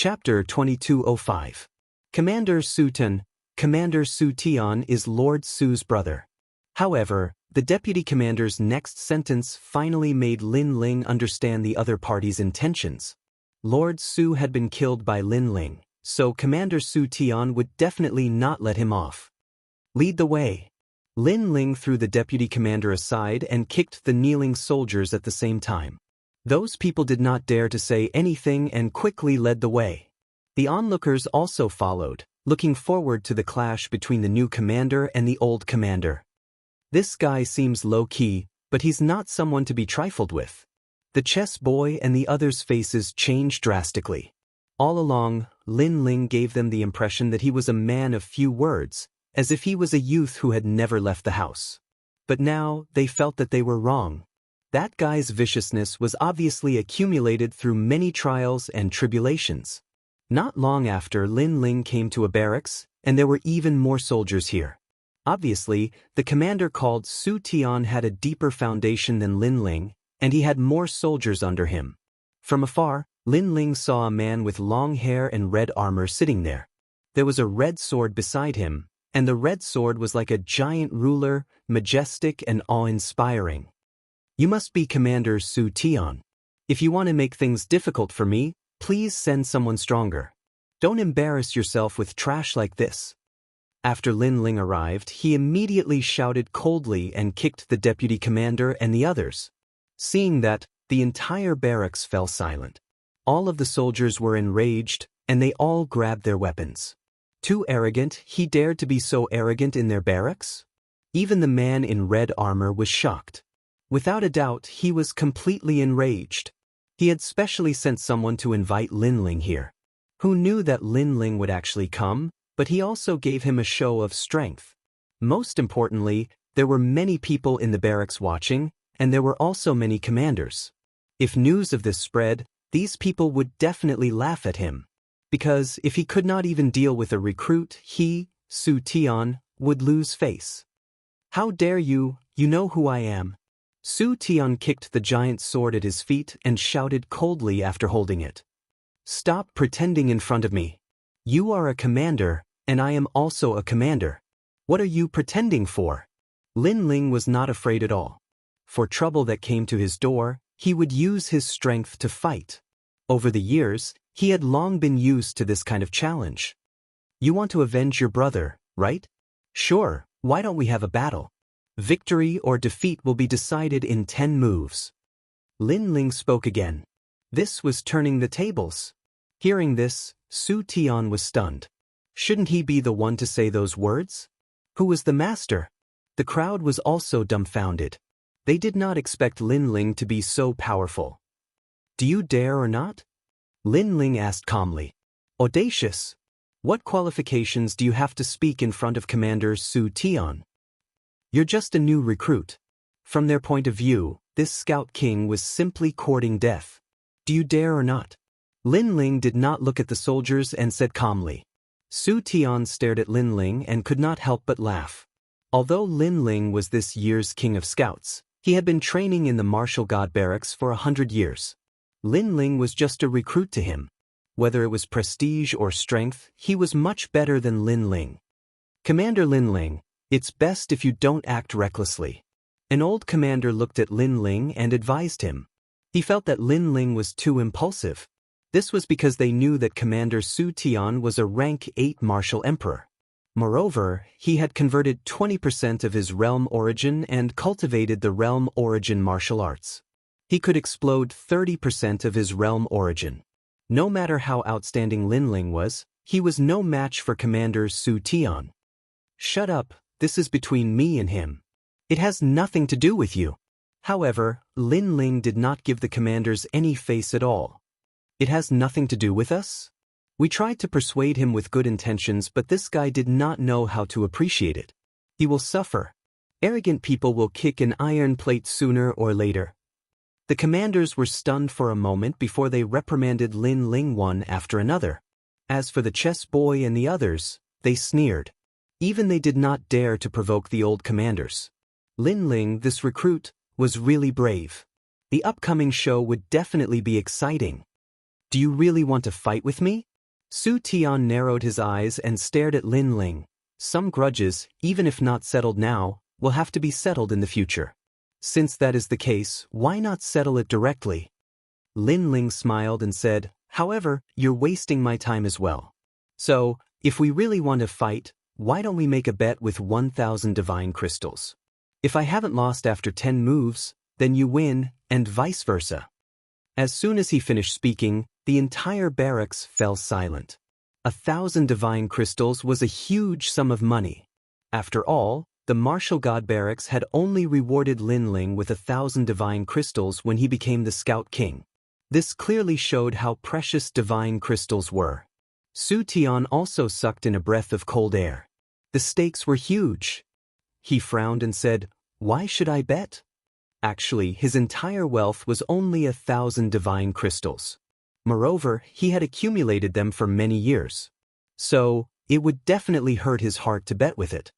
Chapter 2205. Commander Su Tan. Commander Su Tian is Lord Su's brother. However, the deputy commander's next sentence finally made Lin Ling understand the other party's intentions. Lord Su had been killed by Lin Ling, so Commander Su Tian would definitely not let him off. Lead the way. Lin Ling threw the deputy commander aside and kicked the kneeling soldiers at the same time. Those people did not dare to say anything and quickly led the way. The onlookers also followed, looking forward to the clash between the new commander and the old commander. This guy seems low-key, but he's not someone to be trifled with. The chess boy and the others' faces changed drastically. All along, Lin Ling gave them the impression that he was a man of few words, as if he was a youth who had never left the house. But now, they felt that they were wrong. That guy's viciousness was obviously accumulated through many trials and tribulations. Not long after, Lin Ling came to a barracks, and there were even more soldiers here. Obviously, the commander called Su Tian had a deeper foundation than Lin Ling, and he had more soldiers under him. From afar, Lin Ling saw a man with long hair and red armor sitting there. There was a red sword beside him, and the red sword was like a giant ruler, majestic and awe-inspiring. You must be Commander Su Tian. If you want to make things difficult for me, please send someone stronger. Don't embarrass yourself with trash like this. After Lin Ling arrived, he immediately shouted coldly and kicked the deputy commander and the others. Seeing that, the entire barracks fell silent. All of the soldiers were enraged, and they all grabbed their weapons. Too arrogant, he dared to be so arrogant in their barracks? Even the man in red armor was shocked. Without a doubt, he was completely enraged. He had specially sent someone to invite Lin Ling here. Who knew that Lin Ling would actually come, but he also gave him a show of strength. Most importantly, there were many people in the barracks watching, and there were also many commanders. If news of this spread, these people would definitely laugh at him. Because if he could not even deal with a recruit, he, Su Tian, would lose face. How dare you, you know who I am. Su Tian kicked the giant sword at his feet and shouted coldly after holding it. Stop pretending in front of me. You are a commander, and I am also a commander. What are you pretending for? Lin Ling was not afraid at all. For trouble that came to his door, he would use his strength to fight. Over the years, he had long been used to this kind of challenge. You want to avenge your brother, right? Sure, why don't we have a battle? Victory or defeat will be decided in 10 moves. Lin Ling spoke again. This was turning the tables. Hearing this, Su Tian was stunned. Shouldn't he be the one to say those words? Who was the master? The crowd was also dumbfounded. They did not expect Lin Ling to be so powerful. Do you dare or not? Lin Ling asked calmly. Audacious. What qualifications do you have to speak in front of Commander Su Tian? You're just a new recruit. From their point of view, this Scout King was simply courting death. Do you dare or not? Lin Ling did not look at the soldiers and said calmly. Su Tian stared at Lin Ling and could not help but laugh. Although Lin Ling was this year's king of scouts, he had been training in the martial god barracks for 100 years. Lin Ling was just a recruit to him. Whether it was prestige or strength, he was much better than Lin Ling. Commander Lin Ling, it's best if you don't act recklessly. An old commander looked at Lin Ling and advised him. He felt that Lin Ling was too impulsive. This was because they knew that Commander Su Tian was a rank 8 martial emperor. Moreover, he had converted 20% of his realm origin and cultivated the realm origin martial arts. He could explode 30% of his realm origin. No matter how outstanding Lin Ling was, he was no match for Commander Su Tian. Shut up, this is between me and him. It has nothing to do with you. However, Lin Ling did not give the commanders any face at all. It has nothing to do with us? We tried to persuade him with good intentions, but this guy did not know how to appreciate it. He will suffer. Arrogant people will kick an iron plate sooner or later. The commanders were stunned for a moment before they reprimanded Lin Ling one after another. As for the chess boy and the others, they sneered. Even they did not dare to provoke the old commanders. Lin Ling, this recruit, was really brave. The upcoming show would definitely be exciting. Do you really want to fight with me? Su Tian narrowed his eyes and stared at Lin Ling. Some grudges, even if not settled now, will have to be settled in the future. Since that is the case, why not settle it directly? Lin Ling smiled and said, however, you're wasting my time as well. So, if we really want to fight, why don't we make a bet with 1,000 divine crystals? If I haven't lost after 10 moves, then you win, and vice versa. As soon as he finished speaking, the entire barracks fell silent. 1,000 divine crystals was a huge sum of money. After all, the martial god barracks had only rewarded Lin Ling with 1,000 divine crystals when he became the Scout King. This clearly showed how precious divine crystals were. Su Tian also sucked in a breath of cold air. The stakes were huge. He frowned and said, why should I bet? Actually, his entire wealth was only 1,000 divine crystals. Moreover, he had accumulated them for many years. So, it would definitely hurt his heart to bet with it.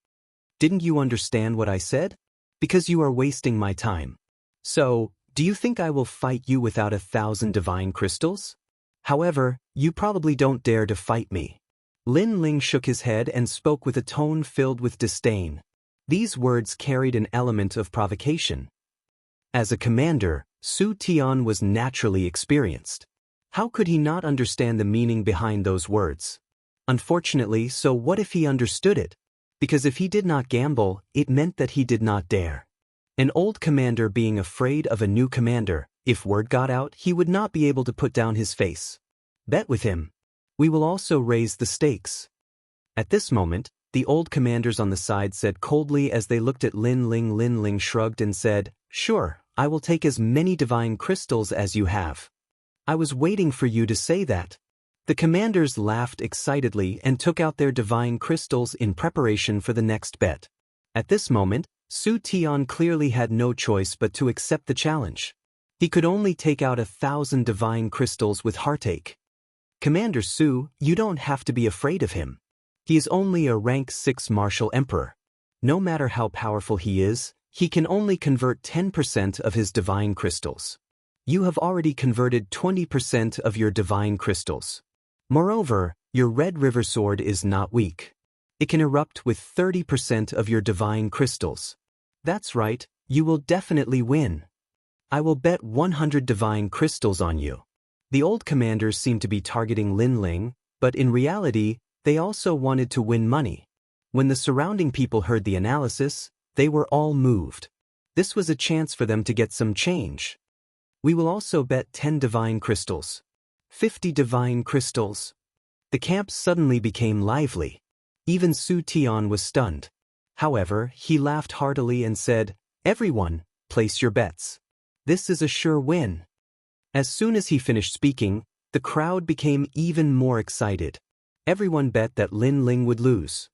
Didn't you understand what I said? Because you are wasting my time. So, do you think I will fight you without 1,000 divine crystals? However, you probably don't dare to fight me. Lin Ling shook his head and spoke with a tone filled with disdain. These words carried an element of provocation. As a commander, Su Tian was naturally experienced. How could he not understand the meaning behind those words? Unfortunately, so what if he understood it? Because if he did not gamble, it meant that he did not dare. An old commander being afraid of a new commander, if word got out, he would not be able to put down his face. Bet with him. We will also raise the stakes. At this moment, the old commanders on the side said coldly as they looked at Lin Ling. Lin Ling shrugged and said, sure, I will take as many divine crystals as you have. I was waiting for you to say that. The commanders laughed excitedly and took out their divine crystals in preparation for the next bet. At this moment, Su Tian clearly had no choice but to accept the challenge. He could only take out 1,000 divine crystals with heartache. Commander Su, you don't have to be afraid of him. He is only a rank 6 martial emperor. No matter how powerful he is, he can only convert 10% of his divine crystals. You have already converted 20% of your divine crystals. Moreover, your Red River Sword is not weak. It can erupt with 30% of your divine crystals. That's right, you will definitely win. I will bet 100 divine crystals on you. The old commanders seemed to be targeting Lin Ling, but in reality, they also wanted to win money. When the surrounding people heard the analysis, they were all moved. This was a chance for them to get some change. We will also bet 10 divine crystals. 50 divine crystals. The camp suddenly became lively. Even Su Tian was stunned. However, he laughed heartily and said, everyone, place your bets. This is a sure win. As soon as he finished speaking, the crowd became even more excited. Everyone bet that Lin Ling would lose.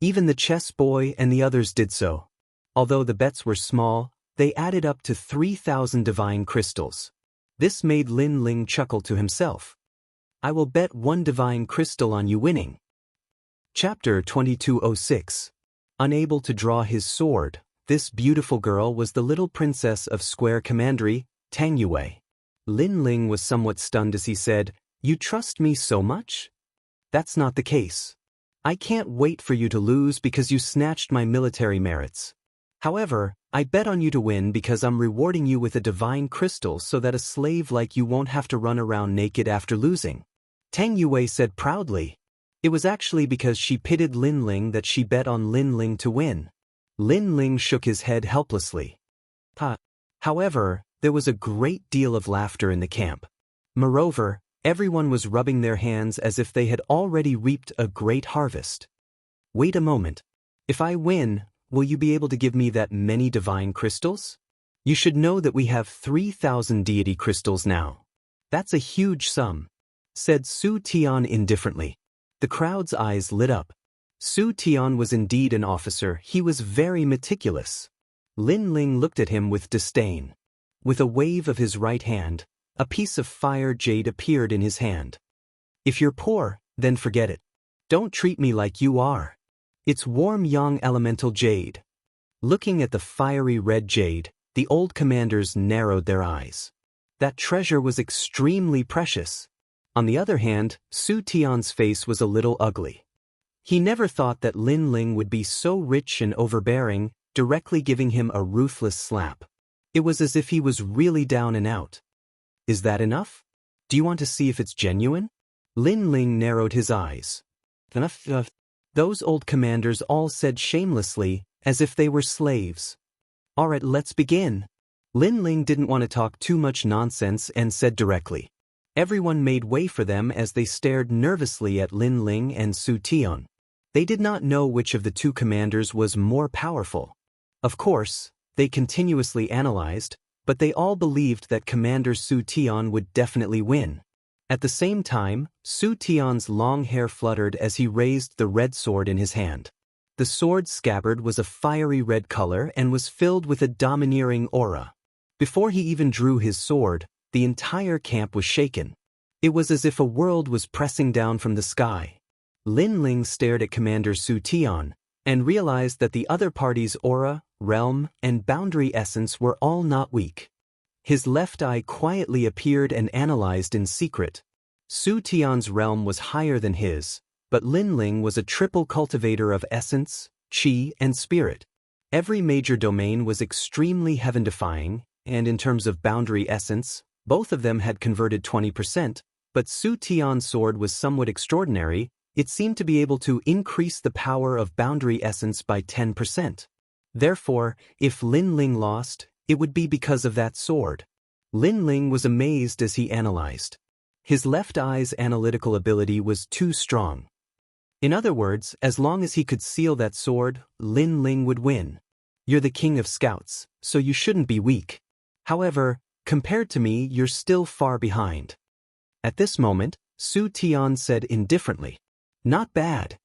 Even the chess boy and the others did so. Although the bets were small, they added up to 3,000 divine crystals. This made Lin Ling chuckle to himself. I will bet 1 divine crystal on you winning. Chapter 2206. Unable to draw his sword, this beautiful girl was the little princess of Square Commandery, Tang Yue. Lin Ling was somewhat stunned as he said, you trust me so much? That's not the case. I can't wait for you to lose because you snatched my military merits. However, I bet on you to win because I'm rewarding you with a divine crystal so that a slave like you won't have to run around naked after losing. Tang Yue said proudly. It was actually because she pitied Lin Ling that she bet on Lin Ling to win. Lin Ling shook his head helplessly. However, there was a great deal of laughter in the camp. Moreover, everyone was rubbing their hands as if they had already reaped a great harvest. Wait a moment. If I win, will you be able to give me that many divine crystals? You should know that we have 3,000 deity crystals now. That's a huge sum, said Su Tian indifferently. The crowd's eyes lit up. Su Tian was indeed an officer. He was very meticulous. Lin Ling looked at him with disdain. With a wave of his right hand, a piece of fire jade appeared in his hand. If you're poor, then forget it. Don't treat me like you are. It's warm yang elemental jade. Looking at the fiery red jade, the old commanders narrowed their eyes. That treasure was extremely precious. On the other hand, Su Tian's face was a little ugly. He never thought that Lin Ling would be so rich and overbearing, directly giving him a ruthless slap. It was as if he was really down and out. Is that enough? Do you want to see if it's genuine? Lin Ling narrowed his eyes. Those old commanders all said shamelessly, as if they were slaves. Alright, let's begin. Lin Ling didn't want to talk too much nonsense and said directly. Everyone made way for them as they stared nervously at Lin Ling and Su Tian. They did not know which of the two commanders was more powerful. Of course, they continuously analyzed, but they all believed that Commander Su Tian would definitely win. At the same time, Su Tian's long hair fluttered as he raised the red sword in his hand. The sword's scabbard was a fiery red color and was filled with a domineering aura. Before he even drew his sword, the entire camp was shaken. It was as if a world was pressing down from the sky. Lin Ling stared at Commander Su Tian and realized that the other party's aura, realm, and boundary essence were all not weak. His left eye quietly appeared and analyzed in secret. Su Tian's realm was higher than his, but Lin Ling was a triple cultivator of essence, qi, and spirit. Every major domain was extremely heaven-defying, and in terms of boundary essence, both of them had converted 20%, but Su Tian's sword was somewhat extraordinary. It seemed to be able to increase the power of boundary essence by 10%. Therefore, if Lin Ling lost, it would be because of that sword. Lin Ling was amazed as he analyzed. His left eye's analytical ability was too strong. In other words, as long as he could seal that sword, Lin Ling would win. You're the king of scouts, so you shouldn't be weak. However, compared to me, you're still far behind. At this moment, Su Tian said indifferently. Not bad.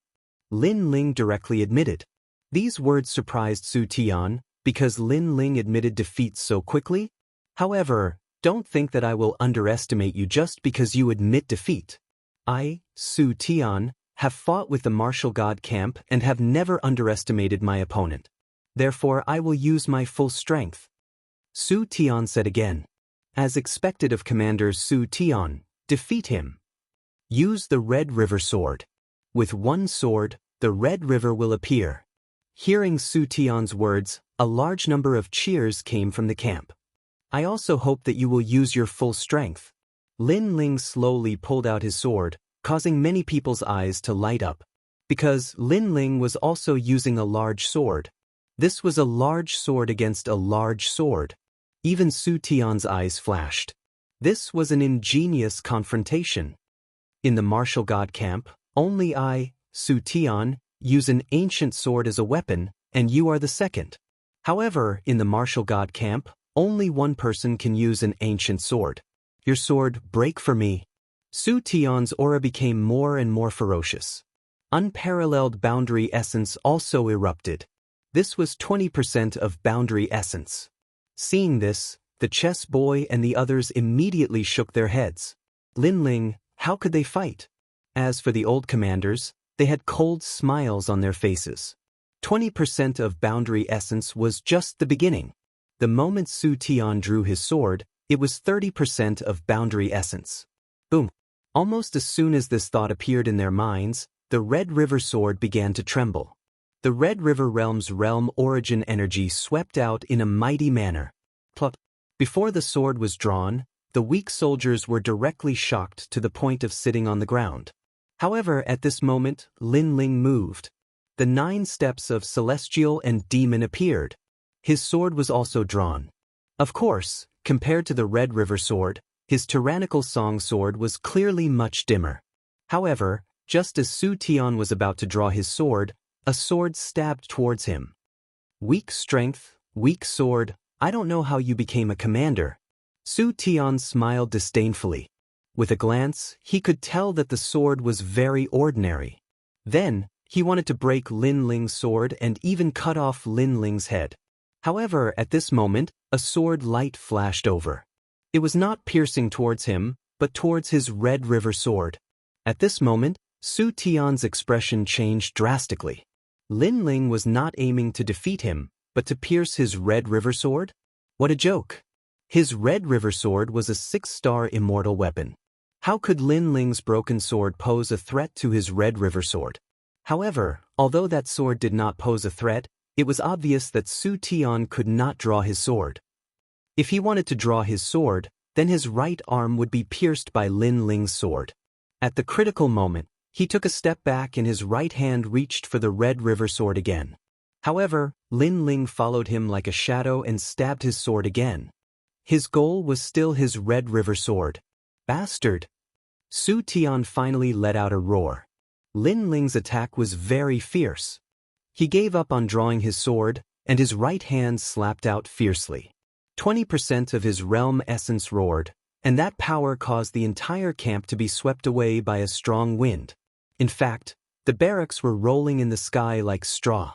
Lin Ling directly admitted. These words surprised Su Tian, because Lin Ling admitted defeat so quickly. However, don't think that I will underestimate you just because you admit defeat. I, Su Tian, have fought with the martial god camp and have never underestimated my opponent. Therefore I will use my full strength. Su Tian said again. As expected of Commander Su Tian, defeat him. Use the Red River sword. With one sword, the Red River will appear. Hearing Su Tian's words, a large number of cheers came from the camp. I also hope that you will use your full strength. Lin Ling slowly pulled out his sword, causing many people's eyes to light up. Because Lin Ling was also using a large sword. This was a large sword against a large sword. Even Su Tian's eyes flashed. This was an ingenious confrontation. In the martial god camp, only I, Su Tian, use an ancient sword as a weapon, and you are the second. However, in the martial god camp, only one person can use an ancient sword. Your sword, break for me. Su Tian's aura became more and more ferocious. Unparalleled boundary essence also erupted. This was 20% of boundary essence. Seeing this, the chess boy and the others immediately shook their heads. Lin Ling, how could they fight? As for the old commanders, they had cold smiles on their faces. 20% of boundary essence was just the beginning. The moment Su Tian drew his sword, it was 30% of boundary essence. Boom! Almost as soon as this thought appeared in their minds, the Red River sword began to tremble. The Red River realm's realm origin energy swept out in a mighty manner. Plop! Before the sword was drawn, the weak soldiers were directly shocked to the point of sitting on the ground. However, at this moment, Lin Ling moved. The 9 steps of Celestial and Demon appeared. His sword was also drawn. Of course, compared to the Red River sword, his tyrannical song sword was clearly much dimmer. However, just as Su Tian was about to draw his sword, a sword stabbed towards him. Weak strength, weak sword, I don't know how you became a commander. Su Tian smiled disdainfully. With a glance, he could tell that the sword was very ordinary. Then, he wanted to break Lin Ling's sword and even cut off Lin Ling's head. However, at this moment, a sword light flashed over. It was not piercing towards him, but towards his Red River sword. At this moment, Su Tian's expression changed drastically. Lin Ling was not aiming to defeat him, but to pierce his Red River sword? What a joke! His Red River sword was a 6-star immortal weapon. How could Lin Ling's broken sword pose a threat to his Red River sword? However, although that sword did not pose a threat, it was obvious that Su Tian could not draw his sword. If he wanted to draw his sword, then his right arm would be pierced by Lin Ling's sword. At the critical moment, he took a step back and his right hand reached for the Red River sword again. However, Lin Ling followed him like a shadow and stabbed his sword again. His goal was still his Red River sword. Bastard! Su Tian finally let out a roar. Lin Ling's attack was very fierce. He gave up on drawing his sword, and his right hand slapped out fiercely. 20% of his realm essence roared, and that power caused the entire camp to be swept away by a strong wind. In fact, the barracks were rolling in the sky like straw.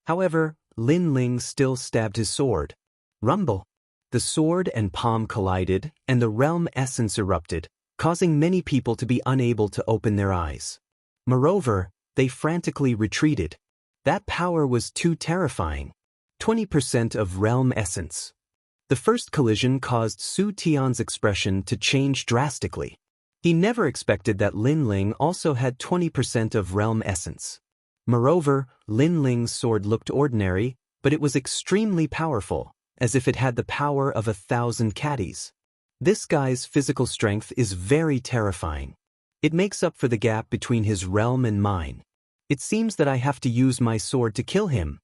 However, Lin Ling still stabbed his sword. Rumble! The sword and palm collided, and the realm essence erupted, causing many people to be unable to open their eyes. Moreover, they frantically retreated. That power was too terrifying. 20% of realm essence. The first collision caused Su Tian's expression to change drastically. He never expected that Lin Ling also had 20% of realm essence. Moreover, Lin Ling's sword looked ordinary, but it was extremely powerful, as if it had the power of 1,000 caddies. This guy's physical strength is very terrifying. It makes up for the gap between his realm and mine. It seems that I have to use my sword to kill him.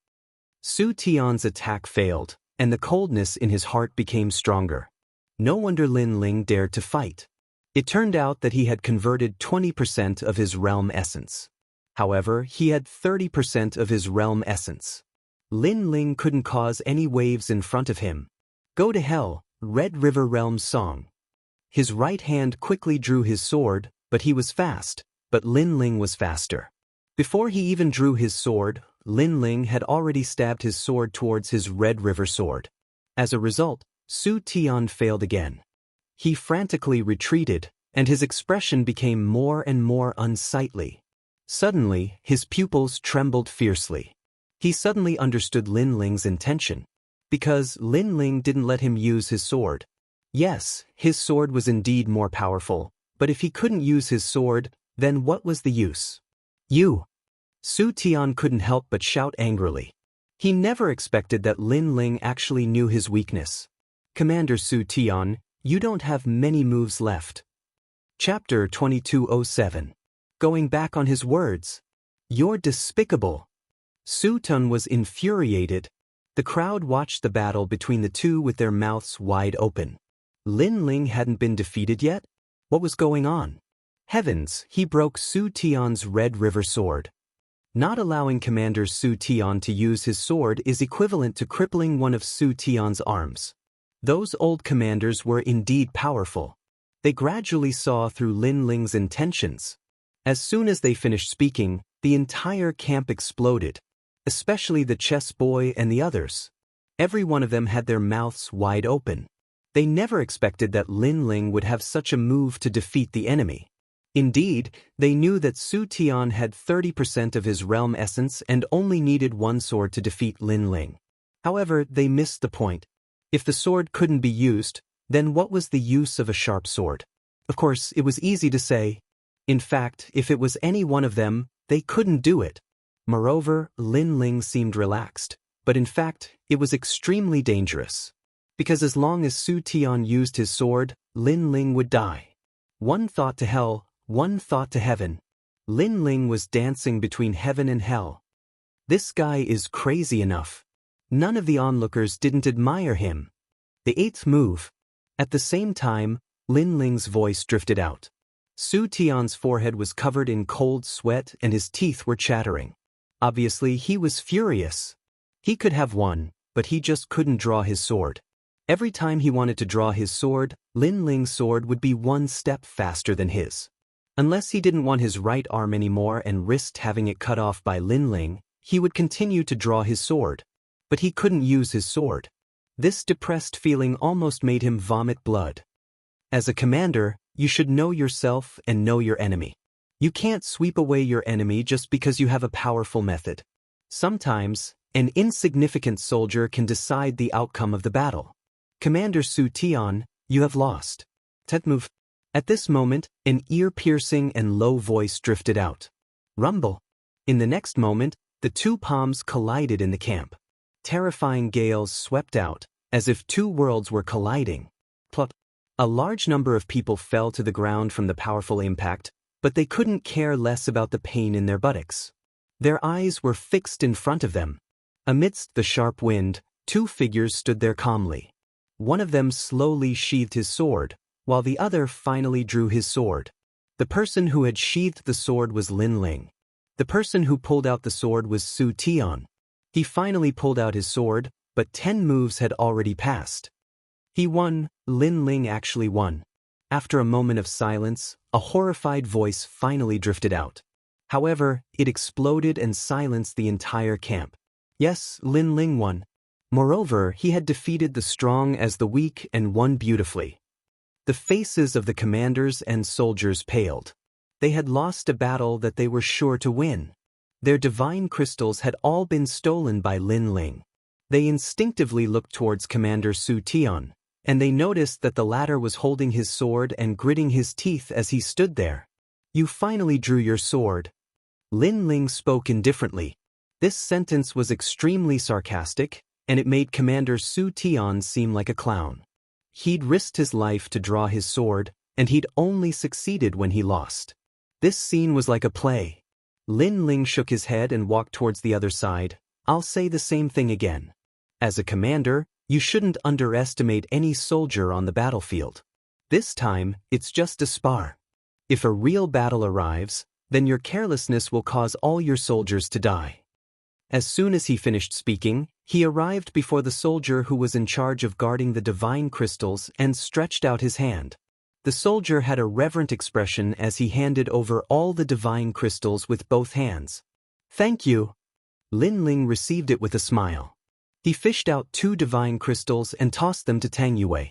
Su Tian's attack failed, and the coldness in his heart became stronger. No wonder Lin Ling dared to fight. It turned out that he had converted 20% of his realm essence. However, he had 30% of his realm essence. Lin Ling couldn't cause any waves in front of him. Go to hell, Red River Realm's song. His right hand quickly drew his sword, but he was fast, but Lin Ling was faster. Before he even drew his sword, Lin Ling had already stabbed his sword towards his Red River sword. As a result, Su Tian failed again. He frantically retreated, and his expression became more and more unsightly. Suddenly, his pupils trembled fiercely. He suddenly understood Lin Ling's intention. Because Lin Ling didn't let him use his sword. Yes, his sword was indeed more powerful, but if he couldn't use his sword, then what was the use? You! Su Tian couldn't help but shout angrily. He never expected that Lin Ling actually knew his weakness. Commander Su Tian, you don't have many moves left. Chapter 2207. Going back on his words. You're despicable. Su Tian was infuriated. The crowd watched the battle between the two with their mouths wide open. Lin Ling hadn't been defeated yet? What was going on? Heavens, he broke Su Tian's Red River sword. Not allowing Commander Su Tian to use his sword is equivalent to crippling one of Su Tian's arms. Those old commanders were indeed powerful. They gradually saw through Lin Ling's intentions. As soon as they finished speaking, the entire camp exploded, especially the chess boy and the others. Every one of them had their mouths wide open. They never expected that Lin Ling would have such a move to defeat the enemy. Indeed, they knew that Su Tian had 30% of his realm essence and only needed one sword to defeat Lin Ling. However, they missed the point. If the sword couldn't be used, then what was the use of a sharp sword? Of course, it was easy to say. In fact, if it was any one of them, they couldn't do it. Moreover, Lin Ling seemed relaxed, but in fact, it was extremely dangerous. Because as long as Su Tian used his sword, Lin Ling would die. One thought to hell, one thought to heaven. Lin Ling was dancing between heaven and hell. This guy is crazy enough. None of the onlookers didn't admire him. The eighth move. At the same time, Lin Ling's voice drifted out. Su Tian's forehead was covered in cold sweat and his teeth were chattering. Obviously, he was furious. He could have won, but he just couldn't draw his sword. Every time he wanted to draw his sword, Lin Ling's sword would be one step faster than his. Unless he didn't want his right arm anymore and risked having it cut off by Lin Ling, he would continue to draw his sword. But he couldn't use his sword. This depressed feeling almost made him vomit blood. As a commander, you should know yourself and know your enemy. You can't sweep away your enemy just because you have a powerful method. Sometimes, an insignificant soldier can decide the outcome of the battle. Commander Su Tian, you have lost. Tet move. At this moment, an ear-piercing and low voice drifted out. Rumble. In the next moment, the two palms collided in the camp. Terrifying gales swept out, as if two worlds were colliding. Plop. A large number of people fell to the ground from the powerful impact, but they couldn't care less about the pain in their buttocks. Their eyes were fixed in front of them. Amidst the sharp wind, two figures stood there calmly. One of them slowly sheathed his sword, while the other finally drew his sword. The person who had sheathed the sword was Lin Ling. The person who pulled out the sword was Su Tian. He finally pulled out his sword, but 10 moves had already passed. He won. Lin Ling actually won. After a moment of silence, a horrified voice finally drifted out. However, it exploded and silenced the entire camp. Yes, Lin Ling won. Moreover, he had defeated the strong as the weak and won beautifully. The faces of the commanders and soldiers paled. They had lost a battle that they were sure to win. Their divine crystals had all been stolen by Lin Ling. They instinctively looked towards Commander Su Tian, and they noticed that the latter was holding his sword and gritting his teeth as he stood there. "You finally drew your sword." Lin Ling spoke indifferently. This sentence was extremely sarcastic, and it made Commander Su Tian seem like a clown. He'd risked his life to draw his sword, and he'd only succeeded when he lost. This scene was like a play. Lin Ling shook his head and walked towards the other side. "I'll say the same thing again. As a commander, you shouldn't underestimate any soldier on the battlefield. This time, it's just a spar. If a real battle arrives, then your carelessness will cause all your soldiers to die." As soon as he finished speaking, he arrived before the soldier who was in charge of guarding the divine crystals and stretched out his hand. The soldier had a reverent expression as he handed over all the divine crystals with both hands. "Thank you." Lin Ling received it with a smile. He fished out 2 divine crystals and tossed them to Tang Yue.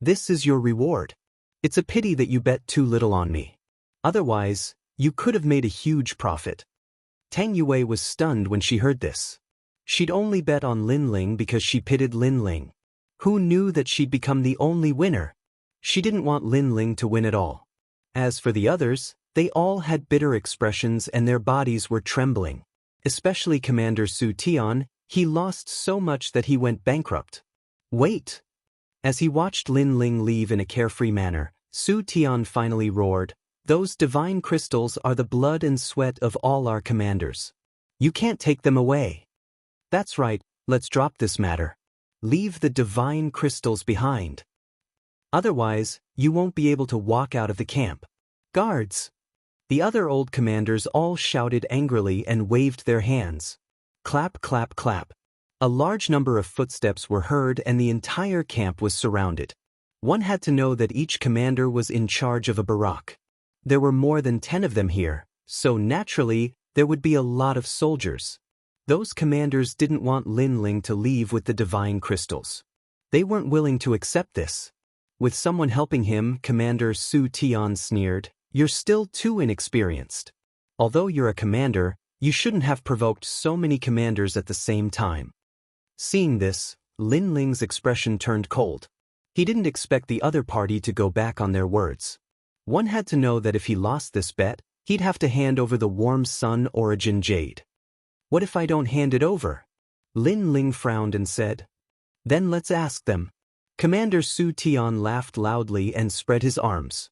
"This is your reward. It's a pity that you bet too little on me. Otherwise, you could have made a huge profit." Tang Yue was stunned when she heard this. She'd only bet on Lin Ling because she pitied Lin Ling. Who knew that she'd become the only winner? She didn't want Lin Ling to win at all. As for the others, they all had bitter expressions and their bodies were trembling. Especially Commander Su Tian, he lost so much that he went bankrupt. "Wait!" As he watched Lin Ling leave in a carefree manner, Su Tian finally roared, "Those divine crystals are the blood and sweat of all our commanders. You can't take them away." "That's right, let's drop this matter. Leave the divine crystals behind. Otherwise, you won't be able to walk out of the camp. Guards!" The other old commanders all shouted angrily and waved their hands. Clap, clap, clap. A large number of footsteps were heard and the entire camp was surrounded. One had to know that each commander was in charge of a barrack. There were more than 10 of them here, so naturally, there would be a lot of soldiers. Those commanders didn't want Lin Ling to leave with the divine crystals. They weren't willing to accept this. With someone helping him, Commander Su Tian sneered, "You're still too inexperienced. Although you're a commander, you shouldn't have provoked so many commanders at the same time." Seeing this, Lin Ling's expression turned cold. He didn't expect the other party to go back on their words. One had to know that if he lost this bet, he'd have to hand over the Warm Sun Origin Jade. "What if I don't hand it over?" Lin Ling frowned and said. "Then let's ask them." Commander Su Tian laughed loudly and spread his arms.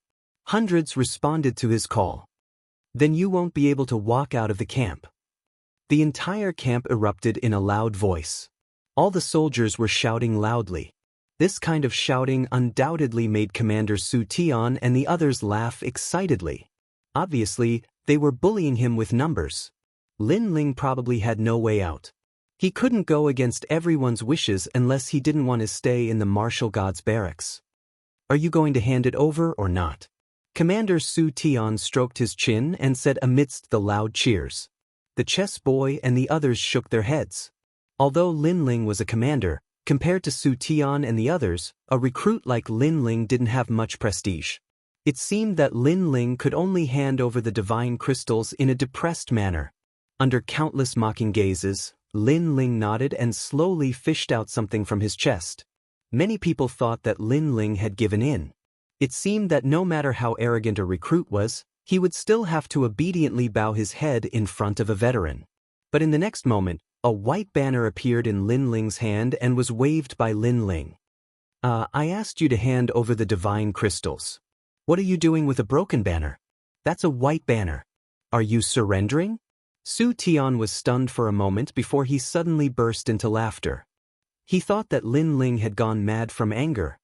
Hundreds responded to his call. "Then you won't be able to walk out of the camp." The entire camp erupted in a loud voice. All the soldiers were shouting loudly. This kind of shouting undoubtedly made Commander Su Tian and the others laugh excitedly. Obviously, they were bullying him with numbers. Lin Ling probably had no way out. He couldn't go against everyone's wishes unless he didn't want to stay in the martial god's barracks. "Are you going to hand it over or not?" Commander Su Tian stroked his chin and said amidst the loud cheers. The chess boy and the others shook their heads. Although Lin Ling was a commander, compared to Su Tian and the others, a recruit like Lin Ling didn't have much prestige. It seemed that Lin Ling could only hand over the divine crystals in a depressed manner. Under countless mocking gazes, Lin Ling nodded and slowly fished out something from his chest. Many people thought that Lin Ling had given in. It seemed that no matter how arrogant a recruit was, he would still have to obediently bow his head in front of a veteran. But in the next moment, a white banner appeared in Lin Ling's hand and was waved by Lin Ling. I asked you to hand over the divine crystals. What are you doing with a broken banner? That's a white banner. Are you surrendering? Su Tian was stunned for a moment before he suddenly burst into laughter. He thought that Lin Ling had gone mad from anger.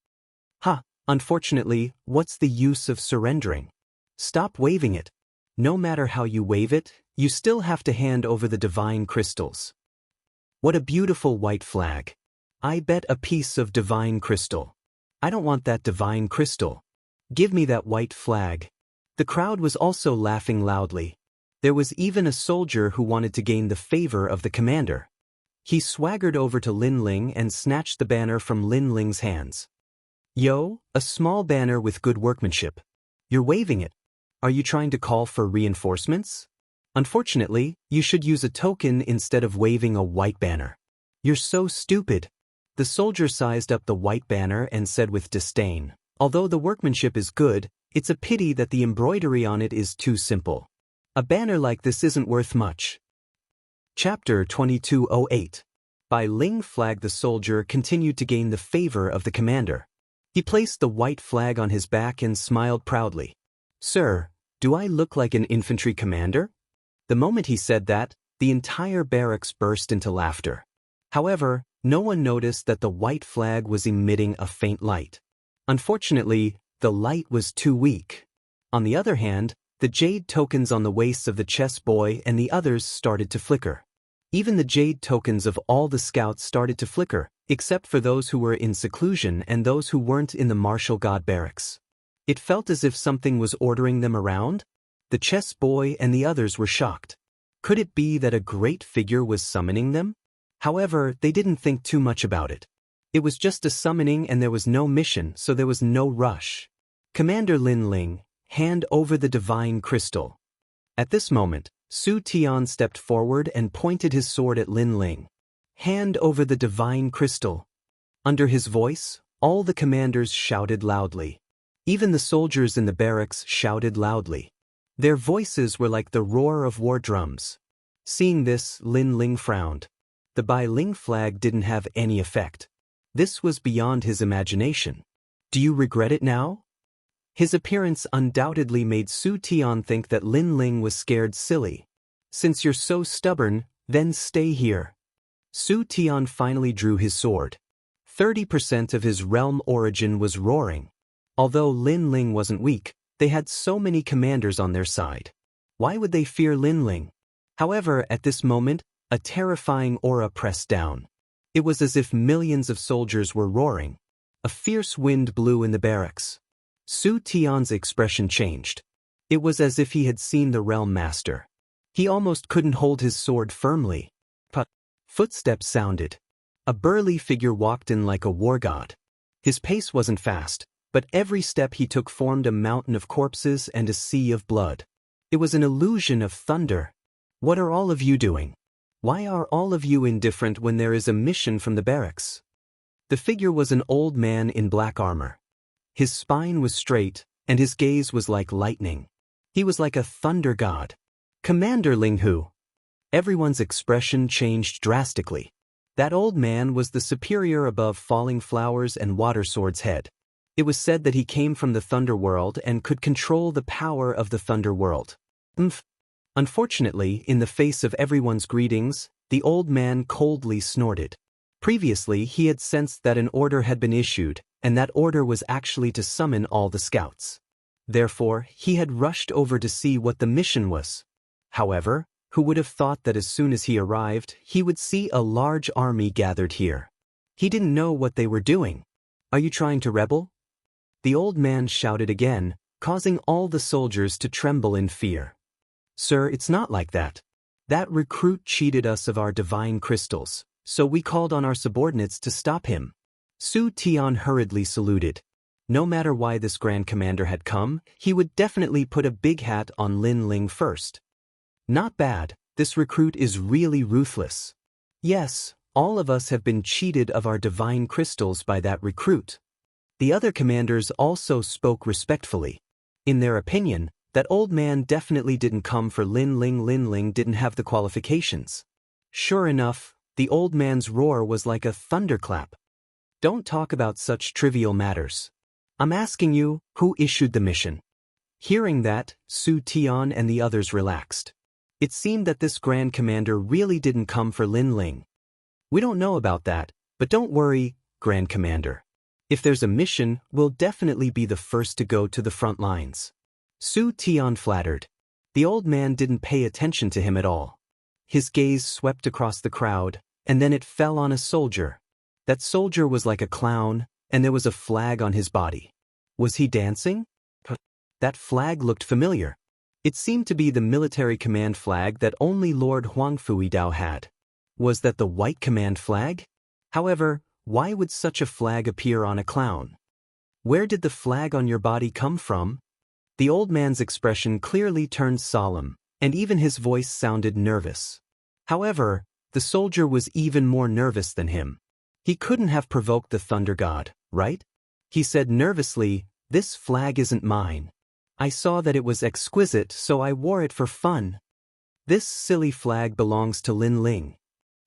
Unfortunately, what's the use of surrendering? Stop waving it. No matter how you wave it, you still have to hand over the divine crystals. What a beautiful white flag. I bet a piece of divine crystal. I don't want that divine crystal. Give me that white flag. The crowd was also laughing loudly. There was even a soldier who wanted to gain the favor of the commander. He swaggered over to Lin Ling and snatched the banner from Lin Ling's hands. Yo, a small banner with good workmanship. You're waving it. Are you trying to call for reinforcements? Unfortunately, you should use a token instead of waving a white banner. You're so stupid. The soldier sized up the white banner and said with disdain, although the workmanship is good, it's a pity that the embroidery on it is too simple. A banner like this isn't worth much. Chapter 2208. By Ling Flag, the soldier continued to gain the favor of the commander. He placed the white flag on his back and smiled proudly. Sir, do I look like an infantry commander? The moment he said that, the entire barracks burst into laughter. However, no one noticed that the white flag was emitting a faint light. Unfortunately, the light was too weak. On the other hand, the jade tokens on the waists of the chess boy and the others started to flicker. Even the jade tokens of all the scouts started to flicker, except for those who were in seclusion and those who weren't in the martial god barracks. It felt as if something was ordering them around. The chess boy and the others were shocked. Could it be that a great figure was summoning them? However, they didn't think too much about it. It was just a summoning and there was no mission, so there was no rush. Commander Lin Ling, hand over the divine crystal. At this moment, Su Tian stepped forward and pointed his sword at Lin Ling. Hand over the divine crystal. Under his voice, all the commanders shouted loudly. Even the soldiers in the barracks shouted loudly. Their voices were like the roar of war drums. Seeing this, Lin Ling frowned. The Bai Ling flag didn't have any effect. This was beyond his imagination. Do you regret it now? His appearance undoubtedly made Su Tian think that Lin Ling was scared silly. Since you're so stubborn, then stay here. Su Tian finally drew his sword. 30% of his realm origin was roaring. Although Lin Ling wasn't weak, they had so many commanders on their side. Why would they fear Lin Ling? However, at this moment, a terrifying aura pressed down. It was as if millions of soldiers were roaring. A fierce wind blew in the barracks. Su Tian's expression changed. It was as if he had seen the realm master. He almost couldn't hold his sword firmly. Footsteps sounded. A burly figure walked in like a war god. His pace wasn't fast, but every step he took formed a mountain of corpses and a sea of blood. It was an illusion of thunder. What are all of you doing? Why are all of you indifferent when there is a mission from the barracks? The figure was an old man in black armor. His spine was straight, and his gaze was like lightning. He was like a thunder god. Commander Ling Hu. Everyone's expression changed drastically. That old man was the superior above Falling Flowers and Water Sword's head. It was said that he came from the Thunder World and could control the power of the Thunder World. Unfortunately, in the face of everyone's greetings, the old man coldly snorted. Previously, he had sensed that an order had been issued, and that order was actually to summon all the scouts. Therefore, he had rushed over to see what the mission was. However, who would have thought that as soon as he arrived, he would see a large army gathered here? He didn't know what they were doing. Are you trying to rebel? The old man shouted again, causing all the soldiers to tremble in fear. Sir, it's not like that. That recruit cheated us of our divine crystals, so we called on our subordinates to stop him. Su Tian hurriedly saluted. No matter why this Grand Commander had come, he would definitely put a big hat on Lin Ling first. Not bad, this recruit is really ruthless. Yes, all of us have been cheated of our divine crystals by that recruit. The other commanders also spoke respectfully. In their opinion, that old man definitely didn't come for Lin Ling. Lin Ling didn't have the qualifications. Sure enough, the old man's roar was like a thunderclap. Don't talk about such trivial matters. I'm asking you, who issued the mission? Hearing that, Su Tian and the others relaxed. It seemed that this Grand Commander really didn't come for Lin Ling. We don't know about that, but don't worry, Grand Commander. If there's a mission, we'll definitely be the first to go to the front lines. Su Tian flattered. The old man didn't pay attention to him at all. His gaze swept across the crowd, and then it fell on a soldier. That soldier was like a clown, and there was a flag on his body. Was he dancing? That flag looked familiar. It seemed to be the military command flag that only Lord Huang Fuidao had. Was that the white command flag? However, why would such a flag appear on a clown? Where did the flag on your body come from? The old man's expression clearly turned solemn, and even his voice sounded nervous. However, the soldier was even more nervous than him. He couldn't have provoked the thunder god, right? He said nervously, "This flag isn't mine. I saw that it was exquisite, so I wore it for fun. This silly flag belongs to Lin Ling."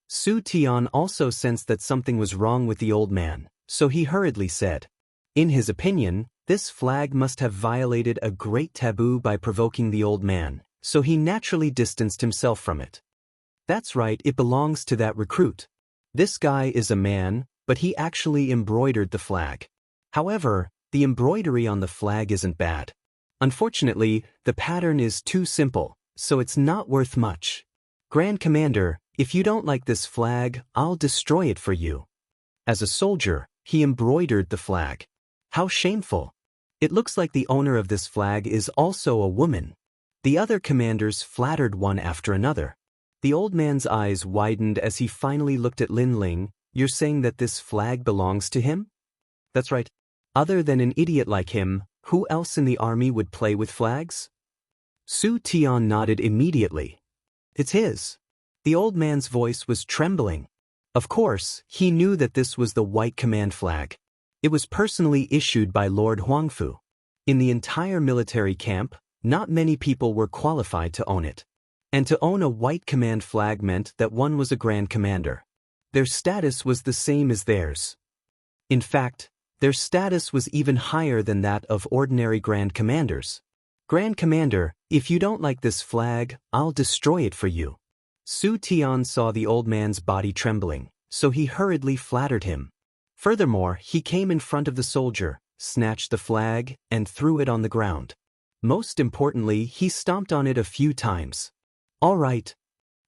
Su Tian also sensed that something was wrong with the old man, so he hurriedly said. In his opinion, this flag must have violated a great taboo by provoking the old man, so he naturally distanced himself from it. That's right, it belongs to that recruit. This guy is a man, but he actually embroidered the flag. However, the embroidery on the flag isn't bad. Unfortunately, the pattern is too simple, so it's not worth much. Grand Commander, if you don't like this flag, I'll destroy it for you. As a soldier, he embroidered the flag. How shameful. It looks like the owner of this flag is also a woman. The other commanders flattered one after another. The old man's eyes widened as he finally looked at Lin Ling. You're saying that this flag belongs to him? That's right. Other than an idiot like him, who else in the army would play with flags? Su Tian nodded immediately. It's his. The old man's voice was trembling. Of course, he knew that this was the white command flag. It was personally issued by Lord Huangfu. In the entire military camp, not many people were qualified to own it. And to own a white command flag meant that one was a grand commander. Their status was the same as theirs. In fact, their status was even higher than that of ordinary grand commanders. Grand Commander, if you don't like this flag, I'll destroy it for you. Su Tian saw the old man's body trembling, so he hurriedly flattered him. Furthermore, he came in front of the soldier, snatched the flag, and threw it on the ground. Most importantly, he stomped on it a few times. All right.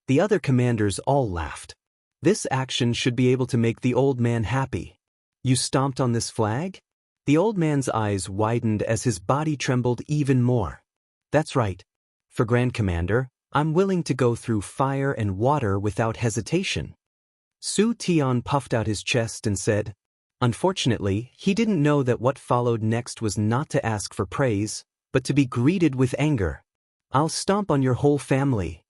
The other commanders all laughed. This action should be able to make the old man happy. You stomped on this flag? The old man's eyes widened as his body trembled even more. That's right. For Grand Commander, I'm willing to go through fire and water without hesitation. Su Tian puffed out his chest and said. Unfortunately, he didn't know that what followed next was not to ask for praise, but to be greeted with anger. I'll stomp on your whole family.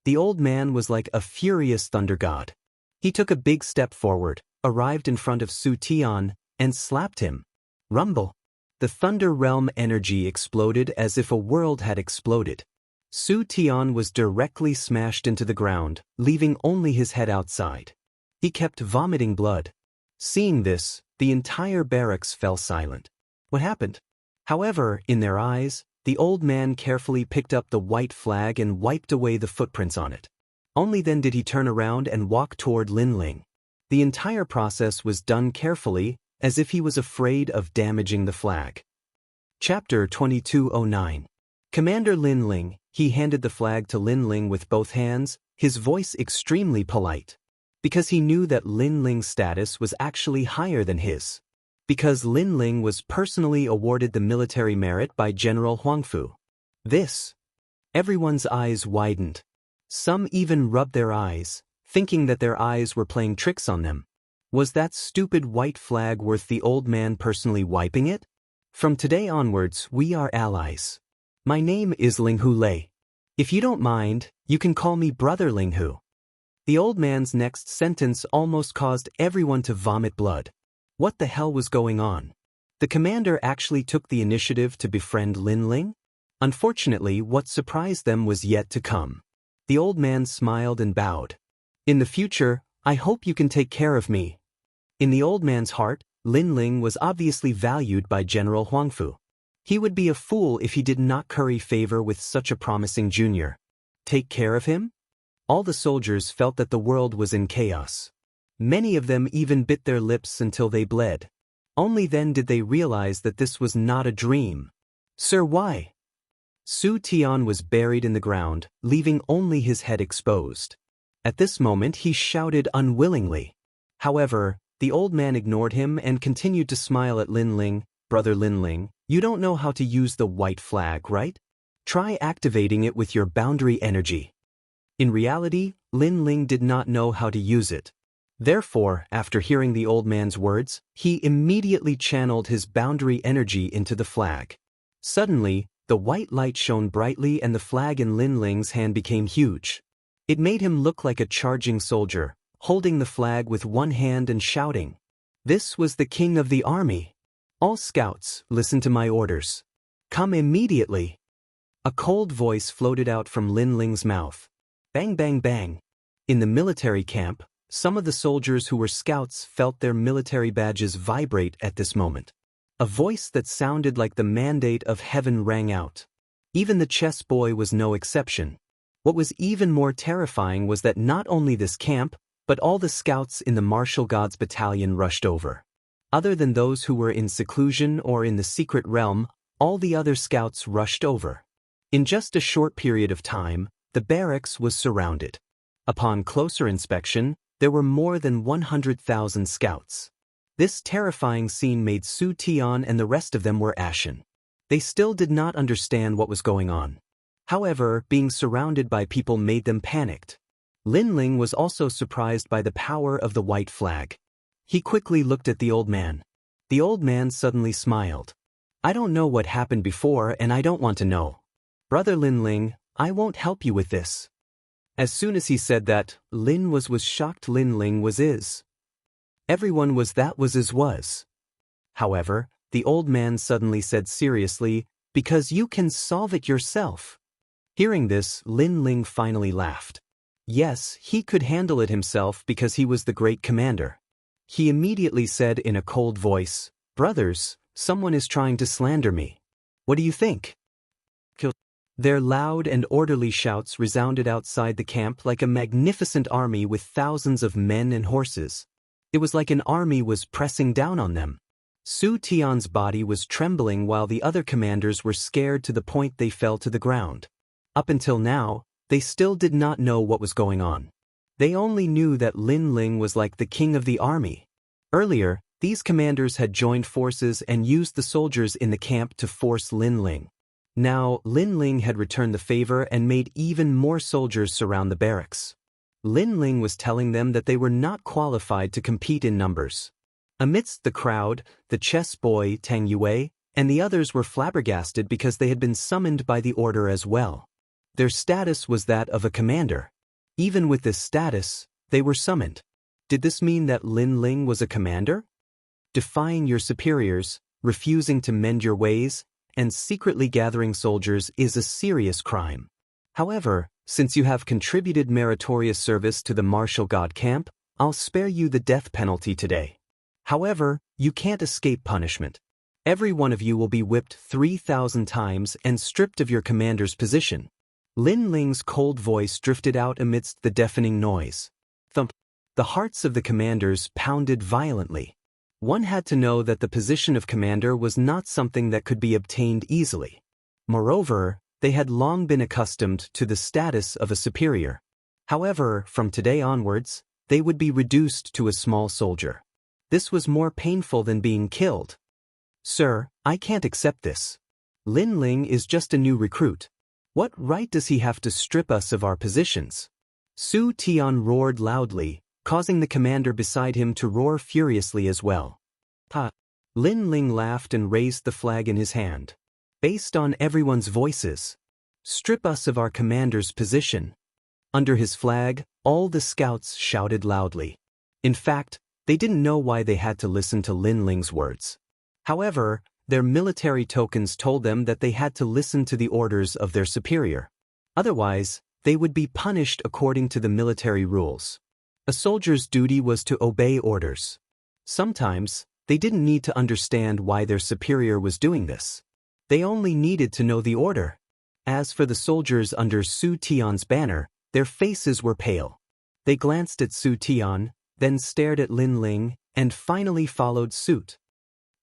The old man was like a furious thunder god. He took a big step forward, arrived in front of Su Tian, and slapped him. Rumble. The Thunder Realm energy exploded as if a world had exploded. Su Tian was directly smashed into the ground, leaving only his head outside. He kept vomiting blood. Seeing this, the entire barracks fell silent. What happened? However, in their eyes, the old man carefully picked up the white flag and wiped away the footprints on it. Only then did he turn around and walk toward Lin Ling. The entire process was done carefully, as if he was afraid of damaging the flag. Chapter 2209. Commander Lin Ling, he handed the flag to Lin Ling with both hands, his voice extremely polite. Because he knew that Lin Ling's status was actually higher than his. Because Lin Ling was personally awarded the military merit by General Huangfu. This. Everyone's eyes widened. Some even rubbed their eyes, thinking that their eyes were playing tricks on them. Was that stupid white flag worth the old man personally wiping it? From today onwards, we are allies. My name is Linghu Lei. If you don't mind, you can call me Brother Linghu. The old man's next sentence almost caused everyone to vomit blood. What the hell was going on? The commander actually took the initiative to befriend Lin Ling? Unfortunately, what surprised them was yet to come. The old man smiled and bowed. In the future, I hope you can take care of me. In the old man's heart, Lin Ling was obviously valued by General Huangfu. He would be a fool if he did not curry favor with such a promising junior. Take care of him? All the soldiers felt that the world was in chaos. Many of them even bit their lips until they bled. Only then did they realize that this was not a dream. Sir, why? Su Tian was buried in the ground, leaving only his head exposed. At this moment he shouted unwillingly. However, the old man ignored him and continued to smile at Lin Ling. Brother Lin Ling, you don't know how to use the white flag, right? Try activating it with your boundary energy. In reality, Lin Ling did not know how to use it. Therefore, after hearing the old man's words, he immediately channeled his boundary energy into the flag. Suddenly, the white light shone brightly and the flag in Lin Ling's hand became huge. It made him look like a charging soldier, holding the flag with one hand and shouting. This was the king of the army. All scouts, listen to my orders. Come immediately. A cold voice floated out from Lin Ling's mouth. Bang bang bang. In the military camp, some of the soldiers who were scouts felt their military badges vibrate at this moment. A voice that sounded like the mandate of heaven rang out. Even the chess boy was no exception. What was even more terrifying was that not only this camp, but all the scouts in the martial gods battalion rushed over. Other than those who were in seclusion or in the secret realm, all the other scouts rushed over. In just a short period of time, the barracks was surrounded. Upon closer inspection, there were more than 100,000 scouts. This terrifying scene made Su Tian and the rest of them were ashen. They still did not understand what was going on. However, being surrounded by people made them panicked. Lin Ling was also surprised by the power of the white flag. He quickly looked at the old man. The old man suddenly smiled. I don't know what happened before and I don't want to know. Brother Lin Ling, I won't help you with this. As soon as he said that, Lin was shocked. Lin Ling was is. Everyone was was. However, the old man suddenly said seriously, because you can solve it yourself. Hearing this, Lin Ling finally laughed. Yes, he could handle it himself because he was the great commander. He immediately said in a cold voice, Brothers, someone is trying to slander me. What do you think? Their loud and orderly shouts resounded outside the camp like a magnificent army with thousands of men and horses. It was like an army was pressing down on them. Su Tian's body was trembling while the other commanders were scared to the point they fell to the ground. Up until now, they still did not know what was going on. They only knew that Lin Ling was like the king of the army. Earlier, these commanders had joined forces and used the soldiers in the camp to force Lin Ling. Now, Lin Ling had returned the favor and made even more soldiers surround the barracks. Lin Ling was telling them that they were not qualified to compete in numbers. Amidst the crowd, the chess boy Tang Yue and the others were flabbergasted because they had been summoned by the order as well. Their status was that of a commander. Even with this status, they were summoned. Did this mean that Lin Ling was a commander? Defying your superiors, refusing to mend your ways, and secretly gathering soldiers is a serious crime. However, since you have contributed meritorious service to the martial god camp, I'll spare you the death penalty today. However, you can't escape punishment. Every one of you will be whipped 3,000 times and stripped of your commander's position. Lin Ling's cold voice drifted out amidst the deafening noise. Thump. The hearts of the commanders pounded violently. One had to know that the position of commander was not something that could be obtained easily. Moreover, they had long been accustomed to the status of a superior. However, from today onwards, they would be reduced to a small soldier. This was more painful than being killed. Sir, I can't accept this. Lin Ling is just a new recruit. What right does he have to strip us of our positions? Su Tian roared loudly, causing the commander beside him to roar furiously as well. Ha! Lin Ling laughed and raised the flag in his hand. Based on everyone's voices, strip us of our commander's position. Under his flag, all the scouts shouted loudly. In fact, they didn't know why they had to listen to Lin Ling's words. However, their military tokens told them that they had to listen to the orders of their superior. Otherwise, they would be punished according to the military rules. A soldier's duty was to obey orders. Sometimes, they didn't need to understand why their superior was doing this. They only needed to know the order. As for the soldiers under Su Tian's banner, their faces were pale. They glanced at Su Tian, then stared at Lin Ling, and finally followed suit.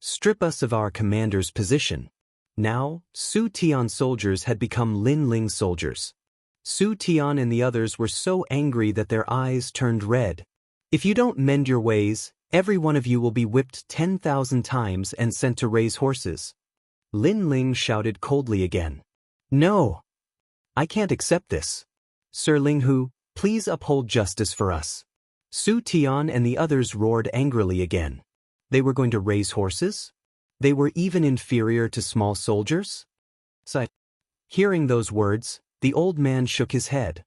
Strip us of our commander's position. Now, Su Tian's soldiers had become Lin Ling's soldiers. Su Tian and the others were so angry that their eyes turned red. If you don't mend your ways, every one of you will be whipped 10,000 times and sent to raise horses. Lin Ling shouted coldly again. No! I can't accept this. Sir Linghu, please uphold justice for us. Su Tian and the others roared angrily again. They were going to raise horses? They were even inferior to small soldiers? Hearing those words, the old man shook his head.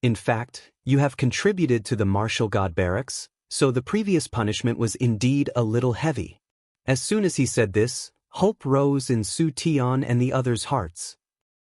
In fact, you have contributed to the martial god barracks, so the previous punishment was indeed a little heavy. As soon as he said this, hope rose in Su Tian and the others' hearts.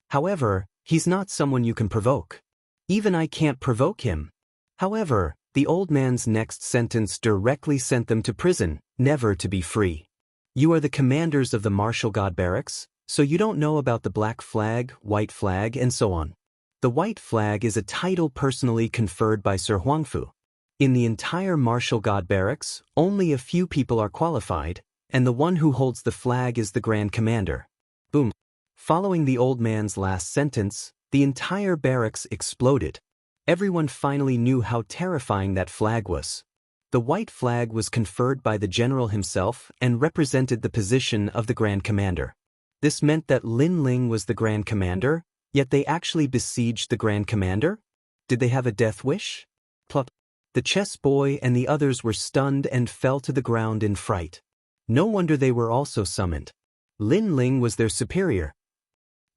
However, he's not someone you can provoke. Even I can't provoke him. However, the old man's next sentence directly sent them to prison, never to be free. You are the commanders of the martial god barracks, so you don't know about the black flag, white flag, and so on. The white flag is a title personally conferred by Sir Huangfu. In the entire martial god barracks, only a few people are qualified, and the one who holds the flag is the Grand Commander. Boom. Following the old man's last sentence, the entire barracks exploded. Everyone finally knew how terrifying that flag was. The white flag was conferred by the general himself and represented the position of the Grand Commander. This meant that Lin Ling was the Grand Commander, yet they actually besieged the Grand Commander? Did they have a death wish? Plop. The chess boy and the others were stunned and fell to the ground in fright. No wonder they were also summoned. Lin Ling was their superior.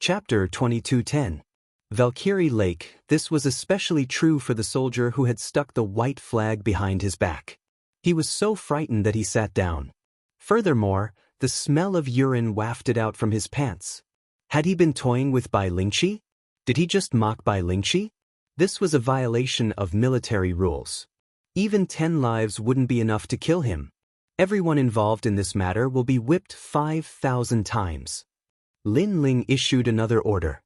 Chapter 2210. Valkyrie Lake. This was especially true for the soldier who had stuck the white flag behind his back. He was so frightened that he sat down. Furthermore, the smell of urine wafted out from his pants. Had he been toying with Bai Lingqi? Did he just mock Bai Lingqi? This was a violation of military rules. Even 10 lives wouldn't be enough to kill him. Everyone involved in this matter will be whipped 5,000 times. Lin Ling issued another order.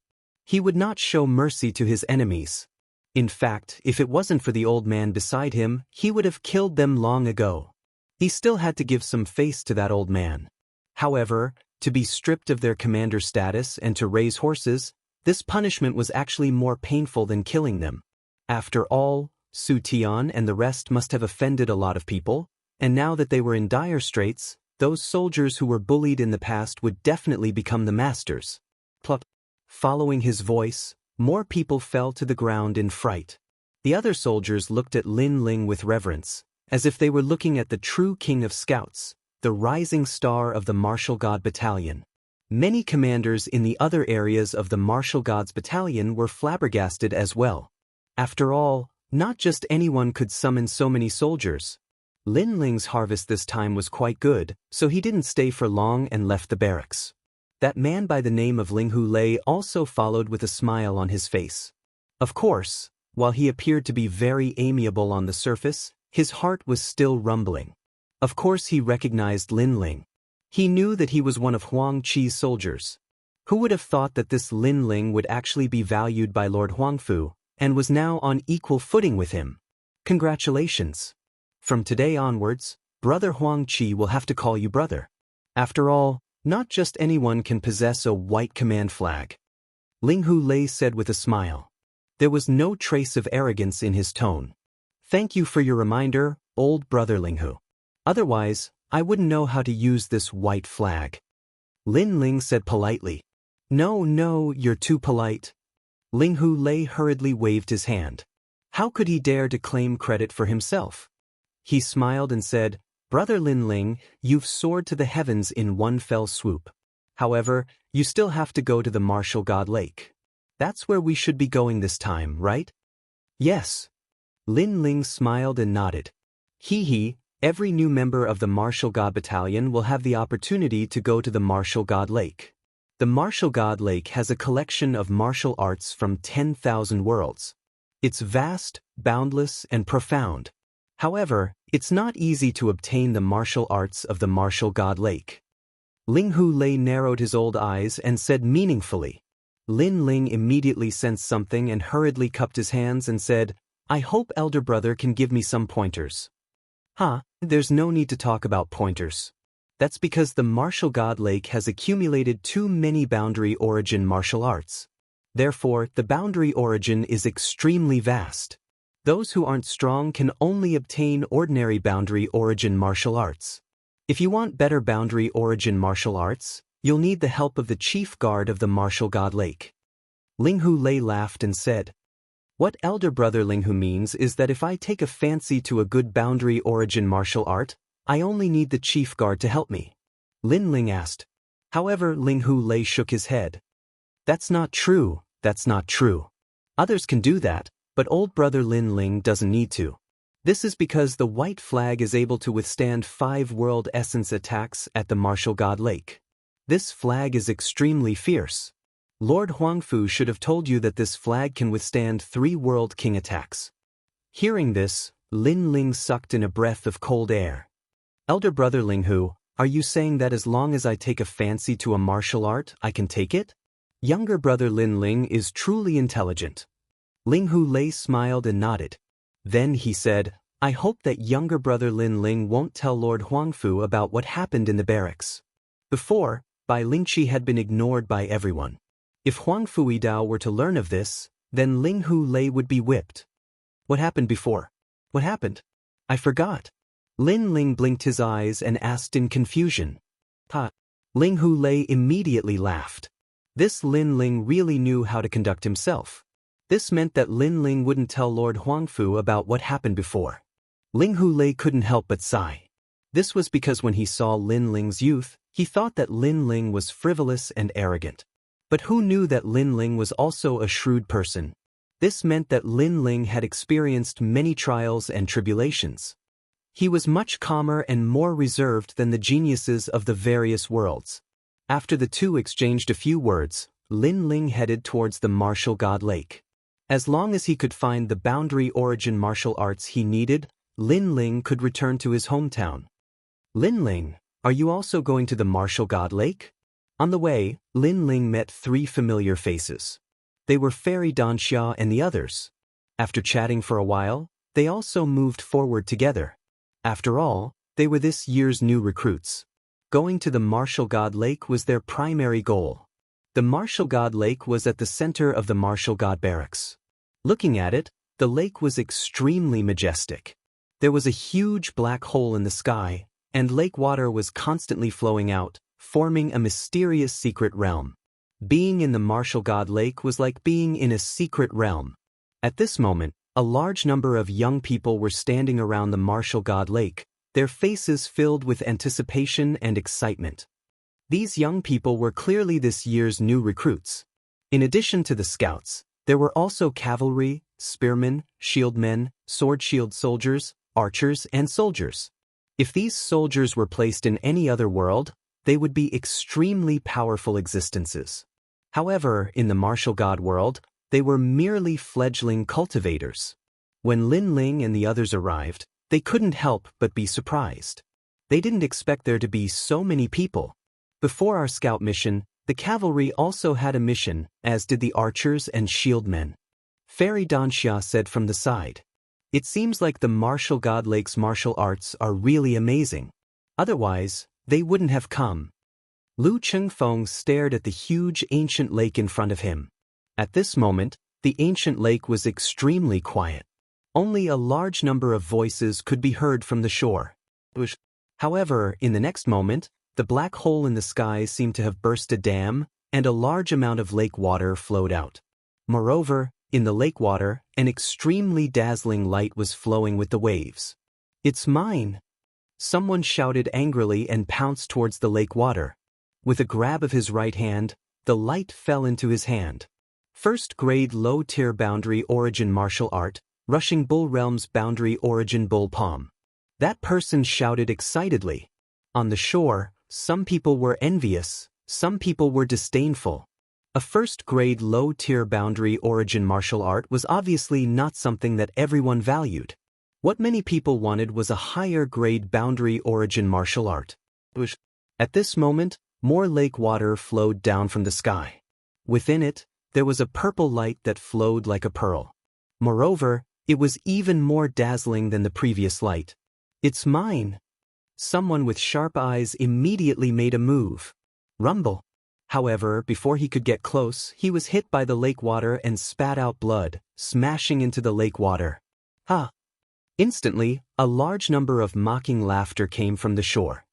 He would not show mercy to his enemies. In fact, if it wasn't for the old man beside him, he would have killed them long ago. He still had to give some face to that old man. However, to be stripped of their commander status and to raise horses, this punishment was actually more painful than killing them. After all, Su Tian and the rest must have offended a lot of people, and now that they were in dire straits, those soldiers who were bullied in the past would definitely become the masters. Plop. Following his voice, more people fell to the ground in fright. The other soldiers looked at Lin Ling with reverence, as if they were looking at the true king of scouts, the rising star of the Martial God Battalion. Many commanders in the other areas of the Martial Gods Battalion were flabbergasted as well. After all, not just anyone could summon so many soldiers. Lin Ling's harvest this time was quite good, so he didn't stay for long and left the barracks. That man by the name of Linghu Lei also followed with a smile on his face. Of course, while he appeared to be very amiable on the surface, his heart was still rumbling. Of course he recognized Lin Ling. He knew that he was one of Huang Qi's soldiers. Who would have thought that this Lin Ling would actually be valued by Lord Huangfu, and was now on equal footing with him? Congratulations. From today onwards, Brother Huang Qi will have to call you brother. After all, not just anyone can possess a white command flag. Linghu Lei said with a smile. There was no trace of arrogance in his tone. Thank you for your reminder, old brother Linghu. Otherwise, I wouldn't know how to use this white flag. Lin Ling said politely. No, you're too polite. Linghu Lei hurriedly waved his hand. How could he dare to claim credit for himself? He smiled and said, Brother Lin Ling, you've soared to the heavens in one fell swoop. However, you still have to go to the Martial God Lake. That's where we should be going this time, right? Yes. Lin Ling smiled and nodded. Hee, Every new member of the Martial God Battalion will have the opportunity to go to the Martial God Lake. The Martial God Lake has a collection of martial arts from 10,000 worlds. It's vast, boundless, and profound. However, it's not easy to obtain the martial arts of the Martial God Lake. Ling Hu Lei narrowed his old eyes and said meaningfully. Lin Ling immediately sensed something and hurriedly cupped his hands and said, "I hope elder brother can give me some pointers." There's no need to talk about pointers. That's because the Martial God Lake has accumulated too many boundary origin martial arts. Therefore, the boundary origin is extremely vast. Those who aren't strong can only obtain ordinary boundary origin martial arts. If you want better boundary origin martial arts, you'll need the help of the chief guard of the Martial God Lake. Ling Hu Lei laughed and said, "What elder brother Ling Hu means is that if I take a fancy to a good boundary origin martial art, I only need the chief guard to help me." Lin Ling asked. However, Ling Hu Lei shook his head. "That's not true, that's not true. Others can do that, but old brother Lin Ling doesn't need to. This is because the white flag is able to withstand 5 world essence attacks at the Martial God Lake. This flag is extremely fierce. Lord Huangfu should have told you that this flag can withstand 3 world king attacks." Hearing this, Lin Ling sucked in a breath of cold air. "Elder brother Ling Hu, are you saying that as long as I take a fancy to a martial art, I can take it?" Younger brother Lin Ling is truly intelligent. Ling Hu Lei smiled and nodded. Then he said, "I hope that younger brother Lin Ling won't tell Lord Huangfu about what happened in the barracks." Before, Bai Lingqi had been ignored by everyone. If Huangfu Yidao were to learn of this, then Ling Hu Lei would be whipped. "What happened before? What happened? I forgot." Lin Ling blinked his eyes and asked in confusion. Ling Hu Lei immediately laughed. This Lin Ling really knew how to conduct himself. This meant that Lin Ling wouldn't tell Lord Huangfu about what happened before. Ling Hu Lei couldn't help but sigh. This was because when he saw Lin Ling's youth, he thought that Lin Ling was frivolous and arrogant. But who knew that Lin Ling was also a shrewd person? This meant that Lin Ling had experienced many trials and tribulations. He was much calmer and more reserved than the geniuses of the various worlds. After the two exchanged a few words, Lin Ling headed towards the Martial God Lake. As long as he could find the boundary origin martial arts he needed, Lin Ling could return to his hometown. "Lin Ling, are you also going to the Martial God Lake?" On the way, Lin Ling met 3 familiar faces. They were Fairy Xianxia and the others. After chatting for a while, they also moved forward together. After all, they were this year's new recruits. Going to the Martial God Lake was their primary goal. The Martial God Lake was at the center of the Martial God Barracks. Looking at it, the lake was extremely majestic. There was a huge black hole in the sky, and lake water was constantly flowing out, forming a mysterious secret realm. Being in the Martial God Lake was like being in a secret realm. At this moment, a large number of young people were standing around the Martial God Lake, their faces filled with anticipation and excitement. These young people were clearly this year's new recruits. In addition to the scouts, there were also cavalry, spearmen, shieldmen, sword-shield soldiers, archers, and soldiers. If these soldiers were placed in any other world, they would be extremely powerful existences. However, in the Martial God world, they were merely fledgling cultivators. When Lin Ling and the others arrived, they couldn't help but be surprised. They didn't expect there to be so many people. Before our scout mission, the cavalry also had a mission, as did the archers and shieldmen. Fairy Xianxia said from the side. "It seems like the Martial God Lake's martial arts are really amazing. Otherwise, they wouldn't have come." Lu Chengfeng stared at the huge ancient lake in front of him. At this moment, the ancient lake was extremely quiet. Only a large number of voices could be heard from the shore. However, in the next moment, the black hole in the sky seemed to have burst a dam, and a large amount of lake water flowed out. Moreover, in the lake water, an extremely dazzling light was flowing with the waves. "It's mine!" Someone shouted angrily and pounced towards the lake water. With a grab of his right hand, the light fell into his hand. First-grade low-tier boundary origin martial art, Rushing Bull Realm's boundary origin bull palm. That person shouted excitedly. On the shore, some people were envious, some people were disdainful. A first-grade low-tier boundary origin martial art was obviously not something that everyone valued. What many people wanted was a higher-grade boundary origin martial art. At this moment, more lake water flowed down from the sky. Within it, there was a purple light that flowed like a pearl. Moreover, it was even more dazzling than the previous light. "It's mine." Someone with sharp eyes immediately made a move. Rumble. However, before he could get close, he was hit by the lake water and spat out blood, smashing into the lake water. Ha! Instantly, a large number of mocking laughter came from the shore.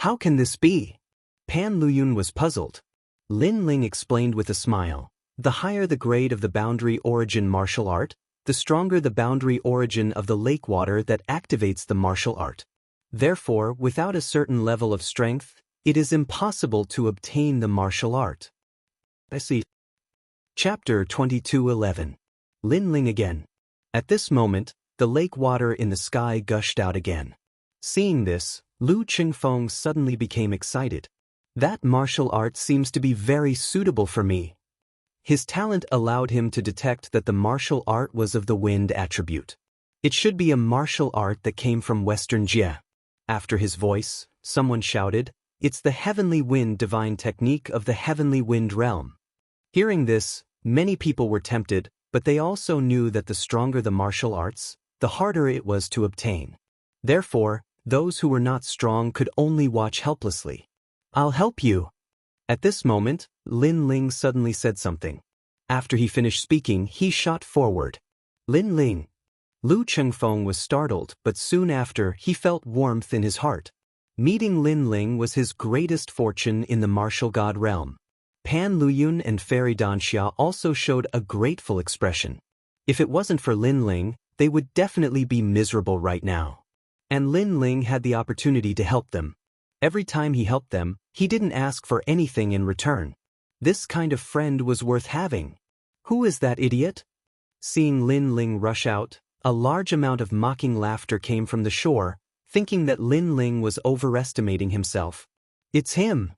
How can this be? Pan Luyun was puzzled. Lin Ling explained with a smile. The higher the grade of the boundary origin martial art, the stronger the boundary origin of the lake water that activates the martial art. Therefore, without a certain level of strength, it is impossible to obtain the martial art. I see. Chapter 22:11. Lin Ling again. At this moment, the lake water in the sky gushed out again. Seeing this, Lu Qingfeng suddenly became excited. That martial art seems to be very suitable for me. His talent allowed him to detect that the martial art was of the wind attribute. It should be a martial art that came from Western Jia. After his voice, someone shouted, "It's the heavenly wind divine technique of the heavenly wind realm." Hearing this, many people were tempted, but they also knew that the stronger the martial arts, the harder it was to obtain. Therefore, those who were not strong could only watch helplessly. "I'll help you." At this moment, Lin Ling suddenly said something. After he finished speaking, he shot forward. "Lin Ling." Lu Qingfeng was startled, but soon after, he felt warmth in his heart. Meeting Lin Ling was his greatest fortune in the martial god realm. Pan Luyun and Fairy Danxia also showed a grateful expression. If it wasn't for Lin Ling, they would definitely be miserable right now. And Lin Ling had the opportunity to help them. Every time he helped them, he didn't ask for anything in return. This kind of friend was worth having. Who is that idiot? Seeing Lin Ling rush out, a large amount of mocking laughter came from the shore, thinking that Lin Ling was overestimating himself. "It's him."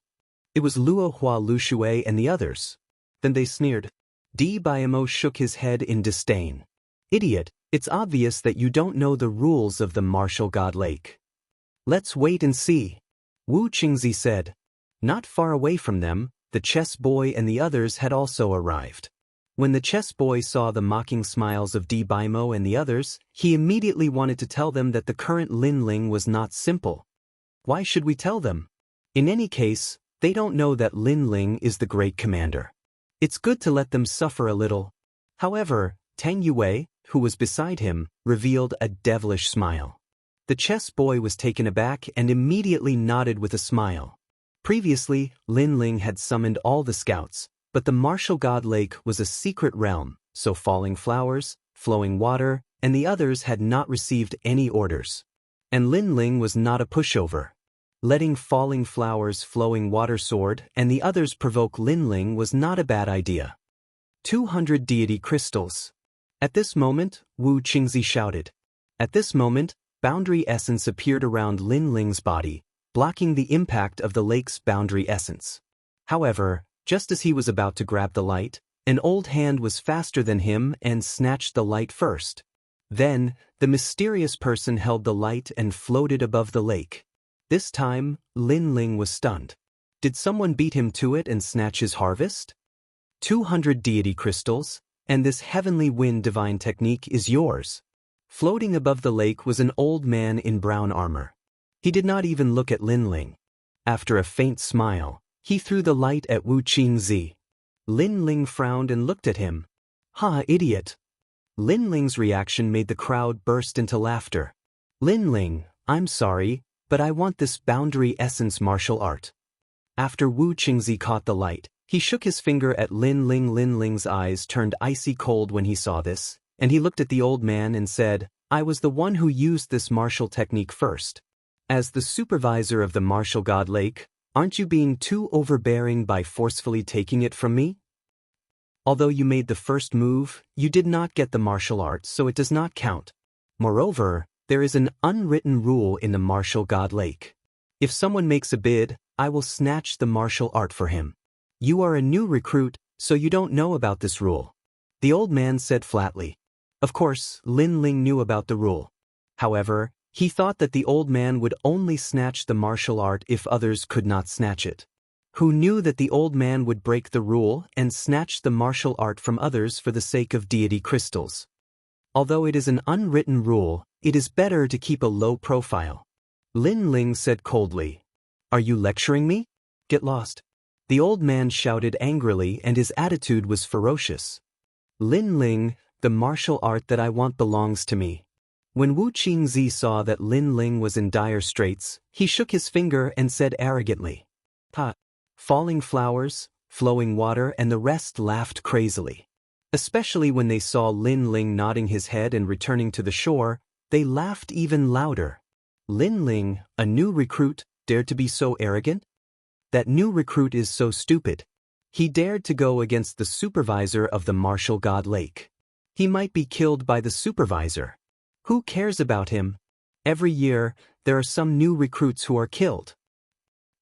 It was Luo Hua Lushui and the others. Then they sneered. Di Baimo shook his head in disdain. "Idiot, it's obvious that you don't know the rules of the martial god lake." "Let's wait and see," Wu Qingzi said. Not far away from them, the chess boy and the others had also arrived. When the chess boy saw the mocking smiles of Di Baimo and the others, he immediately wanted to tell them that the current Lin Ling was not simple. Why should we tell them? In any case, they don't know that Lin Ling is the great commander. It's good to let them suffer a little. However, Tang Yue, who was beside him, revealed a devilish smile. The chess boy was taken aback and immediately nodded with a smile. Previously, Lin Ling had summoned all the scouts, but the martial god lake was a secret realm, so falling flowers, flowing water, and the others had not received any orders. And Lin Ling was not a pushover. Letting falling flowers, flowing water sword, and the others provoke Lin Ling was not a bad idea. 200 deity crystals. At this moment, Wu Qingzi shouted. At this moment, boundary essence appeared around Lin Ling's body, blocking the impact of the lake's boundary essence. However, just as he was about to grab the light, an old hand was faster than him and snatched the light first. Then, the mysterious person held the light and floated above the lake. This time, Lin Ling was stunned. Did someone beat him to it and snatch his harvest? 200 deity crystals, and this heavenly wind divine technique is yours. Floating above the lake was an old man in brown armor. He did not even look at Lin Ling. After a faint smile, he threw the light at Wu Qingzi. Lin Ling frowned and looked at him. "Ha, idiot." Lin Ling's reaction made the crowd burst into laughter. "Lin Ling, I'm sorry, but I want this boundary essence martial art." After Wu Qingzi caught the light, he shook his finger at Lin Ling. Lin Ling's eyes turned icy cold when he saw this, and he looked at the old man and said, "I was the one who used this martial technique first. As the supervisor of the martial god lake, aren't you being too overbearing by forcefully taking it from me? Although you made the first move, you did not get the martial art, so it does not count. Moreover, There is an unwritten rule in the martial god lake. If someone makes a bid, I will snatch the martial art for him. You are a new recruit, so you don't know about this rule. The old man said flatly. Of course, Lin Ling knew about the rule. However, he thought that the old man would only snatch the martial art if others could not snatch it. Who knew that the old man would break the rule and snatch the martial art from others for the sake of deity crystals? Although it is an unwritten rule, it is better to keep a low profile. Lin Ling said coldly. Are you lecturing me? Get lost. The old man shouted angrily and his attitude was ferocious. Lin Ling, the martial art that I want belongs to me. When Wu Qingzi saw that Lin Ling was in dire straits, he shook his finger and said arrogantly. Ha! Falling flowers, flowing water and the rest laughed crazily. Especially when they saw Lin Ling nodding his head and returning to the shore, they laughed even louder. Lin Ling, a new recruit, dared to be so arrogant? That new recruit is so stupid. He dared to go against the supervisor of the martial god lake. He might be killed by the supervisor. Who cares about him? Every year, there are some new recruits who are killed.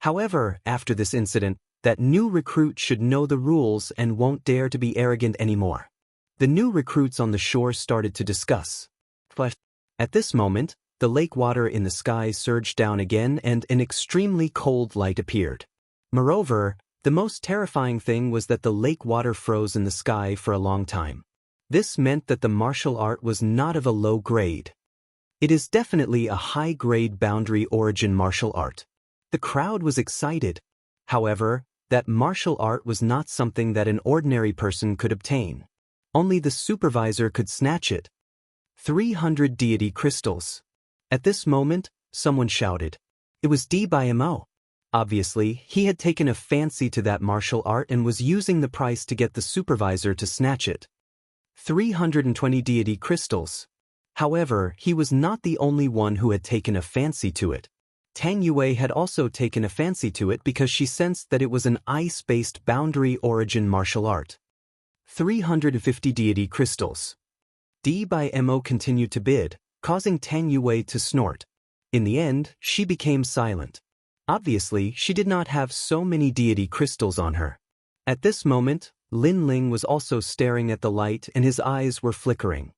However, after this incident, that new recruit should know the rules and won't dare to be arrogant anymore. The new recruits on the shore started to discuss. But at this moment, the lake water in the sky surged down again and an extremely cold light appeared. Moreover, the most terrifying thing was that the lake water froze in the sky for a long time. This meant that the martial art was not of a low grade. It is definitely a high-grade boundary origin martial art. The crowd was excited. However, that martial art was not something that an ordinary person could obtain. Only the supervisor could snatch it. 300 deity crystals. At this moment, someone shouted. It was DBMO. Obviously, he had taken a fancy to that martial art and was using the price to get the supervisor to snatch it. 320 deity crystals. However, he was not the only one who had taken a fancy to it. Tang Yue had also taken a fancy to it because she sensed that it was an ice-based boundary origin martial art. 350 deity crystals. DBMO continued to bid, causing Tang Yue to snort. In the end, she became silent. Obviously, she did not have so many deity crystals on her. At this moment, Lin Ling was also staring at the light and his eyes were flickering.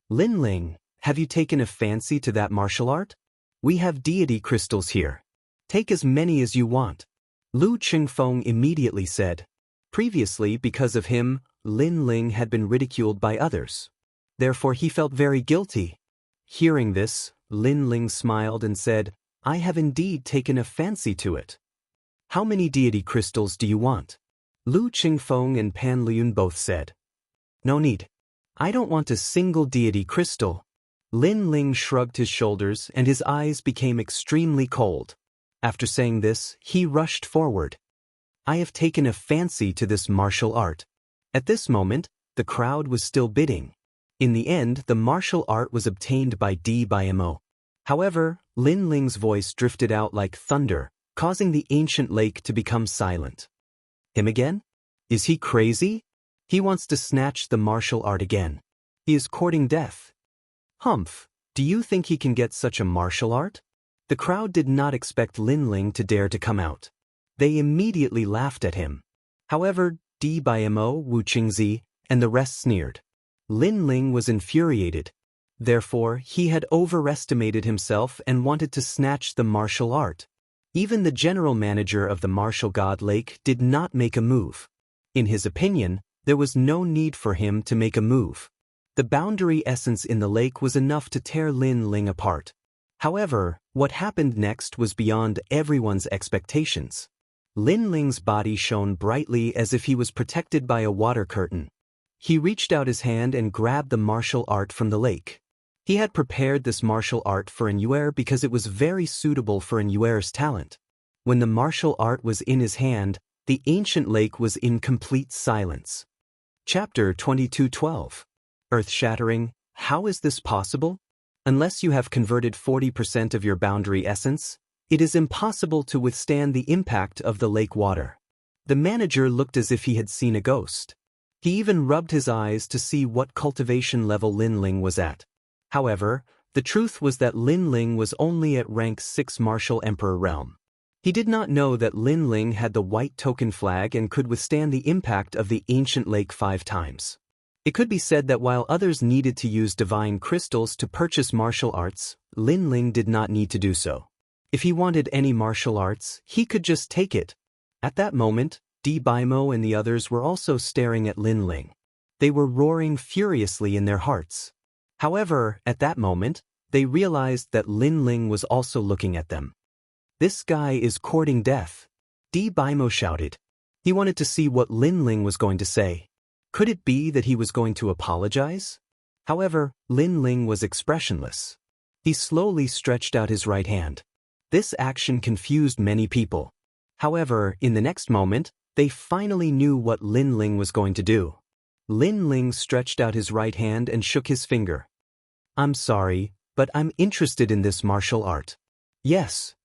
Lin Ling, have you taken a fancy to that martial art? We have deity crystals here. Take as many as you want. Lu Qingfeng immediately said. Previously, because of him, Lin Ling had been ridiculed by others. Therefore, he felt very guilty. Hearing this, Lin Ling smiled and said, I have indeed taken a fancy to it. How many deity crystals do you want? Lu Qingfeng and Pan Liyun both said. No need. I don't want a single deity crystal. Lin Ling shrugged his shoulders and his eyes became extremely cold. After saying this, he rushed forward. I have taken a fancy to this martial art. At this moment, the crowd was still bidding. In the end, the martial art was obtained by DBMO. However, Lin Ling's voice drifted out like thunder, causing the ancient lake to become silent. Him again? Is he crazy? He wants to snatch the martial art again. He is courting death. Humph, do you think he can get such a martial art? The crowd did not expect Lin Ling to dare to come out. They immediately laughed at him. However, DBMO, Wu Qingzi, and the rest sneered. Lin Ling was infuriated. Therefore, he had overestimated himself and wanted to snatch the martial art. Even the general manager of the martial god lake did not make a move. In his opinion, there was no need for him to make a move. The boundary essence in the lake was enough to tear Lin Ling apart. However, what happened next was beyond everyone's expectations. Lin Ling's body shone brightly as if he was protected by a water curtain. He reached out his hand and grabbed the martial art from the lake. He had prepared this martial art for an Yuer because it was very suitable for an Yuer's talent. When the martial art was in his hand, the ancient lake was in complete silence. Chapter 22:12. Earth-shattering, how is this possible? Unless you have converted 40% of your boundary essence, it is impossible to withstand the impact of the lake water. The manager looked as if he had seen a ghost. He even rubbed his eyes to see what cultivation level Lin Ling was at. However, The truth was that Lin Ling was only at rank 6 Martial Emperor realm. He did not know that Lin Ling had the white token flag and could withstand the impact of the ancient lake 5 times. It could be said that while others needed to use divine crystals to purchase martial arts, Lin Ling did not need to do so. If he wanted any martial arts, he could just take it. At that moment, Di Baimo and the others were also staring at Lin Ling. They were roaring furiously in their hearts. However, at that moment, they realized that Lin Ling was also looking at them. "This guy is courting death," Di Baimo shouted. He wanted to see what Lin Ling was going to say. Could it be that he was going to apologize? However, Lin Ling was expressionless. He slowly stretched out his right hand. This action confused many people. However, in the next moment, they finally knew what Lin Ling was going to do. Lin Ling stretched out his right hand and shook his finger. "I'm sorry, but I'm interested in this martial art." "Yes."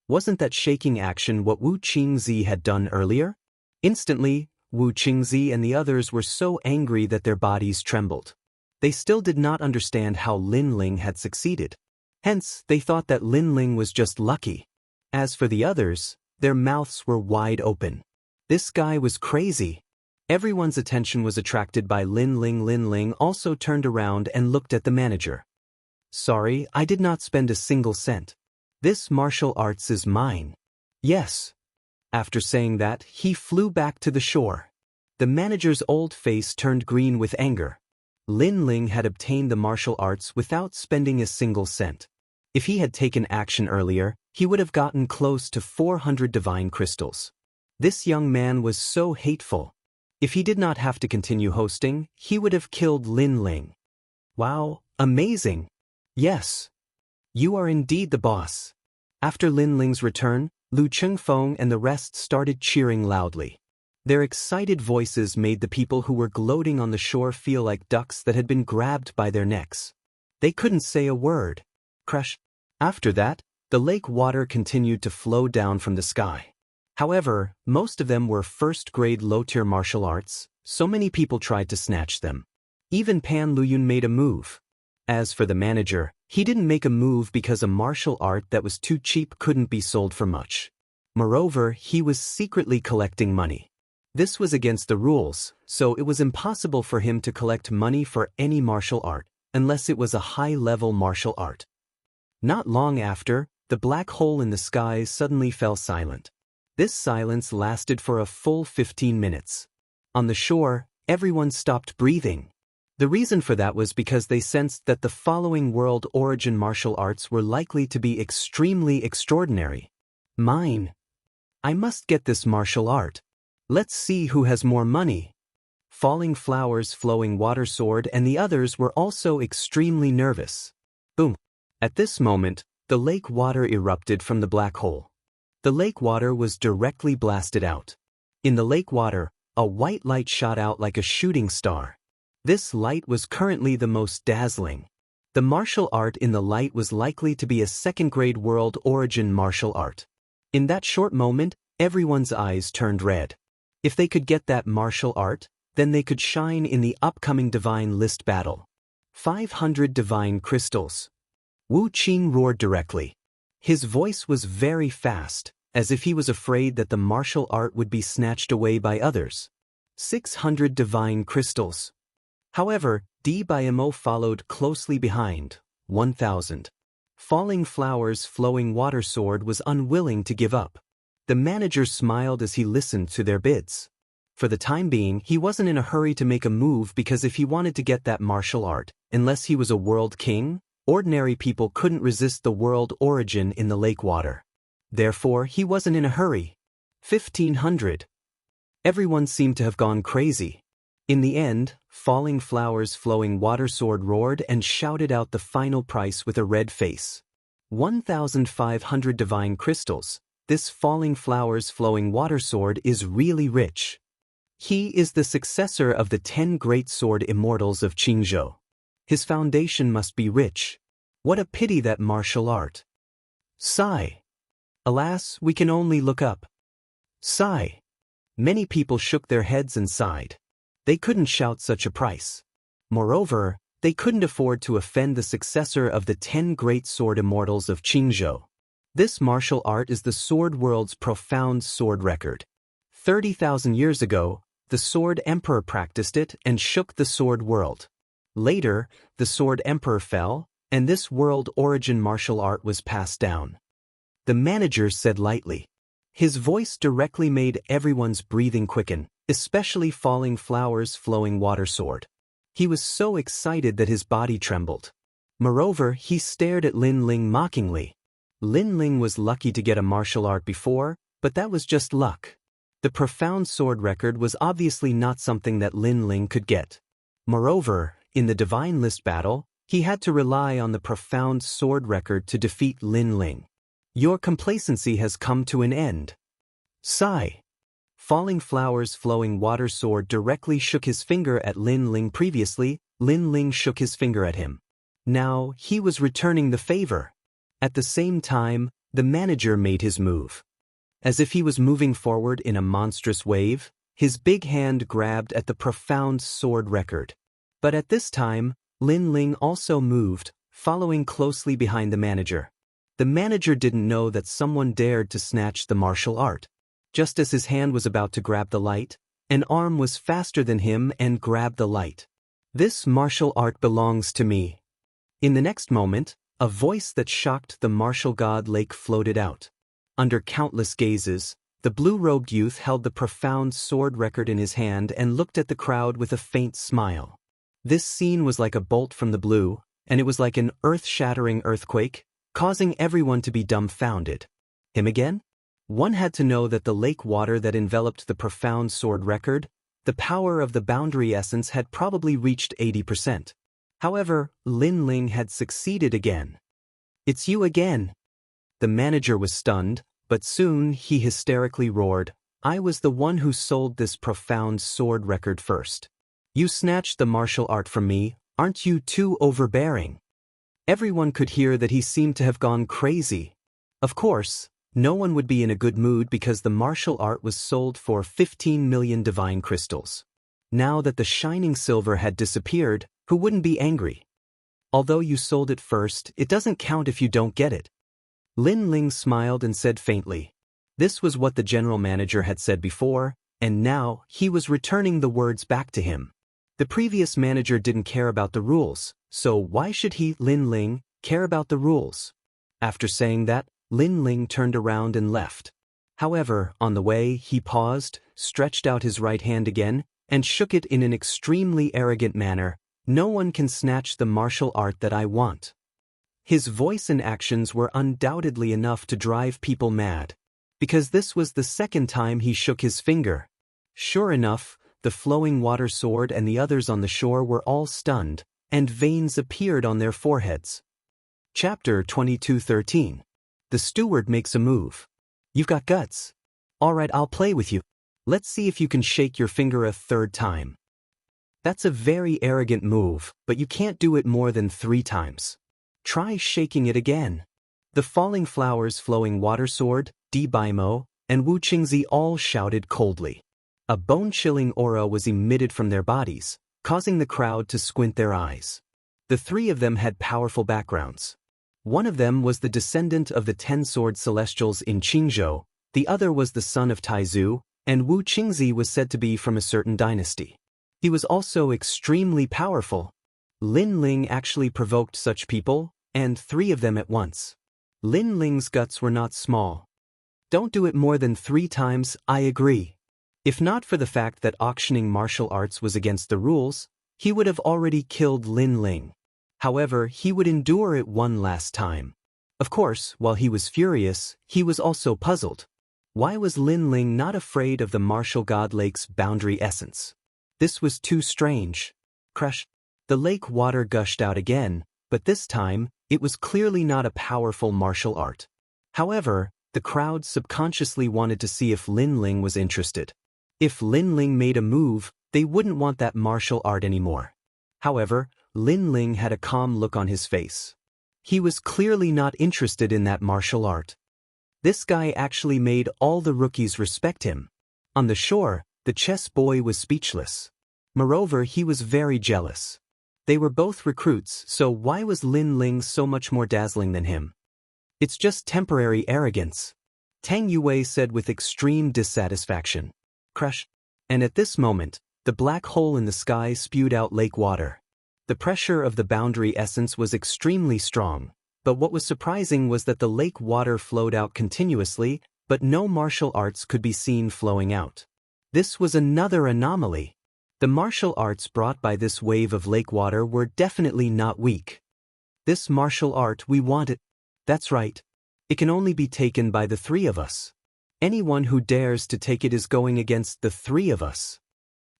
Wasn't that shaking action what Wu Qingzi had done earlier? Instantly, Wu Qingzi and the others were so angry that their bodies trembled. They still did not understand how Lin Ling had succeeded. Hence, they thought that Lin Ling was just lucky. As for the others, their mouths were wide open. This guy was crazy. Everyone's attention was attracted by Lin Ling. Lin Ling also turned around and looked at the manager. "Sorry, I did not spend a single cent. This martial arts is mine." "Yes." After saying that, he flew back to the shore. The manager's old face turned green with anger. Lin Ling had obtained the martial arts without spending a single cent. If he had taken action earlier, he would have gotten close to 400 divine crystals. This young man was so hateful. If he did not have to continue hosting, he would have killed Lin Ling. "Wow, amazing. Yes. You are indeed the boss." After Lin Ling's return, Lu Chengfeng and the rest started cheering loudly. Their excited voices made the people who were gloating on the shore feel like ducks that had been grabbed by their necks. They couldn't say a word. Crash. After that, the lake water continued to flow down from the sky. However, most of them were first-grade low-tier martial arts, so many people tried to snatch them. Even Pan Luyun made a move. As for the manager, he didn't make a move because a martial art that was too cheap couldn't be sold for much. Moreover, he was secretly collecting money. This was against the rules, so it was impossible for him to collect money for any martial art, unless it was a high-level martial art. Not long after, the black hole in the sky suddenly fell silent. This silence lasted for a full 15 minutes. On the shore, everyone stopped breathing. The reason for that was because they sensed that the following world origin martial arts were likely to be extremely extraordinary. "Mine. I must get this martial art. Let's see who has more money." Falling Flowers, Flowing Water Sword, and the others were also extremely nervous. Boom. At this moment, the lake water erupted from the black hole. The lake water was directly blasted out. In the lake water, a white light shot out like a shooting star. This light was currently the most dazzling. The martial art in the light was likely to be a second-grade world origin martial art. In that short moment, everyone's eyes turned red. If they could get that martial art, then they could shine in the upcoming divine list battle. 500 divine crystals. Wu Qing roared directly. His voice was very fast, as if he was afraid that the martial art would be snatched away by others. 600 divine crystals. However, Di Baimo followed closely behind. 1,000. Falling Flowers, Flowing Water Sword was unwilling to give up. The manager smiled as he listened to their bids. For the time being, he wasn't in a hurry to make a move because if he wanted to get that martial art, unless he was a world king, ordinary people couldn't resist the world origin in the lake water. Therefore, he wasn't in a hurry. 1,500. Everyone seemed to have gone crazy. In the end, Falling Flowers, Flowing Water Sword roared and shouted out the final price with a red face. 1,500 divine crystals. This Falling Flowers, Flowing Water Sword is really rich. He is the successor of the 10 great sword immortals of Qingzhou. His foundation must be rich. What a pity that martial art. Sigh. Alas, we can only look up. Sigh. Many people shook their heads and sighed. They couldn't shout such a price. Moreover, They couldn't afford to offend the successor of the 10 great sword immortals of Qingzhou. This martial art is the sword world's profound sword record. 30,000 years ago, the Sword Emperor practiced it and shook the sword world. Later, the Sword Emperor fell, and this world-origin martial art was passed down. The manager said lightly. His voice directly made everyone's breathing quicken, especially Falling Flowers' flowing water sword. He was so excited that his body trembled. Moreover, he stared at Lin Ling mockingly. Lin Ling was lucky to get a martial art before, but that was just luck. The profound sword record was obviously not something that Lin Ling could get. Moreover, in the Divine List battle, he had to rely on the profound sword record to defeat Lin Ling. Your complacency has come to an end. Sigh. Falling Flowers' flowing water sword directly shook his finger at Lin Ling previously. Lin Ling shook his finger at him. Now, he was returning the favor. At the same time, the manager made his move. As if he was moving forward in a monstrous wave, his big hand grabbed at the profound sword record. But at this time, Lin Ling also moved, following closely behind the manager. The manager didn't know that someone dared to snatch the martial art. Just as his hand was about to grab the light, an arm was faster than him and grabbed the light. This martial art belongs to me. In the next moment, a voice that shocked the martial god Lake floated out. Under countless gazes, the blue-robed youth held the profound sword record in his hand and looked at the crowd with a faint smile. This scene was like a bolt from the blue, and it was like an earth-shattering earthquake, causing everyone to be dumbfounded. Him again? One had to know that the lake water that enveloped the profound sword record, the power of the boundary essence had probably reached 80%. However, Lin Ling had succeeded again. It's you again. The manager was stunned, but soon he hysterically roared, I was the one who sold this profound sword record first. You snatched the martial art from me, aren't you too overbearing? Everyone could hear that he seemed to have gone crazy. Of course, no one would be in a good mood because the martial art was sold for 15 million divine crystals. Now that the shining silver had disappeared, who wouldn't be angry? Although you sold it first, it doesn't count if you don't get it. Lin Ling smiled and said faintly. This was what the general manager had said before, and now he was returning the words back to him. The previous manager didn't care about the rules, so why should he, Lin Ling, care about the rules? After saying that, Lin Ling turned around and left. However, on the way, he paused, stretched out his right hand again, and shook it in an extremely arrogant manner. No one can snatch the martial art that I want. His voice and actions were undoubtedly enough to drive people mad, because this was the second time he shook his finger. Sure enough, the flowing water sword and the others on the shore were all stunned, and veins appeared on their foreheads. Chapter 22:13. The steward makes a move. You've got guts. All right, I'll play with you. Let's see if you can shake your finger a third time. That's a very arrogant move, but you can't do it more than 3 times. Try shaking it again. The Falling Flowers' flowing water sword, Di Baimo, and Wu Qingzi all shouted coldly. A bone-chilling aura was emitted from their bodies, causing the crowd to squint their eyes. The 3 of them had powerful backgrounds. One of them was the descendant of the 10-sword celestials in Qingzhou, the other was the son of Taizu, and Wu Qingzi was said to be from a certain dynasty. He was also extremely powerful. Lin Ling actually provoked such people, and 3 of them at once. Lin Ling's guts were not small. Don't do it more than 3 times, I agree. If not for the fact that auctioning martial arts was against the rules, he would have already killed Lin Ling. However, he would endure it one last time. Of course, while he was furious, he was also puzzled. Why was Lin Ling not afraid of the martial god lake's boundary essence? This was too strange. Crush. The lake water gushed out again, but this time, it was clearly not a powerful martial art. However, the crowd subconsciously wanted to see if Lin Ling was interested. If Lin Ling made a move, they wouldn't want that martial art anymore. However, Lin Ling had a calm look on his face. He was clearly not interested in that martial art. This guy actually made all the rookies respect him. On the shore, the chess boy was speechless. Moreover, he was very jealous. They were both recruits, so why was Lin Ling so much more dazzling than him? It's just temporary arrogance, Tang Yue said with extreme dissatisfaction. Crush. And at this moment, the black hole in the sky spewed out lake water. The pressure of the boundary essence was extremely strong, but what was surprising was that the lake water flowed out continuously, but no martial arts could be seen flowing out. This was another anomaly. The martial arts brought by this wave of lake water were definitely not weak. This martial art we wanted. That's right. It can only be taken by the three of us. Anyone who dares to take it is going against the three of us.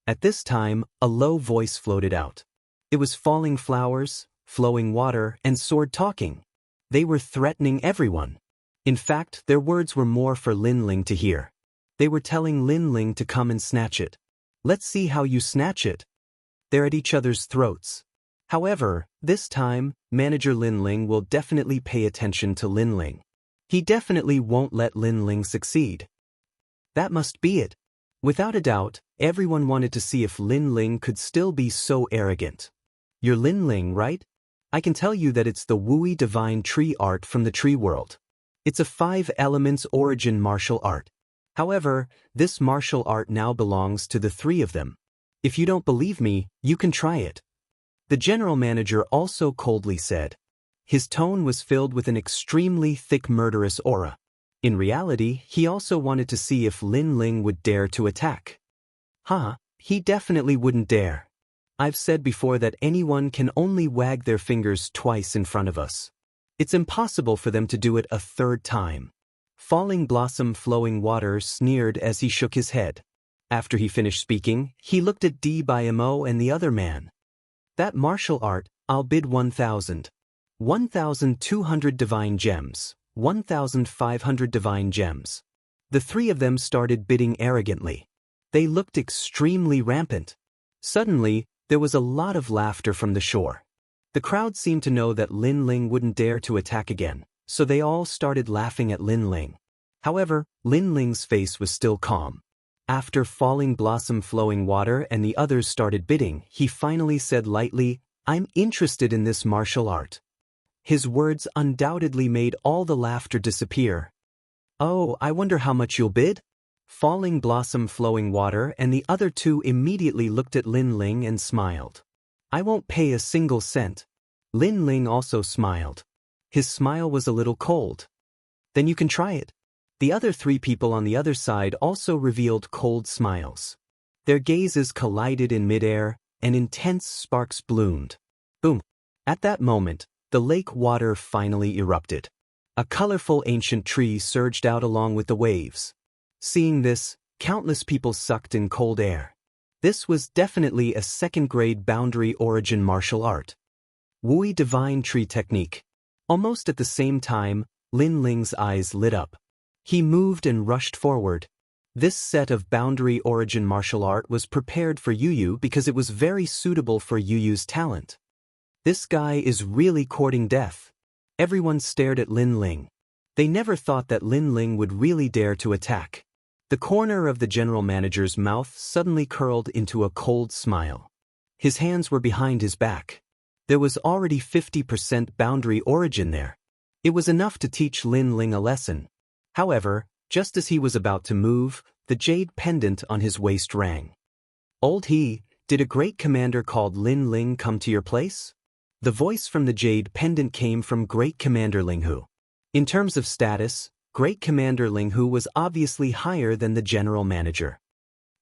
At this time, a low voice floated out. It was falling flowers, flowing water, and sword talking. They were threatening everyone. In fact, their words were more for Lin Ling to hear. They were telling Lin Ling to come and snatch it. Let's see how you snatch it. They're at each other's throats. However, this time, Manager Lin Ling will definitely pay attention to Lin Ling. He definitely won't let Lin Ling succeed. That must be it. Without a doubt, everyone wanted to see if Lin Ling could still be so arrogant. You're Lin Ling, right? I can tell you that it's the Wui Divine Tree art from the Tree World. It's a 5 elements origin martial art. However, this martial art now belongs to the three of them. If you don't believe me, you can try it. The general manager also coldly said. His tone was filled with an extremely thick murderous aura. In reality, he also wanted to see if Lin Ling would dare to attack. He definitely wouldn't dare. I've said before that anyone can only wag their fingers twice in front of us. It's impossible for them to do it a third time. Falling Blossom Flowing Water sneered as he shook his head. After he finished speaking, he looked at Mo and the other man. That martial art, I'll bid 1,000. 1,200 divine gems. 1,500 divine gems. The three of them started bidding arrogantly. They looked extremely rampant. Suddenly, there was a lot of laughter from the shore. The crowd seemed to know that Lin Ling wouldn't dare to attack again, so they all started laughing at Lin Ling. However, Lin Ling's face was still calm. After Falling Blossom Flowing Water and the others started bidding, he finally said lightly, "I'm interested in this martial art." His words undoubtedly made all the laughter disappear. "Oh, I wonder how much you'll bid?" Falling Blossom Flowing Water and the other two immediately looked at Lin Ling and smiled. "I won't pay a single cent." Lin Ling also smiled. His smile was a little cold. "Then you can try it." The other three people on the other side also revealed cold smiles. Their gazes collided in midair, and intense sparks bloomed. Boom! At that moment, the lake water finally erupted. A colorful ancient tree surged out along with the waves. Seeing this, countless people sucked in cold air. This was definitely a second-grade boundary origin martial art. Wui Divine Tree Technique. Almost at the same time, Lin Ling's eyes lit up. He moved and rushed forward. This set of boundary origin martial art was prepared for Yu Yu because it was very suitable for Yu Yu's talent. This guy is really courting death. Everyone stared at Lin Ling. They never thought that Lin Ling would really dare to attack. The corner of the general manager's mouth suddenly curled into a cold smile. His hands were behind his back. There was already 50% boundary origin there. It was enough to teach Lin Ling a lesson. However, just as he was about to move, the jade pendant on his waist rang. "Old he, did a great commander called Lin Ling come to your place?" The voice from the jade pendant came from Great Commander Ling Hu. In terms of status, Great Commander Ling Hu was obviously higher than the general manager.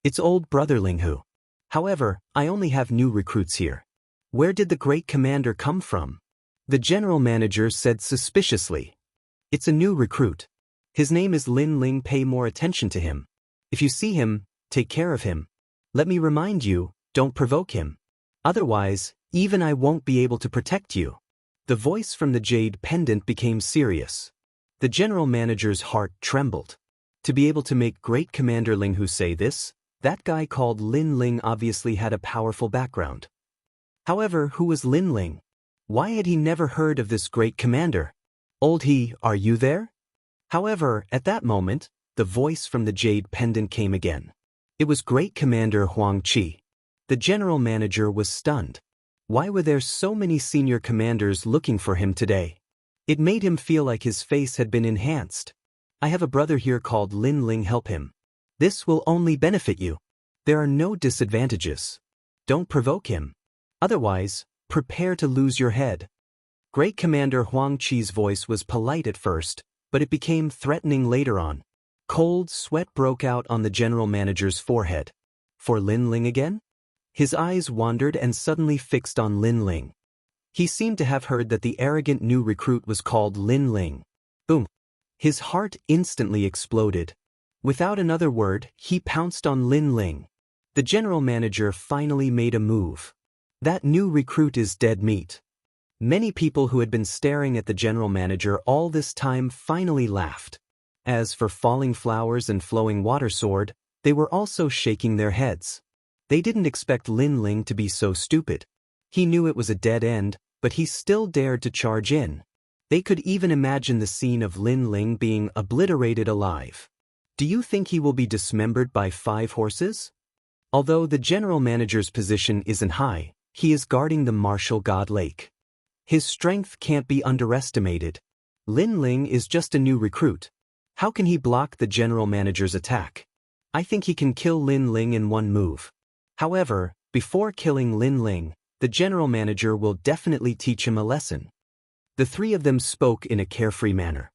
"It's old brother Ling Hu. However, I only have new recruits here. Where did the Great Commander come from?" The general manager said suspiciously. "It's a new recruit. His name is Lin Ling. Pay more attention to him. If you see him, take care of him. Let me remind you, don't provoke him. Otherwise, even I won't be able to protect you." The voice from the jade pendant became serious. The general manager's heart trembled. To be able to make Great Commander Ling Hu say this, that guy called Lin Ling obviously had a powerful background. However, who was Lin Ling? Why had he never heard of this great commander? "Old he, are you there?" However, at that moment, the voice from the jade pendant came again. It was Great Commander Huang Qi. The general manager was stunned. Why were there so many senior commanders looking for him today? It made him feel like his face had been enhanced. I have a brother here called Lin Ling, help him. This will only benefit you. There are no disadvantages. Don't provoke him. Otherwise, prepare to lose your head. Great Commander Huang Qi's voice was polite at first, but it became threatening later on. Cold sweat broke out on the general manager's forehead. For Lin Ling again? His eyes wandered and suddenly fixed on Lin Ling. He seemed to have heard that the arrogant new recruit was called Lin Ling. Boom! His heart instantly exploded. Without another word, he pounced on Lin Ling. The general manager finally made a move. That new recruit is dead meat. Many people who had been staring at the general manager all this time finally laughed. As for Falling Flowers and Flowing Water Sword, they were also shaking their heads. They didn't expect Lin Ling to be so stupid. He knew it was a dead end, but he still dared to charge in. They could even imagine the scene of Lin Ling being obliterated alive. Do you think he will be dismembered by 5 horses? Although the general manager's position isn't high, he is guarding the martial god lake. His strength can't be underestimated. Lin Ling is just a new recruit. How can he block the general manager's attack? I think he can kill Lin Ling in one move. However, before killing Lin Ling, the general manager will definitely teach him a lesson. The 3 of them spoke in a carefree manner.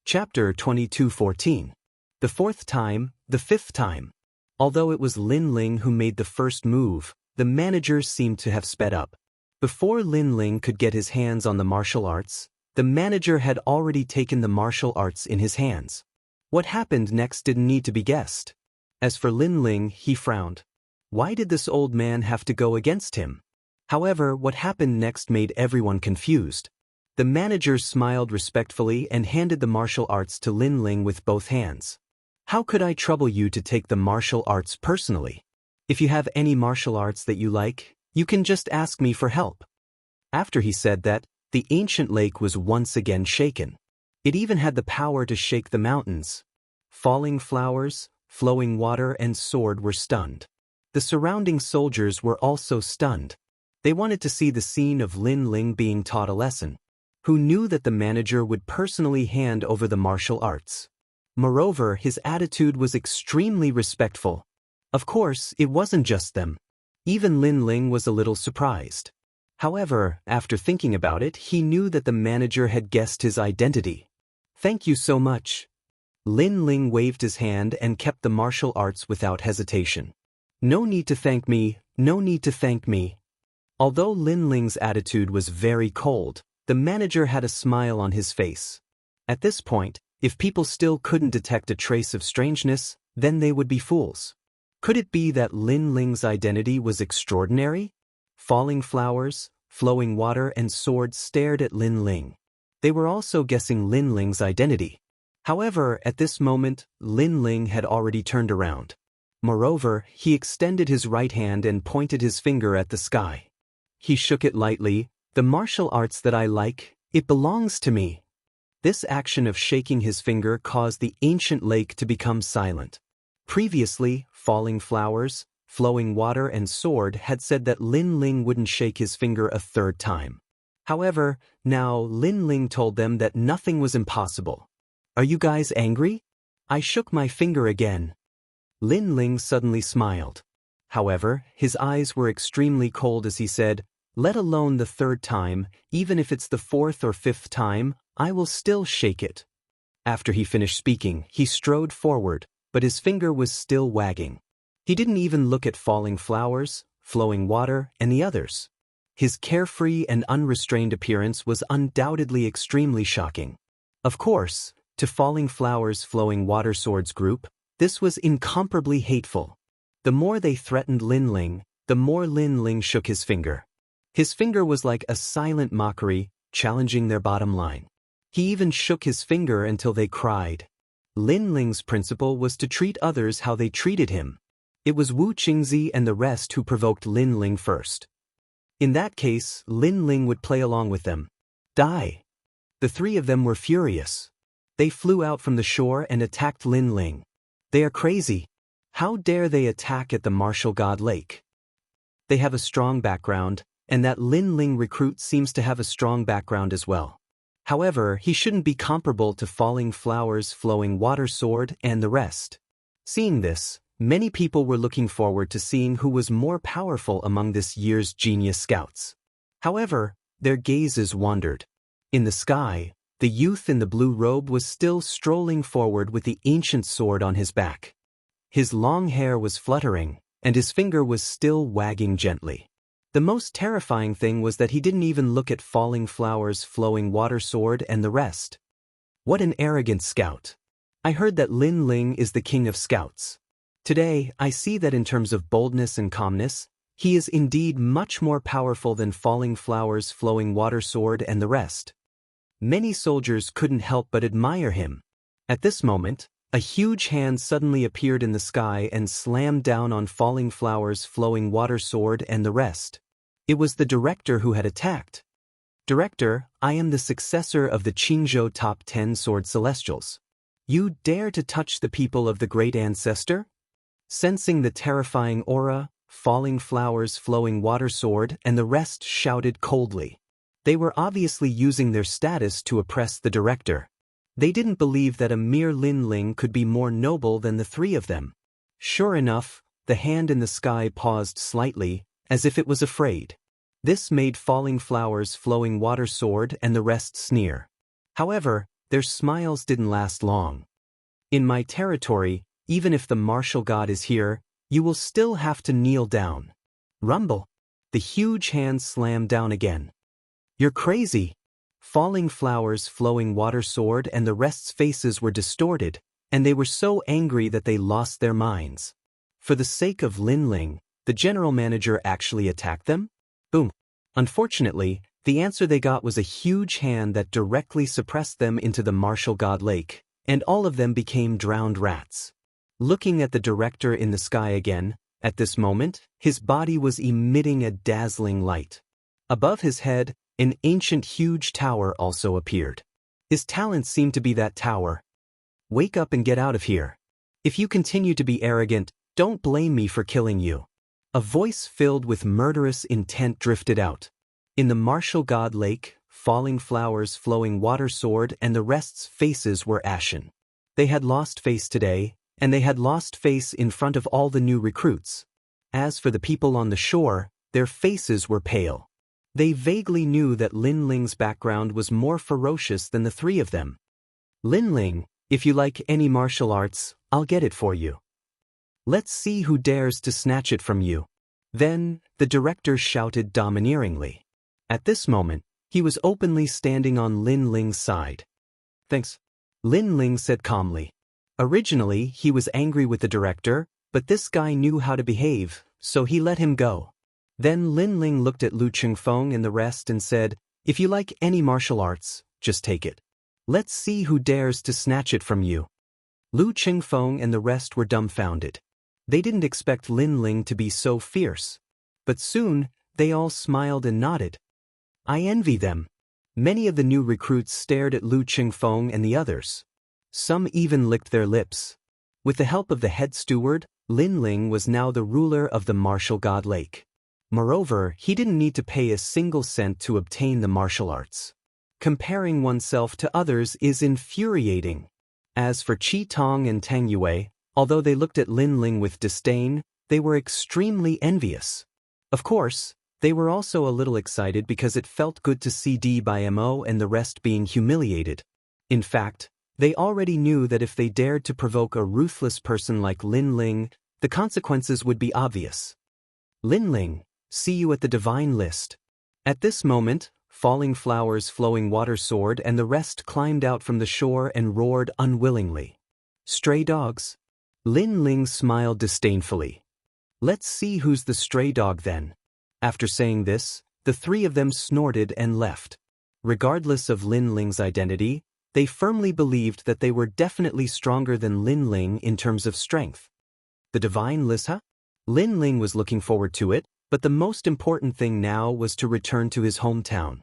Chapter 22:14. The 4th time, the 5th time. Although it was Lin Ling who made the first move, the manager seemed to have sped up. Before Lin Ling could get his hands on the martial arts, the manager had already taken the martial arts in his hands. What happened next didn't need to be guessed. As for Lin Ling, he frowned. Why did this old man have to go against him? However, what happened next made everyone confused. The manager smiled respectfully and handed the martial arts to Lin Ling with both hands. How could I trouble you to take the martial arts personally? If you have any martial arts that you like, you can just ask me for help. After he said that, the ancient lake was once again shaken. It even had the power to shake the mountains. Falling Flowers, Flowing Water and Sword were stunned. The surrounding soldiers were also stunned. They wanted to see the scene of Lin Ling being taught a lesson. Who knew that the manager would personally hand over the martial arts? Moreover, his attitude was extremely respectful. Of course, it wasn't just them. Even Lin Ling was a little surprised. However, after thinking about it, he knew that the manager had guessed his identity. Thank you so much. Lin Ling waved his hand and kept the martial arts without hesitation. No need to thank me, no need to thank me. Although Lin Ling's attitude was very cold, the manager had a smile on his face. At this point, if people still couldn't detect a trace of strangeness, then they would be fools. Could it be that Lin Ling's identity was extraordinary? Falling Flowers, Flowing Water and Sword stared at Lin Ling. They were also guessing Lin Ling's identity. However, at this moment, Lin Ling had already turned around. Moreover, he extended his right hand and pointed his finger at the sky. He shook it lightly. The martial arts that I like, it belongs to me. This action of shaking his finger caused the ancient lake to become silent. Previously, Falling Flowers, Flowing Water and Sword had said that Lin Ling wouldn't shake his finger a 3rd time. However, now Lin Ling told them that nothing was impossible. Are you guys angry? I shook my finger again. Lin Ling suddenly smiled. However, his eyes were extremely cold as he said, let alone the 3rd time, even if it's the 4th or 5th time, I will still shake it. After he finished speaking, he strode forward, but his finger was still wagging. He didn't even look at Falling Flowers, Flowing Water, and the others. His carefree and unrestrained appearance was undoubtedly extremely shocking. Of course, to Falling Flowers, Flowing Water Sword's group, this was incomparably hateful. The more they threatened Lin Ling, the more Lin Ling shook his finger. His finger was like a silent mockery, challenging their bottom line. He even shook his finger until they cried. Lin Ling's principle was to treat others how they treated him. It was Wu Qingzi and the rest who provoked Lin Ling first. In that case, Lin Ling would play along with them. Die! The 3 of them were furious. They flew out from the shore and attacked Lin Ling. They are crazy. How dare they attack at the martial god lake? They have a strong background, and that Lin Ling recruit seems to have a strong background as well. However, he shouldn't be comparable to Falling Flowers, Flowing Water Sword, and the rest. Seeing this, many people were looking forward to seeing who was more powerful among this year's genius scouts. However, their gazes wandered. In the sky, the youth in the blue robe was still strolling forward with the ancient sword on his back. His long hair was fluttering, and his finger was still wagging gently. The most terrifying thing was that he didn't even look at Falling Flowers, Flowing Water Sword, and the rest. What an arrogant scout. I heard that Lin Ling is the king of scouts. Today, I see that in terms of boldness and calmness, he is indeed much more powerful than Falling Flowers, Flowing Water Sword, and the rest. Many soldiers couldn't help but admire him. At this moment, a huge hand suddenly appeared in the sky and slammed down on Falling Flowers, Flowing Water Sword, and the rest. It was the director who had attacked. "Director, I am the successor of the Qingzhou top 10 sword celestials. You dare to touch the people of the great ancestor?" Sensing the terrifying aura, Falling Flowers, Flowing Water Sword, and the rest shouted coldly. They were obviously using their status to oppress the director. They didn't believe that a mere Lin Ling could be more noble than the three of them. Sure enough, the hand in the sky paused slightly, as if it was afraid. This made Falling Flowers, Flowing Water Sword, and the rest sneer. However, their smiles didn't last long. "In my territory, even if the martial god is here, you will still have to kneel down." Rumble. The huge hand slammed down again. "You're crazy." Falling Flowers, Flowing Water Sword, and the rest's faces were distorted, and they were so angry that they lost their minds. For the sake of Lin Ling, the general manager actually attacked them? Boom. Unfortunately, the answer they got was a huge hand that directly suppressed them into the martial god lake, and all of them became drowned rats. Looking at the director in the sky again, at this moment, his body was emitting a dazzling light. Above his head, an ancient huge tower also appeared. His talent seemed to be that tower. "Wake up and get out of here. If you continue to be arrogant, don't blame me for killing you." A voice filled with murderous intent drifted out. In the martial god lake, Falling Flowers, Flowing Water Sword, and the rest's faces were ashen. They had lost face today, and they had lost face in front of all the new recruits. As for the people on the shore, their faces were pale. They vaguely knew that Lin Ling's background was more ferocious than the three of them. "Lin Ling, if you like any martial arts, I'll get it for you. Let's see who dares to snatch it from you." Then, the director shouted domineeringly. At this moment, he was openly standing on Lin Ling's side. "Thanks," Lin Ling said calmly. Originally, he was angry with the director, but this guy knew how to behave, so he let him go. Then Lin Ling looked at Lu Chengfeng and the rest and said, "If you like any martial arts, just take it. Let's see who dares to snatch it from you." Lu Chengfeng and the rest were dumbfounded. They didn't expect Lin Ling to be so fierce. But soon, they all smiled and nodded. I envy them. Many of the new recruits stared at Lu Chengfeng and the others. Some even licked their lips. With the help of the head steward, Lin Ling was now the ruler of the martial god lake. Moreover, he didn't need to pay a single cent to obtain the martial arts. Comparing oneself to others is infuriating. As for Qi Tong and Tang Yue, although they looked at Lin Ling with disdain, they were extremely envious. Of course, they were also a little excited because it felt good to see D by Mo and the rest being humiliated. In fact, they already knew that if they dared to provoke a ruthless person like Lin Ling, the consequences would be obvious. "Lin Ling, see you at the divine list." At this moment, Falling Flowers, Flowing Water Sword, and the rest climbed out from the shore and roared unwillingly. "Stray dogs?" Lin Ling smiled disdainfully. "Let's see who's the stray dog then." After saying this, the three of them snorted and left. Regardless of Lin Ling's identity, they firmly believed that they were definitely stronger than Lin Ling in terms of strength. The divine list, huh? Lin Ling was looking forward to it, but the most important thing now was to return to his hometown.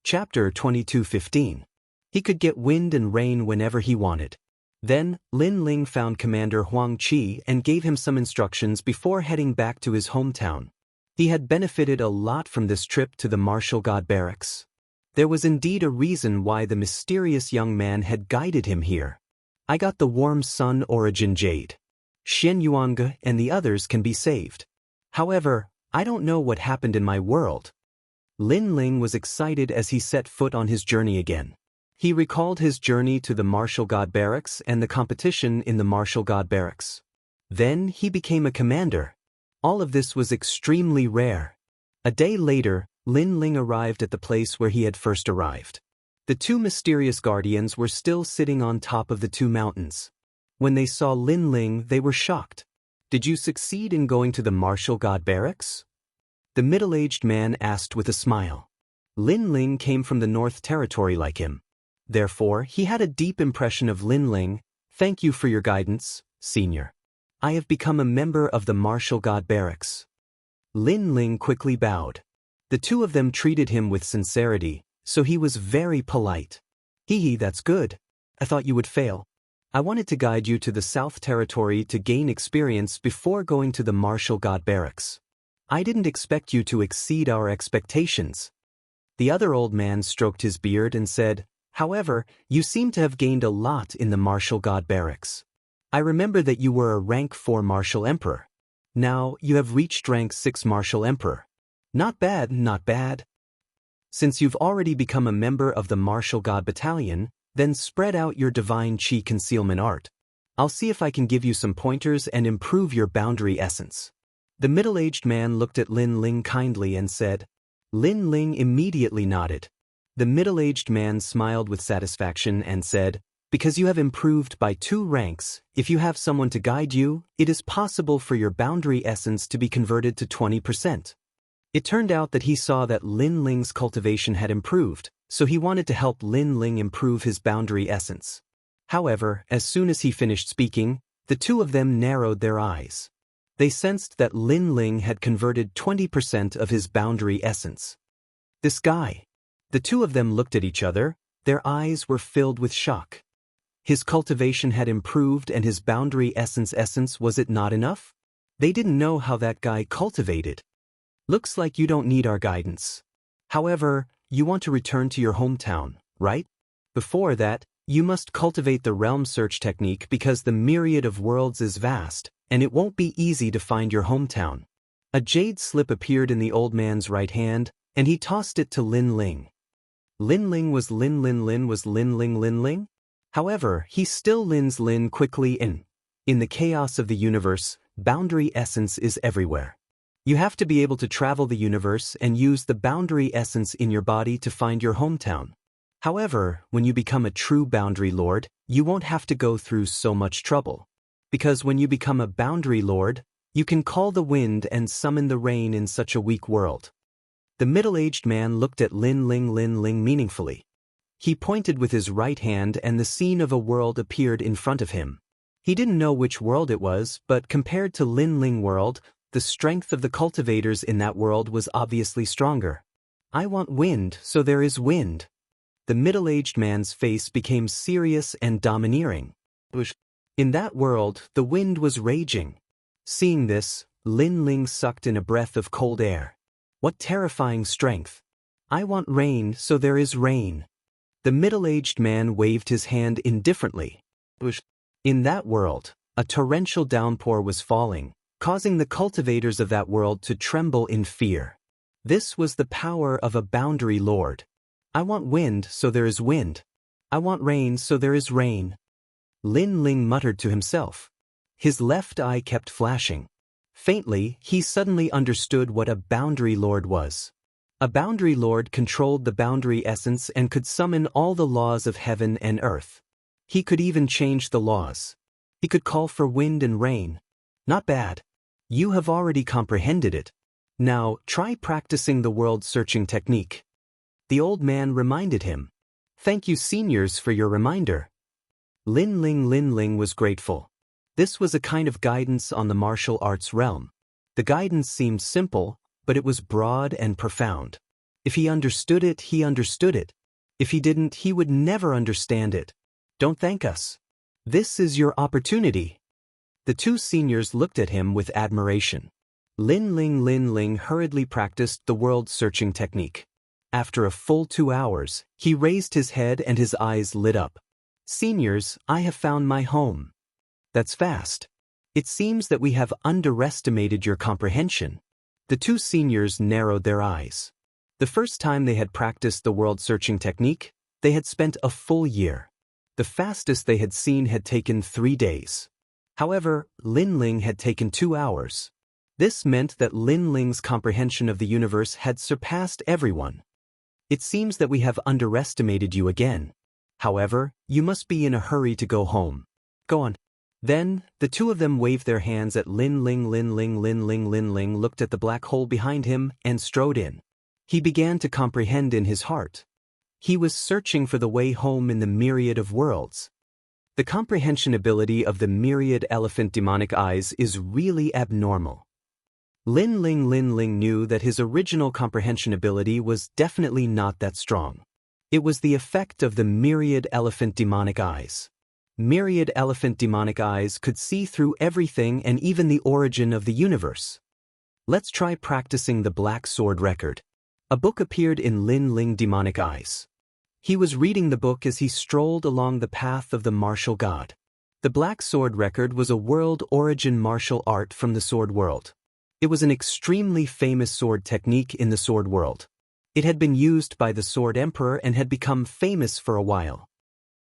Chapter 22:15. He could get wind and rain whenever he wanted. Then, Lin Ling found Commander Huang Qi and gave him some instructions before heading back to his hometown. He had benefited a lot from this trip to the martial god barracks. There was indeed a reason why the mysterious young man had guided him here. I got the warm sun origin jade. Xianxia and the others can be saved. However, I don't know what happened in my world. Lin Ling was excited as he set foot on his journey again. He recalled his journey to the martial god barracks and the competition in the martial god barracks. Then he became a commander. All of this was extremely rare. A day later, Lin Ling arrived at the place where he had first arrived. The two mysterious guardians were still sitting on top of the two mountains. When they saw Lin Ling, they were shocked. Did you succeed in going to the martial god barracks? The middle-aged man asked with a smile. Lin Ling came from the North Territory like him. Therefore, he had a deep impression of Lin Ling. Thank you for your guidance, senior. I have become a member of the martial god barracks. Lin Ling quickly bowed. The two of them treated him with sincerity, so he was very polite. Hee, that's good. I thought you would fail. I wanted to guide you to the South Territory to gain experience before going to the martial god barracks. I didn't expect you to exceed our expectations. The other old man stroked his beard and said, however, you seem to have gained a lot in the martial god barracks. I remember that you were a rank 4 martial emperor. Now, you have reached rank 6 martial emperor. Not bad, not bad. Since you've already become a member of the martial god battalion, then spread out your divine chi concealment art. I'll see if I can give you some pointers and improve your boundary essence. The middle-aged man looked at Lin Ling kindly and said. Lin Ling immediately nodded. The middle-aged man smiled with satisfaction and said, because you have improved by 2 ranks, if you have someone to guide you, it is possible for your boundary essence to be converted to 20%. It turned out that he saw that Lin Ling's cultivation had improved, so he wanted to help Lin Ling improve his boundary essence. However, as soon as he finished speaking, the two of them narrowed their eyes. They sensed that Lin Ling had converted 20% of his boundary essence. This guy. The two of them looked at each other, their eyes were filled with shock. His cultivation had improved and his boundary essence was it not enough? They didn't know how that guy cultivated. Looks like you don't need our guidance. However, you want to return to your hometown, right? Before that, you must cultivate the realm search technique because the myriad of worlds is vast, and it won't be easy to find your hometown. A jade slip appeared in the old man's right hand, and he tossed it to Lin Ling. Lin Ling was Lin Ling. However, he still Lin's Lin quickly in. In the chaos of the universe, boundary essence is everywhere. You have to be able to travel the universe and use the boundary essence in your body to find your hometown. However, when you become a true boundary lord, you won't have to go through so much trouble. Because when you become a boundary lord, you can call the wind and summon the rain in such a weak world. The middle-aged man looked at Lin Ling meaningfully. He pointed with his right hand and the scene of a world appeared in front of him. He didn't know which world it was, but compared to Lin Ling world, the strength of the cultivators in that world was obviously stronger. I want wind, so there is wind. The middle-aged man's face became serious and domineering. In that world, the wind was raging. Seeing this, Lin Ling sucked in a breath of cold air. What terrifying strength. I want rain, so there is rain. The middle-aged man waved his hand indifferently. In that world, a torrential downpour was falling, causing the cultivators of that world to tremble in fear. This was the power of a boundary lord. I want wind, so there is wind. I want rain, so there is rain. Lin Ling muttered to himself. His left eye kept flashing. Faintly, he suddenly understood what a boundary lord was. A boundary lord controlled the boundary essence and could summon all the laws of heaven and earth. He could even change the laws. He could call for wind and rain. Not bad. You have already comprehended it. Now, try practicing the world-searching technique. The old man reminded him. Thank you, seniors, for your reminder. Lin Ling was grateful. This was a kind of guidance on the martial arts realm. The guidance seemed simple, but it was broad and profound. If he understood it, he understood it. If he didn't, he would never understand it. Don't thank us. This is your opportunity. The two seniors looked at him with admiration. Lin Ling hurriedly practiced the world-searching technique. After a full 2 hours, he raised his head and his eyes lit up. "Seniors, I have found my home." "That's fast. It seems that we have underestimated your comprehension." The two seniors narrowed their eyes. The first time they had practiced the world-searching technique, they had spent a full year. The fastest they had seen had taken 3 days. However, Lin Ling had taken 2 hours. This meant that Lin Ling's comprehension of the universe had surpassed everyone. "It seems that we have underestimated you again. However, you must be in a hurry to go home. Go on." Then, the two of them waved their hands at Lin Ling. Lin Ling looked at the black hole behind him and strode in. He began to comprehend in his heart. He was searching for the way home in the myriad of worlds. The comprehension ability of the myriad elephant demonic eyes is really abnormal. Lin Ling knew that his original comprehension ability was definitely not that strong. It was the effect of the myriad elephant demonic eyes. Myriad elephant demonic eyes could see through everything and even the origin of the universe. "Let's try practicing the Black Sword Record." A book appeared in Lin Ling demonic eyes. He was reading the book as he strolled along the path of the martial god. The Black Sword Record was a world origin martial art from the sword world. It was an extremely famous sword technique in the sword world. It had been used by the Sword Emperor and had become famous for a while.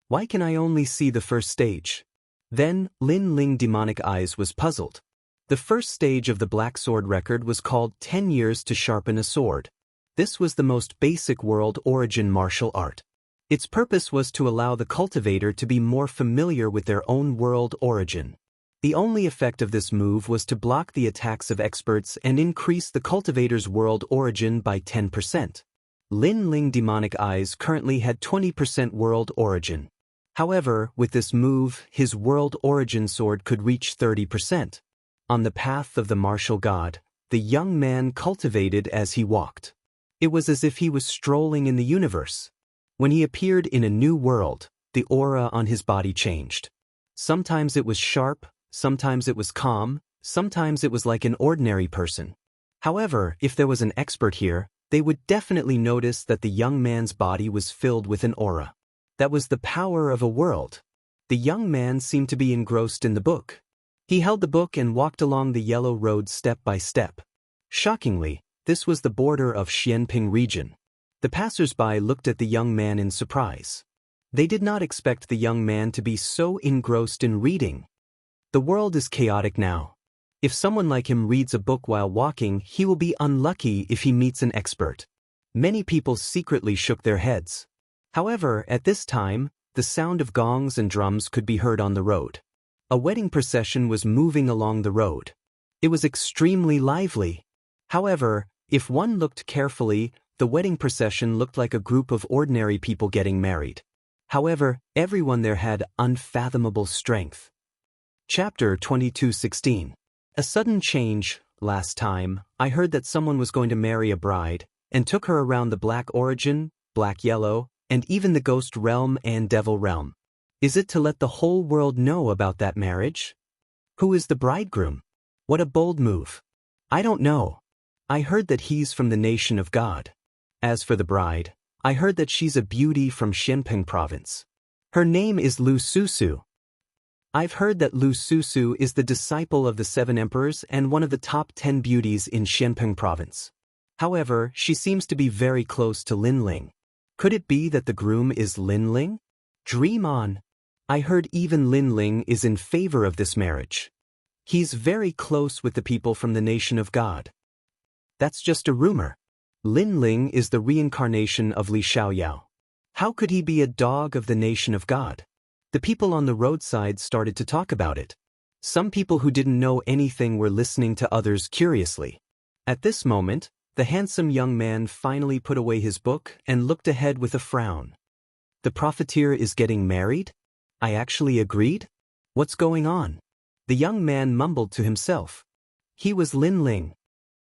"Why can I only see the first stage?" Then, Lin Ling demonic eyes was puzzled. The first stage of the Black Sword Record was called 10 years to sharpen a sword. This was the most basic world origin martial art. Its purpose was to allow the cultivator to be more familiar with their own world origin. The only effect of this move was to block the attacks of experts and increase the cultivator's world origin by 10%. Lin Ling demonic eyes currently had 20% world origin. However, with this move, his world origin sword could reach 30%. On the path of the martial god, the young man cultivated as he walked. It was as if he was strolling in the universe. When he appeared in a new world, the aura on his body changed. Sometimes it was sharp, sometimes it was calm, sometimes it was like an ordinary person. However, if there was an expert here, they would definitely notice that the young man's body was filled with an aura. That was the power of a world. The young man seemed to be engrossed in the book. He held the book and walked along the yellow road step by step. Shockingly, this was the border of Xianping region. The passers-by looked at the young man in surprise. They did not expect the young man to be so engrossed in reading. The world is chaotic now. If someone like him reads a book while walking, he will be unlucky if he meets an expert. Many people secretly shook their heads. However, at this time, the sound of gongs and drums could be heard on the road. A wedding procession was moving along the road. It was extremely lively. However, if one looked carefully, the wedding procession looked like a group of ordinary people getting married. However, everyone there had unfathomable strength. Chapter 22:16. A sudden change. Last time, I heard that someone was going to marry a bride, and took her around the black origin, black yellow, and even the ghost realm and devil realm. Is it to let the whole world know about that marriage? Who is the bridegroom? What a bold move. I don't know. I heard that he's from the nation of God. As for the bride, I heard that she's a beauty from Xianping province. Her name is Lu Susu. I've heard that Lu Susu is the disciple of the 7 emperors and one of the top 10 beauties in Xianping province. However, she seems to be very close to Lin Ling. Could it be that the groom is Lin Ling? Dream on. I heard even Lin Ling is in favor of this marriage. He's very close with the people from the nation of God. That's just a rumor. Lin Ling is the reincarnation of Li Xiaoyao. How could he be a dog of the nation of God? The people on the roadside started to talk about it. Some people who didn't know anything were listening to others curiously. At this moment, the handsome young man finally put away his book and looked ahead with a frown. The profiteer is getting married? I actually agreed? What's going on? The young man mumbled to himself. He was Lin Ling.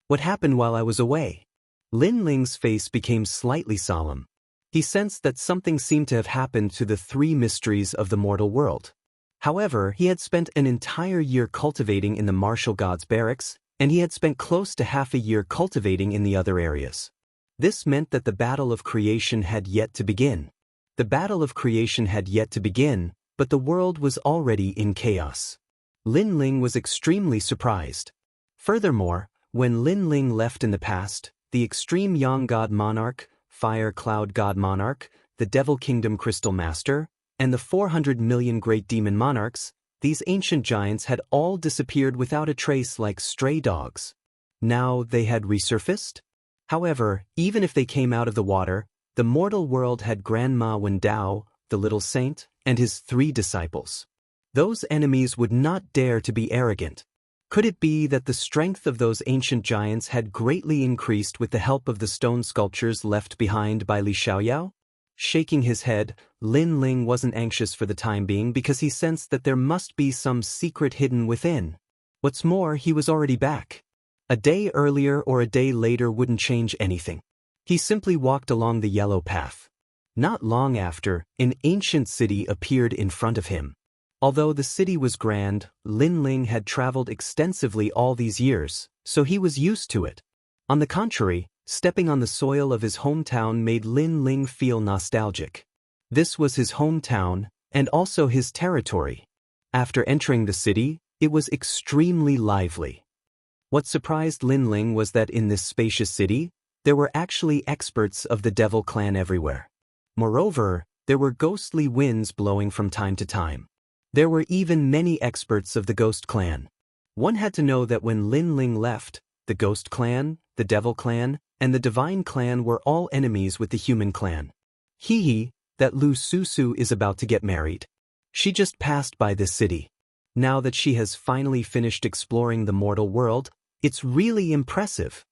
What happened while I was away? Lin Ling's face became slightly solemn. He sensed that something seemed to have happened to the 3 mysteries of the mortal world. However, he had spent an entire year cultivating in the martial god's barracks, and he had spent close to half a year cultivating in the other areas. This meant that the battle of creation had yet to begin. The battle of creation had yet to begin, but the world was already in chaos. Lin Ling was extremely surprised. Furthermore, when Lin Ling left in the past, the extreme Yang God Monarch, Fire Cloud God Monarch, the Devil Kingdom Crystal Master, and the 400 million Great Demon Monarchs, these ancient giants had all disappeared without a trace like stray dogs. Now they had resurfaced? However, even if they came out of the water, the mortal world had Grandma Wen Dao, the little saint, and his 3 disciples. Those enemies would not dare to be arrogant. Could it be that the strength of those ancient giants had greatly increased with the help of the stone sculptures left behind by Li Xiaoyao? Shaking his head, Lin Ling wasn't anxious for the time being because he sensed that there must be some secret hidden within. What's more, he was already back. A day earlier or a day later wouldn't change anything. He simply walked along the yellow path. Not long after, an ancient city appeared in front of him. Although the city was grand, Lin Ling had traveled extensively all these years, so he was used to it. On the contrary, stepping on the soil of his hometown made Lin Ling feel nostalgic. This was his hometown, and also his territory. After entering the city, it was extremely lively. What surprised Lin Ling was that in this spacious city, there were actually experts of the Devil Clan everywhere. Moreover, there were ghostly winds blowing from time to time. There were even many experts of the Ghost Clan. One had to know that when Lin Ling left, the Ghost Clan, the Devil Clan, and the Divine Clan were all enemies with the Human Clan. Hee, that Lu Susu is about to get married. She just passed by this city. Now that she has finally finished exploring the mortal world, it's really impressive.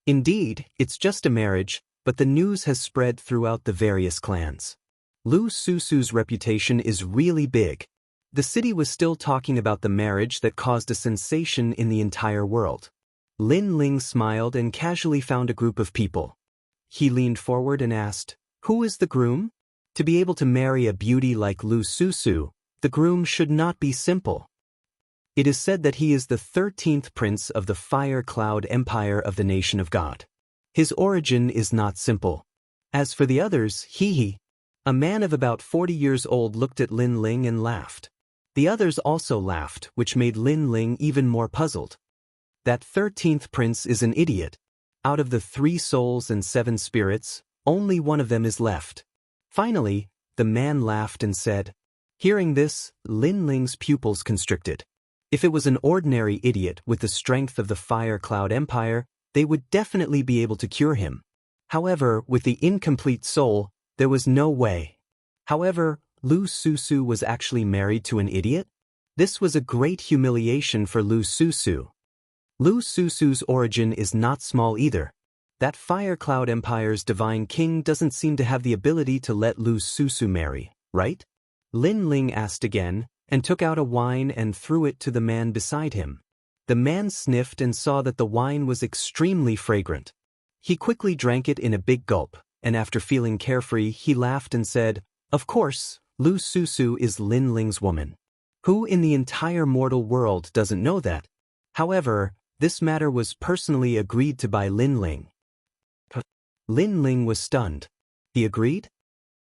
Indeed, it's just a marriage, but the news has spread throughout the various clans. Lu Susu's reputation is really big. The city was still talking about the marriage that caused a sensation in the entire world. Lin Ling smiled and casually found a group of people. He leaned forward and asked, "Who is the groom?" To be able to marry a beauty like Lu Susu, the groom should not be simple. It is said that he is the 13th prince of the Fire Cloud Empire of the Nation of God. His origin is not simple. As for the others, a man of about 40 years old looked at Lin Ling and laughed. The others also laughed, which made Lin Ling even more puzzled. That 13th prince is an idiot. Out of the 3 souls and 7 spirits, only one of them is left. Finally, the man laughed and said. Hearing this, Lin Ling's pupils constricted. If it was an ordinary idiot with the strength of the Fire Cloud Empire, they would definitely be able to cure him. However, with the incomplete soul, there was no way. However, Lu Susu was actually married to an idiot? This was a great humiliation for Lu Susu. Lu Susu's origin is not small either. That Fire Cloud Empire's divine king doesn't seem to have the ability to let Lu Susu marry, right? Lin Ling asked again, and took out a wine and threw it to the man beside him. The man sniffed and saw that the wine was extremely fragrant. He quickly drank it in a big gulp, and after feeling carefree, he laughed and said, "Of course, Lu Susu is Lin Ling's woman. Who in the entire mortal world doesn't know that?" However, this matter was personally agreed to by Lin Ling. Lin Ling was stunned. He agreed?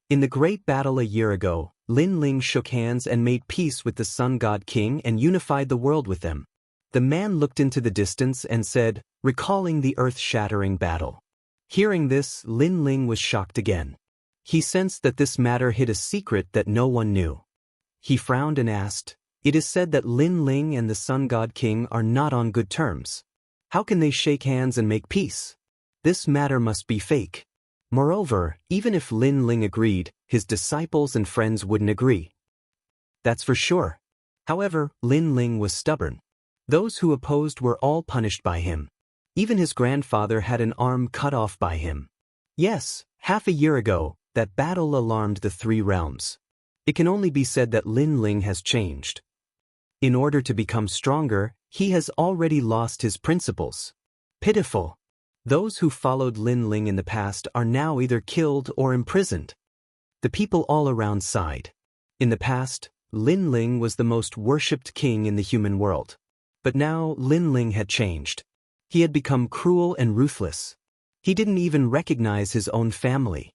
In the great battle a year ago, Lin Ling shook hands and made peace with the Sun God King and unified the world with them. The man looked into the distance and said, recalling the earth-shattering battle. Hearing this, Lin Ling was shocked again. He sensed that this matter hid a secret that no one knew. He frowned and asked, "It is said that Lin Ling and the Sun God King are not on good terms. How can they shake hands and make peace? This matter must be fake." Moreover, even if Lin Ling agreed, his disciples and friends wouldn't agree. That's for sure. However, Lin Ling was stubborn. Those who opposed were all punished by him. Even his grandfather had an arm cut off by him. Yes, half a year ago, that battle alarmed the 3 realms. It can only be said that Lin Ling has changed. In order to become stronger, he has already lost his principles. Pitiful. Those who followed Lin Ling in the past are now either killed or imprisoned. The people all around sighed. In the past, Lin Ling was the most worshipped king in the human world. But now Lin Ling had changed. He had become cruel and ruthless. He didn't even recognize his own family.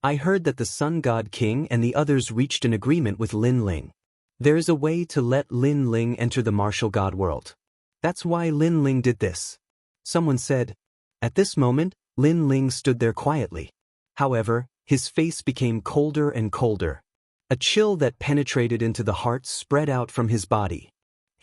I heard that the Sun God King and the others reached an agreement with Lin Ling. There is a way to let Lin Ling enter the martial god world. That's why Lin Ling did this. Someone said. At this moment, Lin Ling stood there quietly. However, his face became colder and colder. A chill that penetrated into the heart spread out from his body.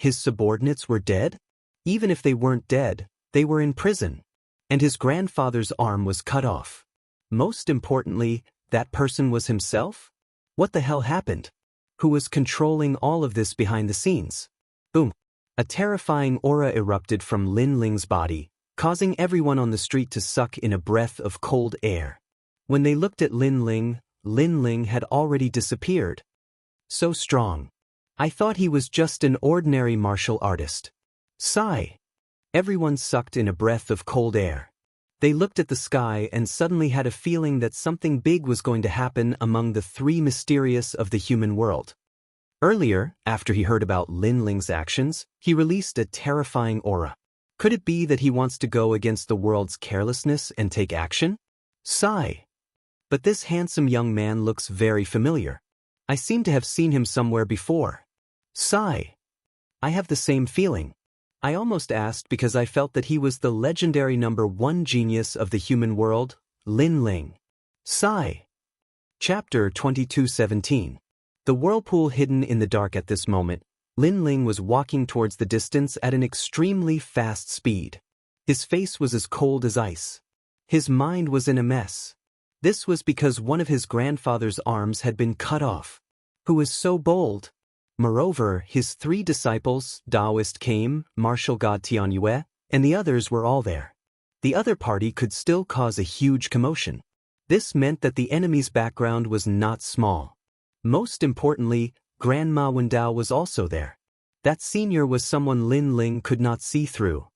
His subordinates were dead? Even if they weren't dead, they were in prison. And his grandfather's arm was cut off. Most importantly, that person was himself? What the hell happened? Who was controlling all of this behind the scenes? Boom! A terrifying aura erupted from Lin Ling's body, causing everyone on the street to suck in a breath of cold air. When they looked at Lin Ling had already disappeared. So strong. I thought he was just an ordinary martial artist. Sigh. Everyone sucked in a breath of cold air. They looked at the sky and suddenly had a feeling that something big was going to happen among the three mysterious of the human world. Earlier, after he heard about Lin Ling's actions, he released a terrifying aura. Could it be that he wants to go against the world's carelessness and take action? Sigh. But this handsome young man looks very familiar. I seem to have seen him somewhere before. Sigh. I have the same feeling. I almost asked because I felt that he was the legendary #1 genius of the human world, Lin Ling. Sigh. Chapter 22:17. The whirlpool hidden in the dark at this moment, Lin Ling was walking towards the distance at an extremely fast speed. His face was as cold as ice. His mind was in a mess. This was because one of his grandfather's arms had been cut off. Who was so bold? Moreover, his 3 disciples, Taoist came, martial god Tianyue, and the others were all there. The other party could still cause a huge commotion. This meant that the enemy's background was not small. Most importantly, Grandma Wendao was also there. That senior was someone Lin Ling could not see through.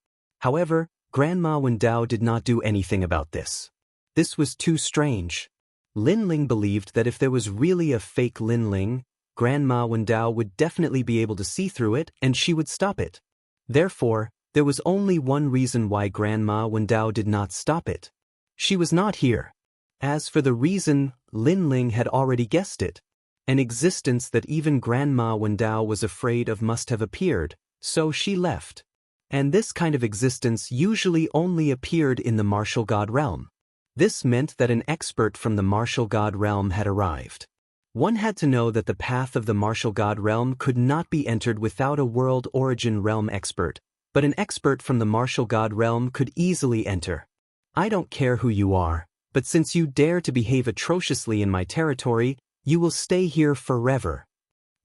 However, Grandma Wendao did not do anything about this. This was too strange. Lin Ling believed that if there was really a fake Lin Ling, Grandma Wendao would definitely be able to see through it and she would stop it. Therefore, there was only one reason why Grandma Wendao did not stop it. She was not here. As for the reason, Lin Ling had already guessed it. An existence that even Grandma Wendao was afraid of must have appeared, so she left. And this kind of existence usually only appeared in the martial god realm. This meant that an expert from the martial god realm had arrived. One had to know that the path of the martial god realm could not be entered without a world origin realm expert, but an expert from the martial god realm could easily enter. I don't care who you are, but since you dare to behave atrociously in my territory, you will stay here forever.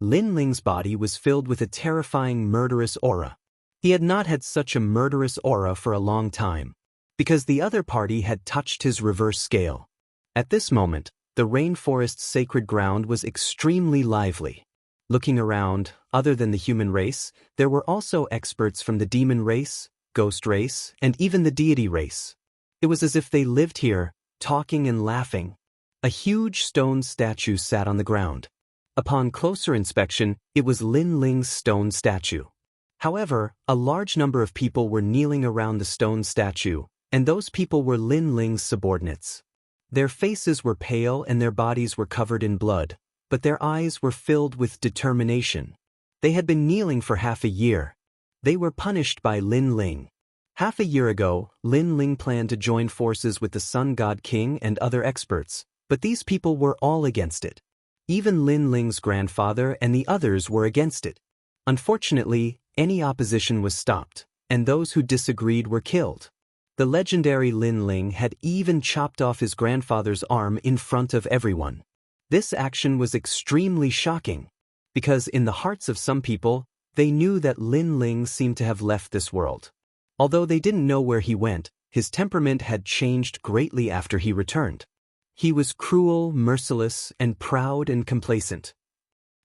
Lin Ling's body was filled with a terrifying murderous aura. He had not had such a murderous aura for a long time, because the other party had touched his reverse scale. At this moment, the rainforest's sacred ground was extremely lively. Looking around, other than the human race, there were also experts from the demon race, ghost race, and even the deity race. It was as if they lived here, talking and laughing. A huge stone statue sat on the ground. Upon closer inspection, it was Lin Ling's stone statue. However, a large number of people were kneeling around the stone statue, and those people were Lin Ling's subordinates. Their faces were pale and their bodies were covered in blood, but their eyes were filled with determination. They had been kneeling for half a year. They were punished by Lin Ling. Half a year ago, Lin Ling planned to join forces with the Sun God King and other experts, but these people were all against it. Even Lin Ling's grandfather and the others were against it. Unfortunately, any opposition was stopped, and those who disagreed were killed. The legendary Lin Ling had even chopped off his grandfather's arm in front of everyone. This action was extremely shocking, because in the hearts of some people, they knew that Lin Ling seemed to have left this world. Although they didn't know where he went, his temperament had changed greatly after he returned. He was cruel, merciless, and proud and complacent.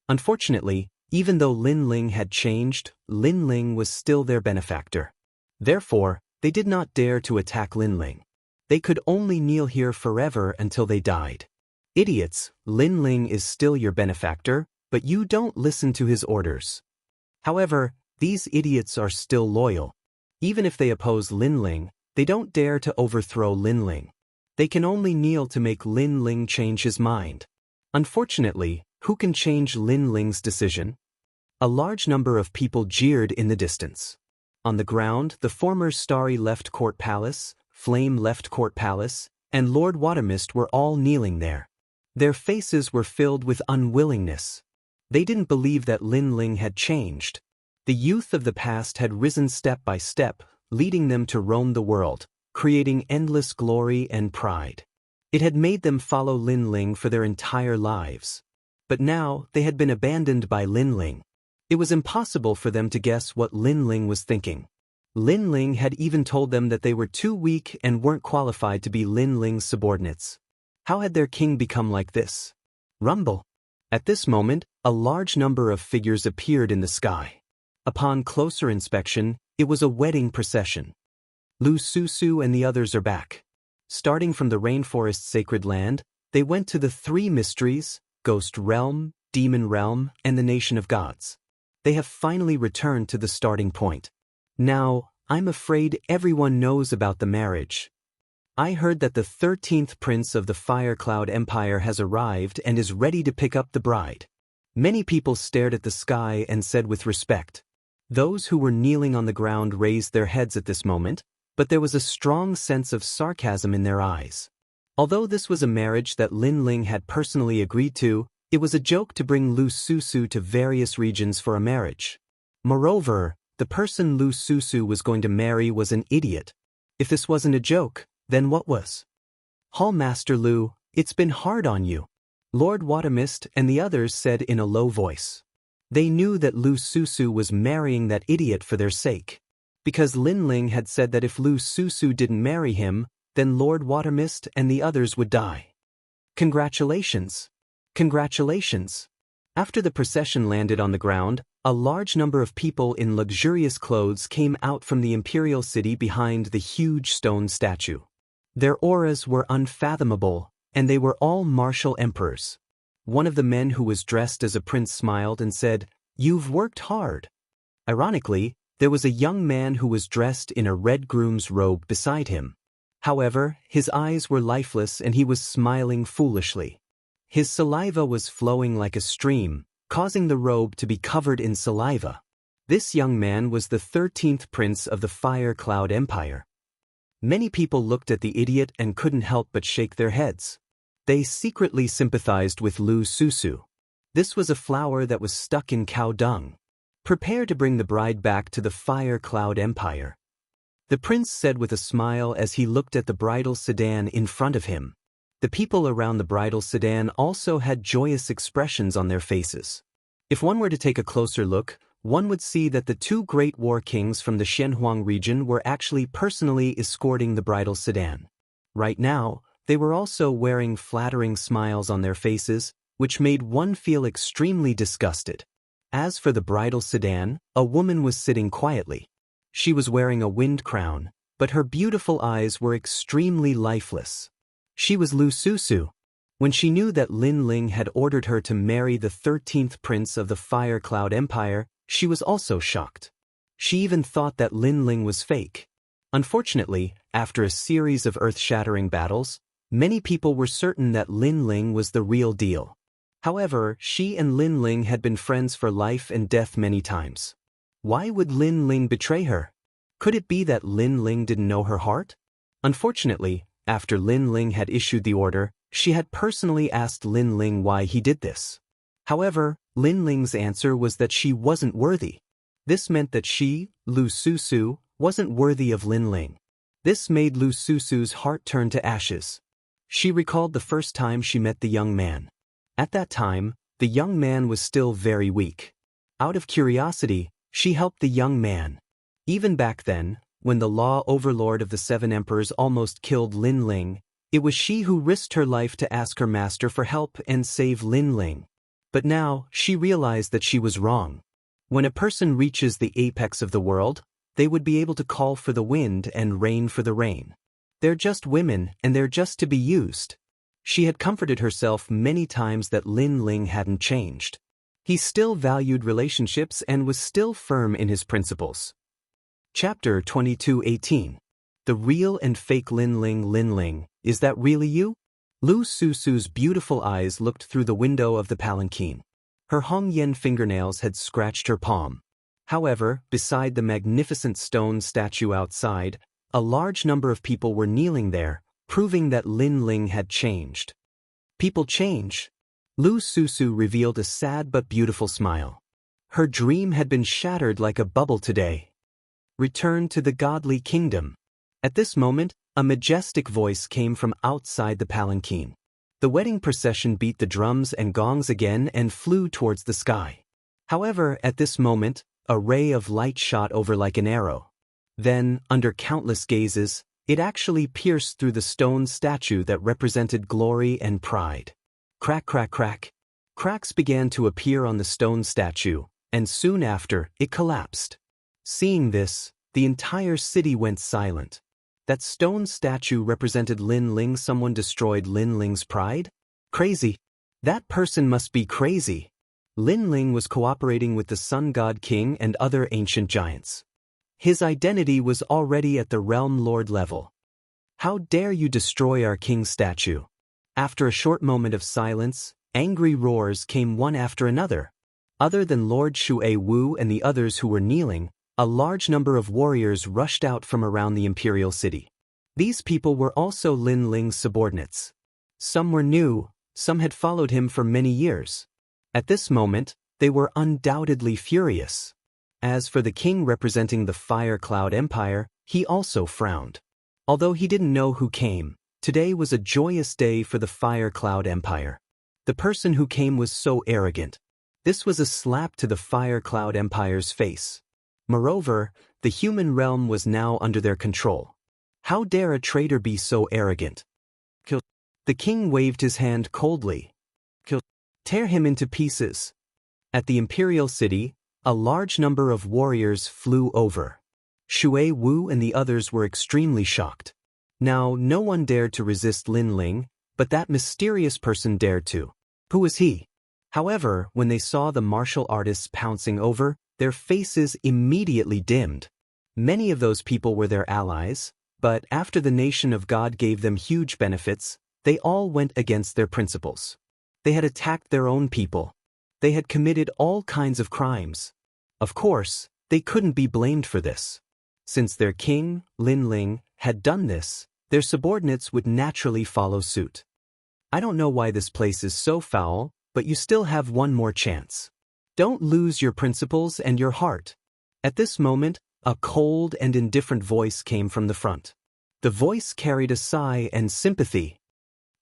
Unfortunately, even though Lin Ling had changed, Lin Ling was still their benefactor. Therefore, they did not dare to attack Lin Ling. They could only kneel here forever until they died. Idiots, Lin Ling is still your benefactor, but you don't listen to his orders. However, These idiots are still loyal. Even if they oppose Lin Ling, they don't dare to overthrow Lin Ling. They can only kneel to make Lin Ling change his mind. Unfortunately, who can change Lin Ling's decision? A large number of people jeered in the distance. On the ground, the former Starry left court palace, Flame left court palace, and Lord Watermist were all kneeling there. Their faces were filled with unwillingness. They didn't believe that Lin Ling had changed. The youth of the past had risen step by step, leading them to roam the world, creating endless glory and pride. It had made them follow Lin Ling for their entire lives. But now they had been abandoned by Lin Ling. It was impossible for them to guess what Lin Ling was thinking. Lin Ling had even told them that they were too weak and weren't qualified to be Lin Ling's subordinates. How had their king become like this? Rumble. At this moment, a large number of figures appeared in the sky. Upon closer inspection, it was a wedding procession. Lu Susu and the others are back. Starting from the rainforest sacred land, they went to the three mysteries, Ghost Realm, Demon Realm, and the Nation of Gods. They have finally returned to the starting point. Now, I'm afraid everyone knows about the marriage. I heard that the 13th prince of the Fire Cloud Empire has arrived and is ready to pick up the bride. Many people stared at the sky and said with respect. Those who were kneeling on the ground raised their heads at this moment, but there was a strong sense of sarcasm in their eyes. Although this was a marriage that Lin Ling had personally agreed to, it was a joke to bring Lu Susu to various regions for a marriage. Moreover, the person Lu Susu was going to marry was an idiot. If this wasn't a joke, then what was? Hall Master Lu, it's been hard on you. Lord Watermist and the others said in a low voice. They knew that Lu Susu was marrying that idiot for their sake. Because Lin Ling had said that if Lu Susu didn't marry him, then Lord Watermist and the others would die. Congratulations. Congratulations. After the procession landed on the ground, a large number of people in luxurious clothes came out from the imperial city behind the huge stone statue. Their auras were unfathomable, and they were all martial emperors. One of the men who was dressed as a prince smiled and said, "You've worked hard." Ironically, there was a young man who was dressed in a red groom's robe beside him. However, his eyes were lifeless and he was smiling foolishly. His saliva was flowing like a stream, causing the robe to be covered in saliva. This young man was the 13th prince of the Fire Cloud Empire. Many people looked at the idiot and couldn't help but shake their heads. They secretly sympathized with Lu Susu. This was a flower that was stuck in cow dung. Prepare to bring the bride back to the Fire Cloud Empire. The prince said with a smile as he looked at the bridal sedan in front of him. The people around the bridal sedan also had joyous expressions on their faces. If one were to take a closer look, one would see that the two great war kings from the Shenhuang region were actually personally escorting the bridal sedan. Right now, they were also wearing flattering smiles on their faces, which made one feel extremely disgusted. As for the bridal sedan, a woman was sitting quietly. She was wearing a wind crown, but her beautiful eyes were extremely lifeless. She was Lu Susu. When she knew that Lin Ling had ordered her to marry the 13th prince of the Fire Cloud Empire, she was also shocked. She even thought that Lin Ling was fake. Unfortunately, after a series of earth-shattering battles, many people were certain that Lin Ling was the real deal. However, she and Lin Ling had been friends for life and death many times. Why would Lin Ling betray her? Could it be that Lin Ling didn't know her heart? Unfortunately, after Lin Ling had issued the order, she had personally asked Lin Ling why he did this. However, Lin Ling's answer was that she wasn't worthy. This meant that she, Lu Susu, wasn't worthy of Lin Ling. This made Lu Susu's heart turn to ashes. She recalled the first time she met the young man. At that time, the young man was still very weak. Out of curiosity, she helped the young man. Even back then, when the law overlord of the Seven Emperors almost killed Lin Ling, it was she who risked her life to ask her master for help and save Lin Ling. But now, she realized that she was wrong. When a person reaches the apex of the world, they would be able to call for the wind and rain for the rain. They're just women and they're just to be used. She had comforted herself many times that Lin Ling hadn't changed. He still valued relationships and was still firm in his principles. Chapter 22:18. The real and fake Lin Ling, is that really you? Lu Susu's beautiful eyes looked through the window of the palanquin. Her Hongyan fingernails had scratched her palm. However, beside the magnificent stone statue outside, a large number of people were kneeling there, proving that Lin Ling had changed. People change. Lu Susu revealed a sad but beautiful smile. Her dream had been shattered like a bubble today. Return to the godly kingdom. At this moment, a majestic voice came from outside the palanquin. The wedding procession beat the drums and gongs again and flew towards the sky. However, at this moment, a ray of light shot over like an arrow. Then, under countless gazes, it actually pierced through the stone statue that represented glory and pride. Crack, crack, crack. Cracks began to appear on the stone statue, and soon after, it collapsed. Seeing this, the entire city went silent. That stone statue represented Lin Ling. Someone destroyed Lin Ling's pride? Crazy. That person must be crazy. Lin Ling was cooperating with the Sun God King and other ancient giants. His identity was already at the Realm Lord level. How dare you destroy our king's statue? After a short moment of silence, angry roars came one after another. Other than Lord Shui Wu and the others who were kneeling, a large number of warriors rushed out from around the imperial city. These people were also Lin Ling's subordinates. Some were new, some had followed him for many years. At this moment, they were undoubtedly furious. As for the king representing the Fire Cloud Empire, he also frowned. Although he didn't know who came, today was a joyous day for the Fire Cloud Empire. The person who came was so arrogant. This was a slap to the Fire Cloud Empire's face. Moreover, the human realm was now under their control. How dare a traitor be so arrogant? Kill. The king waved his hand coldly. Kill. Tear him into pieces. At the imperial city, a large number of warriors flew over. Shui Wu and the others were extremely shocked. Now, no one dared to resist Lin Ling, but that mysterious person dared to. Who was he? However, when they saw the martial artists pouncing over, their faces immediately dimmed. Many of those people were their allies, but after the nation of God gave them huge benefits, they all went against their principles. They had attacked their own people. They had committed all kinds of crimes. Of course, they couldn't be blamed for this. Since their king, Lin Ling, had done this, their subordinates would naturally follow suit. I don't know why this place is so foul, but you still have one more chance. Don't lose your principles and your heart. At this moment, a cold and indifferent voice came from the front. The voice carried a sigh and sympathy.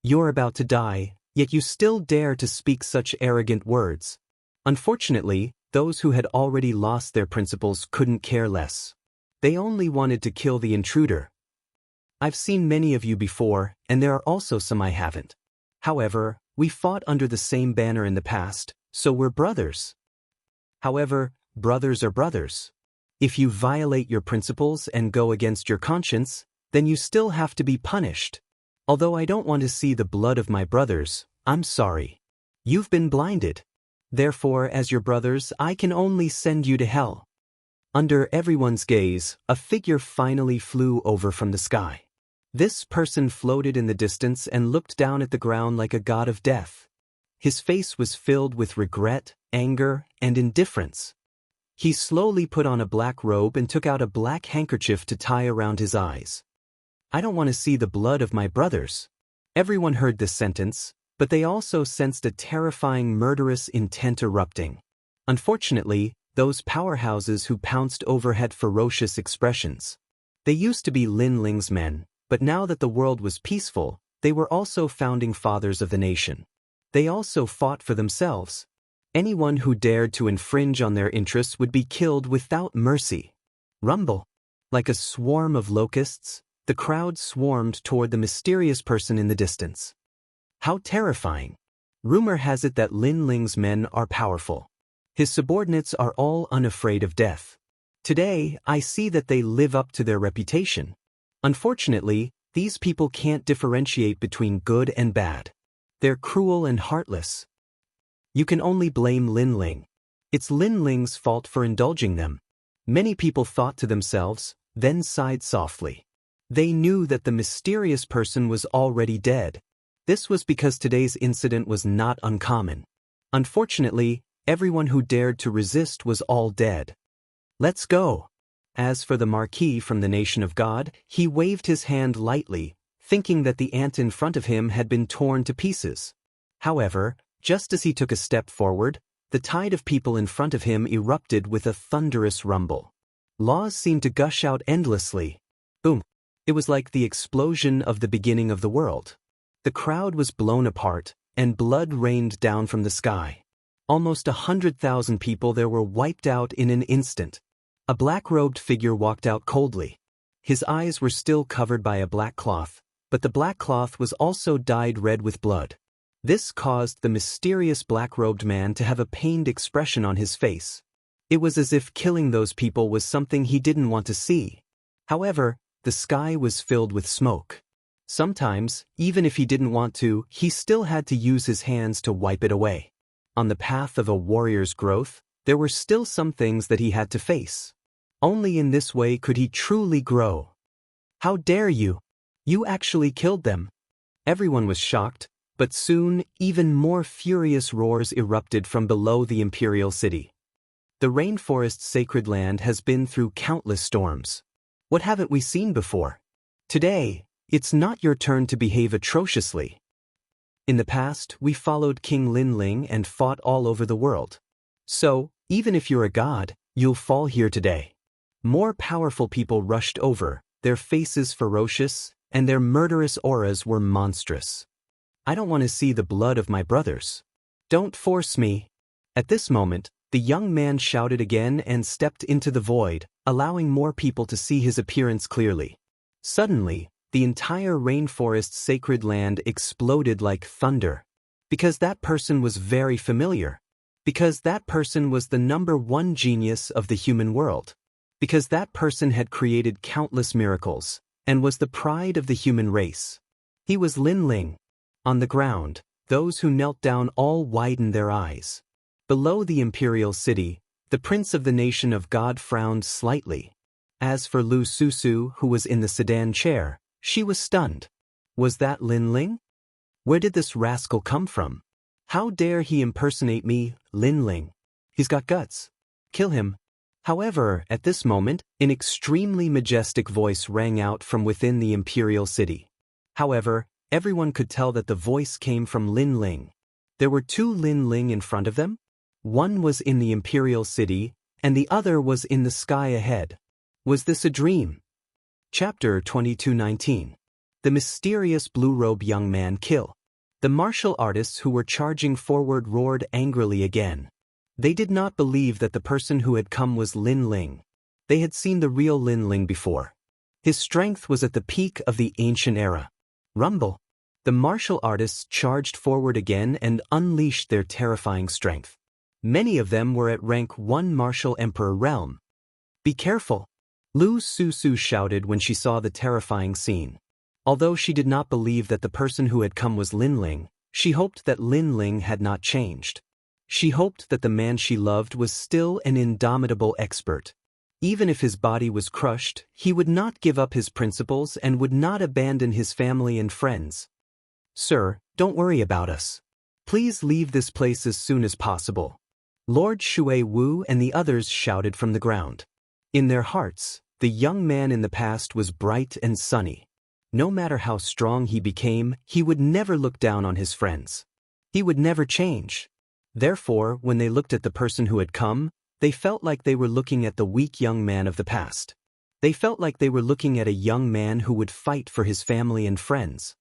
You're about to die, yet you still dare to speak such arrogant words. Unfortunately, those who had already lost their principles couldn't care less. They only wanted to kill the intruder. I've seen many of you before, and there are also some I haven't. However, we fought under the same banner in the past, so we're brothers. However, brothers are brothers. If you violate your principles and go against your conscience, then you still have to be punished. Although I don't want to see the blood of my brothers, I'm sorry. You've been blinded. Therefore, as your brothers, I can only send you to hell. Under everyone's gaze, a figure finally flew over from the sky. This person floated in the distance and looked down at the ground like a god of death. His face was filled with regret, anger, and indifference. He slowly put on a black robe and took out a black handkerchief to tie around his eyes. I don't want to see the blood of my brothers. Everyone heard this sentence, but they also sensed a terrifying murderous intent erupting. Unfortunately, those powerhouses who pounced over had ferocious expressions. They used to be Lin Ling's men, but now that the world was peaceful, they were also founding fathers of the nation. They also fought for themselves. Anyone who dared to infringe on their interests would be killed without mercy. Rumble. Like a swarm of locusts, the crowd swarmed toward the mysterious person in the distance. How terrifying. Rumor has it that Lin Ling's men are powerful. His subordinates are all unafraid of death. Today, I see that they live up to their reputation. Unfortunately, these people can't differentiate between good and bad. They're cruel and heartless. You can only blame Lin Ling. It's Lin Ling's fault for indulging them. Many people thought to themselves, then sighed softly. They knew that the mysterious person was already dead. This was because today's incident was not uncommon. Unfortunately, everyone who dared to resist was all dead. Let's go. As for the Marquis from the nation of God, he waved his hand lightly, thinking that the ant in front of him had been torn to pieces. However, just as he took a step forward, the tide of people in front of him erupted with a thunderous rumble. Laws seemed to gush out endlessly. Boom! It was like the explosion of the beginning of the world. The crowd was blown apart, and blood rained down from the sky. Almost 100,000 people there were wiped out in an instant. A black-robed figure walked out coldly. His eyes were still covered by a black cloth, but the black cloth was also dyed red with blood. This caused the mysterious black-robed man to have a pained expression on his face. It was as if killing those people was something he didn't want to see. However, the sky was filled with smoke. Sometimes, even if he didn't want to, he still had to use his hands to wipe it away. On the path of a warrior's growth, there were still some things that he had to face. Only in this way could he truly grow. How dare you? You actually killed them. Everyone was shocked, but soon even more furious roars erupted from below the imperial city. The rainforest's sacred land has been through countless storms. What haven't we seen before? Today, it's not your turn to behave atrociously. In the past, we followed King Lin Ling and fought all over the world. So, even if you're a god, you'll fall here today. More powerful people rushed over, their faces ferocious, and their murderous auras were monstrous. I don't want to see the blood of my brothers. Don't force me. At this moment, the young man shouted again and stepped into the void, allowing more people to see his appearance clearly. Suddenly, the entire rainforest's sacred land exploded like thunder. Because that person was very familiar. Because that person was the #1 genius of the human world. Because that person had created countless miracles, and was the pride of the human race. He was Lin Ling. On the ground, those who knelt down all widened their eyes. Below the imperial city, the prince of the nation of God frowned slightly. As for Lu Susu, who was in the sedan chair, she was stunned. Was that Lin Ling? Where did this rascal come from? How dare he impersonate me, Lin Ling? He's got guts. Kill him. However, at this moment, an extremely majestic voice rang out from within the imperial city. However, everyone could tell that the voice came from Lin Ling. There were 2 Lin Ling in front of them. One was in the imperial city, and the other was in the sky ahead. Was this a dream? Chapter 22:19. The mysterious blue-robe young man kill. The martial artists who were charging forward roared angrily again. They did not believe that the person who had come was Lin Ling. They had seen the real Lin Ling before. His strength was at the peak of the ancient era. Rumble. The martial artists charged forward again and unleashed their terrifying strength. Many of them were at rank 1 martial emperor realm. Be careful! Lu Susu shouted when she saw the terrifying scene. Although she did not believe that the person who had come was Lin Ling, she hoped that Lin Ling had not changed. She hoped that the man she loved was still an indomitable expert. Even if his body was crushed, he would not give up his principles and would not abandon his family and friends. Sir, don't worry about us. Please leave this place as soon as possible. Lord Shui Wu and the others shouted from the ground. In their hearts, the young man in the past was bright and sunny. No matter how strong he became, he would never look down on his friends. He would never change. Therefore, when they looked at the person who had come, they felt like they were looking at the weak young man of the past. They felt like they were looking at a young man who would fight for his family and friends.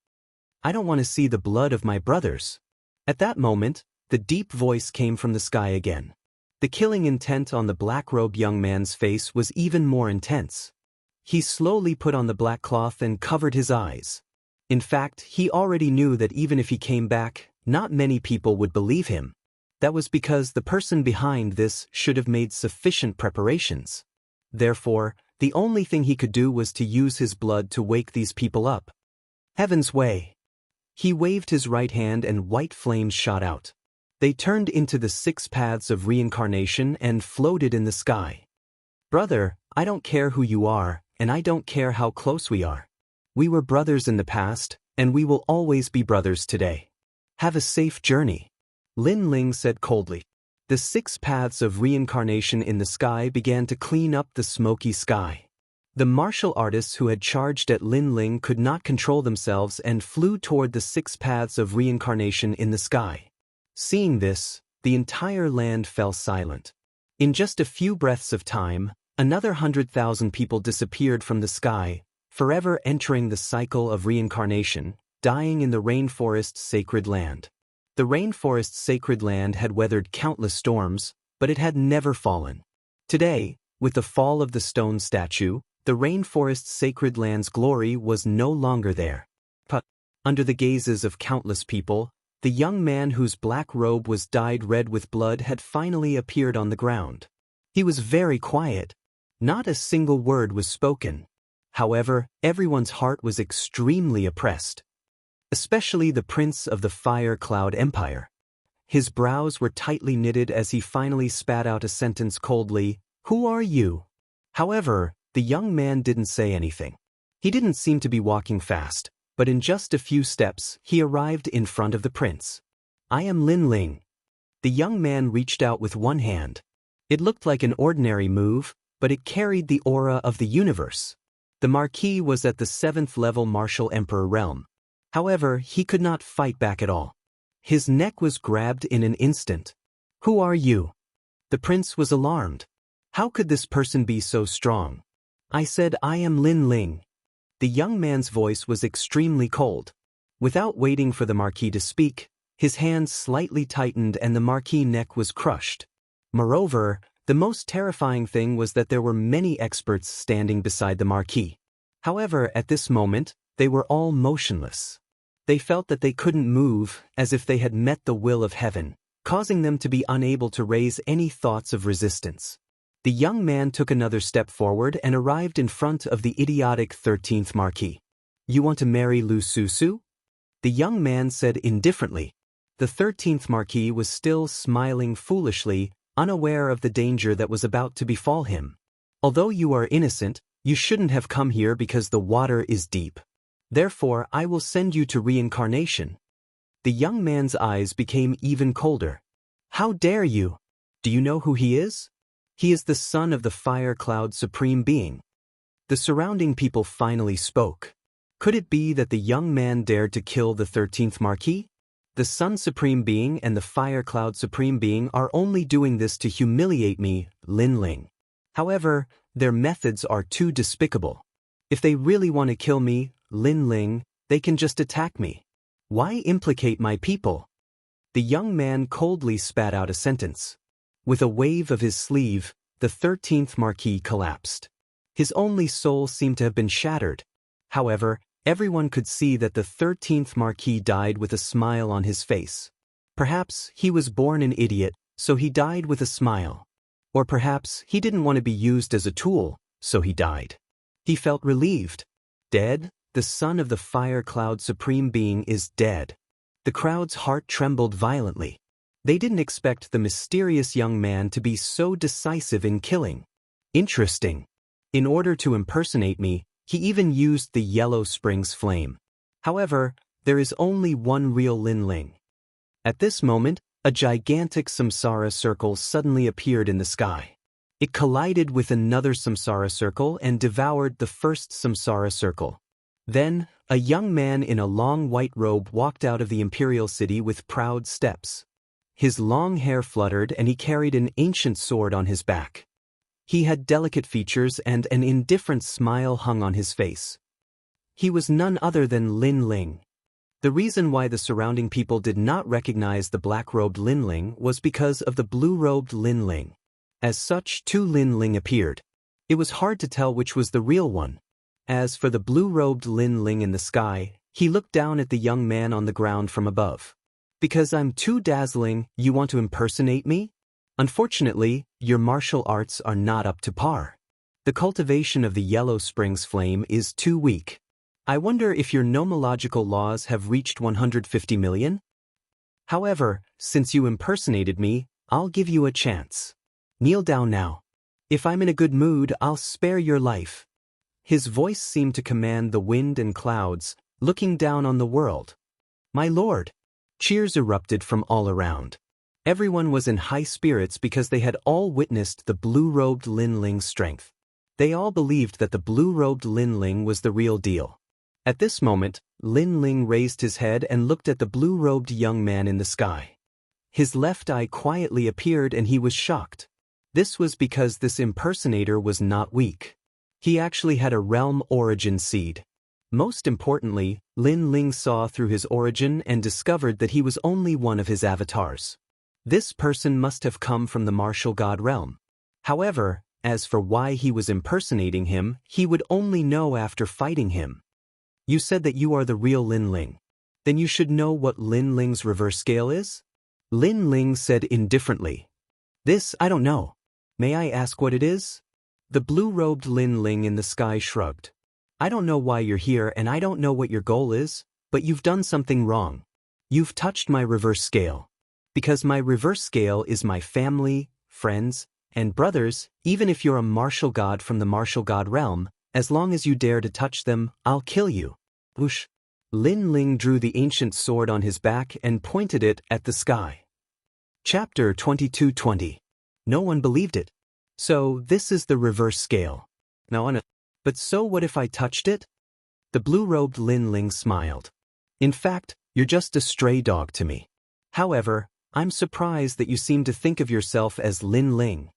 I don't want to see the blood of my brothers. At that moment, the deep voice came from the sky again. The killing intent on the black-robed young man's face was even more intense. He slowly put on the black cloth and covered his eyes. In fact, he already knew that even if he came back, not many people would believe him. That was because the person behind this should have made sufficient preparations. Therefore, the only thing he could do was to use his blood to wake these people up. Heaven's way! He waved his right hand and white flames shot out. They turned into the 6 paths of reincarnation and floated in the sky. Brother, I don't care who you are, and I don't care how close we are. We were brothers in the past, and we will always be brothers today. Have a safe journey. Lin Ling said coldly. The 6 paths of reincarnation in the sky began to clean up the smoky sky. The martial artists who had charged at Lin Ling could not control themselves and flew toward the 6 paths of reincarnation in the sky. Seeing this, the entire land fell silent. In just a few breaths of time, another 100,000 people disappeared from the sky, forever entering the cycle of reincarnation, dying in the rainforest's sacred land. The rainforest's sacred land had weathered countless storms, but it had never fallen. Today, with the fall of the stone statue, the rainforest's sacred land's glory was no longer there. But, under the gazes of countless people, the young man whose black robe was dyed red with blood had finally appeared on the ground. He was very quiet. Not a single word was spoken. However, everyone's heart was extremely oppressed. Especially the prince of the Fire Cloud Empire. His brows were tightly knitted as he finally spat out a sentence coldly, "Who are you?" However, the young man didn't say anything. He didn't seem to be walking fast, but in just a few steps, he arrived in front of the prince. "I am Lin Ling." The young man reached out with one hand. It looked like an ordinary move, but it carried the aura of the universe. The Marquis was at the 7th level Martial Emperor realm. However, he could not fight back at all. His neck was grabbed in an instant. "Who are you?" The prince was alarmed. How could this person be so strong? "I said I am Lin Ling." The young man's voice was extremely cold. Without waiting for the Marquis to speak, his hands slightly tightened and the Marquis' neck was crushed. Moreover, the most terrifying thing was that there were many experts standing beside the Marquis. However, at this moment, they were all motionless. They felt that they couldn't move, as if they had met the will of heaven, causing them to be unable to raise any thoughts of resistance. The young man took another step forward and arrived in front of the idiotic 13th Marquis. "You want to marry Lu Susu?" The young man said indifferently. The 13th Marquis was still smiling foolishly, unaware of the danger that was about to befall him. "Although you are innocent, you shouldn't have come here because the water is deep. Therefore, I will send you to reincarnation." The young man's eyes became even colder. "How dare you? Do you know who he is?" "He is the son of the Fire Cloud Supreme Being." The surrounding people finally spoke. Could it be that the young man dared to kill the 13th Marquis? The Sun Supreme Being and the Fire Cloud Supreme Being are only doing this to humiliate me, Lin Ling. However, their methods are too despicable. If they really want to kill me, Lin Ling, they can just attack me. Why implicate my people? The young man coldly spat out a sentence. With a wave of his sleeve, the 13th Marquis collapsed. His only soul seemed to have been shattered. However, everyone could see that the 13th Marquis died with a smile on his face. Perhaps he was born an idiot, so he died with a smile. Or perhaps he didn't want to be used as a tool, so he died. He felt relieved. Dead? The son of the Fire Cloud Supreme Being is dead. The crowd's heart trembled violently. They didn't expect the mysterious young man to be so decisive in killing. Interesting. In order to impersonate me, he even used the Yellow Springs flame. However, there is only one real Lin Ling. At this moment, a gigantic samsara circle suddenly appeared in the sky. It collided with another samsara circle and devoured the first samsara circle. Then, a young man in a long white robe walked out of the imperial city with proud steps. His long hair fluttered and he carried an ancient sword on his back. He had delicate features and an indifferent smile hung on his face. He was none other than Lin Ling. The reason why the surrounding people did not recognize the black-robed Lin Ling was because of the blue-robed Lin Ling. As such, 2 Lin Ling appeared. It was hard to tell which was the real one. As for the blue-robed Lin Ling in the sky, he looked down at the young man on the ground from above. "Because I'm too dazzling, you want to impersonate me? Unfortunately, your martial arts are not up to par. The cultivation of the Yellow Springs flame is too weak. I wonder if your nomological laws have reached 150 million? However, since you impersonated me, I'll give you a chance. Kneel down now. If I'm in a good mood, I'll spare your life." His voice seemed to command the wind and clouds, looking down on the world. "My lord!" Cheers erupted from all around. Everyone was in high spirits because they had all witnessed the blue-robed Lin Ling's strength. They all believed that the blue-robed Lin Ling was the real deal. At this moment, Lin Ling raised his head and looked at the blue-robed young man in the sky. His left eye quietly appeared and he was shocked. This was because this impersonator was not weak. He actually had a realm origin seed. Most importantly, Lin Ling saw through his origin and discovered that he was only one of his avatars. This person must have come from the martial god realm. However, as for why he was impersonating him, he would only know after fighting him. "You said that you are the real Lin Ling. Then you should know what Lin Ling's reverse scale is?" Lin Ling said indifferently. "This, I don't know. May I ask what it is?" The blue-robed Lin Ling in the sky shrugged. "I don't know why you're here and I don't know what your goal is, but you've done something wrong. You've touched my reverse scale. Because my reverse scale is my family, friends, and brothers. Even if you're a martial god from the martial god realm, as long as you dare to touch them, I'll kill you." Whoosh! Lin Ling drew the ancient sword on his back and pointed it at the sky. Chapter 2220. No one believed it. "So, this is the reverse scale. But so what if I touched it?" The blue-robed Lin Ling smiled. "In fact, you're just a stray dog to me. However, I'm surprised that you seem to think of yourself as Lin Ling."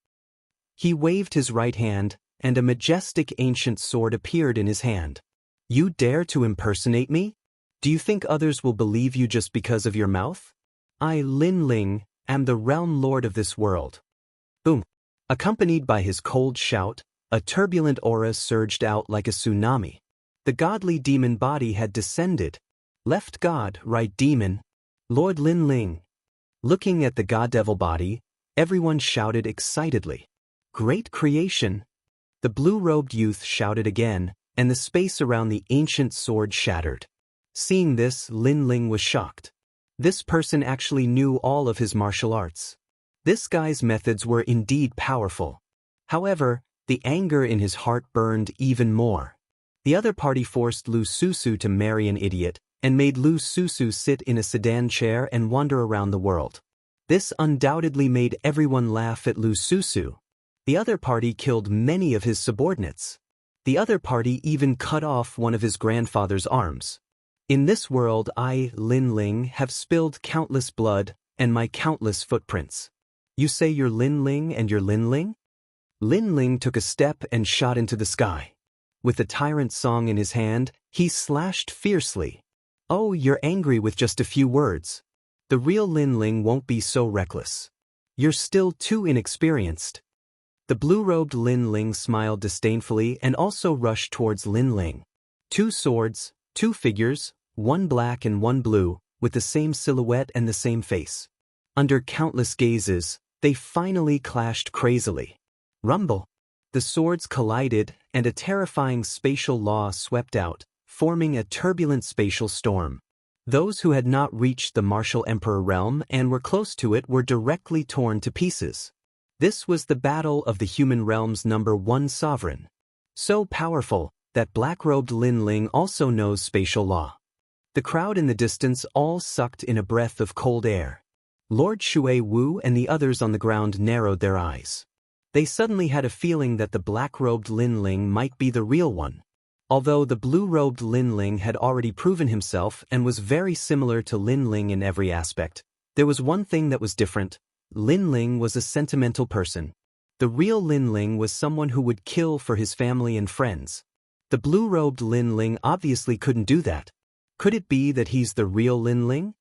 He waved his right hand, and a majestic ancient sword appeared in his hand. "You dare to impersonate me? Do you think others will believe you just because of your mouth? I, Lin Ling, am the realm lord of this world." Boom! Accompanied by his cold shout, a turbulent aura surged out like a tsunami. The godly demon body had descended. Left god, right demon. Lord Lin Ling. Looking at the god-devil body, everyone shouted excitedly. "Great creation!" The blue-robed youth shouted again, and the space around the ancient sword shattered. Seeing this, Lin Ling was shocked. This person actually knew all of his martial arts. This guy's methods were indeed powerful. However, the anger in his heart burned even more. The other party forced Lu Susu to marry an idiot, and made Lu Susu sit in a sedan chair and wander around the world. This undoubtedly made everyone laugh at Lu Susu. The other party killed many of his subordinates. The other party even cut off one of his grandfather's arms. In this world I, Lin Ling, have spilled countless blood, and my countless footprints. You say you're Lin Ling and you're Lin Ling? Lin Ling took a step and shot into the sky. With the tyrant song in his hand, he slashed fiercely. "Oh, you're angry with just a few words. The real Lin Ling won't be so reckless. You're still too inexperienced." The blue-robed Lin Ling smiled disdainfully and also rushed towards Lin Ling. Two swords, two figures, one black and one blue, with the same silhouette and the same face. Under countless gazes, they finally clashed crazily. Rumble! The swords collided, and a terrifying spatial law swept out, forming a turbulent spatial storm. Those who had not reached the martial emperor realm and were close to it were directly torn to pieces. This was the battle of the human realm's #1 sovereign. So powerful that black-robed Lin Ling also knows spatial law. The crowd in the distance all sucked in a breath of cold air. Lord Shui Wu and the others on the ground narrowed their eyes. They suddenly had a feeling that the black-robed Lin Ling might be the real one. Although the blue-robed Lin Ling had already proven himself and was very similar to Lin Ling in every aspect, there was one thing that was different. Lin Ling was a sentimental person. The real Lin Ling was someone who would kill for his family and friends. The blue-robed Lin Ling obviously couldn't do that. Could it be that he's the real Lin Ling?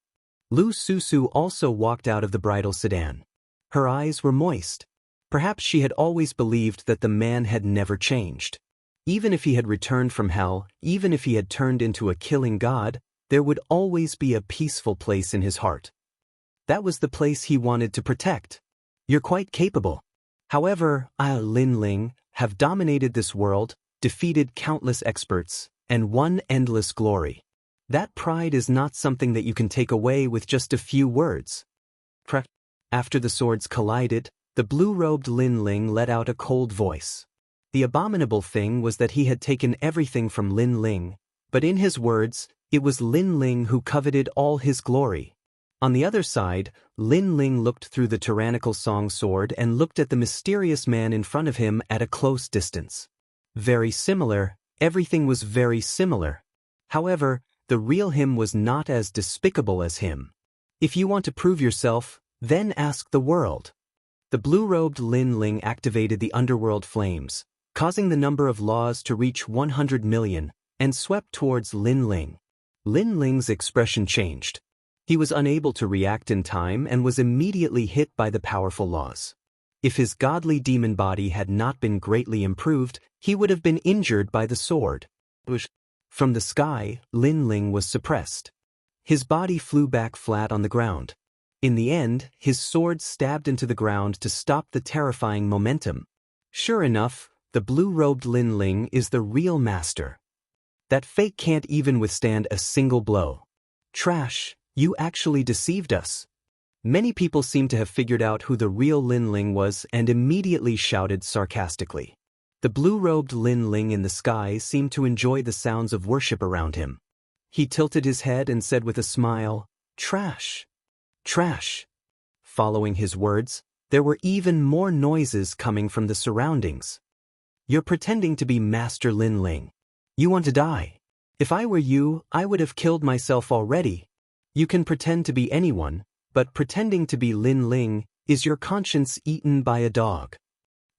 Lu Susu also walked out of the bridal sedan. Her eyes were moist. Perhaps she had always believed that the man had never changed. Even if he had returned from hell, even if he had turned into a killing god, there would always be a peaceful place in his heart. That was the place he wanted to protect. You're quite capable. However, I, Lin Ling, have dominated this world, defeated countless experts, and won endless glory. That pride is not something that you can take away with just a few words. After the swords collided, the blue-robed Lin Ling let out a cold voice. The abominable thing was that he had taken everything from Lin Ling, but in his words, it was Lin Ling who coveted all his glory. On the other side, Lin Ling looked through the tyrannical song sword and looked at the mysterious man in front of him at a close distance. Very similar, everything was very similar. However, the real him was not as despicable as him. If you want to prove yourself, then ask the world. The blue-robed Lin Ling activated the underworld flames, causing the number of laws to reach 100 million, and swept towards Lin Ling. Lin Ling's expression changed. He was unable to react in time and was immediately hit by the powerful laws. If his godly demon body had not been greatly improved, he would have been injured by the sword. From the sky, Lin Ling was suppressed. His body flew back flat on the ground. In the end, his sword stabbed into the ground to stop the terrifying momentum. Sure enough, the blue-robed Lin Ling is the real master. That fake can't even withstand a single blow. Trash, you actually deceived us. Many people seem to have figured out who the real Lin Ling was and immediately shouted sarcastically. The blue-robed Lin Ling in the sky seemed to enjoy the sounds of worship around him. He tilted his head and said with a smile, "Trash. Trash." Following his words, there were even more noises coming from the surroundings. You're pretending to be Master Lin Ling. You want to die. If I were you, I would have killed myself already. You can pretend to be anyone, but pretending to be Lin Ling is your conscience eaten by a dog.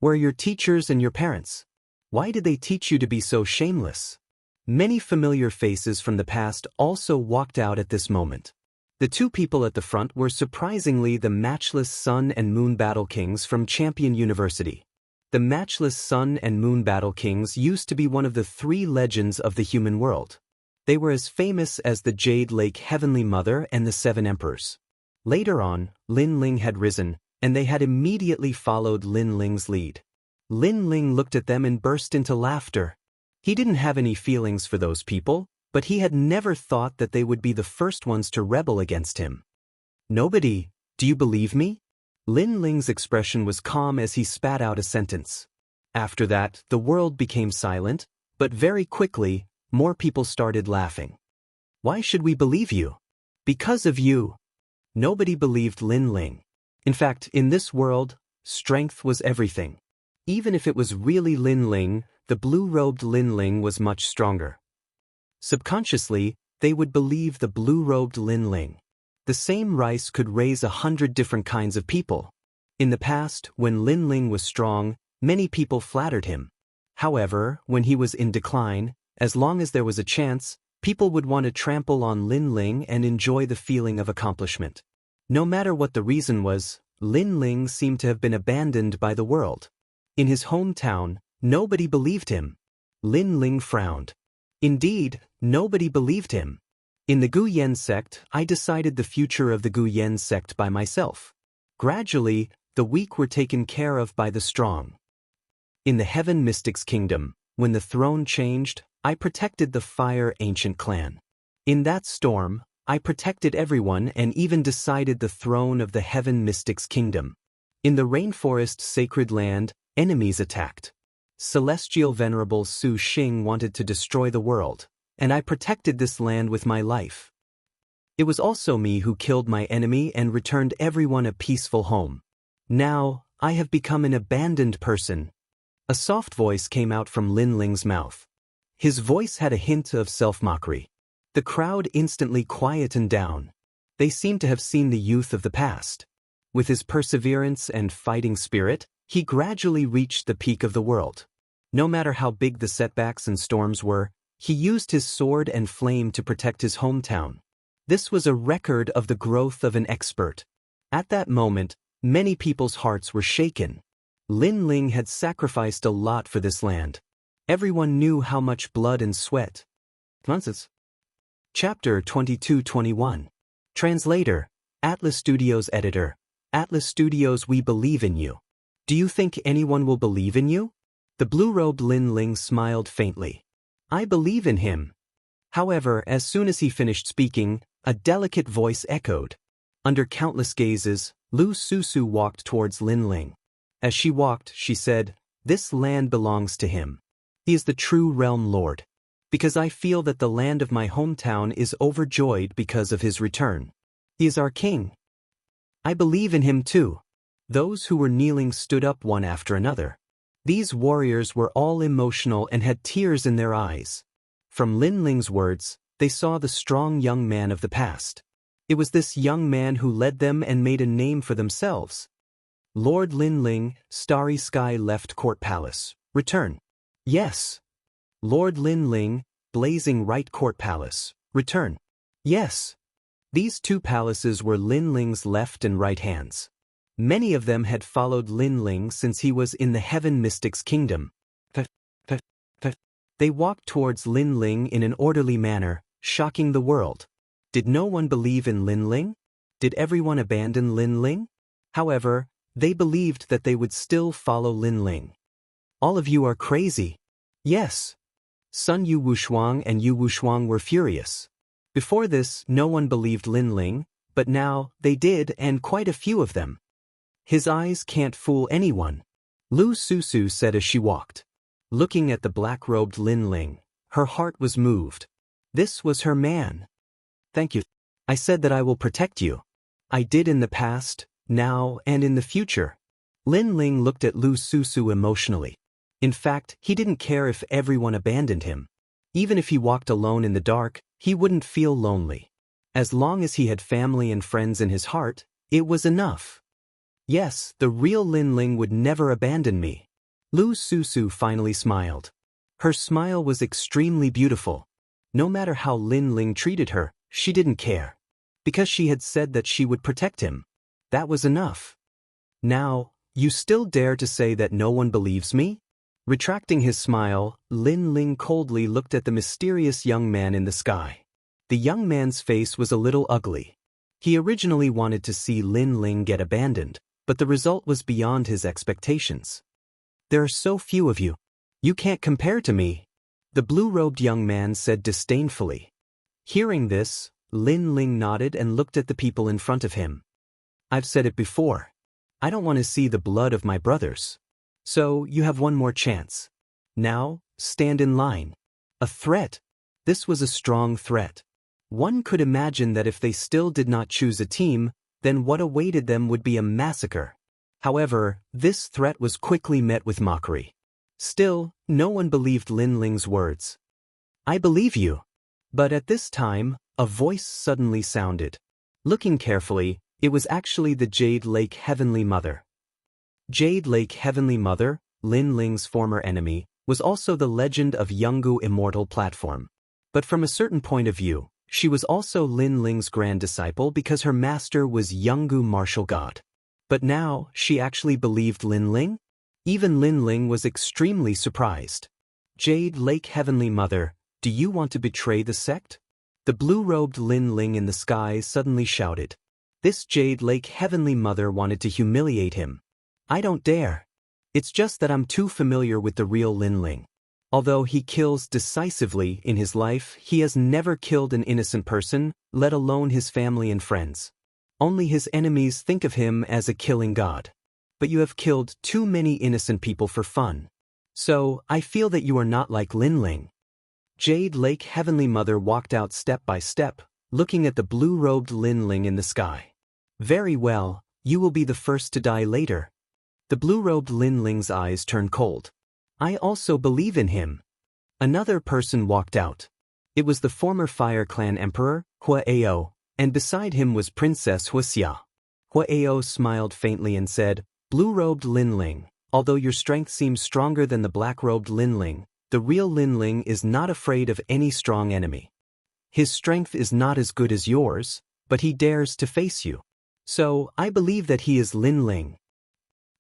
Where are your teachers and your parents? Why did they teach you to be so shameless? Many familiar faces from the past also walked out at this moment. The two people at the front were surprisingly the matchless Sun and Moon Battle Kings from Champion University. The matchless Sun and Moon Battle Kings used to be one of the 3 legends of the human world. They were as famous as the Jade Lake Heavenly Mother and the 7 Emperors. Later on, Lin Ling had risen, and they had immediately followed Lin Ling's lead. Lin Ling looked at them and burst into laughter. He didn't have any feelings for those people, but he had never thought that they would be the first ones to rebel against him. Nobody, do you believe me? Lin Ling's expression was calm as he spat out a sentence. After that, the world became silent, but very quickly, more people started laughing. Why should we believe you? Because of you. Nobody believed Lin Ling. In fact, in this world, strength was everything. Even if it was really Lin Ling, the blue-robed Lin Ling was much stronger. Subconsciously, they would believe the blue-robed Lin Ling. The same rice could raise 100 different kinds of people. In the past, when Lin Ling was strong, many people flattered him. However, when he was in decline, as long as there was a chance, people would want to trample on Lin Ling and enjoy the feeling of accomplishment. No matter what the reason was, Lin Ling seemed to have been abandoned by the world. In his hometown, nobody believed him. Lin Ling frowned. Indeed, nobody believed him. In the Gu Yen sect, I decided the future of the Gu Yen sect by myself. Gradually, the weak were taken care of by the strong. In the Heaven Mystics Kingdom, when the throne changed, I protected the Fire Ancient clan. In that storm, I protected everyone and even decided the throne of the Heaven Mystics Kingdom. In the Rainforest Sacred Land, enemies attacked. Celestial Venerable Su Xing wanted to destroy the world, and I protected this land with my life. It was also me who killed my enemy and returned everyone a peaceful home. Now, I have become an abandoned person. A soft voice came out from Lin Ling's mouth. His voice had a hint of self-mockery. The crowd instantly quietened down. They seemed to have seen the youth of the past. With his perseverance and fighting spirit, he gradually reached the peak of the world. No matter how big the setbacks and storms were, he used his sword and flame to protect his hometown. This was a record of the growth of an expert. At that moment, many people's hearts were shaken. Lin Ling had sacrificed a lot for this land. Everyone knew how much blood and sweat. Nonsense. Chapter 22-21. Translator, Atlas Studios Editor. Atlas Studios, we believe in you. Do you think anyone will believe in you? The blue-robed Lin Ling smiled faintly. I believe in him. However, as soon as he finished speaking, a delicate voice echoed. Under countless gazes, Lu Susu walked towards Lin Ling. As she walked, she said, "This land belongs to him. He is the true realm lord. Because I feel that the land of my hometown is overjoyed because of his return. He is our king. I believe in him too." Those who were kneeling stood up one after another. These warriors were all emotional and had tears in their eyes. From Lin Ling's words, they saw the strong young man of the past. It was this young man who led them and made a name for themselves. Lord Lin Ling, Starry Sky Left Court Palace. Return. Yes. Lord Lin Ling, Blazing Right Court Palace. Return. Yes. These two palaces were Lin Ling's left and right hands. Many of them had followed Lin Ling since he was in the Heaven Mystics Kingdom. They walked towards Lin Ling in an orderly manner, shocking the world. Did no one believe in Lin Ling? Did everyone abandon Lin Ling? However, they believed that they would still follow Lin Ling. All of you are crazy. Yes. Sun Yu Wushuang and Yu Wushuang were furious. Before this, no one believed Lin Ling, but now, they did, and quite a few of them. His eyes can't fool anyone, Lu Susu said as she walked. Looking at the black-robed Lin Ling, her heart was moved. This was her man. Thank you. I said that I will protect you. I did in the past, now, and in the future. Lin Ling looked at Lu Susu emotionally. In fact, he didn't care if everyone abandoned him. Even if he walked alone in the dark, he wouldn't feel lonely. As long as he had family and friends in his heart, it was enough. Yes, the real Lin Ling would never abandon me. Lu Susu finally smiled. Her smile was extremely beautiful. No matter how Lin Ling treated her, she didn't care. Because she had said that she would protect him. That was enough. Now, you still dare to say that no one believes me? Retracting his smile, Lin Ling coldly looked at the mysterious young man in the sky. The young man's face was a little ugly. He originally wanted to see Lin Ling get abandoned, but the result was beyond his expectations. There are so few of you. You can't compare to me, the blue-robed young man said disdainfully. Hearing this, Lin Ling nodded and looked at the people in front of him. I've said it before. I don't want to see the blood of my brothers. So, you have one more chance. Now, stand in line. A threat. This was a strong threat. One could imagine that if they still did not choose a team, then what awaited them would be a massacre. However, this threat was quickly met with mockery. Still, no one believed Lin Ling's words. I believe you. But at this time, a voice suddenly sounded. Looking carefully, it was actually the Jade Lake Heavenly Mother. Jade Lake Heavenly Mother, Lin Ling's former enemy, was also the legend of Yungu Immortal Platform. But from a certain point of view, she was also Lin Ling's grand disciple because her master was Yungu Martial God. But now, she actually believed Lin Ling? Even Lin Ling was extremely surprised. Jade Lake Heavenly Mother, do you want to betray the sect? The blue-robed Lin Ling in the sky suddenly shouted. This Jade Lake Heavenly Mother wanted to humiliate him. I don't dare. It's just that I'm too familiar with the real Lin Ling. Although he kills decisively in his life, he has never killed an innocent person, let alone his family and friends. Only his enemies think of him as a killing god. But you have killed too many innocent people for fun. So, I feel that you are not like Lin Ling. Jade Lake Heavenly Mother walked out step by step, looking at the blue-robed Lin Ling in the sky. Very well, you will be the first to die later. The blue-robed Lin Ling's eyes turned cold. I also believe in him. Another person walked out. It was the former Fire Clan Emperor, Huaao, and beside him was Princess Wuxia. Huaao smiled faintly and said, Blue-robed Lin Ling, although your strength seems stronger than the black-robed Lin Ling, the real Lin Ling is not afraid of any strong enemy. His strength is not as good as yours, but he dares to face you. So, I believe that he is Lin Ling.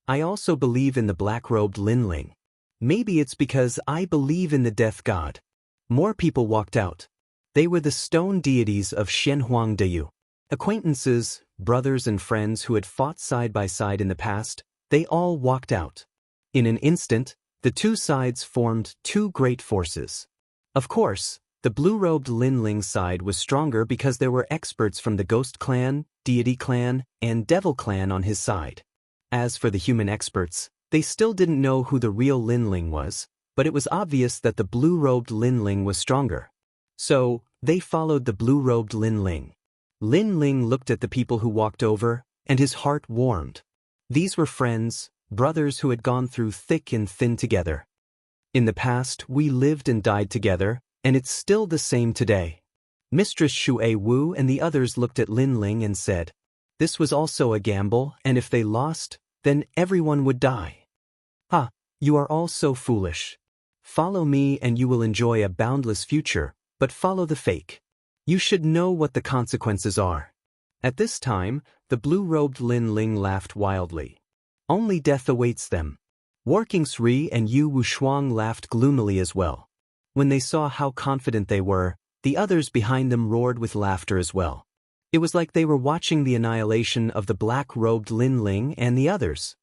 I also believe in the black-robed Lin Ling. Maybe it's because I believe in the death god. More people walked out. They were the stone deities of Shenhuang Deyu. Acquaintances, brothers and friends who had fought side by side in the past, they all walked out. In an instant, the two sides formed two great forces. Of course, The blue-robed Lin Ling side was stronger because there were experts from the Ghost Clan, Deity Clan, and Devil Clan on his side. As for the human experts, they still didn't know who the real Lin Ling was, but it was obvious that the blue-robed Lin Ling was stronger. So, they followed the blue-robed Lin Ling. Lin Ling looked at the people who walked over, and his heart warmed. These were friends, brothers who had gone through thick and thin together. In the past, we lived and died together, and it's still the same today. Mistress Xue Wu and the others looked at Lin Ling and said, "This was also a gamble, and if they lost, then everyone would die." "Ha, you are all so foolish. Follow me and you will enjoy a boundless future, but follow the fake. You should know what the consequences are." At this time, the blue-robed Lin Ling laughed wildly. "Only death awaits them." Working Sri and Yu Wushuang laughed gloomily as well. When they saw how confident they were, the others behind them roared with laughter as well. It was like they were watching the annihilation of the black-robed Lin Ling and the others.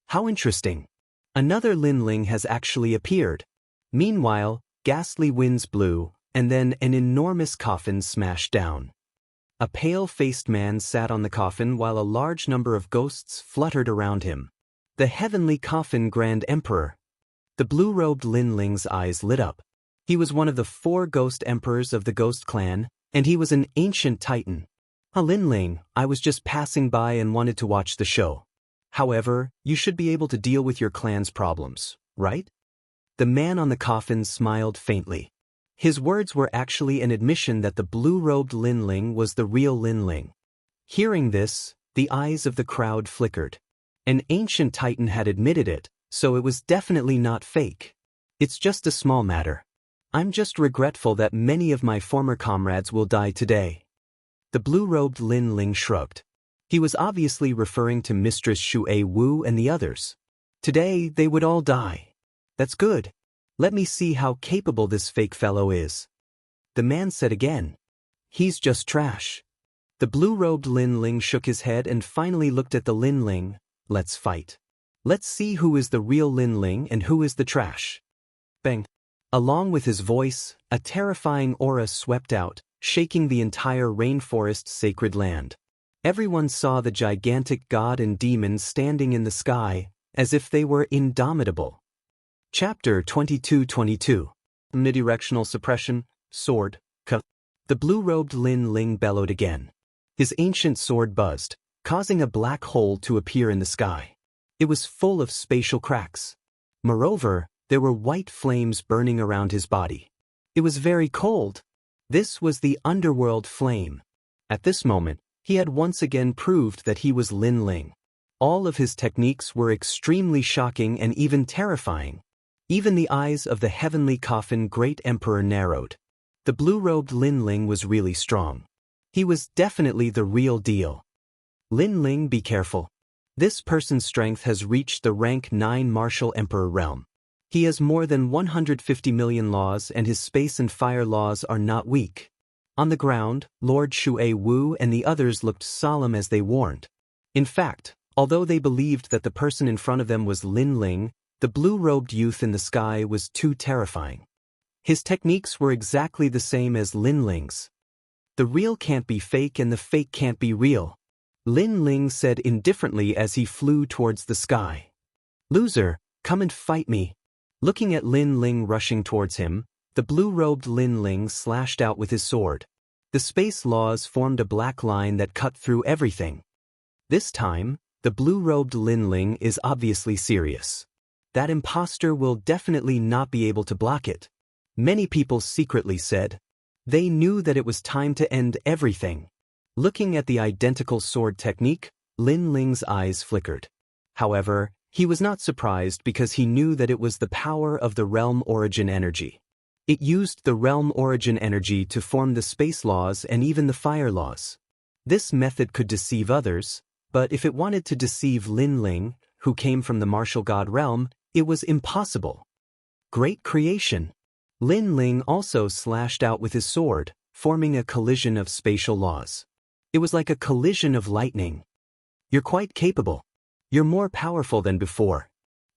How interesting. Another Lin Ling has actually appeared. Meanwhile, ghastly winds blew, and then an enormous coffin smashed down. A pale-faced man sat on the coffin while a large number of ghosts fluttered around him. The heavenly coffin Grand Emperor. The blue-robed Lin Ling's eyes lit up. He was one of the 4 ghost emperors of the Ghost Clan, and he was an ancient titan. Lin Ling, I was just passing by and wanted to watch the show. However, you should be able to deal with your clan's problems, right? The man on the coffin smiled faintly. His words were actually an admission that the blue-robed Lin Ling was the real Lin Ling. Hearing this, the eyes of the crowd flickered. An ancient titan had admitted it, so it was definitely not fake. It's just a small matter. I'm just regretful that many of my former comrades will die today. The blue-robed Lin Ling shrugged. He was obviously referring to Mistress Xue Wu and the others. Today, they would all die. That's good. Let me see how capable this fake fellow is. The man said again. He's just trash. The blue-robed Lin Ling shook his head and finally looked at the Lin Ling. Let's fight. Let's see who is the real Lin Ling and who is the trash. Bang. Along with his voice, a terrifying aura swept out, shaking the entire rainforest sacred land. Everyone saw the gigantic god and demon standing in the sky, as if they were indomitable. Chapter 22-22. Omnidirectional Suppression, Sword, Ka. The blue-robed Lin Ling bellowed again. His ancient sword buzzed, causing a black hole to appear in the sky. It was full of spatial cracks. Moreover, there were white flames burning around his body. It was very cold. This was the underworld flame. At this moment, he had once again proved that he was Lin Ling. All of his techniques were extremely shocking and even terrifying. Even the eyes of the heavenly coffin Great Emperor narrowed. The blue-robed Lin Ling was really strong. He was definitely the real deal. Lin Ling, be careful. This person's strength has reached the rank 9 Martial Emperor realm. He has more than 150 million laws and his space and fire laws are not weak. On the ground, Lord Xue Wu and the others looked solemn as they warned. In fact, although they believed that the person in front of them was Lin Ling, the blue-robed youth in the sky was too terrifying. His techniques were exactly the same as Lin Ling's. The real can't be fake and the fake can't be real. Lin Ling said indifferently as he flew towards the sky. Loser, come and fight me. Looking at Lin Ling rushing towards him, the blue-robed Lin Ling slashed out with his sword. The space laws formed a black line that cut through everything. This time, the blue-robed Lin Ling is obviously serious. That imposter will definitely not be able to block it. Many people secretly said. They knew that it was time to end everything. Looking at the identical sword technique, Lin Ling's eyes flickered. However, he was not surprised because he knew that it was the power of the realm origin energy. It used the realm origin energy to form the space laws and even the fire laws. This method could deceive others, but if it wanted to deceive Lin Ling, who came from the martial god realm, it was impossible. Great creation. Lin Ling also slashed out with his sword, forming a collision of spatial laws. It was like a collision of lightning. You're quite capable. You're more powerful than before.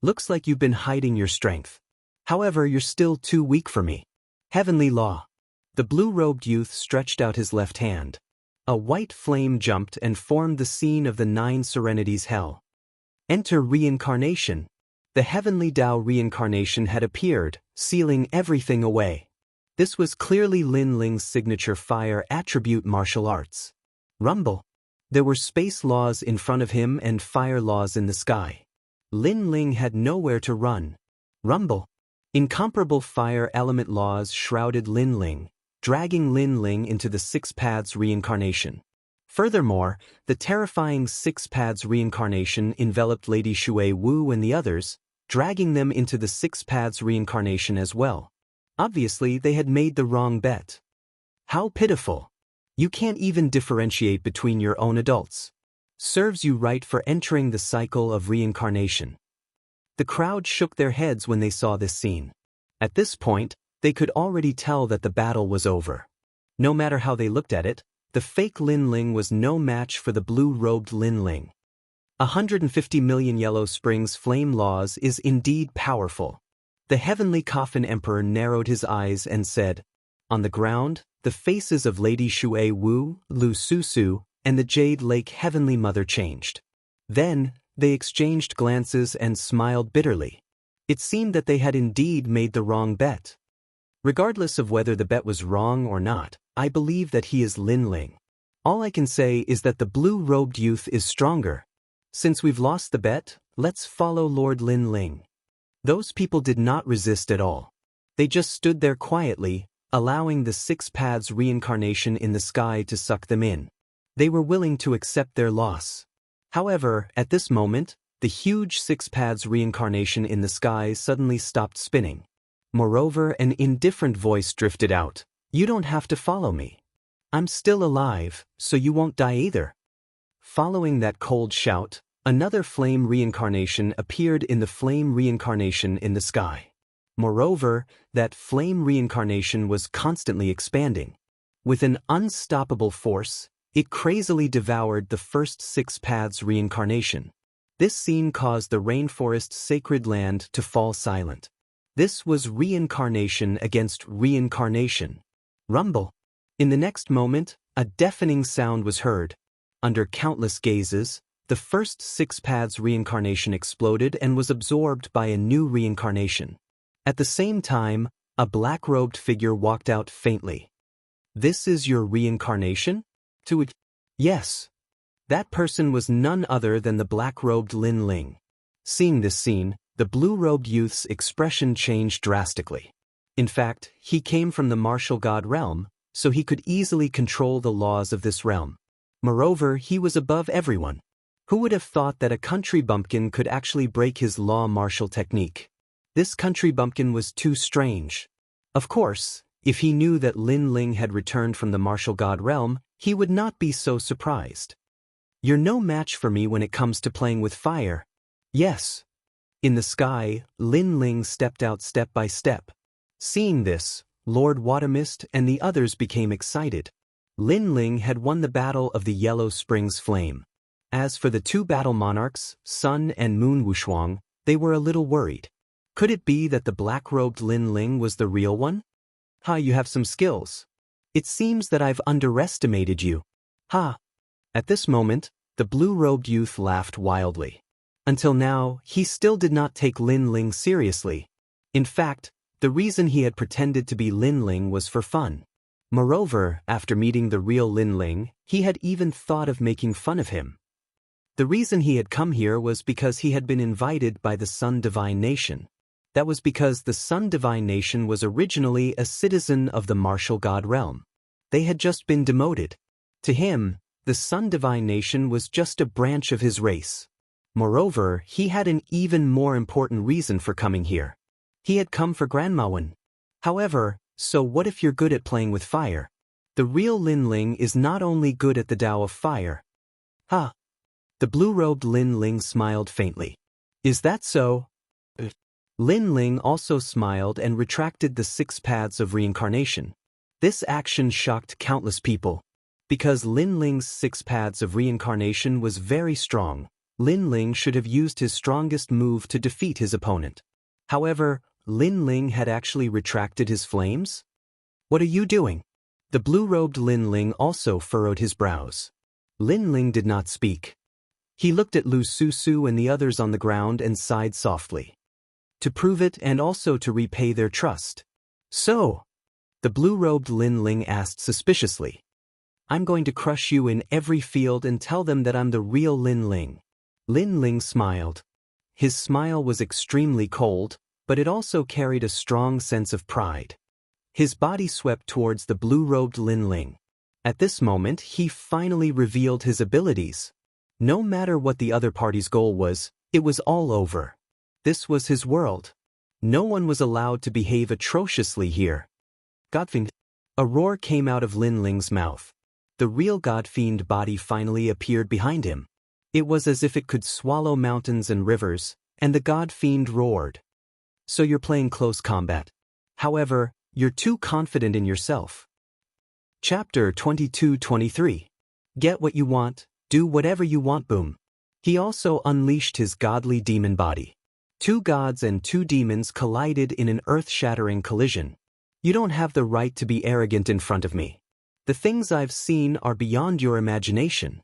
Looks like you've been hiding your strength. However, you're still too weak for me. Heavenly law. The blue-robed youth stretched out his left hand. A white flame jumped and formed the scene of the 9 Serenities Hell. Enter reincarnation. The heavenly Tao reincarnation had appeared, sealing everything away. This was clearly Lin Ling's signature fire attribute martial arts. Rumble. There were space laws in front of him and fire laws in the sky. Lin Ling had nowhere to run. Rumble. Incomparable fire element laws shrouded Lin Ling, dragging Lin Ling into the 6 Paths reincarnation. Furthermore, the terrifying 6 Paths reincarnation enveloped Lady Shui Wu and the others, dragging them into the 6 Paths reincarnation as well. Obviously, they had made the wrong bet. How pitiful. You can't even differentiate between your own adults. Serves you right for entering the cycle of reincarnation. The crowd shook their heads when they saw this scene. At this point, they could already tell that the battle was over. No matter how they looked at it, the fake Lin Ling was no match for the blue-robed Lin Ling. 150 million Yellow Springs flame laws is indeed powerful. The heavenly coffin emperor narrowed his eyes and said, on the ground, the faces of Lady Shui Wu, Lu Susu, and the Jade Lake Heavenly Mother changed. Then, they exchanged glances and smiled bitterly. It seemed that they had indeed made the wrong bet. Regardless of whether the bet was wrong or not, I believe that he is Lin Ling. All I can say is that the blue-robed youth is stronger. Since we've lost the bet, let's follow Lord Lin Ling. Those people did not resist at all. They just stood there quietly, allowing the 6 Paths reincarnation in the sky to suck them in. They were willing to accept their loss. However, at this moment, the huge 6 Paths reincarnation in the sky suddenly stopped spinning. Moreover, an indifferent voice drifted out. You don't have to follow me. I'm still alive, so you won't die either. Following that cold shout, another flame reincarnation appeared in the flame reincarnation in the sky. Moreover, that flame reincarnation was constantly expanding. With an unstoppable force, it crazily devoured the first 6 Paths reincarnation. This scene caused the rainforest's sacred land to fall silent. This was reincarnation against reincarnation. Rumble. In the next moment, a deafening sound was heard. Under countless gazes, the first 6 Paths reincarnation exploded and was absorbed by a new reincarnation. At the same time, a black-robed figure walked out faintly. This is your reincarnation? To it? Yes. That person was none other than the black-robed Lin Ling. Seeing this scene, the blue-robed youth's expression changed drastically. In fact, he came from the martial god realm, so he could easily control the laws of this realm. Moreover, he was above everyone. Who would have thought that a country bumpkin could actually break his law martial technique? This country bumpkin was too strange. Of course, if he knew that Lin Ling had returned from the martial god realm, he would not be so surprised. You're no match for me when it comes to playing with fire. Yes. In the sky, Lin Ling stepped out step by step. Seeing this, Lord Watermist and the others became excited. Lin Ling had won the battle of the Yellow Springs Flame. As for the 2 battle monarchs, Sun and Moon Wushuang, they were a little worried. Could it be that the black-robed Lin Ling was the real one? Ha, you have some skills. It seems that I've underestimated you. Ha. At this moment, the blue-robed youth laughed wildly. Until now, he still did not take Lin Ling seriously. In fact, the reason he had pretended to be Lin Ling was for fun. Moreover, after meeting the real Lin Ling, he had even thought of making fun of him. The reason he had come here was because he had been invited by the Sun Divine Nation. That was because the Sun Divine Nation was originally a citizen of the martial god realm. They had just been demoted. To him, the Sun Divine Nation was just a branch of his race. Moreover, he had an even more important reason for coming here. He had come for Grandma Wen. However, so what if you're good at playing with fire? The real Lin Ling is not only good at the Tao of fire. Ha! The blue-robed Lin Ling smiled faintly. Is that so? Lin Ling also smiled and retracted the 6 Paths of reincarnation. This action shocked countless people. Because Lin Ling's 6 Paths of reincarnation was very strong, Lin Ling should have used his strongest move to defeat his opponent. However, Lin Ling had actually retracted his flames? What are you doing? The blue-robed Lin Ling also furrowed his brows. Lin Ling did not speak. He looked at Lu Su and the others on the ground and sighed softly. To prove it and also to repay their trust. So, the blue-robed Lin Ling asked suspiciously. I'm going to crush you in every field and tell them that I'm the real Lin Ling. Lin Ling smiled. His smile was extremely cold, but it also carried a strong sense of pride. His body swept towards the blue-robed Lin Ling. At this moment, he finally revealed his abilities. No matter what the other party's goal was, it was all over. This was his world. No one was allowed to behave atrociously here. Godfiend. A roar came out of Lin Ling's mouth. The real Godfiend body finally appeared behind him. It was as if it could swallow mountains and rivers, and the Godfiend roared. So you're playing close combat. However, you're too confident in yourself. Chapter 22-23. Get what you want, do whatever you want, boom. He also unleashed his godly demon body. 2 gods and 2 demons collided in an earth-shattering collision. You don't have the right to be arrogant in front of me. The things I've seen are beyond your imagination.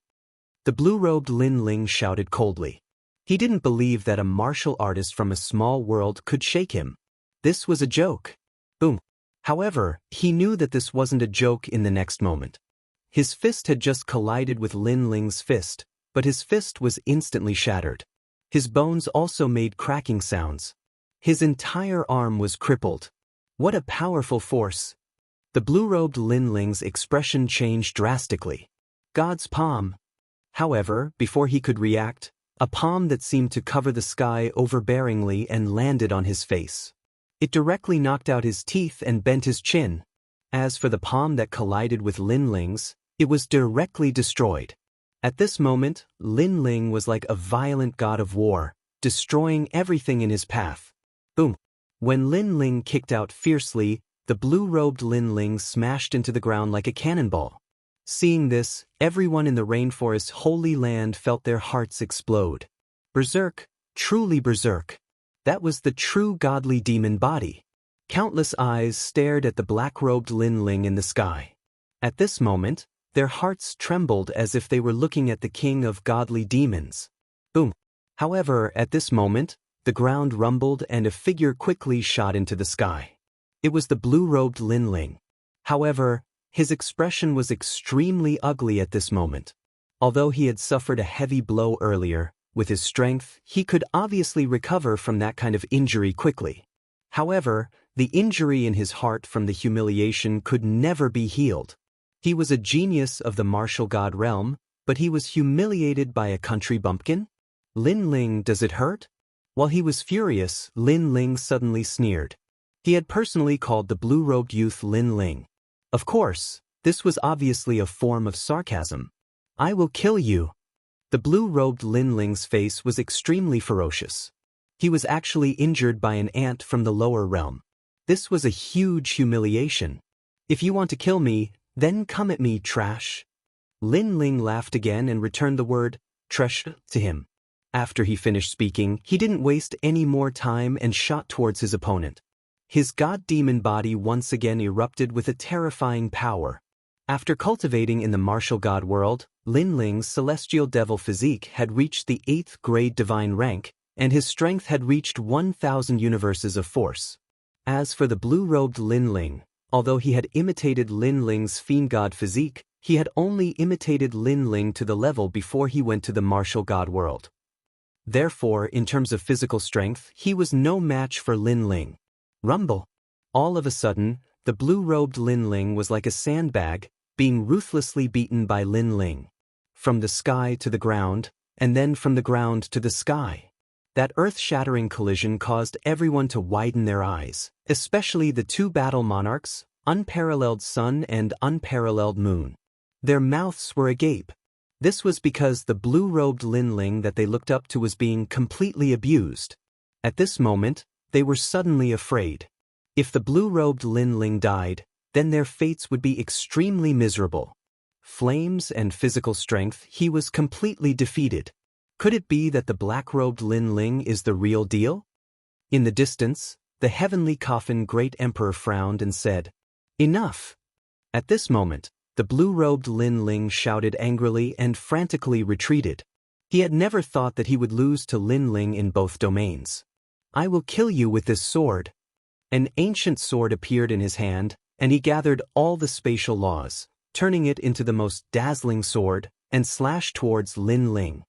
The blue-robed Lin Ling shouted coldly. He didn't believe that a martial artist from a small world could shake him. This was a joke. Boom. However, he knew that this wasn't a joke in the next moment. His fist had just collided with Lin Ling's fist, but his fist was instantly shattered. His bones also made cracking sounds. His entire arm was crippled. What a powerful force! The blue-robed Lin Ling's expression changed drastically. God's palm. However, before he could react, a palm that seemed to cover the sky overbearingly and landed on his face. It directly knocked out his teeth and bent his chin. As for the palm that collided with Lin Ling's, it was directly destroyed. At this moment, Lin Ling was like a violent god of war, destroying everything in his path. Boom! When Lin Ling kicked out fiercely, the blue-robed Lin Ling smashed into the ground like a cannonball. Seeing this, everyone in the rainforest's holy land felt their hearts explode. Berserk, truly berserk. That was the true godly demon body. Countless eyes stared at the black-robed Lin Ling in the sky. At this moment, their hearts trembled as if they were looking at the king of godly demons. Boom! However, at this moment, the ground rumbled and a figure quickly shot into the sky. It was the blue-robed Lin Ling. However, his expression was extremely ugly at this moment. Although he had suffered a heavy blow earlier, with his strength, he could obviously recover from that kind of injury quickly. However, the injury in his heart from the humiliation could never be healed. He was a genius of the martial god realm, but he was humiliated by a country bumpkin? Lin Ling, does it hurt? While he was furious, Lin Ling suddenly sneered. He had personally called the blue-robed youth Lin Ling. Of course, this was obviously a form of sarcasm. I will kill you. The blue-robed Lin Ling's face was extremely ferocious. He was actually injured by an ant from the lower realm. This was a huge humiliation. If you want to kill me, then come at me, trash. Lin Ling laughed again and returned the word, trash, to him. After he finished speaking, he didn't waste any more time and shot towards his opponent. His god-demon body once again erupted with a terrifying power. After cultivating in the martial god world, Lin Ling's celestial devil physique had reached the 8th grade divine rank, and his strength had reached 1,000 universes of force. As for the blue-robed Lin Ling, although he had imitated Lin Ling's fiend god physique, he had only imitated Lin Ling to the level before he went to the martial god world. Therefore, in terms of physical strength, he was no match for Lin Ling. Rumble! All of a sudden, the blue-robed Lin Ling was like a sandbag, being ruthlessly beaten by Lin Ling. From the sky to the ground, and then from the ground to the sky. That earth-shattering collision caused everyone to widen their eyes, especially the 2 battle monarchs, unparalleled sun and unparalleled moon. Their mouths were agape. This was because the blue-robed Lin Ling that they looked up to was being completely abused. At this moment, they were suddenly afraid. If the blue-robed Lin Ling died, then their fates would be extremely miserable. Flames and physical strength, he was completely defeated. Could it be that the black-robed Lin Ling is the real deal? In the distance, the heavenly coffin great emperor frowned and said, Enough! At this moment, the blue-robed Lin Ling shouted angrily and frantically retreated. He had never thought that he would lose to Lin Ling in both domains. I will kill you with this sword. An ancient sword appeared in his hand, and he gathered all the spatial laws, turning it into the most dazzling sword, and slashed towards Lin Ling.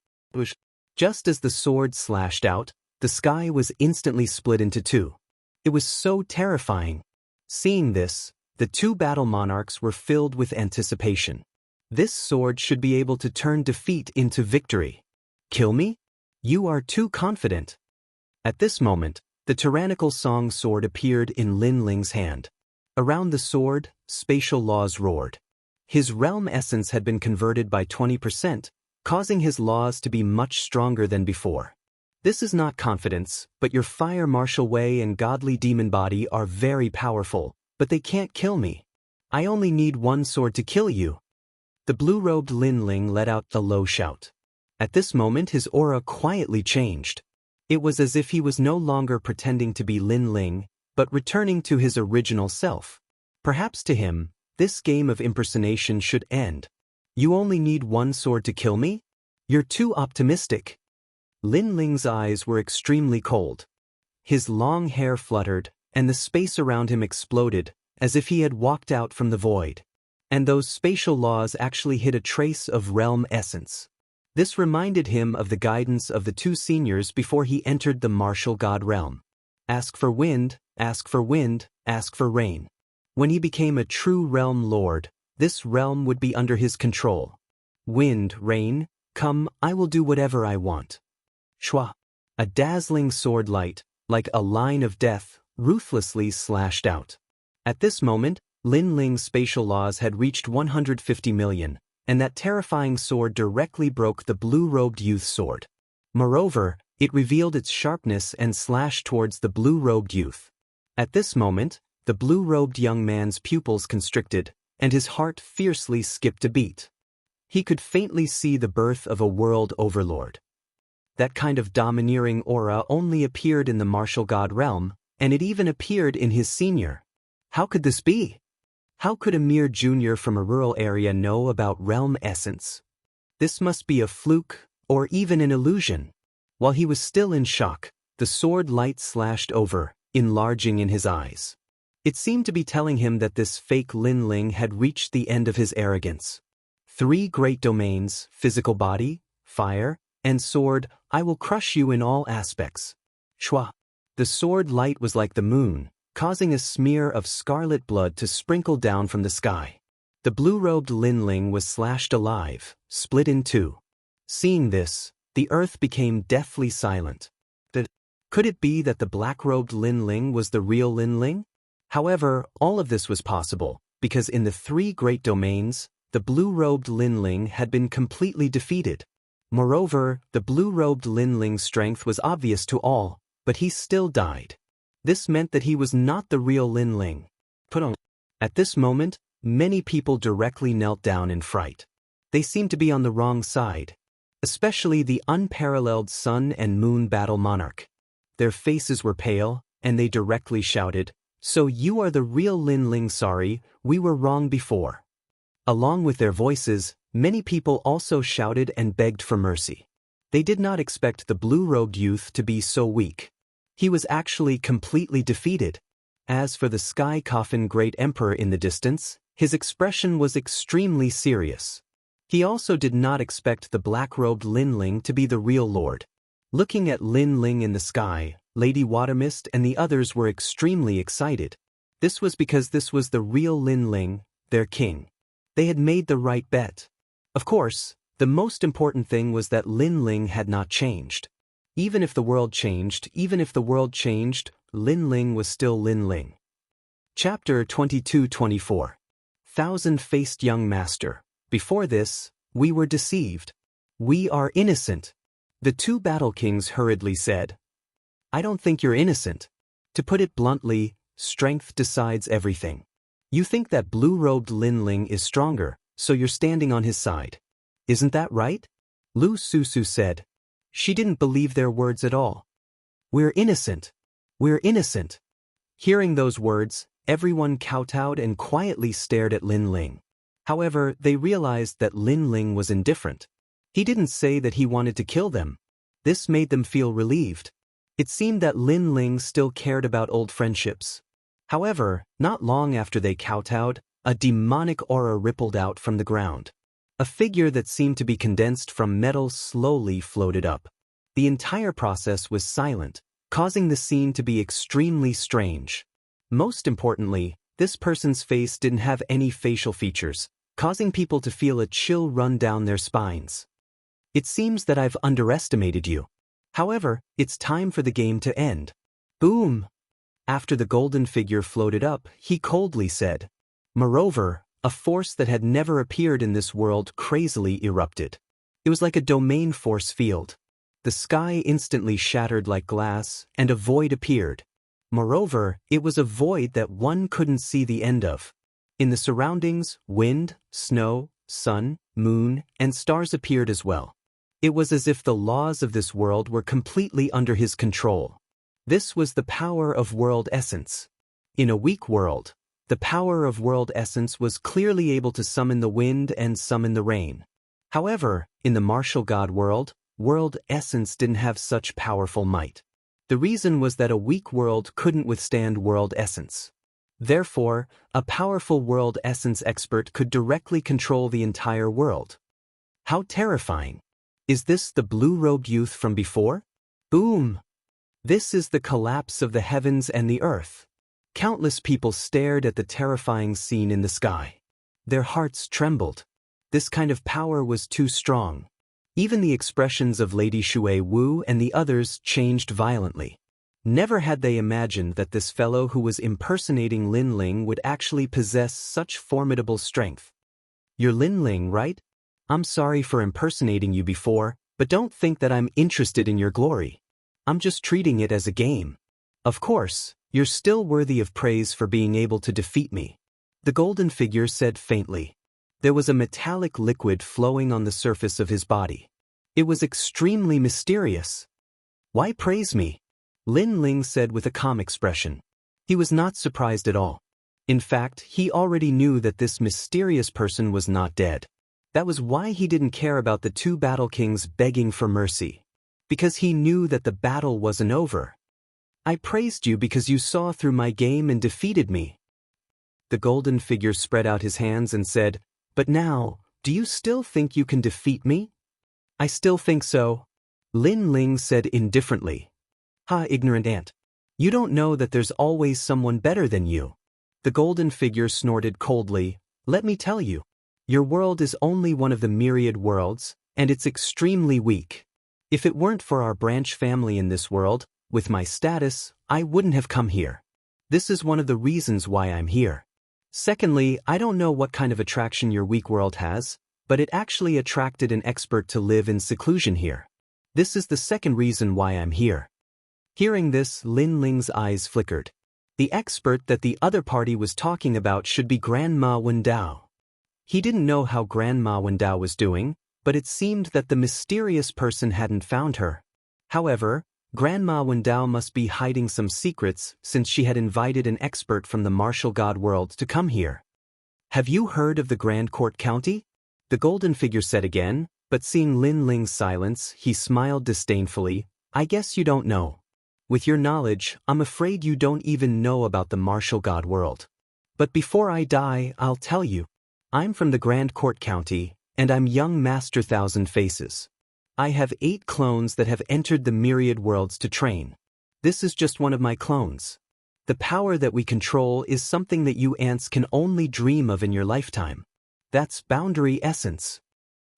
Just as the sword slashed out, the sky was instantly split into two. It was so terrifying. Seeing this, the two battle monarchs were filled with anticipation. This sword should be able to turn defeat into victory. Kill me? You are too confident. At this moment, the tyrannical song sword appeared in Lin Ling's hand. Around the sword, spatial laws roared. His realm essence had been converted by 20%, causing his laws to be much stronger than before. This is not confidence, but your fire martial way and godly demon body are very powerful, but they can't kill me. I only need one sword to kill you. The blue-robed Lin Ling let out a low shout. At this moment his aura quietly changed. It was as if he was no longer pretending to be Lin Ling, but returning to his original self. Perhaps to him, this game of impersonation should end. You only need one sword to kill me? You're too optimistic. Lin Ling's eyes were extremely cold. His long hair fluttered, and the space around him exploded, as if he had walked out from the void. And those spatial laws actually hid a trace of realm essence. This reminded him of the guidance of the two seniors before he entered the martial god realm. Ask for wind, ask for wind, ask for rain. When he became a true realm lord, this realm would be under his control. Wind, rain, come, I will do whatever I want. Shwa! A dazzling sword light, like a line of death, ruthlessly slashed out. At this moment, Lin Ling's spatial laws had reached 150 million, and that terrifying sword directly broke the blue-robed youth's sword. Moreover, it revealed its sharpness and slashed towards the blue-robed youth. At this moment, the blue-robed young man's pupils constricted, and his heart fiercely skipped a beat. He could faintly see the birth of a world overlord. That kind of domineering aura only appeared in the martial god realm, and it even appeared in his senior. How could this be? How could a mere junior from a rural area know about realm essence? This must be a fluke, or even an illusion. While he was still in shock, the sword light slashed over, enlarging in his eyes. It seemed to be telling him that this fake Lin Ling had reached the end of his arrogance. 3 great domains, physical body, fire, and sword, I will crush you in all aspects. Shwa! The sword light was like the moon, causing a smear of scarlet blood to sprinkle down from the sky. The blue-robed Lin Ling was slashed alive, split in two. Seeing this, the earth became deathly silent. Could it be that the black-robed Lin Ling was the real Lin Ling? However, all of this was possible, because in the 3 great domains, the blue-robed Lin Ling had been completely defeated. Moreover, the blue-robed Lin Ling's strength was obvious to all, but he still died. This meant that he was not the real Lin Ling. At this moment, many people directly knelt down in fright. They seemed to be on the wrong side, especially the unparalleled Sun and Moon battle monarch. Their faces were pale, and they directly shouted, "So you are the real Lin Ling? Sorry, we were wrong before." Along with their voices, many people also shouted and begged for mercy. They did not expect the blue-robed youth to be so weak. He was actually completely defeated. As for the Sky Coffin Great Emperor in the distance, his expression was extremely serious. He also did not expect the black-robed Lin Ling to be the real lord. Looking at Lin Ling in the sky, Lady Watermist and the others were extremely excited. This was because this was the real Lin Ling, their king. They had made the right bet. Of course, the most important thing was that Lin Ling had not changed. Even if the world changed, Lin Ling was still Lin Ling. Chapter 22-24. Thousand-faced young master. Before this, we were deceived. We are innocent. The 2 battle kings hurriedly said. I don't think you're innocent. To put it bluntly, strength decides everything. You think that blue-robed Lin Ling is stronger, so you're standing on his side. Isn't that right? Lu Susu said. She didn't believe their words at all. We're innocent. We're innocent. Hearing those words, everyone kowtowed and quietly stared at Lin Ling. However, they realized that Lin Ling was indifferent. He didn't say that he wanted to kill them. This made them feel relieved. It seemed that Lin Ling still cared about old friendships. However, not long after they kowtowed, a demonic aura rippled out from the ground. A figure that seemed to be condensed from metal slowly floated up. The entire process was silent, causing the scene to be extremely strange. Most importantly, this person's face didn't have any facial features, causing people to feel a chill run down their spines. It seems that I've underestimated you. However, it's time for the game to end. Boom! After the golden figure floated up, he coldly said. Moreover, a force that had never appeared in this world crazily erupted. It was like a domain force field. The sky instantly shattered like glass, and a void appeared. Moreover, it was a void that one couldn't see the end of. In the surroundings, wind, snow, sun, moon, and stars appeared as well. It was as if the laws of this world were completely under his control. This was the power of world essence. In a weak world, the power of world essence was clearly able to summon the wind and summon the rain. However, in the martial god world, world essence didn't have such powerful might. The reason was that a weak world couldn't withstand world essence. Therefore, a powerful world essence expert could directly control the entire world. How terrifying! Is this the blue-robed youth from before? Boom! This is the collapse of the heavens and the earth. Countless people stared at the terrifying scene in the sky. Their hearts trembled. This kind of power was too strong. Even the expressions of Lady Shui Wu and the others changed violently. Never had they imagined that this fellow who was impersonating Lin Ling would actually possess such formidable strength. You're Lin Ling, right? I'm sorry for impersonating you before, but don't think that I'm interested in your glory. I'm just treating it as a game. Of course, you're still worthy of praise for being able to defeat me. The golden figure said faintly. There was a metallic liquid flowing on the surface of his body. It was extremely mysterious. Why praise me? Lin Ling said with a calm expression. He was not surprised at all. In fact, he already knew that this mysterious person was not dead. That was why he didn't care about the two battle kings begging for mercy. Because he knew that the battle wasn't over. I praised you because you saw through my game and defeated me. The golden figure spread out his hands and said, But now, do you still think you can defeat me? I still think so. Lin Ling said indifferently. Ha, ignorant ant. You don't know that there's always someone better than you. The golden figure snorted coldly. Let me tell you. Your world is only one of the myriad worlds, and it's extremely weak. If it weren't for our branch family in this world, with my status, I wouldn't have come here. This is one of the reasons why I'm here. Secondly, I don't know what kind of attraction your weak world has, but it actually attracted an expert to live in seclusion here. This is the second reason why I'm here. Hearing this, Lin Ling's eyes flickered. The expert that the other party was talking about should be Grandma Wendao. He didn't know how Grandma Wendao was doing, but it seemed that the mysterious person hadn't found her. However, Grandma Wendao must be hiding some secrets since she had invited an expert from the martial god world to come here. Have you heard of the Grand Court County? The golden figure said again, but seeing Lin Ling's silence, he smiled disdainfully. I guess you don't know. With your knowledge, I'm afraid you don't even know about the martial god world. But before I die, I'll tell you. I'm from the Grand Court County, and I'm young Master Thousand Faces. I have 8 clones that have entered the myriad worlds to train. This is just one of my clones. The power that we control is something that you ants can only dream of in your lifetime. That's boundary essence.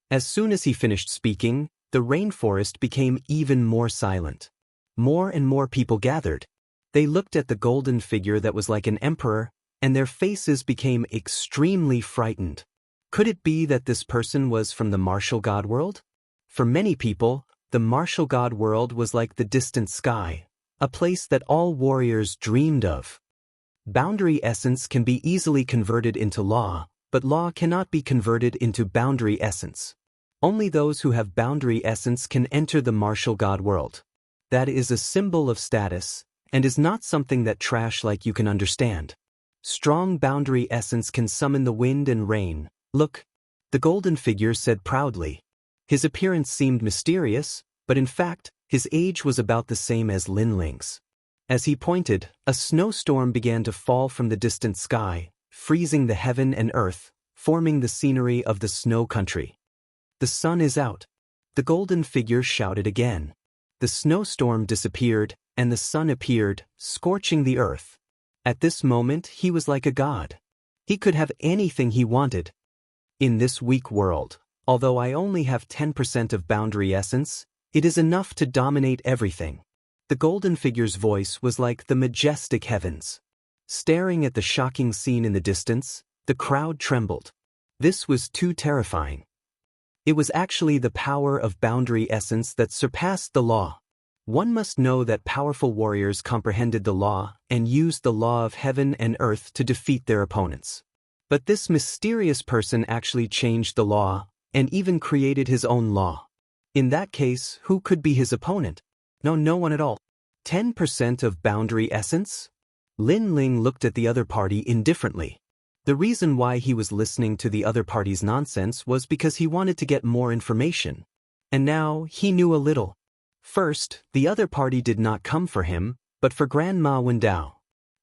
As soon as he finished speaking, the rainforest became even more silent. More and more people gathered. They looked at the golden figure that was like an emperor, and their faces became extremely frightened. Could it be that this person was from the martial god world? For many people, the martial god world was like the distant sky, a place that all warriors dreamed of. Boundary essence can be easily converted into law, but law cannot be converted into boundary essence. Only those who have boundary essence can enter the martial god world. That is a symbol of status, and is not something that trash like you can understand. Strong boundary essence can summon the wind and rain. Look, the golden figure said proudly. His appearance seemed mysterious, but in fact, his age was about the same as Lin Ling's. As he pointed, a snowstorm began to fall from the distant sky, freezing the heaven and earth, forming the scenery of the snow country. The sun is out. The golden figure shouted again. The snowstorm disappeared, and the sun appeared, scorching the earth. At this moment, he was like a god. He could have anything he wanted. In this weak world, although I only have 10% of boundary essence, it is enough to dominate everything. The golden figure's voice was like the majestic heavens. Staring at the shocking scene in the distance, the crowd trembled. This was too terrifying. It was actually the power of boundary essence that surpassed the law. One must know that powerful warriors comprehended the law and used the law of heaven and earth to defeat their opponents. But this mysterious person actually changed the law and even created his own law. In that case, who could be his opponent? No one at all. 10% of boundary essence? Lin Ling looked at the other party indifferently. The reason why he was listening to the other party's nonsense was because he wanted to get more information. And now he knew a little. First, the other party did not come for him, but for Grandma Wendao.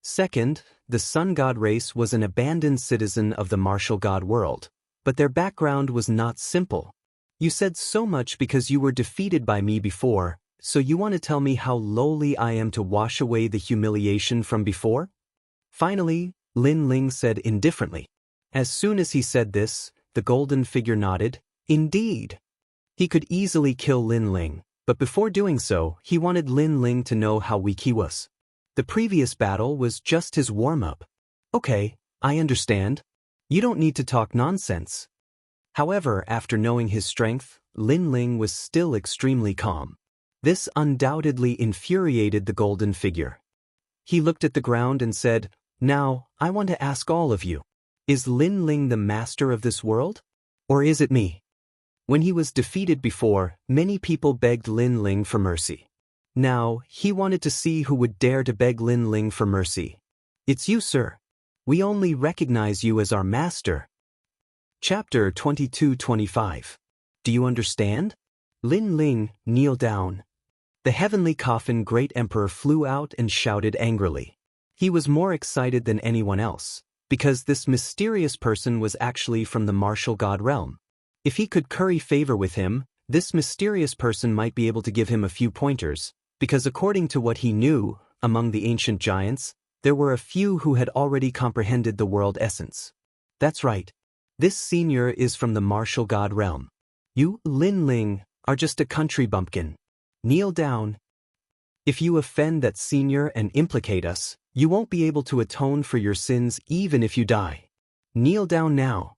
Second, the Sun God race was an abandoned citizen of the martial god world, but their background was not simple. You said so much because you were defeated by me before, so you want to tell me how lowly I am to wash away the humiliation from before? Finally, Lin Ling said indifferently. As soon as he said this, the golden figure nodded. Indeed. He could easily kill Lin Ling, but before doing so, he wanted Lin Ling to know how weak he was. The previous battle was just his warm-up. Okay, I understand. You don't need to talk nonsense. However, after knowing his strength, Lin Ling was still extremely calm. This undoubtedly infuriated the golden figure. He looked at the ground and said, "Now, I want to ask all of you. Is Lin Ling the master of this world? Or is it me?" When he was defeated before, many people begged Lin Ling for mercy. Now, he wanted to see who would dare to beg Lin Ling for mercy. "It's you, sir. We only recognize you as our master." Chapter 22-25. Do you understand? Lin Ling, kneel down. The heavenly coffin great emperor flew out and shouted angrily. He was more excited than anyone else, because this mysterious person was actually from the martial god realm. If he could curry favor with him, this mysterious person might be able to give him a few pointers, because according to what he knew, among the ancient giants, there were a few who had already comprehended the world essence. That's right. This senior is from the martial god realm. You, Lin Ling, are just a country bumpkin. Kneel down. If you offend that senior and implicate us, you won't be able to atone for your sins even if you die. Kneel down now.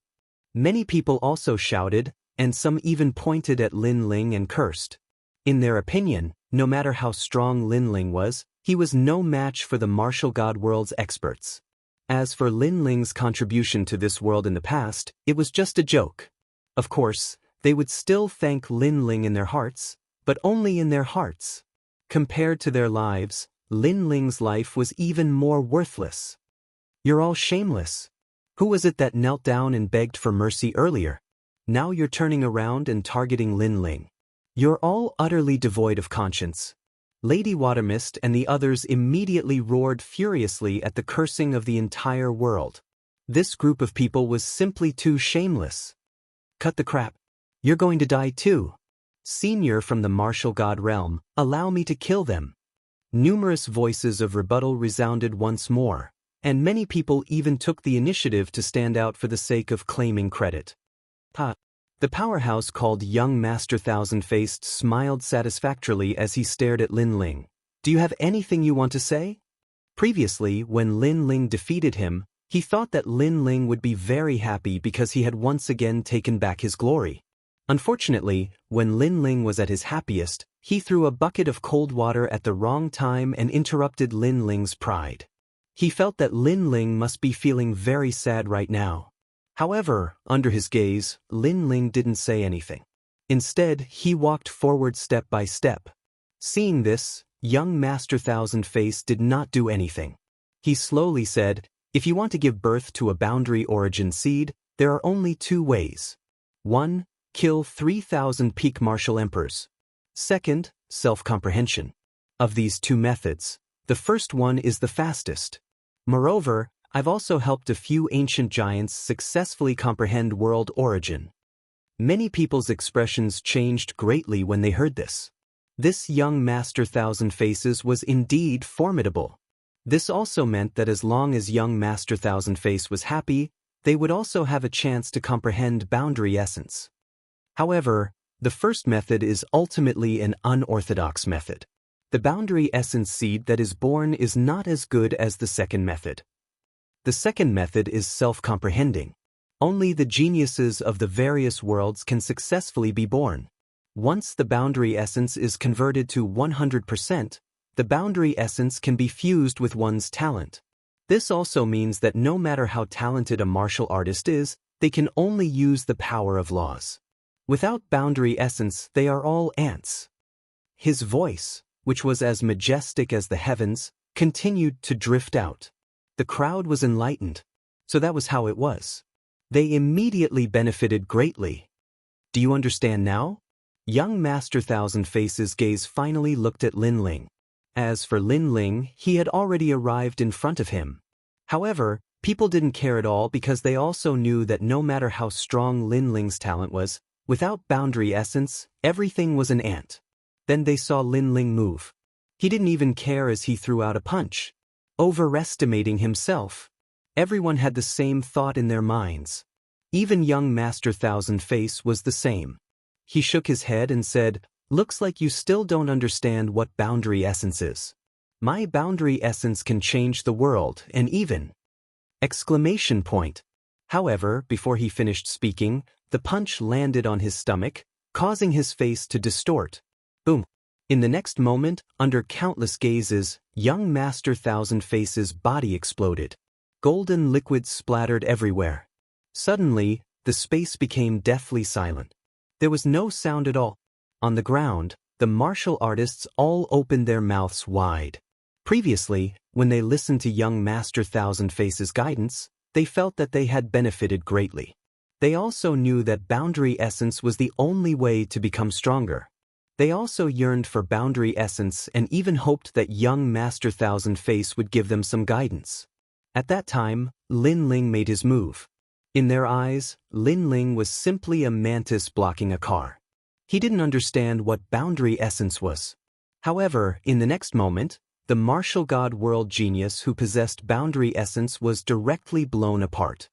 Many people also shouted, and some even pointed at Lin Ling and cursed. In their opinion, no matter how strong Lin Ling was, he was no match for the martial god world's experts. As for Lin Ling's contribution to this world in the past, it was just a joke. Of course, they would still thank Lin Ling in their hearts, but only in their hearts. Compared to their lives, Lin Ling's life was even more worthless. You're all shameless. Who was it that knelt down and begged for mercy earlier? Now you're turning around and targeting Lin Ling. You're all utterly devoid of conscience. Lady Watermist and the others immediately roared furiously at the cursing of the entire world. This group of people was simply too shameless. Cut the crap. You're going to die too. Senior from the martial god realm, allow me to kill them. Numerous voices of rebuttal resounded once more, and many people even took the initiative to stand out for the sake of claiming credit. The powerhouse called Young Master Thousand-Faced smiled satisfactorily as he stared at Lin Ling. Do you have anything you want to say? Previously, when Lin Ling defeated him, he thought that Lin Ling would be very happy because he had once again taken back his glory. Unfortunately, when Lin Ling was at his happiest, he threw a bucket of cold water at the wrong time and interrupted Lin Ling's pride. He felt that Lin Ling must be feeling very sad right now. However, under his gaze, Lin Ling didn't say anything. Instead, he walked forward step by step. Seeing this, young Master Thousand Face did not do anything. He slowly said, If you want to give birth to a boundary origin seed, there are only two ways. 1. Kill 3,000 peak martial emperors. 2. Self-comprehension. Of these two methods, the first one is the fastest. Moreover, I've also helped a few ancient giants successfully comprehend world origin. Many people's expressions changed greatly when they heard this. This young Master Thousand Faces was indeed formidable. This also meant that as long as young Master Thousand Face was happy, they would also have a chance to comprehend boundary essence. However, the first method is ultimately an unorthodox method. The boundary essence seed that is born is not as good as the second method. The second method is self-comprehending. Only the geniuses of the various worlds can successfully be born. Once the boundary essence is converted to 100%, the boundary essence can be fused with one's talent. This also means that no matter how talented a martial artist is, they can only use the power of laws. Without boundary essence, they are all ants. His voice, which was as majestic as the heavens, continued to drift out. The crowd was enlightened. So that was how it was. They immediately benefited greatly. Do you understand now? Young Master Thousand Faces' gaze finally looked at Lin Ling. As for Lin Ling, he had already arrived in front of him. However, people didn't care at all because they also knew that no matter how strong Lin Ling's talent was, without boundary essence, everything was an ant. Then they saw Lin Ling move. He didn't even care as he threw out a punch. Overestimating himself. Everyone had the same thought in their minds. Even young Master Thousand Face was the same. He shook his head and said, "Looks like you still don't understand what boundary essence is. My boundary essence can change the world and even..." Exclamation point. However, before he finished speaking, the punch landed on his stomach, causing his face to distort. Boom. In the next moment, under countless gazes, young Master Thousand Faces' body exploded. Golden liquid splattered everywhere. Suddenly, the space became deathly silent. There was no sound at all. On the ground, the martial artists all opened their mouths wide. Previously, when they listened to young Master Thousand Faces' guidance, they felt that they had benefited greatly. They also knew that boundary essence was the only way to become stronger. They also yearned for boundary essence and even hoped that young Master Thousand Face would give them some guidance. At that time, Lin Ling made his move. In their eyes, Lin Ling was simply a mantis blocking a car. He didn't understand what boundary essence was. However, in the next moment, the martial god world genius who possessed boundary essence was directly blown apart.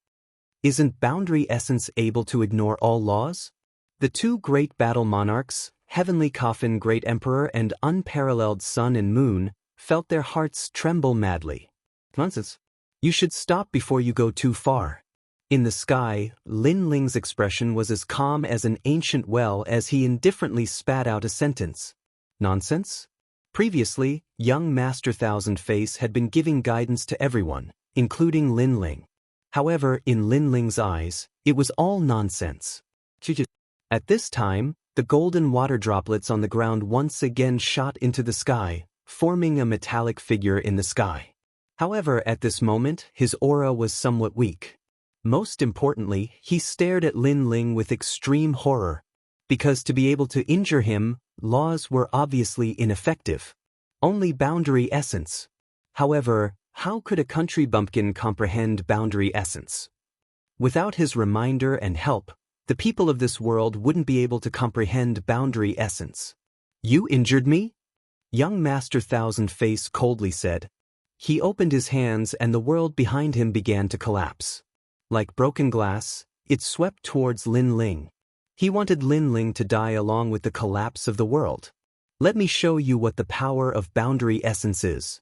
Isn't boundary essence able to ignore all laws? The two great battle monarchs, Heavenly Coffin Great Emperor and Unparalleled Sun and Moon, felt their hearts tremble madly. Nonsense. You should stop before you go too far. In the sky, Lin Ling's expression was as calm as an ancient well as he indifferently spat out a sentence. Nonsense? Previously, young Master Thousand Face had been giving guidance to everyone, including Lin Ling. However, in Lin Ling's eyes, it was all nonsense. At this time, the golden water droplets on the ground once again shot into the sky, forming a metallic figure in the sky. However, at this moment, his aura was somewhat weak. Most importantly, he stared at Lin Ling with extreme horror. Because to be able to injure him, laws were obviously ineffective. Only boundary essence. However, how could a country bumpkin comprehend boundary essence? Without his reminder and help, the people of this world wouldn't be able to comprehend boundary essence. You injured me? Young Master Thousand Face coldly said. He opened his hands and the world behind him began to collapse. Like broken glass, it swept towards Lin Ling. He wanted Lin Ling to die along with the collapse of the world. Let me show you what the power of boundary essence is.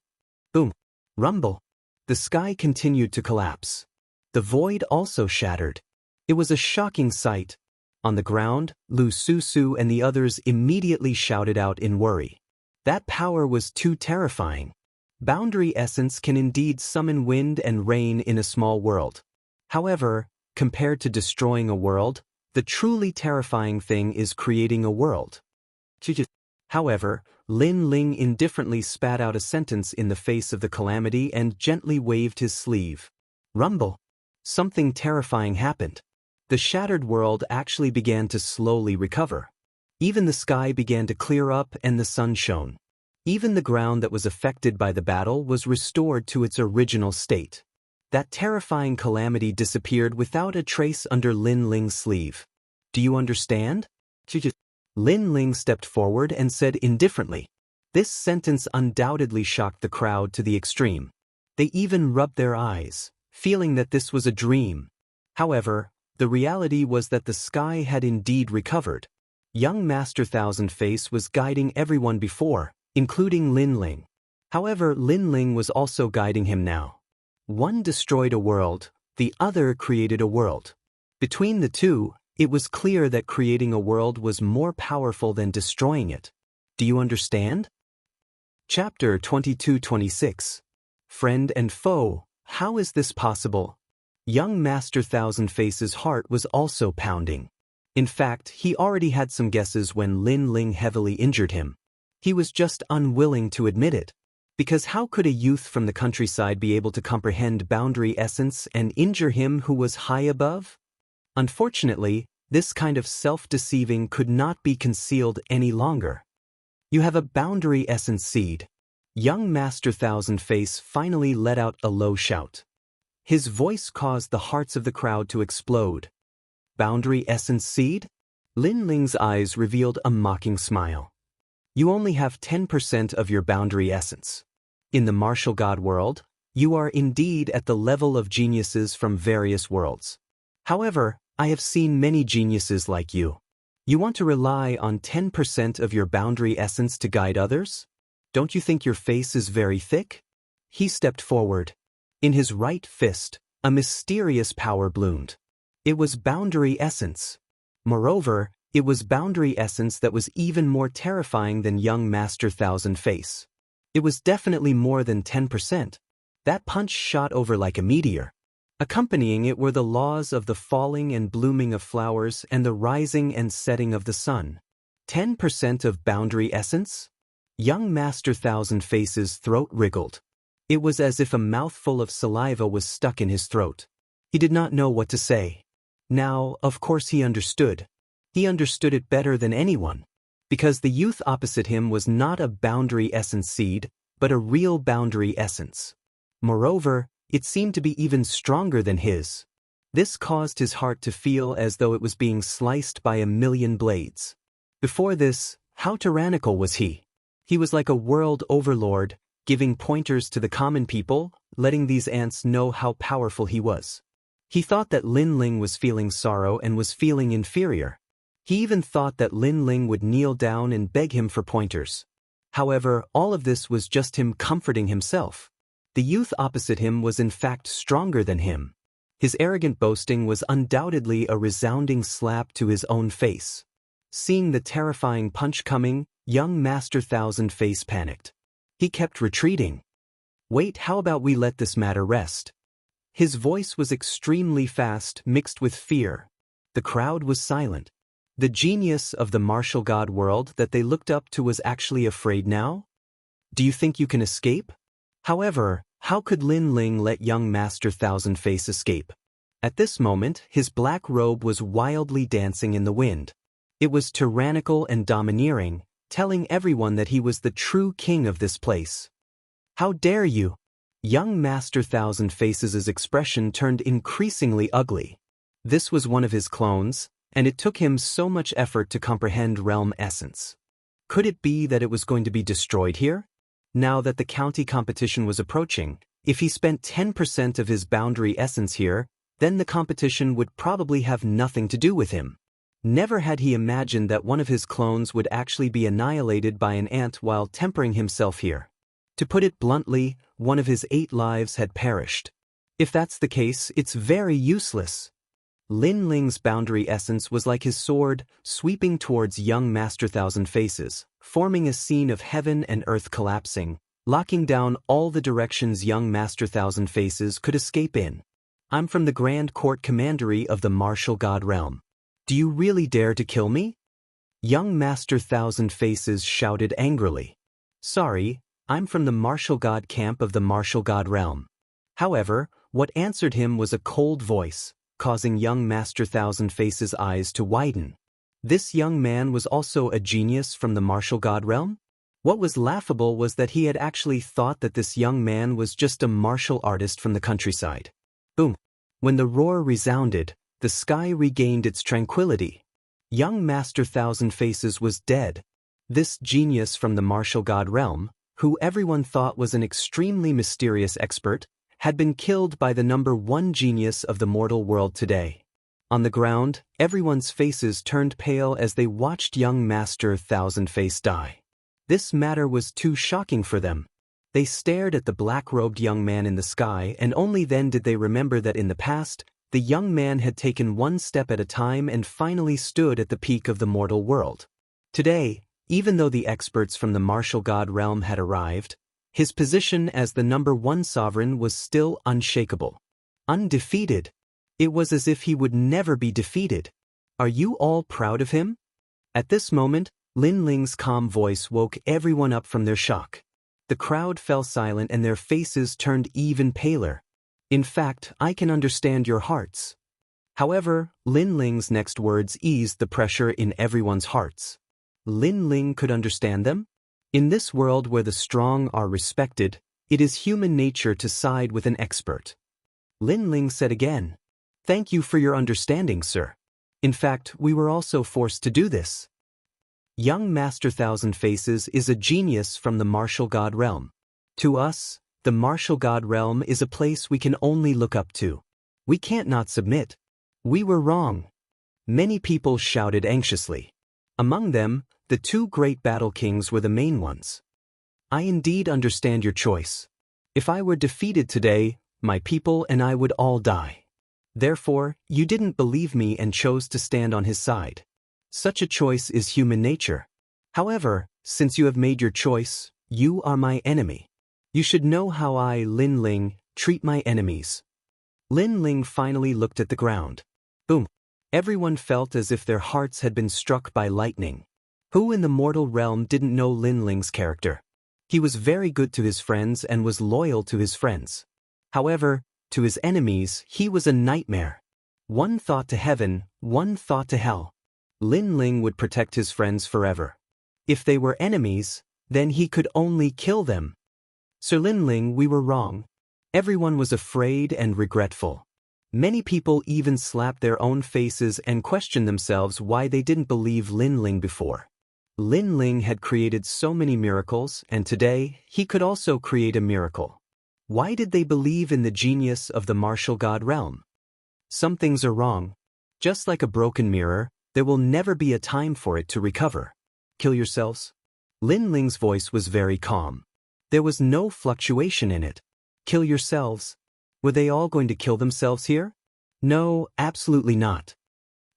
Boom. Rumble. The sky continued to collapse. The void also shattered. It was a shocking sight. On the ground, Lu Susu and the others immediately shouted out in worry. That power was too terrifying. Boundary essence can indeed summon wind and rain in a small world. However, compared to destroying a world, the truly terrifying thing is creating a world. However, Lin Ling indifferently spat out a sentence in the face of the calamity and gently waved his sleeve. Rumble. Something terrifying happened. The shattered world actually began to slowly recover. Even the sky began to clear up and the sun shone. Even the ground that was affected by the battle was restored to its original state. That terrifying calamity disappeared without a trace under Lin Ling's sleeve. Do you understand? Lin Ling stepped forward and said indifferently. This sentence undoubtedly shocked the crowd to the extreme. They even rubbed their eyes, feeling that this was a dream. However, the reality was that the sky had indeed recovered. Young Master Thousand Face was guiding everyone before, including Lin Ling. However, Lin Ling was also guiding him now. One destroyed a world, the other created a world. Between the two, it was clear that creating a world was more powerful than destroying it. Do you understand? Chapter 22-26. Friend and Foe, how is this possible? Young Master Thousand Face's heart was also pounding. In fact, he already had some guesses when Lin Ling heavily injured him. He was just unwilling to admit it. Because how could a youth from the countryside be able to comprehend boundary essence and injure him who was high above? Unfortunately, this kind of self-deceiving could not be concealed any longer. You have a boundary essence seed. Young Master Thousand Face finally let out a low shout. His voice caused the hearts of the crowd to explode. Boundary essence seed? Lin Ling's eyes revealed a mocking smile. You only have 10% of your boundary essence. In the martial god world, you are indeed at the level of geniuses from various worlds. However, I have seen many geniuses like you. You want to rely on 10% of your boundary essence to guide others? Don't you think your face is very thick? He stepped forward. In his right fist, a mysterious power bloomed. It was boundary essence. Moreover, it was boundary essence that was even more terrifying than young Master Thousand Face. It was definitely more than 10%. That punch shot over like a meteor. Accompanying it were the laws of the falling and blooming of flowers and the rising and setting of the sun. 10% of boundary essence? Young Master Thousand Face's throat wriggled. It was as if a mouthful of saliva was stuck in his throat. He did not know what to say. Now, of course he understood. He understood it better than anyone. Because the youth opposite him was not a boundary essence seed, but a real boundary essence. Moreover, it seemed to be even stronger than his. This caused his heart to feel as though it was being sliced by a million blades. Before this, how tyrannical was he? He was like a world overlord, giving pointers to the common people, letting these ants know how powerful he was. He thought that Lin Ling was feeling sorrow and was feeling inferior. He even thought that Lin Ling would kneel down and beg him for pointers. However, all of this was just him comforting himself. The youth opposite him was in fact stronger than him. His arrogant boasting was undoubtedly a resounding slap to his own face. Seeing the terrifying punch coming, young Master Thousand Face panicked. He kept retreating. Wait, how about we let this matter rest? His voice was extremely fast, mixed with fear. The crowd was silent. The genius of the martial god world that they looked up to was actually afraid now? Do you think you can escape? However, how could Lin Ling let young Master Thousand Face escape? At this moment, his black robe was wildly dancing in the wind. It was tyrannical and domineering, telling everyone that he was the true king of this place. How dare you? Young Master Thousand Faces' expression turned increasingly ugly. This was one of his clones, and it took him so much effort to comprehend realm essence. Could it be that it was going to be destroyed here? Now that the county competition was approaching, if he spent 10% of his boundary essence here, then the competition would probably have nothing to do with him. Never had he imagined that one of his clones would actually be annihilated by an ant while tempering himself here. To put it bluntly, one of his 8 lives had perished. If that's the case, it's very useless. Lin Ling's boundary essence was like his sword, sweeping towards young Master Thousand Faces, forming a scene of heaven and earth collapsing, locking down all the directions young Master Thousand Faces could escape in. I'm from the Grand Court Commandery of the Martial God Realm. Do you really dare to kill me? Young Master Thousand Faces shouted angrily. Sorry, I'm from the Martial God Camp of the Martial God Realm. However, What answered him was a cold voice, causing young Master Thousand Faces' eyes to widen. This young man was also a genius from the martial god realm? What was laughable was that he had actually thought that this young man was just a martial artist from the countryside. Boom! When the roar resounded, the sky regained its tranquility. Young Master Thousand Faces was dead. This genius from the martial god realm, who everyone thought was an extremely mysterious expert, had been killed by the number one genius of the mortal world today. On the ground, everyone's faces turned pale as they watched young Master Thousand Face die. This matter was too shocking for them. They stared at the black-robed young man in the sky, and only then did they remember that in the past, the young man had taken one step at a time and finally stood at the peak of the mortal world. Today, even though the experts from the martial god realm had arrived, his position as the number one sovereign was still unshakable. Undefeated. It was as if he would never be defeated. Are you all proud of him? At this moment, Lin Ling's calm voice woke everyone up from their shock. The crowd fell silent and their faces turned even paler. In fact, I can understand your hearts. However, Lin Ling's next words eased the pressure in everyone's hearts. Lin Ling could understand them? In this world where the strong are respected, it is human nature to side with an expert. Lin Ling said again, "Thank you for your understanding, sir. In fact, we were also forced to do this." Young Master Thousand Faces is a genius from the martial god realm. To us, the martial god realm is a place we can only look up to. We can't not submit. We were wrong. Many people shouted anxiously. Among them, the two great battle kings were the main ones. I indeed understand your choice. If I were defeated today, my people and I would all die. Therefore, you didn't believe me and chose to stand on his side. Such a choice is human nature. However, since you have made your choice, you are my enemy. You should know how I, Lin Ling, treat my enemies. Lin Ling finally looked at the ground. Boom! Everyone felt as if their hearts had been struck by lightning. Who in the mortal realm didn't know Lin Ling's character? He was very good to his friends and was loyal to his friends. However, to his enemies, he was a nightmare. One thought to heaven, one thought to hell. Lin Ling would protect his friends forever. If they were enemies, then he could only kill them. Sir Lin Ling, we were wrong. Everyone was afraid and regretful. Many people even slapped their own faces and questioned themselves why they didn't believe Lin Ling before. Lin Ling had created so many miracles, and today, he could also create a miracle. Why did they believe in the genius of the martial god realm? Some things are wrong. Just like a broken mirror, there will never be a time for it to recover. Kill yourselves? Lin Ling's voice was very calm. There was no fluctuation in it. Kill yourselves? Were they all going to kill themselves here? No, absolutely not.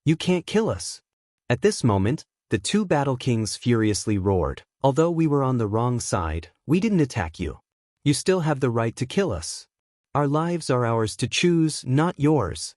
You can't kill us. At this moment, the two battle kings furiously roared. Although we were on the wrong side, we didn't attack you. You still have the right to kill us. Our lives are ours to choose, not yours.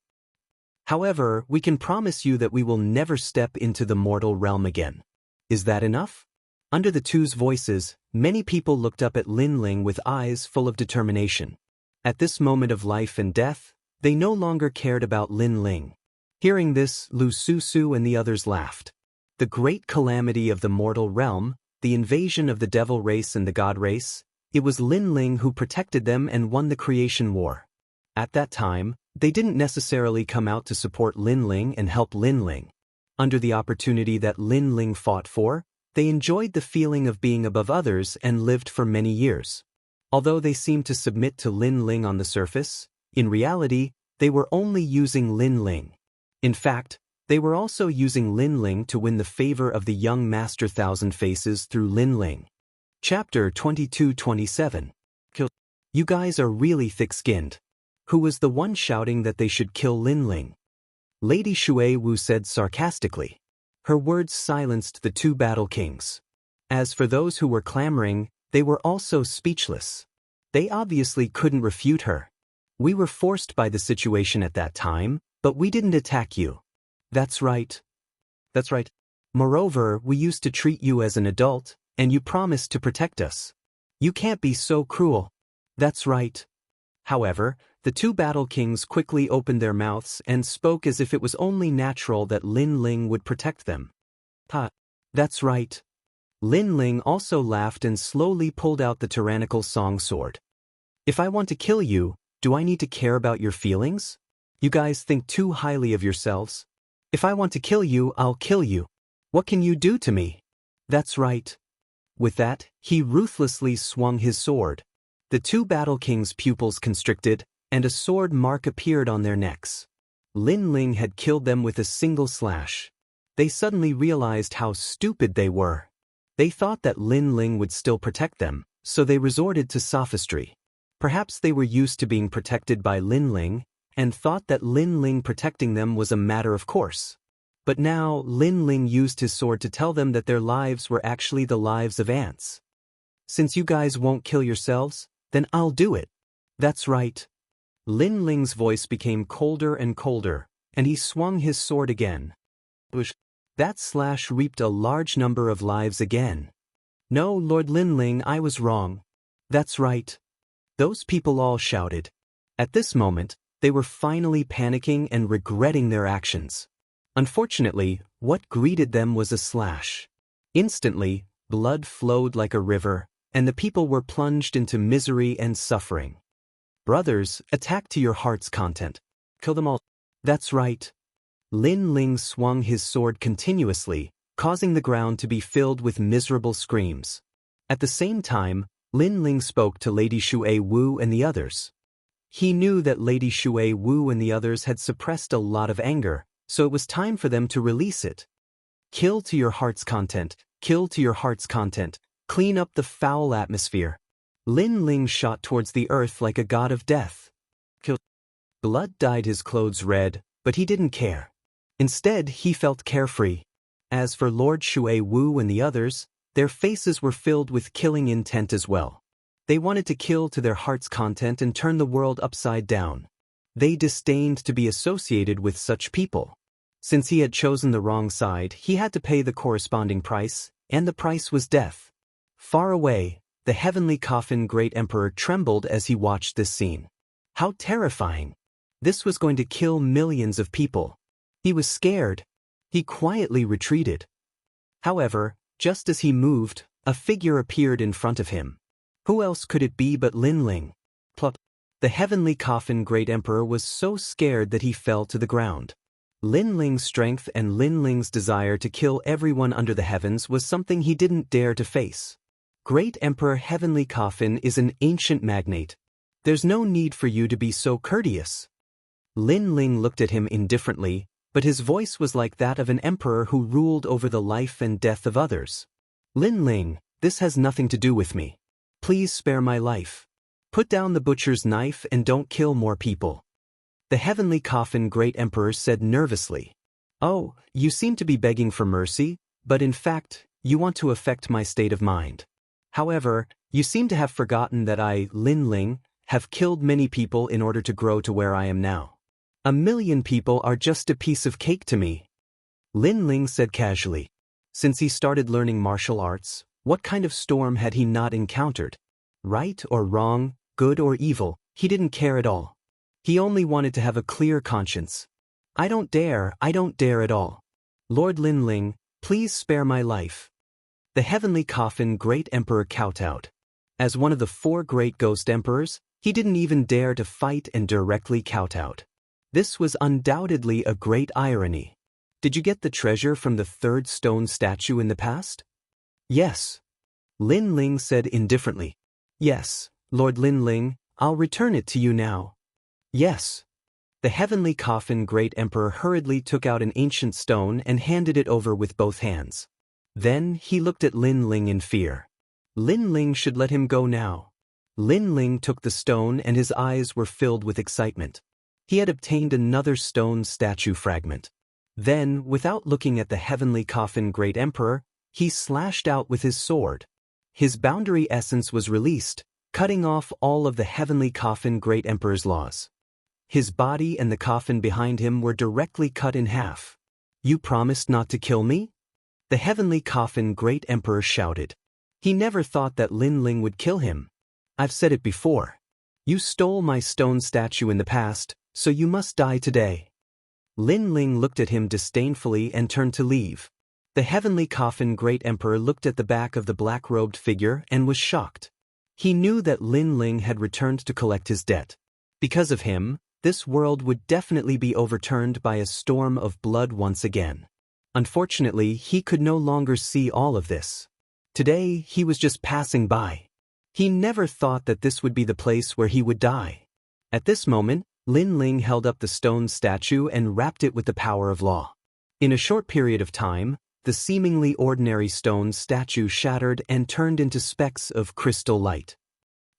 However, we can promise you that we will never step into the mortal realm again. Is that enough? Under the two's voices, many people looked up at Lin Ling with eyes full of determination. At this moment of life and death, they no longer cared about Lin Ling. Hearing this, Lu Su and the others laughed. The great calamity of the mortal realm, the invasion of the devil race and the god race, it was Lin Ling who protected them and won the creation war. At that time, they didn't necessarily come out to support Lin Ling and help Lin Ling. Under the opportunity that Lin Ling fought for, they enjoyed the feeling of being above others and lived for many years. Although they seemed to submit to Lin Ling on the surface, in reality, they were only using Lin Ling. In fact, they were also using Lin Ling to win the favor of the young Master Thousand Faces through Lin Ling. Chapter 22-27. You guys are really thick-skinned. Who was the one shouting that they should kill Lin Ling? Lady Shui Wu said sarcastically. Her words silenced the two battle kings. As for those who were clamoring, they were also speechless. They obviously couldn't refute her. We were forced by the situation at that time, but we didn't attack you. That's right. That's right. Moreover, we used to treat you as an adult, and you promised to protect us. You can't be so cruel. That's right. However, the two battle kings quickly opened their mouths and spoke as if it was only natural that Lin Ling would protect them. Ha! That's right. Lin Ling also laughed and slowly pulled out the tyrannical song sword. If I want to kill you, do I need to care about your feelings? You guys think too highly of yourselves. If I want to kill you, I'll kill you. What can you do to me? That's right. With that, he ruthlessly swung his sword. The two battle kings' pupils constricted, and a sword mark appeared on their necks. Lin Ling had killed them with a single slash. They suddenly realized how stupid they were. They thought that Lin Ling would still protect them, so they resorted to sophistry. Perhaps they were used to being protected by Lin Ling, and thought that Lin Ling protecting them was a matter of course. But now Lin Ling used his sword to tell them that their lives were actually the lives of ants. Since you guys won't kill yourselves, then I'll do it. That's right. Lin Ling's voice became colder and colder, and he swung his sword again. That slash reaped a large number of lives again. No, Lord Lin Ling, I was wrong. That's right. Those people all shouted. At this moment, they were finally panicking and regretting their actions. Unfortunately, what greeted them was a slash. Instantly, blood flowed like a river, and the people were plunged into misery and suffering. Brothers, attack to your heart's content. Kill them all. That's right. Lin Ling swung his sword continuously, causing the ground to be filled with miserable screams. At the same time, Lin Ling spoke to Lady Shui Wu and the others. He knew that Lady Shui Wu and the others had suppressed a lot of anger, so it was time for them to release it. Kill to your heart's content, kill to your heart's content, clean up the foul atmosphere. Lin Ling shot towards the earth like a god of death. Kill. Blood dyed his clothes red, but he didn't care. Instead, he felt carefree. As for Lord Shui Wu and the others, their faces were filled with killing intent as well. They wanted to kill to their heart's content and turn the world upside down. They disdained to be associated with such people. Since he had chosen the wrong side, he had to pay the corresponding price, and the price was death. Far away, the heavenly coffin Great Emperor trembled as he watched this scene. How terrifying! This was going to kill millions of people. He was scared. He quietly retreated. However, just as he moved, a figure appeared in front of him. Who else could it be but Lin Ling? Plop. The heavenly coffin Great Emperor was so scared that he fell to the ground. Lin Ling's strength and Lin Ling's desire to kill everyone under the heavens was something he didn't dare to face. Great Emperor Heavenly Coffin is an ancient magnate. There's no need for you to be so courteous. Lin Ling looked at him indifferently, but his voice was like that of an emperor who ruled over the life and death of others. Lin Ling, this has nothing to do with me. Please spare my life. Put down the butcher's knife and don't kill more people. The heavenly coffin Great Emperor said nervously. Oh, you seem to be begging for mercy, but in fact, you want to affect my state of mind. However, you seem to have forgotten that I, Lin Ling, have killed many people in order to grow to where I am now. 1,000,000 people are just a piece of cake to me. Lin Ling said casually. Since he started learning martial arts, what kind of storm had he not encountered? Right or wrong, good or evil, he didn't care at all. He only wanted to have a clear conscience. I don't dare at all. Lord Lin Ling, please spare my life. The heavenly coffin Great Emperor kowtowed. As one of the 4 great ghost emperors, he didn't even dare to fight and directly kowtowed. This was undoubtedly a great irony. Did you get the treasure from the 3rd stone statue in the past? Yes. Lin Ling said indifferently. Yes, Lord Lin Ling, I'll return it to you now. Yes. The heavenly coffin Great Emperor hurriedly took out an ancient stone and handed it over with both hands. Then he looked at Lin Ling in fear. Lin Ling should let him go now. Lin Ling took the stone and his eyes were filled with excitement. He had obtained another stone statue fragment. Then, without looking at the heavenly coffin Great Emperor, he slashed out with his sword. His boundary essence was released, cutting off all of the heavenly coffin Great Emperor's laws. His body and the coffin behind him were directly cut in half. You promised not to kill me? The heavenly coffin Great Emperor shouted. He never thought that Lin Ling would kill him. I've said it before. You stole my stone statue in the past, so you must die today. Lin Ling looked at him disdainfully and turned to leave. The heavenly coffin great emperor looked at the back of the black-robed figure and was shocked. He knew that Lin Ling had returned to collect his debt. Because of him, this world would definitely be overturned by a storm of blood once again. Unfortunately, he could no longer see all of this. Today, he was just passing by. He never thought that this would be the place where he would die. At this moment, Lin Ling held up the stone statue and wrapped it with the power of law. In a short period of time, the seemingly ordinary stone statue shattered and turned into specks of crystal light.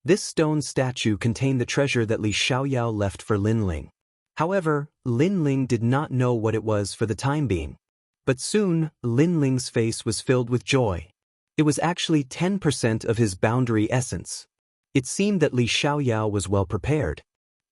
This stone statue contained the treasure that Li Xiaoyao left for Lin Ling. However, Lin Ling did not know what it was for the time being. But soon, Lin Ling's face was filled with joy. It was actually 10% of his boundary essence. It seemed that Li Xiaoyao was well prepared.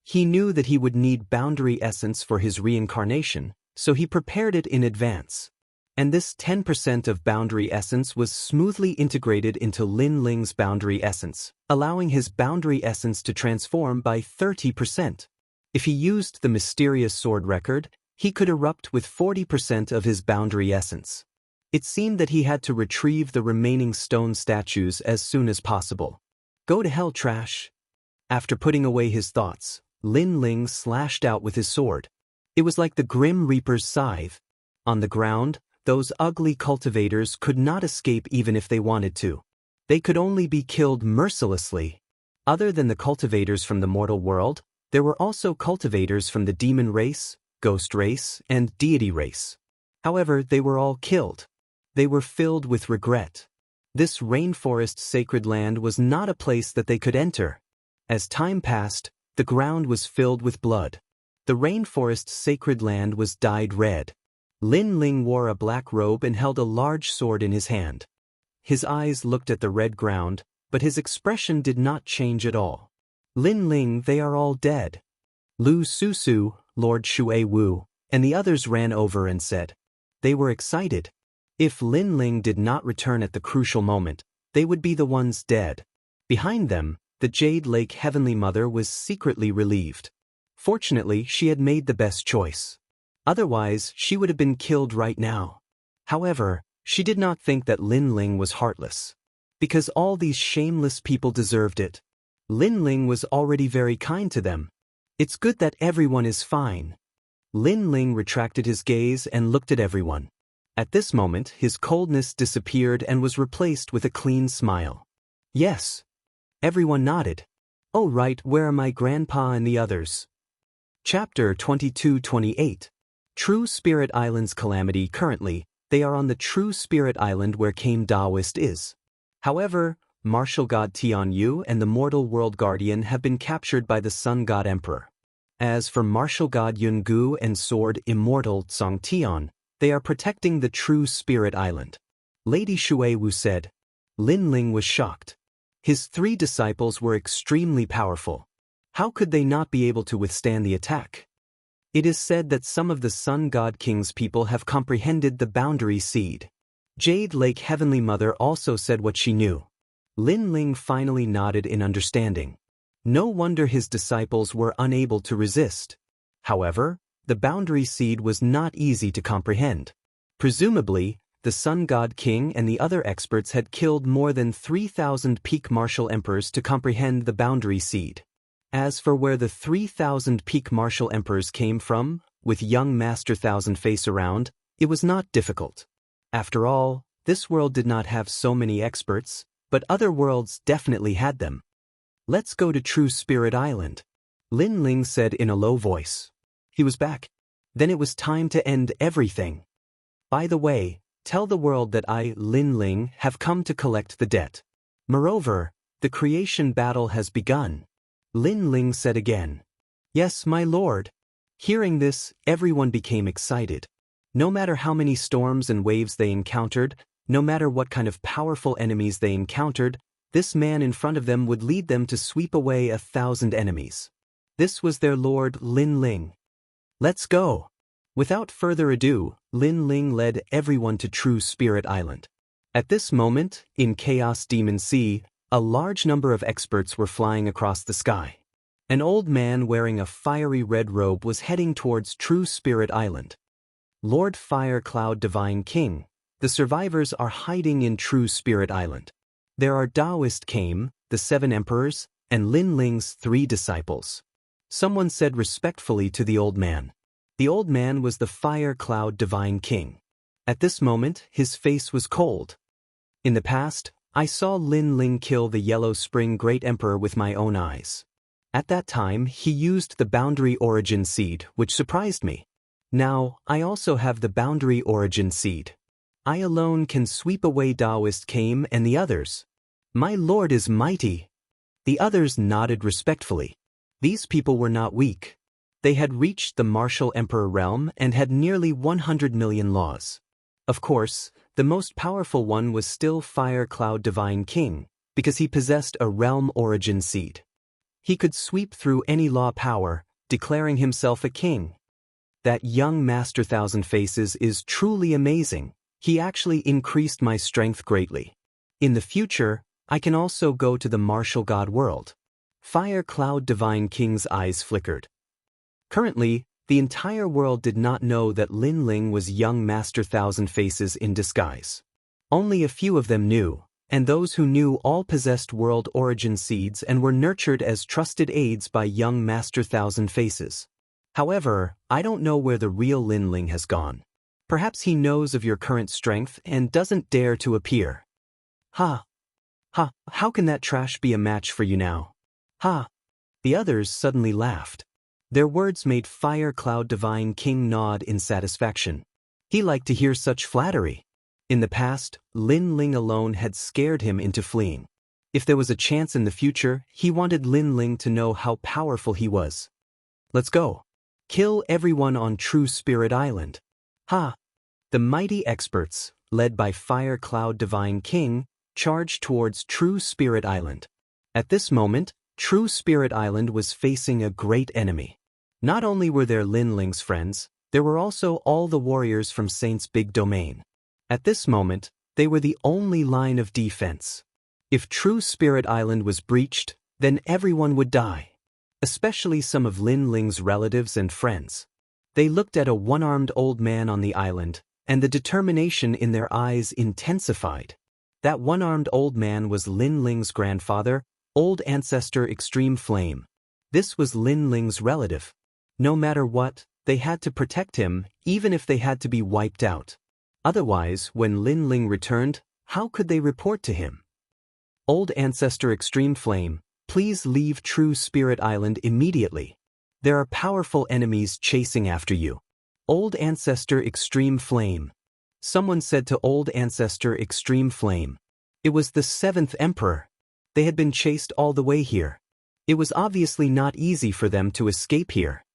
He knew that he would need boundary essence for his reincarnation, so he prepared it in advance. And this 10% of boundary essence was smoothly integrated into Lin Ling's boundary essence, allowing his boundary essence to transform by 30%. If he used the mysterious sword record, he could erupt with 40% of his boundary essence. It seemed that he had to retrieve the remaining stone statues as soon as possible. Go to hell, trash. After putting away his thoughts, Lin Ling slashed out with his sword. It was like the Grim Reaper's scythe. On the ground, those ugly cultivators could not escape even if they wanted to. They could only be killed mercilessly. Other than the cultivators from the mortal world, there were also cultivators from the demon race, ghost race, and deity race. However, they were all killed. They were filled with regret. This rainforest sacred land was not a place that they could enter. As time passed, the ground was filled with blood. The rainforest sacred land was dyed red. Lin Ling wore a black robe and held a large sword in his hand. His eyes looked at the red ground, but his expression did not change at all. Lin Ling, they are all dead. Lu Susu, Lord Shui Wu, and the others ran over and said. They were excited. If Lin Ling did not return at the crucial moment, they would be the ones dead. Behind them, the Jade Lake Heavenly Mother was secretly relieved. Fortunately, she had made the best choice. Otherwise, she would have been killed right now. However, she did not think that Lin Ling was heartless. Because all these shameless people deserved it. Lin Ling was already very kind to them. It's good that everyone is fine. Lin Ling retracted his gaze and looked at everyone. At this moment, his coldness disappeared and was replaced with a clean smile. Yes. Everyone nodded. Oh right, where are my grandpa and the others? Chapter 22-28. True Spirit Island's calamity. Currently, they are on the True Spirit Island where Kame Daoist is. However, Martial God Tian Yu and the Mortal World Guardian have been captured by the Sun God Emperor. As for Martial God Yun Gu and Sword Immortal Song Tian, they are protecting the True Spirit Island. Lady Shui Wu said. Lin Ling was shocked. His 3 disciples were extremely powerful. How could they not be able to withstand the attack? It is said that some of the Sun God King's people have comprehended the boundary seed. Jade Lake Heavenly Mother also said what she knew. Lin Ling finally nodded in understanding. No wonder his disciples were unable to resist. However, the boundary seed was not easy to comprehend. Presumably, the Sun God King and the other experts had killed more than 3,000 peak martial emperors to comprehend the boundary seed. As for where the 3,000 peak martial emperors came from, with young Master Thousand Face around, it was not difficult. After all, this world did not have so many experts, but other worlds definitely had them. Let's go to True Spirit Island, Lin Ling said in a low voice. He was back. Then it was time to end everything. By the way, tell the world that I, Lin Ling, have come to collect the debt. Moreover, the creation battle has begun. Lin Ling said again. Yes, my lord. Hearing this, everyone became excited. No matter how many storms and waves they encountered, no matter what kind of powerful enemies they encountered, this man in front of them would lead them to sweep away 1,000 enemies. This was their lord, Lin Ling. Let's go. Without further ado, Lin Ling led everyone to True Spirit Island. At this moment, in Chaos Demon Sea, a large number of experts were flying across the sky. An old man wearing a fiery red robe was heading towards True Spirit Island. Lord Fire Cloud Divine King, the survivors are hiding in True Spirit Island. There are Taoist Kame, the 7 emperors, and Lin Ling's 3 disciples. Someone said respectfully to the old man. The old man was the Fire Cloud Divine King. At this moment, his face was cold. In the past, I saw Lin Ling kill the Yellow Spring Great Emperor with my own eyes. At that time, he used the Boundary Origin Seed, which surprised me. Now, I also have the Boundary Origin Seed. I alone can sweep away Taoist Kame and the others. My lord is mighty. The others nodded respectfully. These people were not weak. They had reached the Martial Emperor realm and had nearly 100 million laws. Of course, the most powerful one was still Fire Cloud Divine King, because he possessed a realm origin seed. He could sweep through any law power, declaring himself a king. That young Master Thousand Faces is truly amazing. He actually increased my strength greatly. In the future, I can also go to the martial god world. Fire Cloud Divine King's eyes flickered. Currently, the entire world did not know that Lin Ling was young Master Thousand Faces in disguise. Only a few of them knew, and those who knew all possessed world origin seeds and were nurtured as trusted aides by young Master Thousand Faces. However, I don't know where the real Lin Ling has gone. Perhaps he knows of your current strength and doesn't dare to appear. Ha! Ha! How can that trash be a match for you now? Ha! The others suddenly laughed. Their words made Fire Cloud Divine King nod in satisfaction. He liked to hear such flattery. In the past, Lin Ling alone had scared him into fleeing. If there was a chance in the future, he wanted Lin Ling to know how powerful he was. Let's go. Kill everyone on True Spirit Island. Ha! The mighty experts, led by Fire Cloud Divine King, charged towards True Spirit Island. At this moment, True Spirit Island was facing a great enemy. Not only were there Lin Ling's friends, there were also all the warriors from Saint's big domain. At this moment, they were the only line of defense. If True Spirit Island was breached, then everyone would die. Especially some of Lin Ling's relatives and friends. They looked at a one-armed old man on the island, and the determination in their eyes intensified. That one-armed old man was Lin Ling's grandfather, Old Ancestor Extreme Flame. This was Lin Ling's relative. No matter what, they had to protect him, even if they had to be wiped out. Otherwise, when Lin Ling returned, how could they report to him? Old Ancestor Extreme Flame, please leave True Spirit Island immediately. There are powerful enemies chasing after you. Old Ancestor Extreme Flame. Someone said to Old Ancestor Extreme Flame. It was the 7th Emperor. They had been chased all the way here. It was obviously not easy for them to escape here.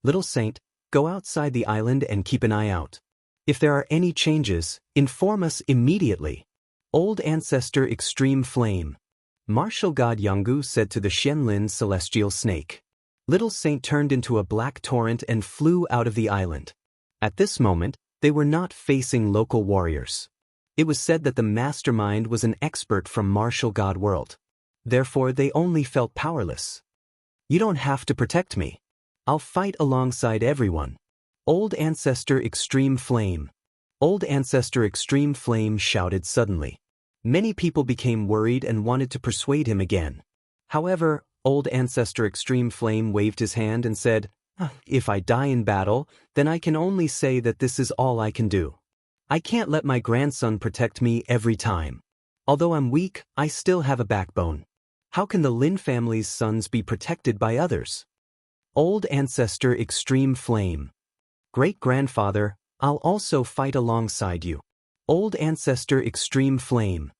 Little Saint, go outside the island and keep an eye out. If there are any changes, inform us immediately. Old Ancestor Extreme Flame. Martial God Yanggu said to the Xianlin Celestial Snake. Little Saint turned into a black torrent and flew out of the island. At this moment, they were not facing local warriors. It was said that the mastermind was an expert from Martial God World. Therefore, they only felt powerless. You don't have to protect me. I'll fight alongside everyone. Old Ancestor Extreme Flame. Old Ancestor Extreme Flame shouted suddenly. Many people became worried and wanted to persuade him again. However, Old Ancestor Extreme Flame waved his hand and said, If I die in battle, then I can only say that this is all I can do. I can't let my grandson protect me every time. Although I'm weak, I still have a backbone. How can the Lin family's sons be protected by others? Old Ancestor Extreme Flame. Great-grandfather, I'll also fight alongside you. Old Ancestor Extreme Flame.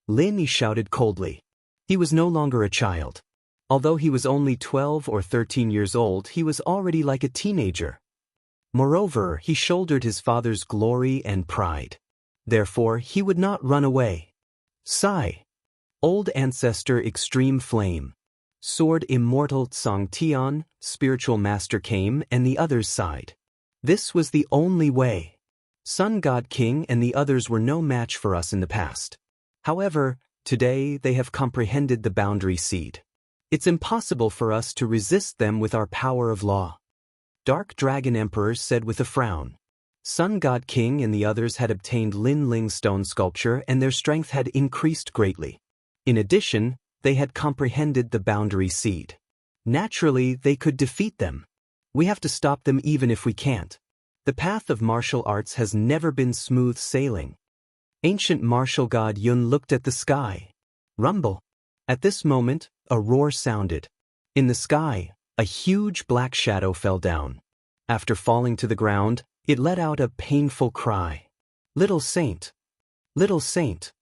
Lin Yi shouted coldly. He was no longer a child. Although he was only 12 or 13 years old, he was already like a teenager. Moreover, he shouldered his father's glory and pride. Therefore, he would not run away. Sigh. Old Ancestor Extreme Flame. Sword Immortal Tsang Tian, Spiritual Master Kame, and the others sighed. This was the only way. Sun God King and the others were no match for us in the past. However, today they have comprehended the boundary seed. It's impossible for us to resist them with our power of law. Dark Dragon Emperor said with a frown. Sun God King and the others had obtained Lin Ling stone sculpture and their strength had increased greatly. In addition, they had comprehended the boundary seed. Naturally, they could defeat them. We have to stop them even if we can't. The path of martial arts has never been smooth sailing. Ancient martial god Yun looked at the sky. Rumble. At this moment, a roar sounded. In the sky, a huge black shadow fell down. After falling to the ground, it let out a painful cry. Little Saint! Little Saint!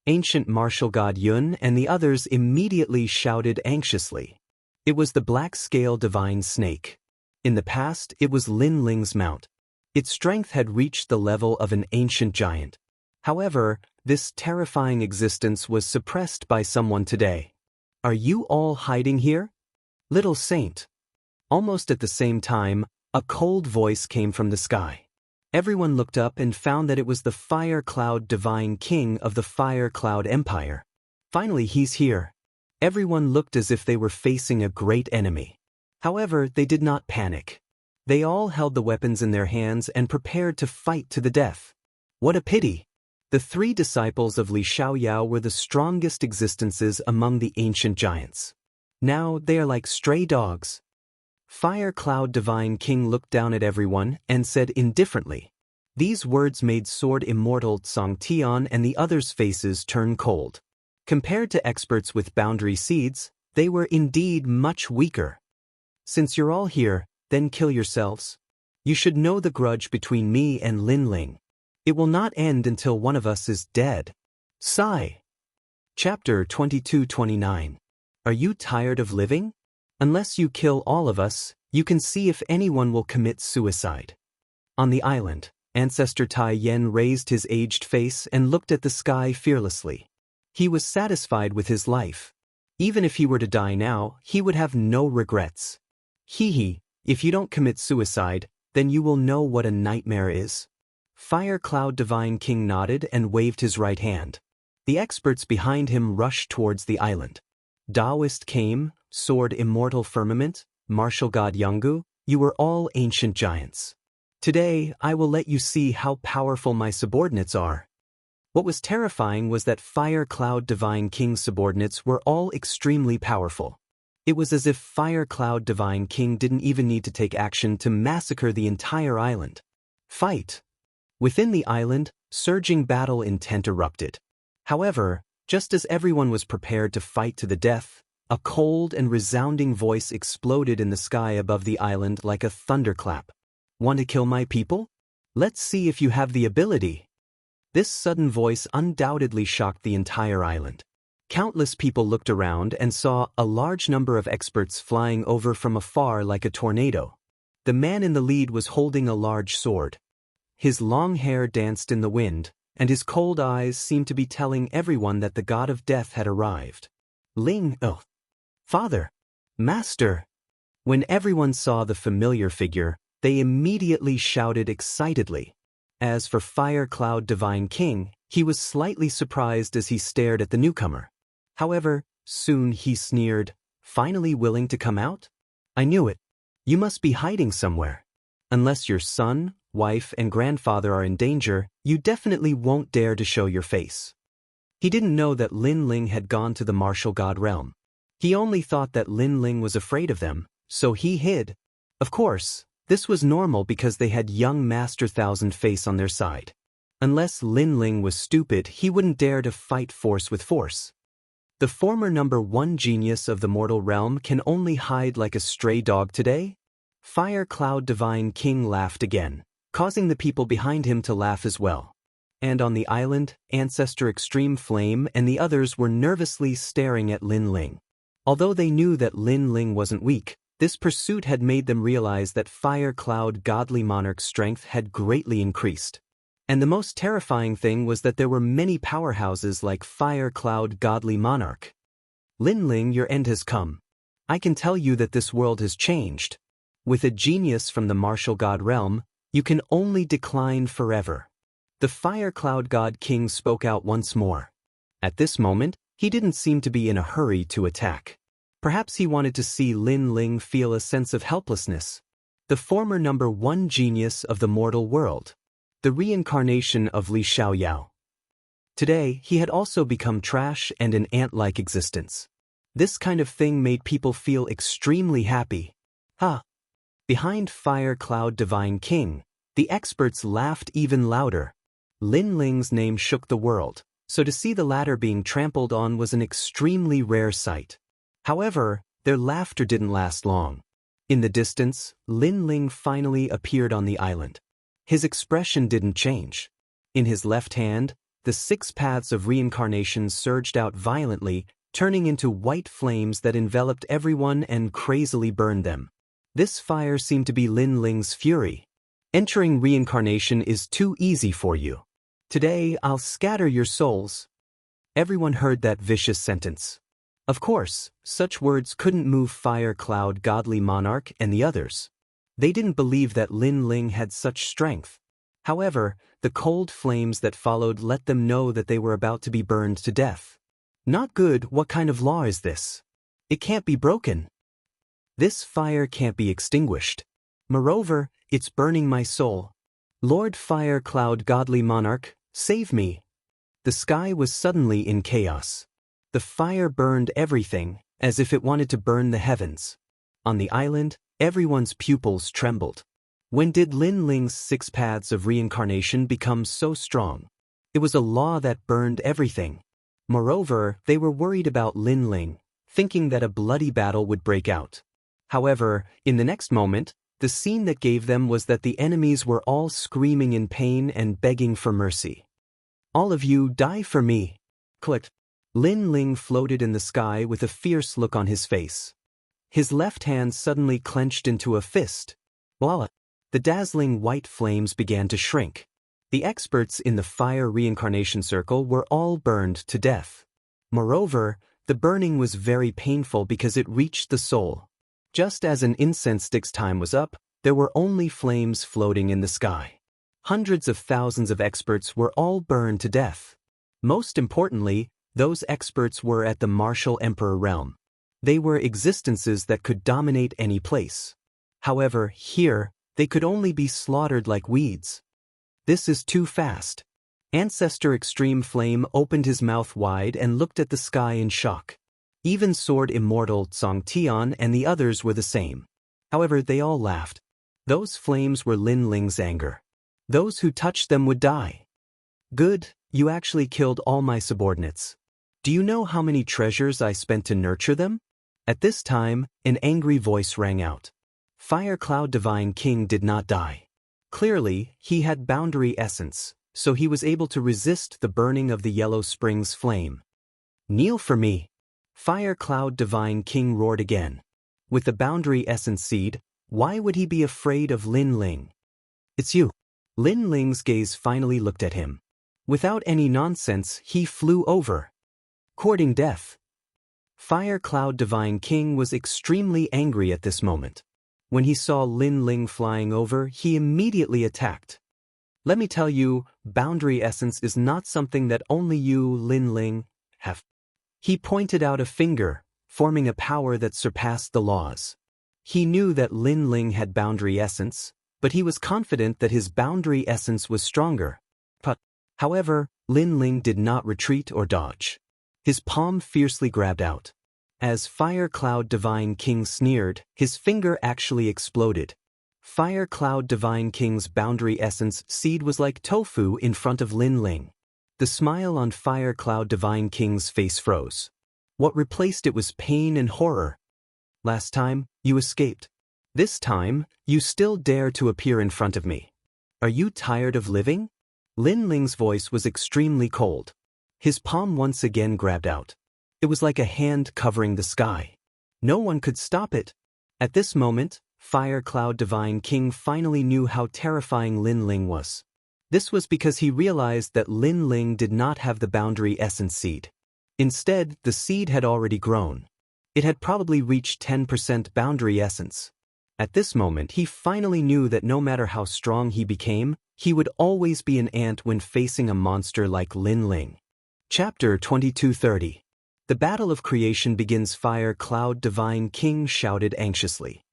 Ancient martial god Yun and the others immediately shouted anxiously. It was the black scale divine snake. In the past, it was Lin Ling's mount. Its strength had reached the level of an ancient giant. However, this terrifying existence was suppressed by someone today. Are you all hiding here? Little Saint. Almost at the same time, a cold voice came from the sky. Everyone looked up and found that it was the Fire Cloud Divine King of the Fire Cloud Empire. Finally, he's here. Everyone looked as if they were facing a great enemy. However, they did not panic. They all held the weapons in their hands and prepared to fight to the death. What a pity! The 3 disciples of Li Xiaoyao were the strongest existences among the ancient giants. Now they are like stray dogs. Fire Cloud Divine King looked down at everyone and said indifferently. These words made Sword Immortal Tsang Tian and the others' faces turn cold. Compared to experts with boundary seeds, they were indeed much weaker. Since you're all here, then kill yourselves. You should know the grudge between me and Lin Ling. It will not end until one of us is dead. Sigh. Chapter 22-29. Are you tired of living? Unless you kill all of us, you can see if anyone will commit suicide. On the island, Ancestor Tai Yen raised his aged face and looked at the sky fearlessly. He was satisfied with his life. Even if he were to die now, he would have no regrets. Hee, if you don't commit suicide, then you will know what a nightmare is. Fire Cloud Divine King nodded and waved his right hand. The experts behind him rushed towards the island. Taoist came, Sword Immortal Firmament, Martial God Yanggu, you were all ancient giants. Today, I will let you see how powerful my subordinates are. What was terrifying was that Fire Cloud Divine King's subordinates were all extremely powerful. It was as if Fire Cloud Divine King didn't even need to take action to massacre the entire island. Fight! Within the island, surging battle intent erupted. However, just as everyone was prepared to fight to the death, a cold and resounding voice exploded in the sky above the island like a thunderclap. Want to kill my people? Let's see if you have the ability. This sudden voice undoubtedly shocked the entire island. Countless people looked around and saw a large number of experts flying over from afar like a tornado. The man in the lead was holding a large sword. His long hair danced in the wind, and his cold eyes seemed to be telling everyone that the god of death had arrived. Oh, Father! Master! When everyone saw the familiar figure, they immediately shouted excitedly. As for Fire Cloud Divine King, he was slightly surprised as he stared at the newcomer. However, soon he sneered, finally willing to come out? I knew it. You must be hiding somewhere. Unless your son, wife, and grandfather are in danger, you definitely won't dare to show your face. He didn't know that Lin Ling had gone to the martial god realm. He only thought that Lin Ling was afraid of them, so he hid. Of course, this was normal because they had young Master Thousand Face on their side. Unless Lin Ling was stupid, he wouldn't dare to fight force with force. The former number 1 genius of the mortal realm can only hide like a stray dog today? Fire Cloud Divine King laughed again, causing the people behind him to laugh as well. And on the island, Ancestor Extreme Flame and the others were nervously staring at Lin Ling. Although they knew that Lin Ling wasn't weak, this pursuit had made them realize that Fire Cloud Godly Monarch's strength had greatly increased. And the most terrifying thing was that there were many powerhouses like Fire Cloud Godly Monarch. Lin Ling, your end has come. I can tell you that this world has changed. With a genius from the martial god realm, you can only decline forever. The Fire Cloud God King spoke out once more. At this moment, he didn't seem to be in a hurry to attack. Perhaps he wanted to see Lin Ling feel a sense of helplessness. The former #1 genius of the mortal world. The reincarnation of Li Xiaoyao. Today, he had also become trash and an ant-like existence. This kind of thing made people feel extremely happy. Ha! Behind Fire Cloud Divine King, the experts laughed even louder. Lin Ling's name shook the world, so to see the latter being trampled on was an extremely rare sight. However, their laughter didn't last long. In the distance, Lin Ling finally appeared on the island. His expression didn't change. In his left hand, the 6 paths of reincarnation surged out violently, turning into white flames that enveloped everyone and crazily burned them. This fire seemed to be Lin Ling's fury. Entering reincarnation is too easy for you. Today, I'll scatter your souls. Everyone heard that vicious sentence. Of course, such words couldn't move Fire Cloud Godly Monarch and the others. They didn't believe that Lin Ling had such strength. However, the cold flames that followed let them know that they were about to be burned to death. Not good. What kind of law is this? It can't be broken. This fire can't be extinguished. Moreover, it's burning my soul. Lord Fire Cloud Godly Monarch, save me. The sky was suddenly in chaos. The fire burned everything, as if it wanted to burn the heavens. On the island, everyone's pupils trembled. When did Lin Ling's 6 paths of reincarnation become so strong? It was a law that burned everything. Moreover, they were worried about Lin Ling, thinking that a bloody battle would break out. However, in the next moment, the scene that gave them was that the enemies were all screaming in pain and begging for mercy. All of you die for me. Click. Lin Ling floated in the sky with a fierce look on his face. His left hand suddenly clenched into a fist. Voila! The dazzling white flames began to shrink. The experts in the fire reincarnation circle were all burned to death. Moreover, the burning was very painful because it reached the soul. Just as an incense stick's time was up, there were only flames floating in the sky. Hundreds of thousands of experts were all burned to death. Most importantly, those experts were at the martial emperor realm. They were existences that could dominate any place. However, here, they could only be slaughtered like weeds. This is too fast. Ancestor Extreme Flame opened his mouth wide and looked at the sky in shock. Even Sword Immortal Xianxia and the others were the same. However, they all laughed. Those flames were Lin Ling's anger. Those who touched them would die. Good, you actually killed all my subordinates. Do you know how many treasures I spent to nurture them? At this time, an angry voice rang out. Fire Cloud Divine King did not die. Clearly, he had boundary essence, so he was able to resist the burning of the Yellow Springs flame. Kneel for me. Fire Cloud Divine King roared again. With the boundary essence seed, why would he be afraid of Lin Ling? It's you. Lin Ling's gaze finally looked at him. Without any nonsense, he flew over. Courting death. Fire Cloud Divine King was extremely angry at this moment. When he saw Lin Ling flying over, he immediately attacked. Let me tell you, boundary essence is not something that only you, Lin Ling, have. He pointed out a finger, forming a power that surpassed the laws. He knew that Lin Ling had boundary essence, but he was confident that his boundary essence was stronger. However, Lin Ling did not retreat or dodge. His palm fiercely grabbed out. As Fire Cloud Divine King sneered, his finger actually exploded. Fire Cloud Divine King's boundary essence seed was like tofu in front of Lin Ling. The smile on Fire Cloud Divine King's face froze. What replaced it was pain and horror. Last time, you escaped. This time, you still dare to appear in front of me. Are you tired of living? Lin Ling's voice was extremely cold. His palm once again grabbed out. It was like a hand covering the sky. No one could stop it. At this moment, Fire Cloud Divine King finally knew how terrifying Lin Ling was. This was because he realized that Lin Ling did not have the boundary essence seed. Instead, the seed had already grown. It had probably reached 10% boundary essence. At this moment, he finally knew that no matter how strong he became, he would always be an ant when facing a monster like Lin Ling. Chapter 2230. The battle of creation begins. Fire Cloud Divine King shouted anxiously.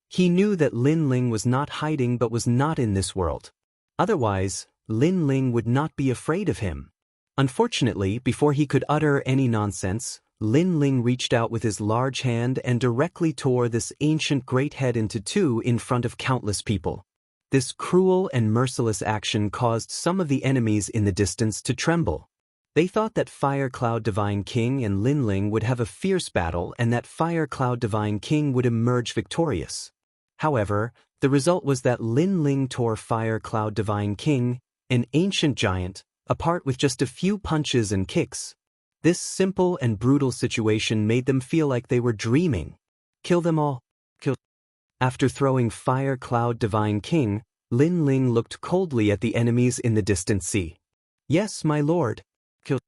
He knew that Lin Ling was not hiding but was not in this world. Otherwise, Lin Ling would not be afraid of him. Unfortunately, before he could utter any nonsense, Lin Ling reached out with his large hand and directly tore this ancient great head into two in front of countless people. This cruel and merciless action caused some of the enemies in the distance to tremble. They thought that Fire Cloud Divine King and Lin Ling would have a fierce battle and that Fire Cloud Divine King would emerge victorious. However, the result was that Lin Ling tore Fire Cloud Divine King, an ancient giant, apart with just a few punches and kicks. This simple and brutal situation made them feel like they were dreaming. Kill them all. Kill. After throwing Fire Cloud Divine King, Lin Ling looked coldly at the enemies in the distant sea. Yes, my lord. Kill.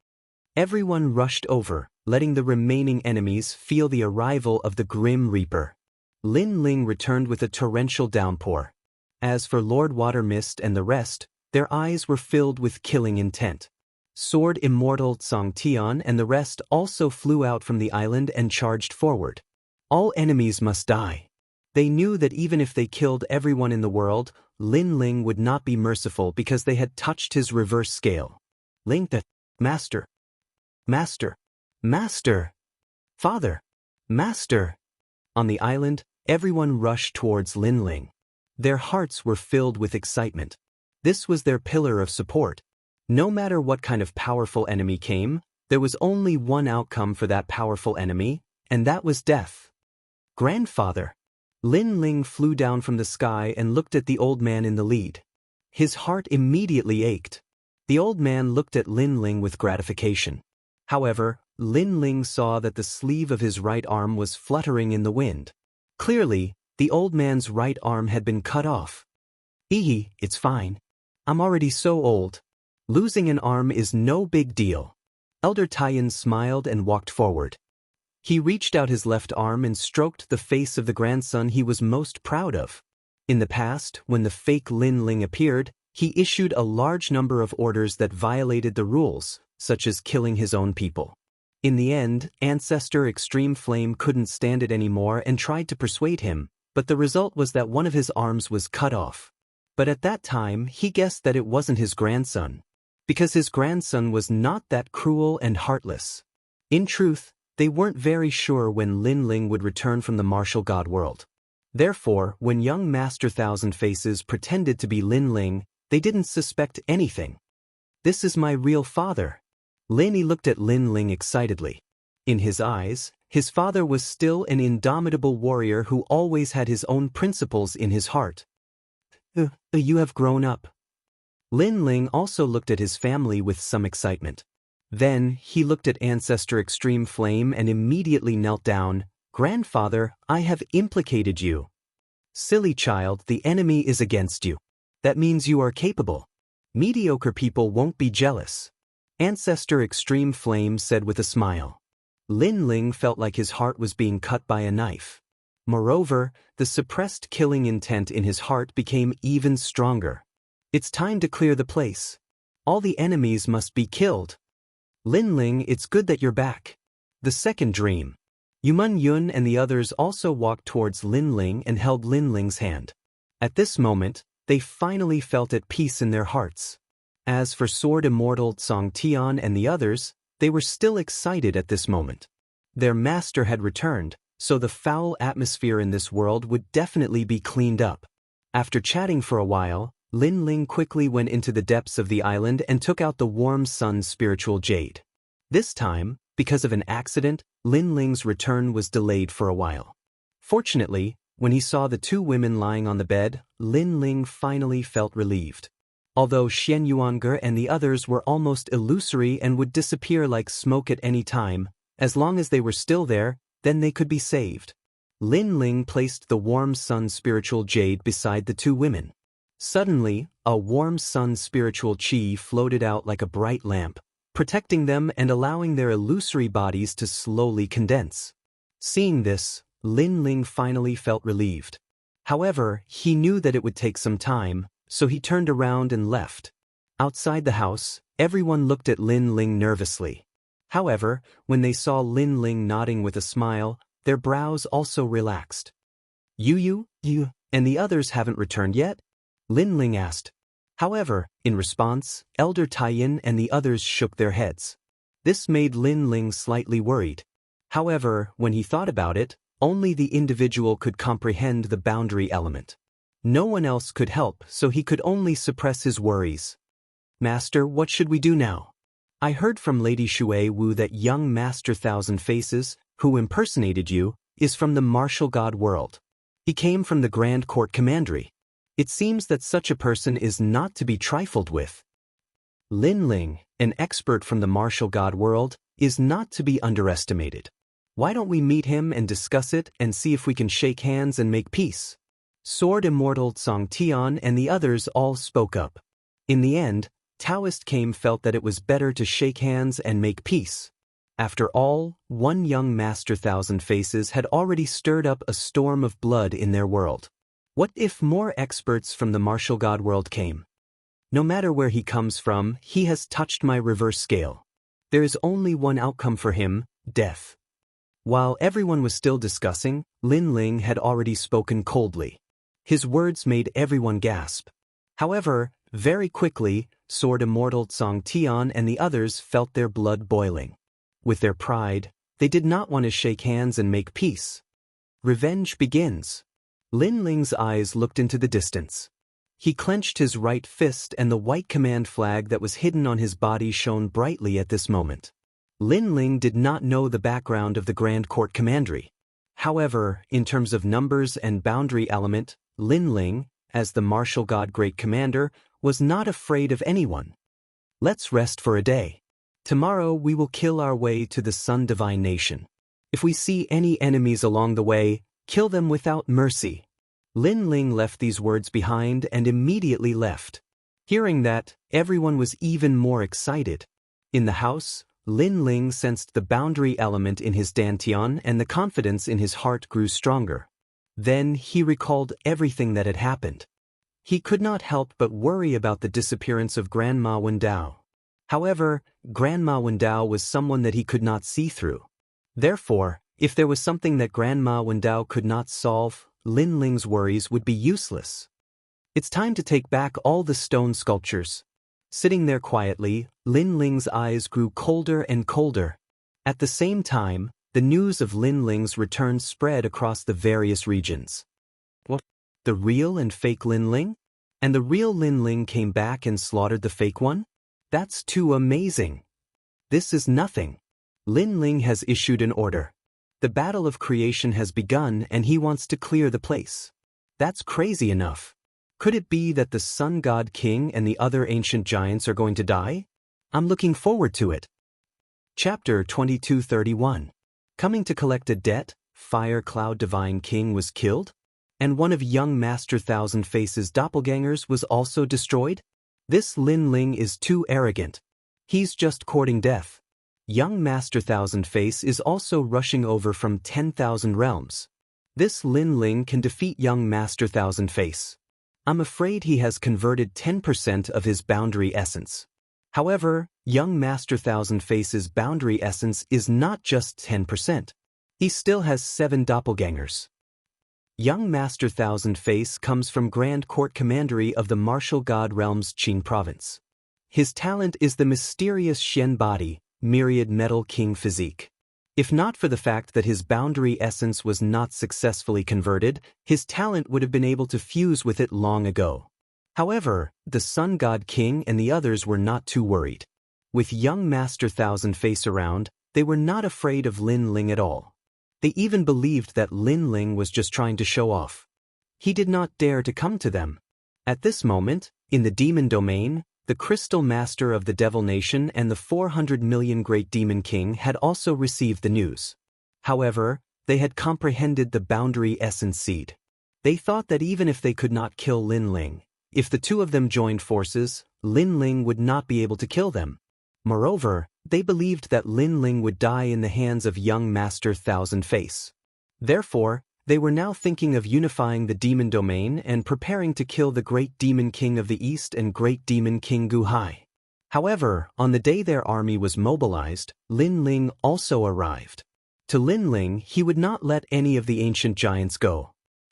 Everyone rushed over, letting the remaining enemies feel the arrival of the Grim Reaper. Lin Ling returned with a torrential downpour. As for Lord Water Mist and the rest, their eyes were filled with killing intent. Sword Immortal Xianxia and the rest also flew out from the island and charged forward. All enemies must die. They knew that even if they killed everyone in the world, Lin Ling would not be merciful because they had touched his reverse scale. Ling the Master. Master. Master. Father. Master. On the island, everyone rushed towards Lin Ling. Their hearts were filled with excitement. This was their pillar of support. No matter what kind of powerful enemy came, there was only one outcome for that powerful enemy, and that was death. Grandfather. Lin Ling flew down from the sky and looked at the old man in the lead. His heart immediately ached. The old man looked at Lin Ling with gratification. However, Lin Ling saw that the sleeve of his right arm was fluttering in the wind. Clearly, the old man's right arm had been cut off. It's fine. I'm already so old. Losing an arm is no big deal. Elder Taiyan smiled and walked forward. He reached out his left arm and stroked the face of the grandson he was most proud of. In the past, when the fake Lin Ling appeared, he issued a large number of orders that violated the rules, such as killing his own people. In the end, Ancestor Extreme Flame couldn't stand it anymore and tried to persuade him, but the result was that one of his arms was cut off. But at that time, he guessed that it wasn't his grandson, because his grandson was not that cruel and heartless. In truth, they weren't very sure when Lin Ling would return from the martial god world. Therefore, when young Master Thousand Faces pretended to be Lin Ling, they didn't suspect anything. This is my real father. Lin looked at Lin Ling excitedly. In his eyes, his father was still an indomitable warrior who always had his own principles in his heart. You have grown up. Lin Ling also looked at his family with some excitement. Then, he looked at Ancestor Extreme Flame and immediately knelt down. Grandfather, I have implicated you. Silly child, the enemy is against you. That means you are capable. Mediocre people won't be jealous. Ancestor Extreme Flame said with a smile. Lin Ling felt like his heart was being cut by a knife. Moreover, the suppressed killing intent in his heart became even stronger. It's time to clear the place. All the enemies must be killed. Lin Ling, it's good that you're back. The second dream. Yumun Yun and the others also walked towards Lin Ling and held Lin Ling's hand. At this moment, they finally felt at peace in their hearts. As for Sword Immortal Xianxia and the others, they were still excited at this moment. Their master had returned, so the foul atmosphere in this world would definitely be cleaned up. After chatting for a while, Lin Ling quickly went into the depths of the island and took out the Warm Sun Spiritual Jade. This time, because of an accident, Lin Ling's return was delayed for a while. Fortunately, when he saw the two women lying on the bed, Lin Ling finally felt relieved. Although Xianxia and the others were almost illusory and would disappear like smoke at any time, as long as they were still there, then they could be saved. Lin Ling placed the Warm Sun Spiritual Jade beside the two women. Suddenly, a Warm Sun Spiritual Chi floated out like a bright lamp, protecting them and allowing their illusory bodies to slowly condense. Seeing this, Lin Ling finally felt relieved. However, he knew that it would take some time, so he turned around and left. Outside the house, everyone looked at Lin Ling nervously. However, when they saw Lin Ling nodding with a smile, their brows also relaxed. You, and the others haven't returned yet? Lin Ling asked. However, in response, Elder Taiyin and the others shook their heads. This made Lin Ling slightly worried. However, when he thought about it, only the individual could comprehend the boundary element. No one else could help, so he could only suppress his worries. Master, what should we do now? I heard from Lady Shui Wu that young Master Thousand Faces, who impersonated you, is from the martial god world. He came from the Grand Court Commandery. It seems that such a person is not to be trifled with. Lin Ling, an expert from the martial god world, is not to be underestimated. Why don't we meet him and discuss it and see if we can shake hands and make peace? Sword Immortal Song Tian and the others all spoke up. In the end, Taoist Kame felt that it was better to shake hands and make peace. After all, one young Master Thousand Faces had already stirred up a storm of blood in their world. What if more experts from the martial god world came? No matter where he comes from, he has touched my reverse scale. There is only one outcome for him, death. While everyone was still discussing, Lin Ling had already spoken coldly. His words made everyone gasp. However, very quickly, Sword Immortal Song Tian and the others felt their blood boiling. With their pride, they did not want to shake hands and make peace. Revenge begins. Lin Ling's eyes looked into the distance. He clenched his right fist and the white command flag that was hidden on his body shone brightly at this moment. Lin Ling did not know the background of the Grand Court Commandery. However, in terms of numbers and boundary element, Lin Ling, as the martial god great commander, was not afraid of anyone. Let's rest for a day. Tomorrow we will kill our way to the Sun Divine Nation. If we see any enemies along the way, kill them without mercy. Lin Ling left these words behind and immediately left. Hearing that, everyone was even more excited. In the house, Lin Ling sensed the boundary element in his dantian and the confidence in his heart grew stronger. Then he recalled everything that had happened. He could not help but worry about the disappearance of Grandma Wendao. However, Grandma Wendao was someone that he could not see through. Therefore, if there was something that Grandma Wendao could not solve, Lin Ling's worries would be useless. It's time to take back all the stone sculptures. Sitting there quietly, Lin Ling's eyes grew colder and colder. At the same time, the news of Lin Ling's return spread across the various regions. What? The real and fake Lin Ling? And the real Lin Ling came back and slaughtered the fake one? That's too amazing. This is nothing. Lin Ling has issued an order. The battle of creation has begun and he wants to clear the place. That's crazy enough. Could it be that the Sun God King and the other ancient giants are going to die? I'm looking forward to it. Chapter 2231. Coming to collect a debt, Fire Cloud Divine King was killed? And one of young Master Thousand Faces' doppelgangers was also destroyed? This Lin Ling is too arrogant. He's just courting death. Young Master Thousand Face is also rushing over from 10,000 realms. This Lin Ling can defeat young Master Thousand Face. I'm afraid he has converted 10% of his boundary essence. However, young Master Thousand Face's boundary essence is not just 10%. He still has 7 doppelgangers. Young Master Thousand Face comes from Grand Court Commandery of the Martial God Realm's Qing Province. His talent is the mysterious Shen body, myriad metal king physique. If not for the fact that his boundary essence was not successfully converted, his talent would have been able to fuse with it long ago. However, the Sun God King and the others were not too worried. With young Master Thousand Face around, they were not afraid of Lin Ling at all. They even believed that Lin Ling was just trying to show off. He did not dare to come to them. At this moment, in the demon domain, the Crystal Master of the Devil Nation and the 400 million Great Demon King had also received the news. However, they had comprehended the boundary essence seed. They thought that even if they could not kill Lin Ling, if the two of them joined forces, Lin Ling would not be able to kill them. Moreover, they believed that Lin Ling would die in the hands of young Master Thousand Face. Therefore, they were now thinking of unifying the demon domain and preparing to kill the Great Demon King of the East and Great Demon King Gu Hai. However, on the day their army was mobilized, Lin Ling also arrived. To Lin Ling, he would not let any of the ancient giants go.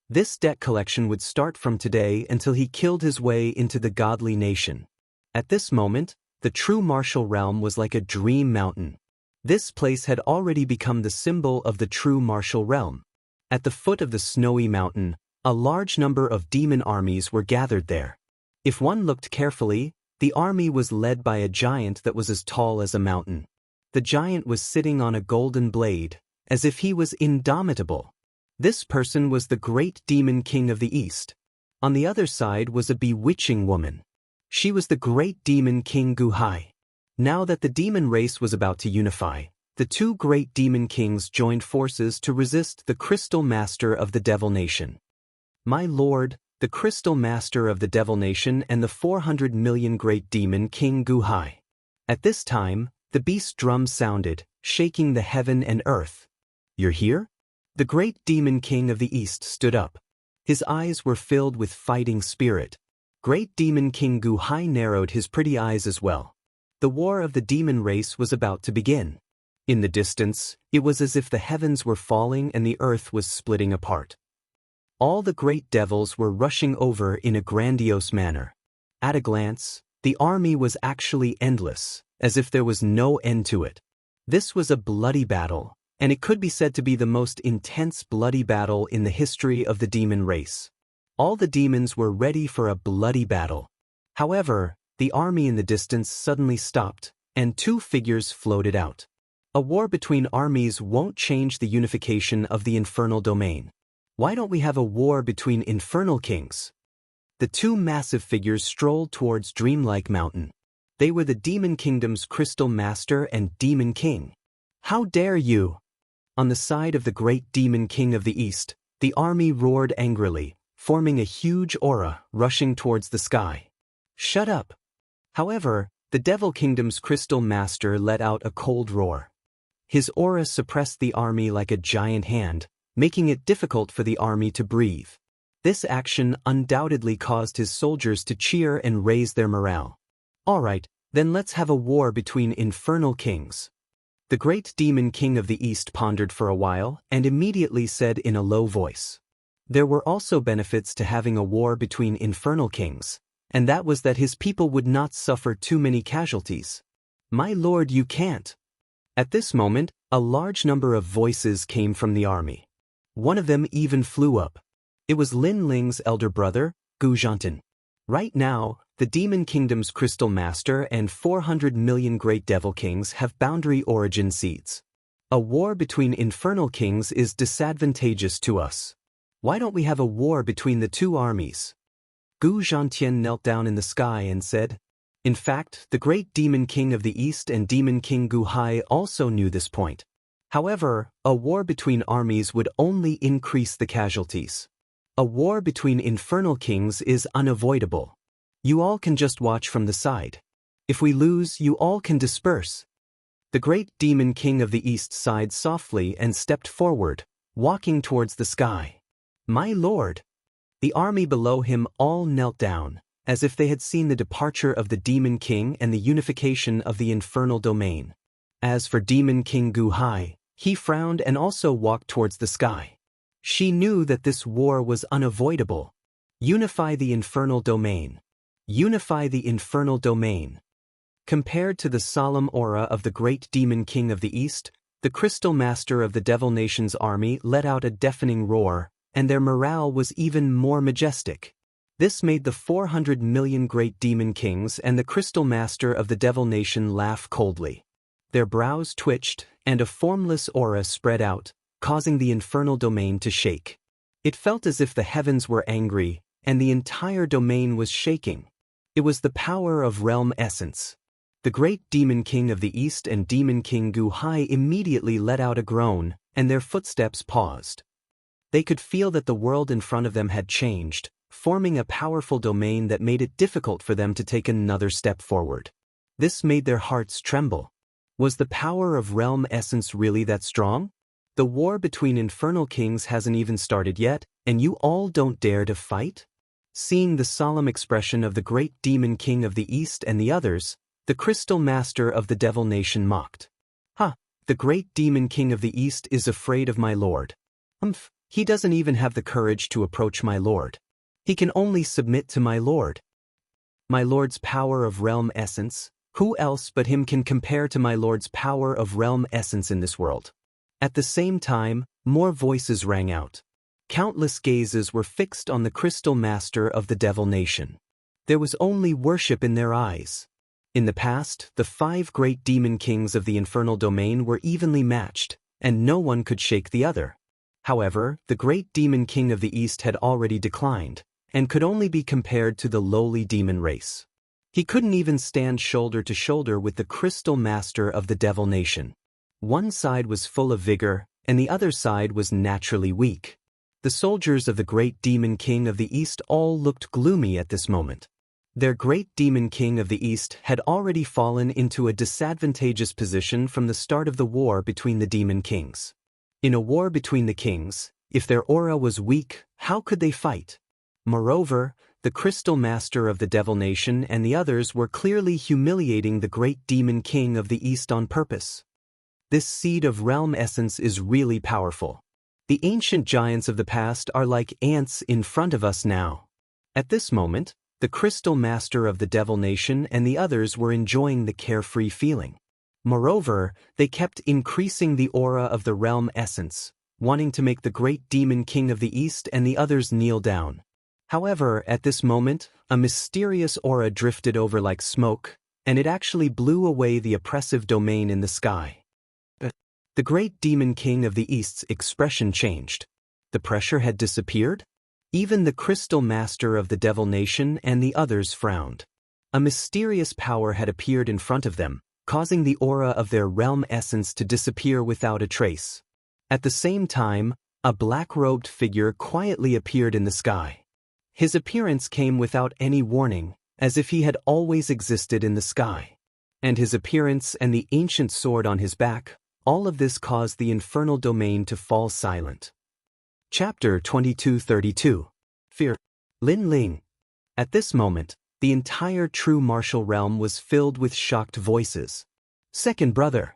This debt collection would start from today until he killed his way into the godly nation. At this moment, the true martial realm was like a dream mountain. This place had already become the symbol of the true martial realm. At the foot of the snowy mountain, a large number of demon armies were gathered there. If one looked carefully, the army was led by a giant that was as tall as a mountain. The giant was sitting on a golden blade, as if he was indomitable. This person was the great demon king of the east. On the other side was a bewitching woman. She was the great demon king Guhai. Now that the demon race was about to unify, the two great demon kings joined forces to resist the crystal master of the devil nation. My lord, the crystal master of the devil nation and the 400 million great demon king Guhai. At this time, the beast drum sounded, shaking the heaven and earth. You're here? The great demon king of the east stood up. His eyes were filled with fighting spirit. Great demon king Guhai narrowed his pretty eyes as well. The war of the demon race was about to begin. In the distance, it was as if the heavens were falling and the earth was splitting apart. All the great devils were rushing over in a grandiose manner. At a glance, the army was actually endless, as if there was no end to it. This was a bloody battle, and it could be said to be the most intense bloody battle in the history of the demon race. All the demons were ready for a bloody battle. However, the army in the distance suddenly stopped, and two figures floated out. A war between armies won't change the unification of the infernal domain. Why don't we have a war between infernal kings? The two massive figures strolled towards Dreamlike Mountain. They were the Demon Kingdom's Crystal Master and Demon King. How dare you! On the side of the great Demon King of the East, the army roared angrily, forming a huge aura, rushing towards the sky. Shut up! However, the Devil Kingdom's Crystal Master let out a cold roar. His aura suppressed the army like a giant hand, making it difficult for the army to breathe. This action undoubtedly caused his soldiers to cheer and raise their morale. Alright, then let's have a war between infernal kings. The great demon king of the east pondered for a while and immediately said in a low voice. There were also benefits to having a war between infernal kings, and that was that his people would not suffer too many casualties. My lord, you can't. At this moment, a large number of voices came from the army. One of them even flew up. It was Lin Ling's elder brother, Gu Zhantan. Right now, the Demon Kingdom's Crystal Master and 400 million Great Devil Kings have boundary origin seeds. A war between infernal kings is disadvantageous to us. Why don't we have a war between the two armies? Gu Zhantian knelt down in the sky and said. In fact, the great Demon King of the East and Demon King Guhai also knew this point. However, a war between armies would only increase the casualties. A war between infernal kings is unavoidable. You all can just watch from the side. If we lose, you all can disperse. The great Demon King of the East sighed softly and stepped forward, walking towards the sky. My lord! The army below him all knelt down, as if they had seen the departure of the Demon King and the unification of the infernal domain. As for Demon King Guhai, he frowned and also walked towards the sky. She knew that this war was unavoidable. Unify the infernal domain. Unify the infernal domain. Compared to the solemn aura of the great Demon King of the East, the Crystal Master of the Devil Nation's army let out a deafening roar, and their morale was even more majestic. This made the 400 million great Demon Kings and the Crystal Master of the Devil Nation laugh coldly. Their brows twitched, and a formless aura spread out, causing the infernal domain to shake. It felt as if the heavens were angry, and the entire domain was shaking. It was the power of realm essence. The great Demon King of the East and Demon King Guhai immediately let out a groan, and their footsteps paused. They could feel that the world in front of them had changed, forming a powerful domain that made it difficult for them to take another step forward. This made their hearts tremble. Was the power of realm essence really that strong? The war between infernal kings hasn't even started yet, and you all don't dare to fight? Seeing the solemn expression of the great Demon King of the East and the others, The Crystal Master of the Devil Nation mocked. "Ha! The great demon king of the East is afraid of my lord. He doesn't even have the courage to approach my lord. He can only submit to my lord. My lord's power of realm essence, who else but him can compare to my lord's power of realm essence in this world?" At the same time, more voices rang out. Countless gazes were fixed on the Crystal Master of the Devil Nation. There was only worship in their eyes. In the past, the 5 great demon kings of the infernal domain were evenly matched, and no one could shake the other. However, the great demon king of the East had already declined, and could only be compared to the lowly demon race. He couldn't even stand shoulder to shoulder with the Crystal Master of the Devil Nation. One side was full of vigor, and the other side was naturally weak. The soldiers of the great demon king of the East all looked gloomy at this moment. Their great demon king of the East had already fallen into a disadvantageous position from the start of the war between the demon kings. In a war between the kings, if their aura was weak, how could they fight? Moreover, the Crystal Master of the Devil Nation and the others were clearly humiliating the great demon king of the East on purpose. This seed of realm essence is really powerful. The ancient giants of the past are like ants in front of us now. At this moment, the Crystal Master of the Devil Nation and the others were enjoying the carefree feeling. Moreover, they kept increasing the aura of the realm essence, wanting to make the great demon king of the East and the others kneel down. However, at this moment, a mysterious aura drifted over like smoke, and it actually blew away the oppressive domain in the sky. The great demon king of the East's expression changed. The pressure had disappeared? Even the Crystal Master of the Devil Nation and the others frowned. A mysterious power had appeared in front of them, causing the aura of their realm essence to disappear without a trace. At the same time, a black-robed figure quietly appeared in the sky. His appearance came without any warning, as if he had always existed in the sky. And his appearance and the ancient sword on his back, all of this caused the infernal domain to fall silent. Chapter 2232. Fear. Lin Ling. At this moment, the entire true martial realm was filled with shocked voices. "Second brother."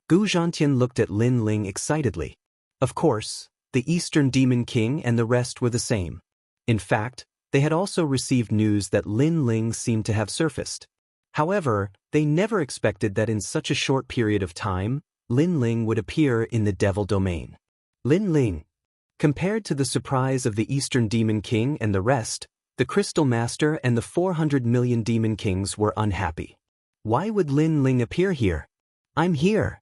Gu Zhantian looked at Lin Ling excitedly. Of course, the Eastern Demon King and the rest were the same. In fact, they had also received news that Lin Ling seemed to have surfaced. However, they never expected that in such a short period of time, Lin Ling would appear in the Devil Domain. Lin Ling. Compared to the surprise of the Eastern Demon King and the rest, the Crystal Master and the 400 million Demon Kings were unhappy. Why would Lin Ling appear here? "I'm here."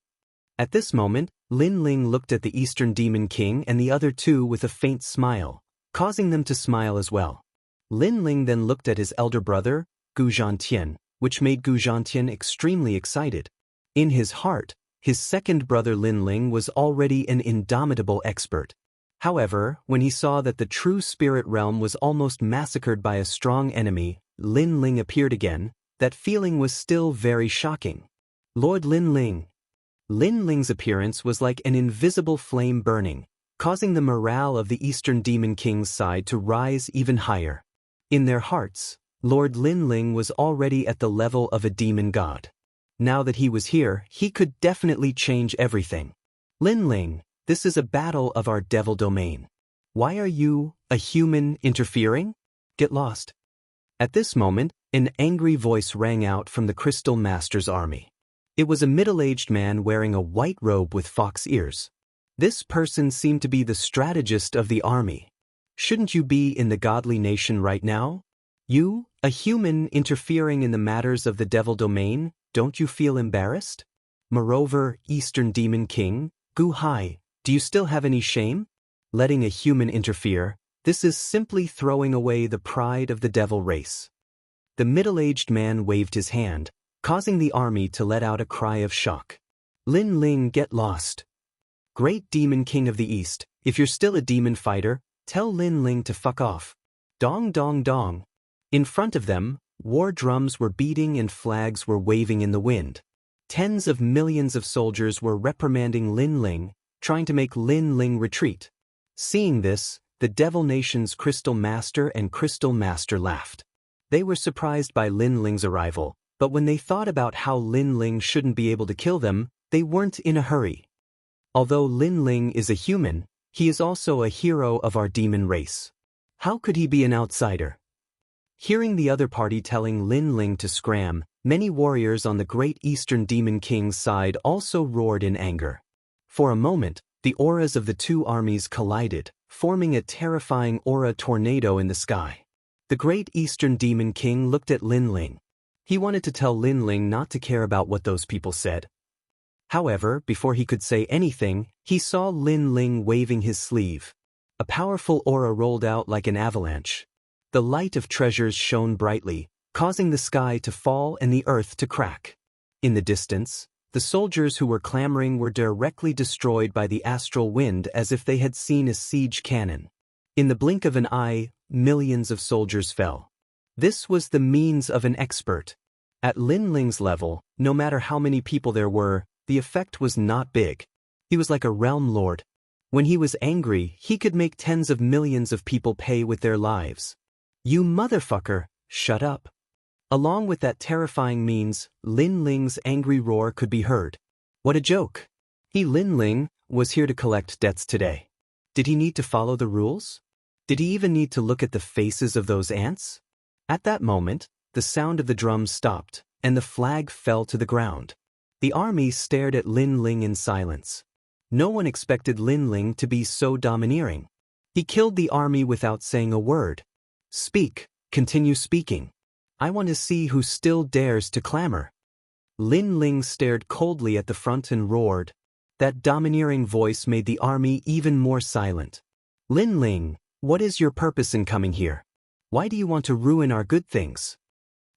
At this moment, Lin Ling looked at the Eastern Demon King and the other two with a faint smile, causing them to smile as well. Lin Ling then looked at his elder brother, Gu Zhantian, which made Gu Zhantian extremely excited. In his heart, his second brother Lin Ling was already an indomitable expert. However, when he saw that the true spirit realm was almost massacred by a strong enemy, Lin Ling appeared again, that feeling was still very shocking. Lord Lin Ling. Lin Ling's appearance was like an invisible flame burning, causing the morale of the Eastern Demon King's side to rise even higher. In their hearts, Lord Lin Ling was already at the level of a demon god. Now that he was here, he could definitely change everything. "Lin Ling, this is a battle of our devil domain. Why are you, a human, interfering? Get lost." At this moment, an angry voice rang out from the Crystal Master's army. It was a middle-aged man wearing a white robe with fox ears. This person seemed to be the strategist of the army. "Shouldn't you be in the godly nation right now? You, a human interfering in the matters of the devil domain, don't you feel embarrassed? Moreover, Eastern Demon King, Gu Hai, do you still have any shame? Letting a human interfere, this is simply throwing away the pride of the devil race." The middle-aged man waved his hand, causing the army to let out a cry of shock. "Lin Ling, get lost. Great Demon King of the East, if you're still a demon fighter, tell Lin Ling to fuck off." Dong dong dong. In front of them, war drums were beating and flags were waving in the wind. Tens of millions of soldiers were reprimanding Lin Ling, trying to make Lin Ling retreat. Seeing this, the Devil Nation's Crystal Master and Crystal Master laughed. They were surprised by Lin Ling's arrival, But when they thought about how Lin Ling shouldn't be able to kill them, they weren't in a hurry. Although Lin Ling is a human, he is also a hero of our demon race. How could he be an outsider? Hearing the other party telling Lin Ling to scram, many warriors on the Great Eastern Demon King's side also roared in anger. For a moment, the auras of the two armies collided, forming a terrifying aura tornado in the sky. The Great Eastern Demon King looked at Lin Ling. He wanted to tell Lin Ling not to care about what those people said. However, before he could say anything, he saw Lin Ling waving his sleeve. A powerful aura rolled out like an avalanche. The light of treasures shone brightly, causing the sky to fall and the earth to crack. In the distance, the soldiers who were clamoring were directly destroyed by the astral wind as if they had seen a siege cannon. In the blink of an eye, millions of soldiers fell. This was the means of an expert. At Lin Ling's level, no matter how many people there were, the effect was not big. He was like a realm lord. When he was angry, he could make tens of millions of people pay with their lives. You motherfucker, shut up. Along with that terrifying means, Lin Ling's angry roar could be heard. What a joke. He, Lin Ling, was here to collect debts today. Did he need to follow the rules? Did he even need to look at the faces of those ants? At that moment, the sound of the drums stopped, and the flag fell to the ground. The army stared at Lin Ling in silence. No one expected Lin Ling to be so domineering. He killed the army without saying a word. Speak, continue speaking. I want to see who still dares to clamor. Lin Ling stared coldly at the front and roared. That domineering voice made the army even more silent. Lin Ling, what is your purpose in coming here? Why do you want to ruin our good things?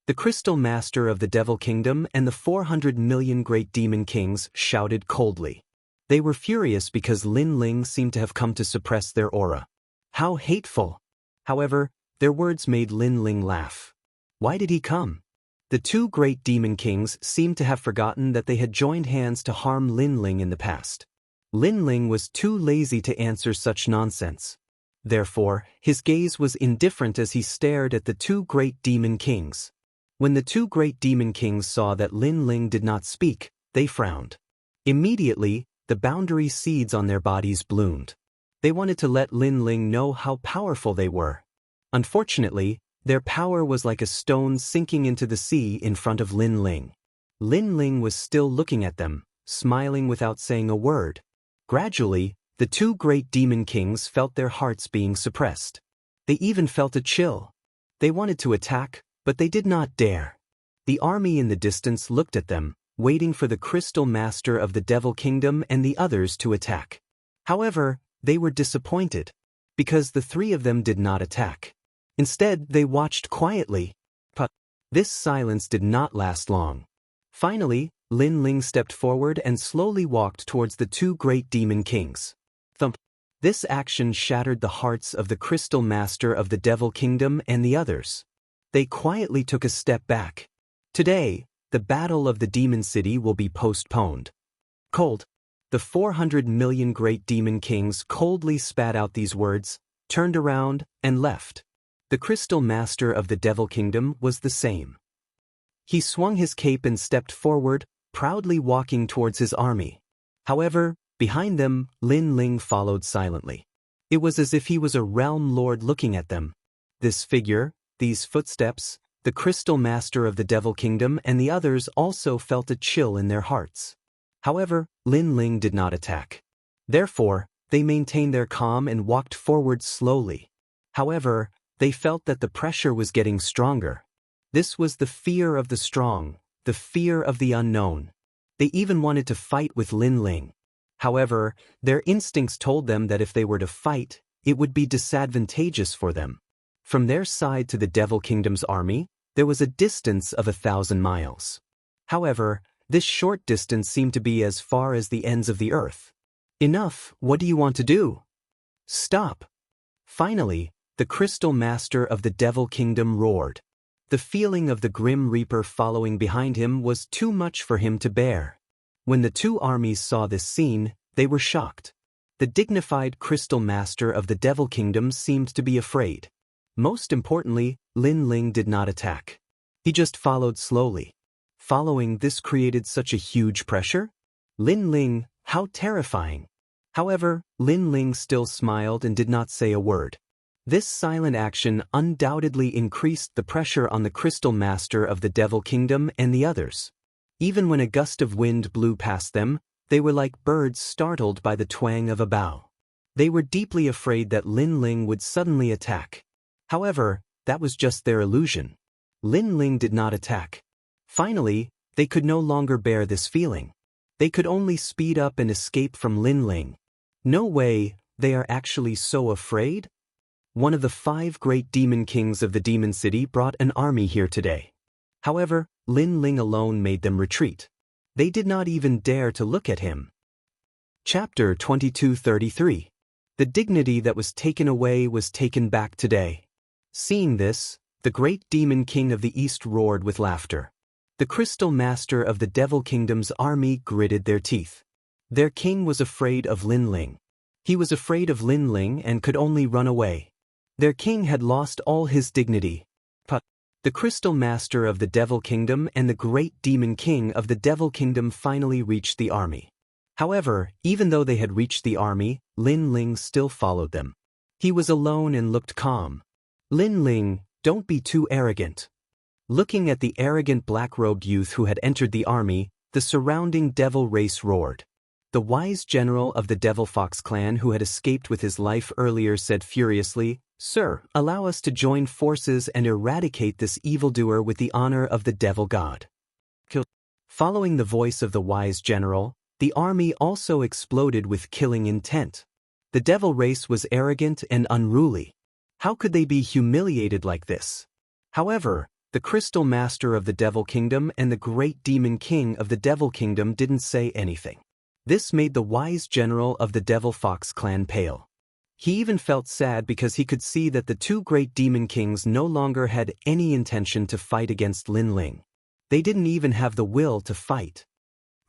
The Crystal Master of the Devil Kingdom and the 400 million Great Demon Kings shouted coldly. They were furious because Lin Ling seemed to have come to suppress their aura. How hateful! However, their words made Lin Ling laugh. Why did he come? The two Great Demon Kings seemed to have forgotten that they had joined hands to harm Lin Ling in the past. Lin Ling was too lazy to answer such nonsense. Therefore, his gaze was indifferent as he stared at the two Great Demon Kings. When the two Great Demon Kings saw that Lin Ling did not speak, they frowned. Immediately, the boundary seeds on their bodies bloomed. They wanted to let Lin Ling know how powerful they were. Unfortunately, their power was like a stone sinking into the sea in front of Lin Ling. Lin Ling was still looking at them, smiling without saying a word. Gradually, the two Great Demon Kings felt their hearts being suppressed. They even felt a chill. They wanted to attack, but they did not dare. The army in the distance looked at them, waiting for the Crystal Master of the Devil Kingdom and the others to attack. However, they were disappointed, because the three of them did not attack. Instead, they watched quietly. But this silence did not last long. Finally, Lin Ling stepped forward and slowly walked towards the two Great Demon Kings. Thump! This action shattered the hearts of the Crystal Master of the Devil Kingdom and the others. They quietly took a step back. Today, the battle of the Demon City will be postponed. Cold. The 400 million Great Demon Kings coldly spat out these words, turned around, and left. The Crystal Master of the Devil Kingdom was the same. He swung his cape and stepped forward, proudly walking towards his army. However, behind them, Lin Ling followed silently. It was as if he was a realm lord looking at them. This figure, these footsteps, the Crystal Master of the Devil Kingdom and the others also felt a chill in their hearts. However, Lin Ling did not attack. Therefore, they maintained their calm and walked forward slowly. However, they felt that the pressure was getting stronger. This was the fear of the strong, the fear of the unknown. They even wanted to fight with Lin Ling. However, their instincts told them that if they were to fight, it would be disadvantageous for them. From their side to the Devil Kingdom's army, there was a distance of 1,000 miles. However, this short distance seemed to be as far as the ends of the earth. Enough, what do you want to do? Stop! Finally, the Crystal Master of the Devil Kingdom roared. The feeling of the Grim Reaper following behind him was too much for him to bear. When the two armies saw this scene, they were shocked. The dignified Crystal Master of the Devil Kingdom seemed to be afraid. Most importantly, Lin Ling did not attack. He just followed slowly. Following this created such a huge pressure? Lin Ling, how terrifying. However, Lin Ling still smiled and did not say a word. This silent action undoubtedly increased the pressure on the Crystal Master of the Devil Kingdom and the others. Even when a gust of wind blew past them, they were like birds startled by the twang of a bough. They were deeply afraid that Lin Ling would suddenly attack. However, that was just their illusion. Lin Ling did not attack. Finally, they could no longer bear this feeling. They could only speed up and escape from Lin Ling. No way, they are actually so afraid? One of the 5 great demon kings of the demon city brought an army here today. However, Lin Ling alone made them retreat. They did not even dare to look at him. Chapter 2233. The dignity that was taken away was taken back today. Seeing this, the great demon king of the east roared with laughter. The Crystal Master of the Devil Kingdom's army gritted their teeth. Their king was afraid of Lin Ling. He was afraid of Lin Ling and could only run away. Their king had lost all his dignity. The Crystal Master of the Devil Kingdom and the great demon king of the Devil Kingdom finally reached the army. However, even though they had reached the army, Lin Ling still followed them. He was alone and looked calm. Lin Ling, don't be too arrogant. Looking at the arrogant black-robed youth who had entered the army, the surrounding devil race roared. The wise general of the Devil Fox clan who had escaped with his life earlier said furiously, "Sir, allow us to join forces and eradicate this evildoer with the honor of the Devil God." Following the voice of the wise general, the army also exploded with killing intent. The devil race was arrogant and unruly. How could they be humiliated like this? However, the Crystal Master of the Devil Kingdom and the Great Demon King of the Devil Kingdom didn't say anything. This made the wise general of the Devil Fox clan pale. He even felt sad because he could see that the 2 great demon kings no longer had any intention to fight against Lin Ling. They didn't even have the will to fight.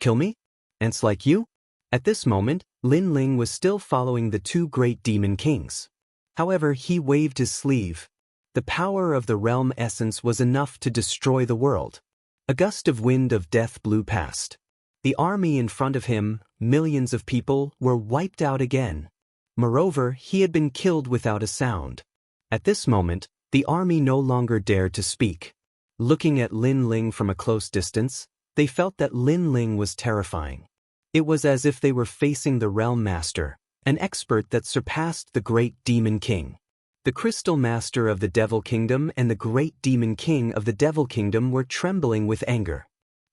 Kill me? Ants like you? At this moment, Lin Ling was still following the 2 great demon kings. However, he waved his sleeve. The power of the realm essence was enough to destroy the world. A gust of wind of death blew past. The army in front of him, millions of people, were wiped out again. Moreover, he had been killed without a sound. At this moment, the army no longer dared to speak. Looking at Lin Ling from a close distance, they felt that Lin Ling was terrifying. It was as if they were facing the Realm Master, an expert that surpassed the Great Demon King. The Crystal Master of the Devil Kingdom and the Great Demon King of the Devil Kingdom were trembling with anger.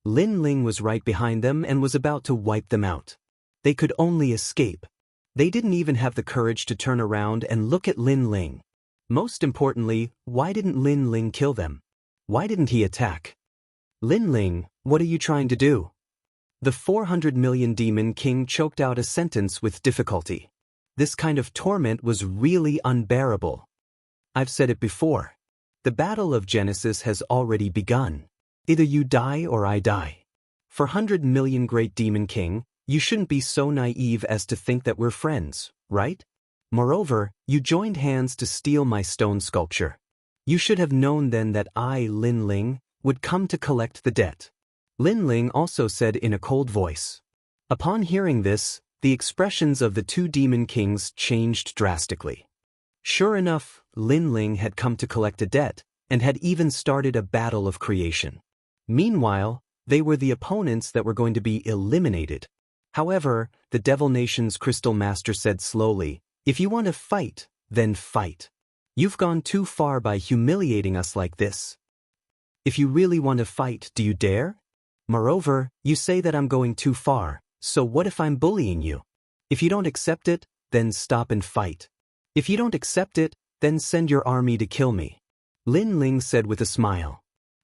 Lin Ling was right behind them and was about to wipe them out. They could only escape. They didn't even have the courage to turn around and look at Lin Ling. Most importantly, why didn't Lin Ling kill them? Why didn't he attack? Lin Ling, what are you trying to do? The 400 million demon king choked out a sentence with difficulty. This kind of torment was really unbearable. I've said it before. The battle of Genesis has already begun. Either you die or I die. For 100 million great demon king, you shouldn't be so naive as to think that we're friends, right? Moreover, you joined hands to steal my stone sculpture. You should have known then that I, Lin Ling, would come to collect the debt. Lin Ling also said in a cold voice. Upon hearing this, the expressions of the 2 demon kings changed drastically. Sure enough, Lin Ling had come to collect a debt, and had even started a battle of creation. Meanwhile, they were the opponents that were going to be eliminated. However, the Devil Nation's Crystal Master said slowly, "If you want to fight, then fight. You've gone too far by humiliating us like this. If you really want to fight, do you dare? Moreover, you say that I'm going too far, so what if I'm bullying you? If you don't accept it, then stop and fight. If you don't accept it, then send your army to kill me." Lin Ling said with a smile.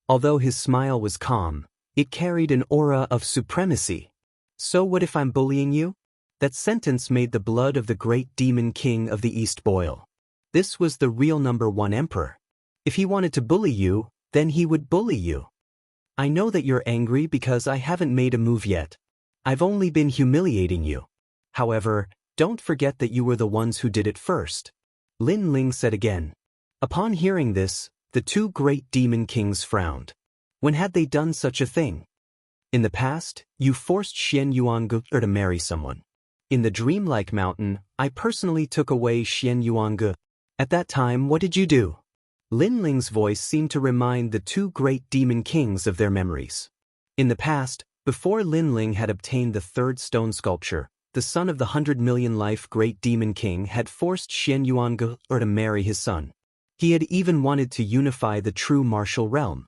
Although his smile was calm, it carried an aura of supremacy. So what if I'm bullying you? That sentence made the blood of the great demon king of the East boil. This was the real #1 emperor. If he wanted to bully you, then he would bully you. I know that you're angry because I haven't made a move yet. I've only been humiliating you. However, don't forget that you were the ones who did it first. Lin Ling said again. Upon hearing this, the 2 great demon kings frowned. When had they done such a thing? In the past, you forced Xianxia to marry someone. In the dreamlike mountain, I personally took away Xianxia. At that time, what did you do? Lin Ling's voice seemed to remind the two great demon kings of their memories. In the past, before Lin Ling had obtained the third stone sculpture, the son of the 100 million-life great demon king had forced Xianxia to marry his son. He had even wanted to unify the true martial realm.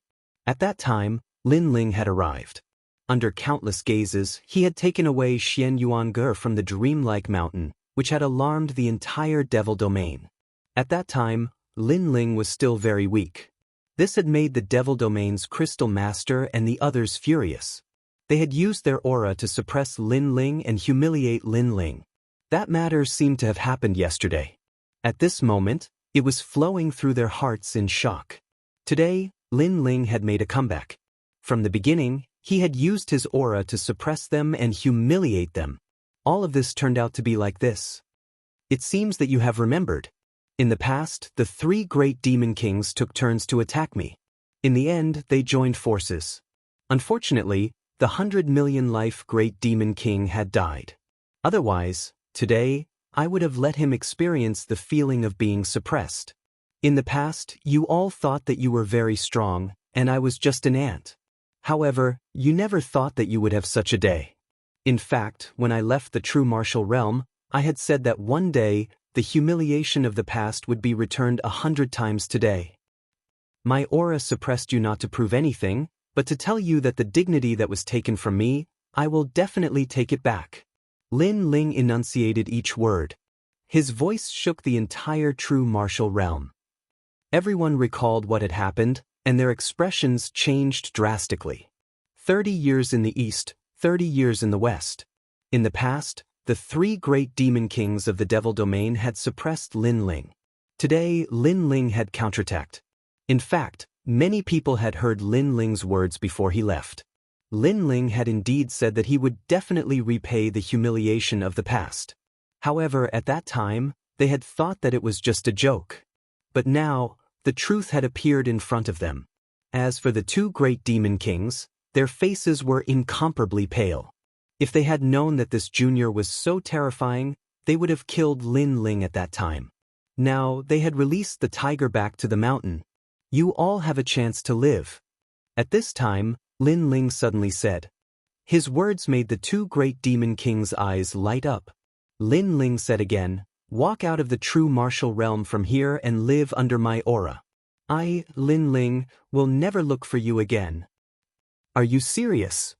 At that time, Lin Ling had arrived. Under countless gazes, he had taken away Xianxia from the dreamlike mountain, which had alarmed the entire devil domain. At that time, Lin Ling was still very weak. This had made the devil domain's crystal master and the others furious. They had used their aura to suppress Lin Ling and humiliate Lin Ling. That matter seemed to have happened yesterday. At this moment, it was flowing through their hearts in shock. Today, Lin Ling had made a comeback. From the beginning, he had used his aura to suppress them and humiliate them. All of this turned out to be like this. It seems that you have remembered. In the past, the three great demon kings took turns to attack me. In the end, they joined forces. Unfortunately, the 100 million-life great demon king had died. Otherwise, today, I would have let him experience the feeling of being suppressed. In the past, you all thought that you were very strong, and I was just an ant. However, you never thought that you would have such a day. In fact, when I left the true martial realm, I had said that one day, the humiliation of the past would be returned 100 times today. My aura suppressed you not to prove anything, but to tell you that the dignity that was taken from me, I will definitely take it back. Lin Ling enunciated each word. His voice shook the entire true martial realm. Everyone recalled what had happened, and their expressions changed drastically. 30 years in the east, 30 years in the west. In the past, the three great demon kings of the devil domain had suppressed Lin Ling. Today, Lin Ling had counterattacked. In fact, many people had heard Lin Ling's words before he left. Lin Ling had indeed said that he would definitely repay the humiliation of the past. However, at that time, they had thought that it was just a joke. But now, the truth had appeared in front of them. As for the two great demon kings, their faces were incomparably pale. If they had known that this junior was so terrifying, they would have killed Lin Ling at that time. Now, they had released the tiger back to the mountain. You all have a chance to live. At this time, Lin Ling suddenly said. His words made the two great demon kings' eyes light up. Lin Ling said again, walk out of the true martial realm from here and live under my aura. I, Lin Ling, will never look for you again. Are you serious?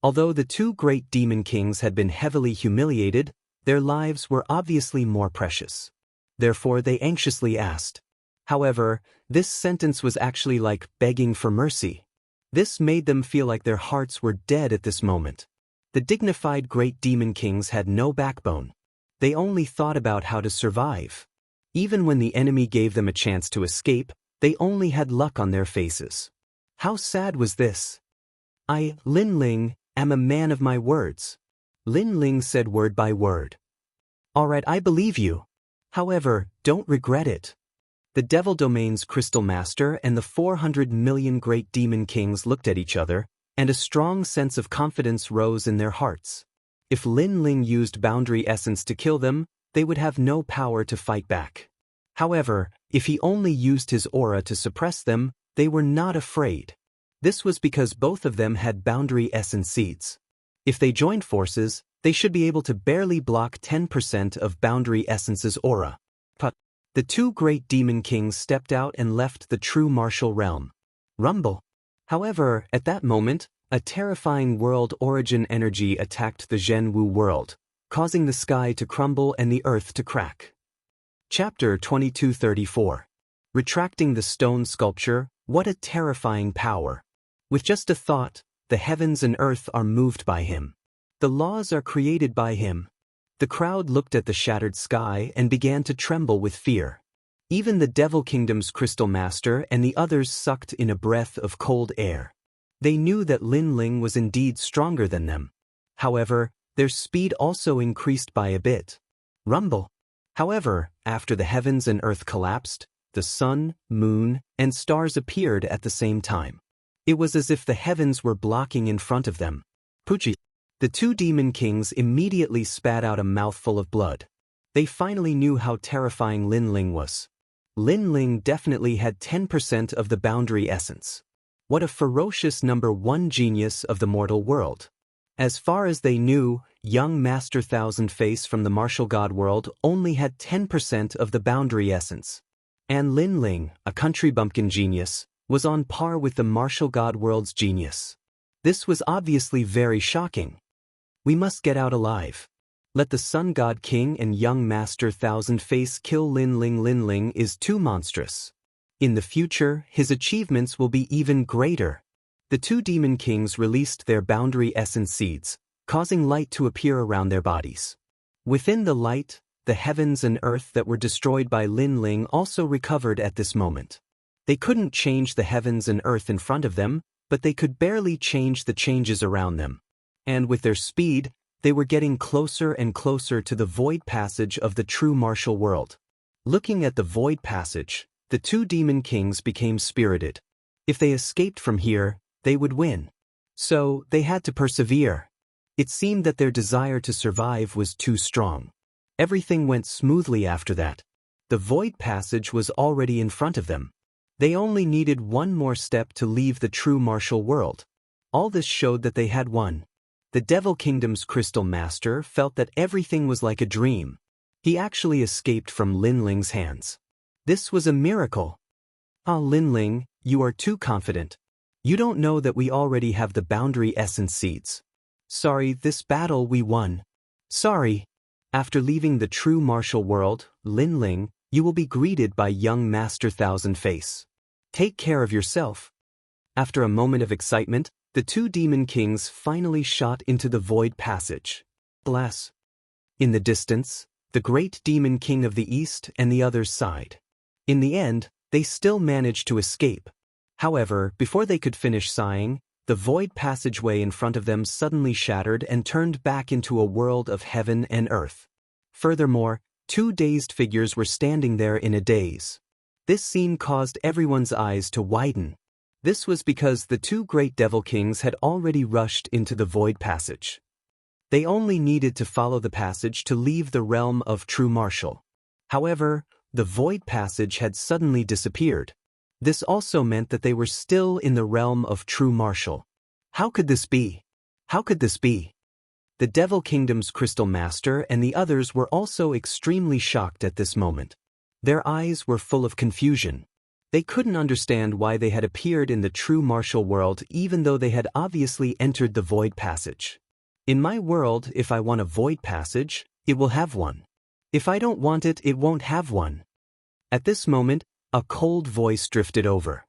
Although the two great demon kings had been heavily humiliated, their lives were obviously more precious. Therefore they anxiously asked. However, this sentence was actually like begging for mercy. This made them feel like their hearts were dead at this moment. The dignified great demon kings had no backbone. They only thought about how to survive. Even when the enemy gave them a chance to escape, they only had luck on their faces. How sad was this? I, Lin Ling, am a man of my words. Lin Ling said word by word. Alright, I believe you. However, don't regret it. The devil domain's crystal master and the 400 million great demon kings looked at each other, and a strong sense of confidence rose in their hearts. If Lin Ling used boundary essence to kill them, they would have no power to fight back. However, if he only used his aura to suppress them, they were not afraid. This was because both of them had boundary essence seeds. If they joined forces, they should be able to barely block 10% of boundary essence's aura. But the two great demon kings stepped out and left the true martial realm. Rumble. However, at that moment, a terrifying world origin energy attacked the Zhenwu world, causing the sky to crumble and the earth to crack. Chapter 2234. Retracting the stone sculpture, what a terrifying power. With just a thought, the heavens and earth are moved by him. The laws are created by him. The crowd looked at the shattered sky and began to tremble with fear. Even the Devil Kingdom's crystal master and the others sucked in a breath of cold air. They knew that Lin Ling was indeed stronger than them. However, their speed also increased by a bit. Rumble. However, after the heavens and earth collapsed, the sun, moon, and stars appeared at the same time. It was as if the heavens were blocking in front of them. Pucci. The two demon kings immediately spat out a mouthful of blood. They finally knew how terrifying Lin Ling was. Lin Ling definitely had 10% of the boundary essence. What a ferocious number one genius of the mortal world. As far as they knew, young Master Thousand Face from the martial god world only had 10% of the boundary essence. And Lin Ling, a country bumpkin genius, was on par with the martial god world's genius. This was obviously very shocking. We must get out alive. Let the Sun God King and young Master Thousand Face kill Lin Ling. Lin Ling is too monstrous. In the future, his achievements will be even greater. The two demon kings released their boundary essence seeds, causing light to appear around their bodies. Within the light, the heavens and earth that were destroyed by Lin Ling also recovered at this moment. They couldn't change the heavens and earth in front of them, but they could barely change the changes around them. And with their speed, they were getting closer and closer to the void passage of the true martial world. Looking at the void passage, the two demon kings became spirited. If they escaped from here, they would win. So, they had to persevere. It seemed that their desire to survive was too strong. Everything went smoothly after that. The void passage was already in front of them. They only needed one more step to leave the true martial world. All this showed that they had won. The Devil Kingdom's Crystal Master felt that everything was like a dream. He actually escaped from Lin Ling's hands. This was a miracle. Ah, Lin Ling, you are too confident. You don't know that we already have the boundary essence seeds. Sorry, this battle we won. Sorry. After leaving the true martial world, Lin Ling, you will be greeted by young Master Thousand Face. Take care of yourself. After a moment of excitement, the two demon kings finally shot into the void passage. Bless. In the distance, the great demon king of the east and the others sighed. In the end, they still managed to escape. However, before they could finish sighing, the void passageway in front of them suddenly shattered and turned back into a world of heaven and earth. Furthermore, two dazed figures were standing there in a daze. This scene caused everyone's eyes to widen. This was because the two great devil kings had already rushed into the void passage. They only needed to follow the passage to leave the realm of true martial. However, the void passage had suddenly disappeared. This also meant that they were still in the realm of true martial. How could this be? How could this be? The Devil Kingdom's Crystal Master and the others were also extremely shocked at this moment. Their eyes were full of confusion. They couldn't understand why they had appeared in the true martial world even though they had obviously entered the void passage. In my world, if I want a void passage, it will have one. If I don't want it, it won't have one. At this moment, a cold voice drifted over.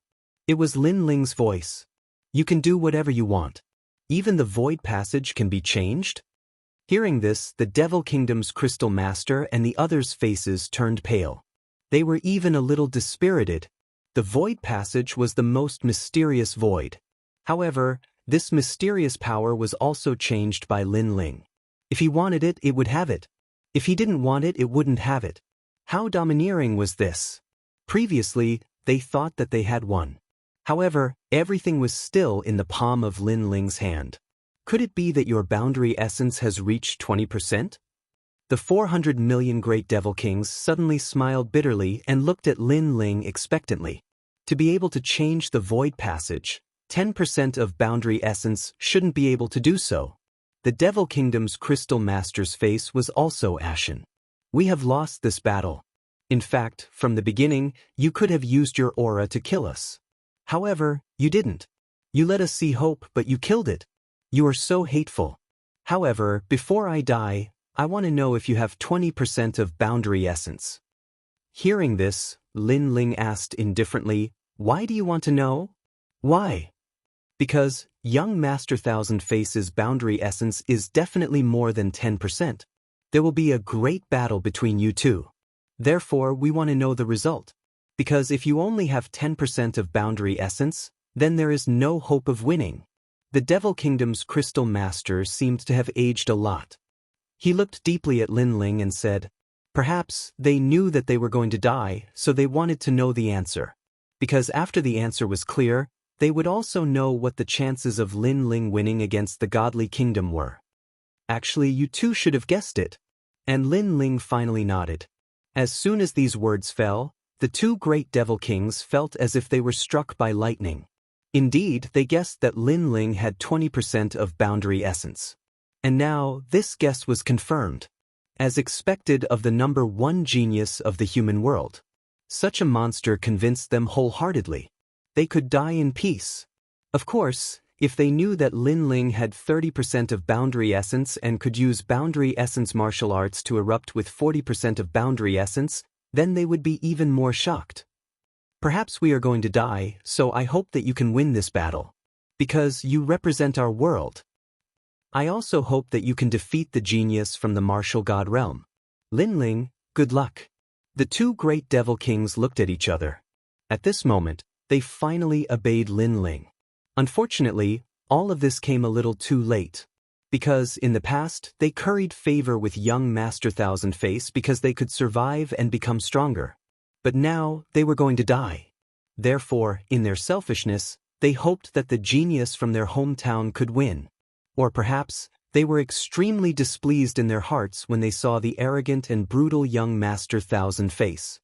It was Lin Ling's voice. You can do whatever you want. Even the void passage can be changed? Hearing this, the Devil Kingdom's Crystal Master and the others' faces turned pale. They were even a little dispirited. The void passage was the most mysterious void. However, this mysterious power was also changed by Lin Ling. If he wanted it, it would have it. If he didn't want it, it wouldn't have it. How domineering was this? Previously, they thought that they had won. However, everything was still in the palm of Lin Ling's hand. Could it be that your boundary essence has reached 20%? The 400 million great devil kings suddenly smiled bitterly and looked at Lin Ling expectantly. To be able to change the void passage, 10% of boundary essence shouldn't be able to do so. The Devil Kingdom's Crystal Master's face was also ashen. We have lost this battle. In fact, from the beginning, you could have used your aura to kill us. However, you didn't. You let us see hope, but you killed it. You are so hateful. However, before I die, I want to know if you have 20% of boundary essence. Hearing this, Lin Ling asked indifferently, why do you want to know? Why? Because young Master Thousand Face's boundary essence is definitely more than 10%. There will be a great battle between you two. Therefore, we want to know the result. Because if you only have 10% of boundary essence, then there is no hope of winning. The Devil Kingdom's Crystal Master seemed to have aged a lot. He looked deeply at Lin Ling and said, perhaps they knew that they were going to die, so they wanted to know the answer. Because after the answer was clear, They would also know what the chances of Lin Ling winning against the godly kingdom were. Actually, you two should have guessed it. And Lin Ling finally nodded. As soon as these words fell, the two great devil kings felt as if they were struck by lightning. Indeed, they guessed that Lin Ling had 20% of boundary essence. And now, this guess was confirmed. As expected of the number one genius of the human world. Such a monster convinced them wholeheartedly. They could die in peace. Of course, if they knew that Lin Ling had 30% of boundary essence and could use boundary essence martial arts to erupt with 40% of boundary essence, then they would be even more shocked. Perhaps we are going to die, so I hope that you can win this battle. Because you represent our world. I also hope that you can defeat the genius from the martial god realm. Lin Ling, good luck. The two great devil kings looked at each other. At this moment, they finally obeyed Lin Ling. Unfortunately, all of this came a little too late. Because, in the past, they curried favor with young Master Thousand Face because they could survive and become stronger. But now, they were going to die. Therefore, in their selfishness, they hoped that the genius from their hometown could win. Or perhaps, they were extremely displeased in their hearts when they saw the arrogant and brutal young Master Thousand Face.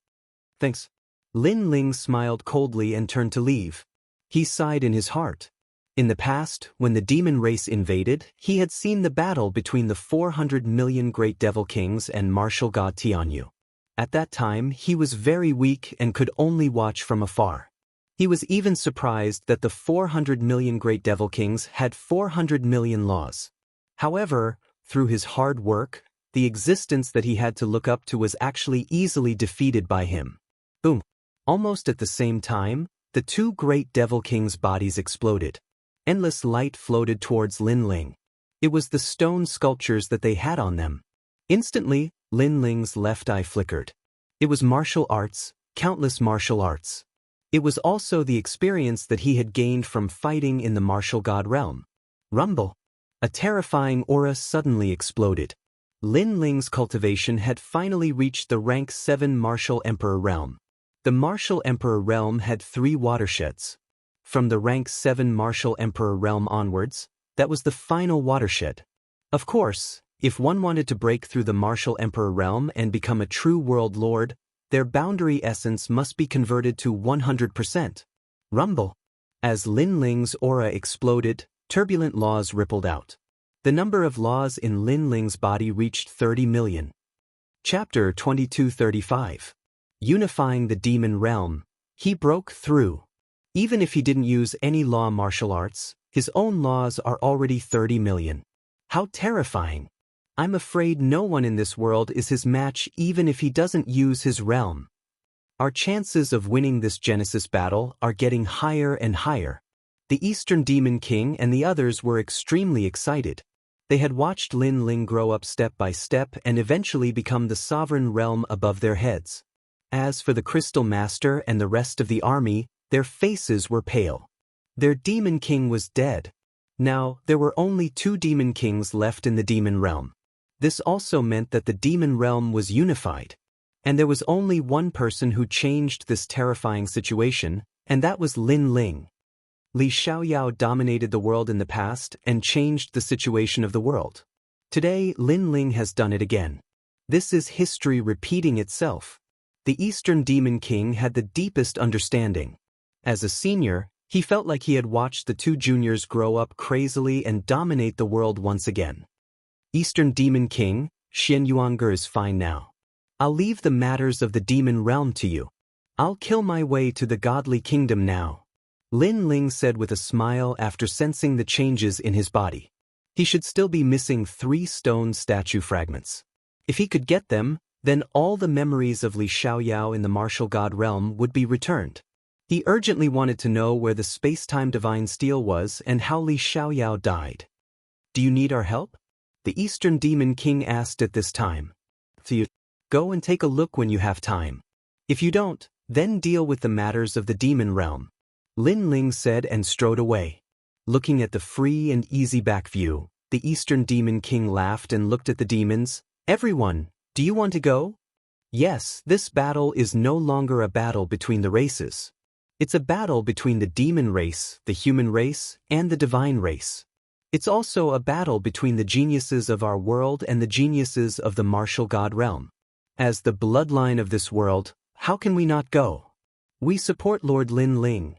Thanks. Lin Ling smiled coldly and turned to leave. He sighed in his heart. In the past, when the demon race invaded, he had seen the battle between the 400 million great devil kings and martial god Tianyu. At that time, he was very weak and could only watch from afar. He was even surprised that the 400 million great devil kings had 400 million laws. However, through his hard work, the existence that he had to look up to was actually easily defeated by him. Boom! Almost at the same time, the two great devil kings' bodies exploded. Endless light floated towards Lin Ling. It was the stone sculptures that they had on them. Instantly, Lin Ling's left eye flickered. It was martial arts, countless martial arts. It was also the experience that he had gained from fighting in the martial god realm. Rumble! A terrifying aura suddenly exploded. Lin Ling's cultivation had finally reached the rank 7 martial emperor realm. The martial emperor realm had 3 watersheds. From the rank 7 martial emperor realm onwards, that was the final watershed. Of course, if one wanted to break through the martial emperor realm and become a true world lord, their boundary essence must be converted to 100%. Rumble! As Lin Ling's aura exploded, turbulent laws rippled out. The number of laws in Lin Ling's body reached 30 million. Chapter 2235. Unifying the demon realm. He broke through. Even if he didn't use any law martial arts, his own laws are already 30 million. How terrifying! I'm afraid no one in this world is his match even if he doesn't use his realm. Our chances of winning this Genesis battle are getting higher and higher. The Eastern Demon King and the others were extremely excited. They had watched Lin Ling grow up step by step and eventually become the sovereign realm above their heads. As for the Crystal Master and the rest of the army, their faces were pale. Their Demon King was dead. Now, there were only 2 Demon Kings left in the Demon Realm. This also meant that the Demon Realm was unified. And there was only one person who changed this terrifying situation, and that was Lin Ling. Li Xiaoyao dominated the world in the past and changed the situation of the world. Today, Lin Ling has done it again. This is history repeating itself. The Eastern Demon King had the deepest understanding. As a senior, he felt like he had watched the 2 juniors grow up crazily and dominate the world once again. Eastern Demon King, Xianxia is fine now. I'll leave the matters of the demon realm to you. I'll kill my way to the godly kingdom now. Lin Ling said with a smile after sensing the changes in his body. He should still be missing 3 stone statue fragments. If he could get them, then all the memories of Li Xiaoyao in the martial god realm would be returned. He urgently wanted to know where the space-time divine steel was and how Li Xiaoyao died. Do you need our help? The Eastern Demon King asked at this time. Go and take a look when you have time. If you don't, then deal with the matters of the demon realm. Lin Ling said and strode away. Looking at the free and easy back view, the Eastern Demon King laughed and looked at the demons. Everyone, do you want to go? Yes, this battle is no longer a battle between the races. It's a battle between the demon race, the human race, and the divine race. It's also a battle between the geniuses of our world and the geniuses of the martial god realm. As the bloodline of this world, how can we not go? We support Lord Lin Ling.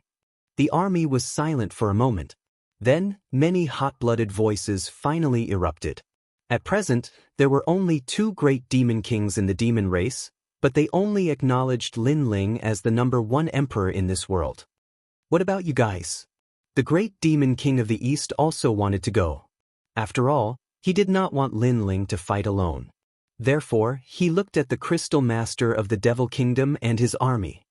The army was silent for a moment. Then, many hot-blooded voices finally erupted. At present, there were only 2 great demon kings in the demon race, but they only acknowledged Lin Ling as the #1 emperor in this world. What about you guys? The great demon king of the East also wanted to go. After all, he did not want Lin Ling to fight alone. Therefore, he looked at the Crystal Master of the Devil Kingdom and his army.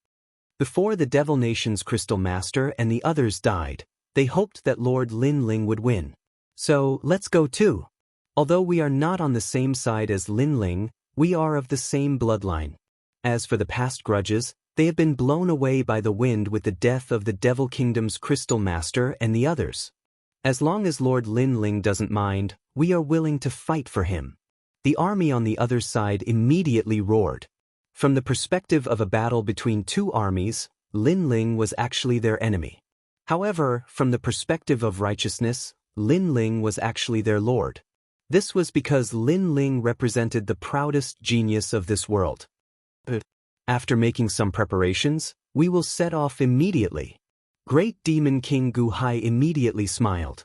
Before the Devil Nation's Crystal Master and the others died, they hoped that Lord Lin Ling would win. So, let's go too. Although we are not on the same side as Lin Ling, we are of the same bloodline. As for the past grudges, they have been blown away by the wind with the death of the Devil Kingdom's Crystal Master and the others. As long as Lord Lin Ling doesn't mind, we are willing to fight for him. The army on the other side immediately roared. From the perspective of a battle between 2 armies, Lin Ling was actually their enemy. However, from the perspective of righteousness, Lin Ling was actually their lord. This was because Lin Ling represented the proudest genius of this world. After making some preparations, we will set off immediately. Great Demon King Gu Hai immediately smiled.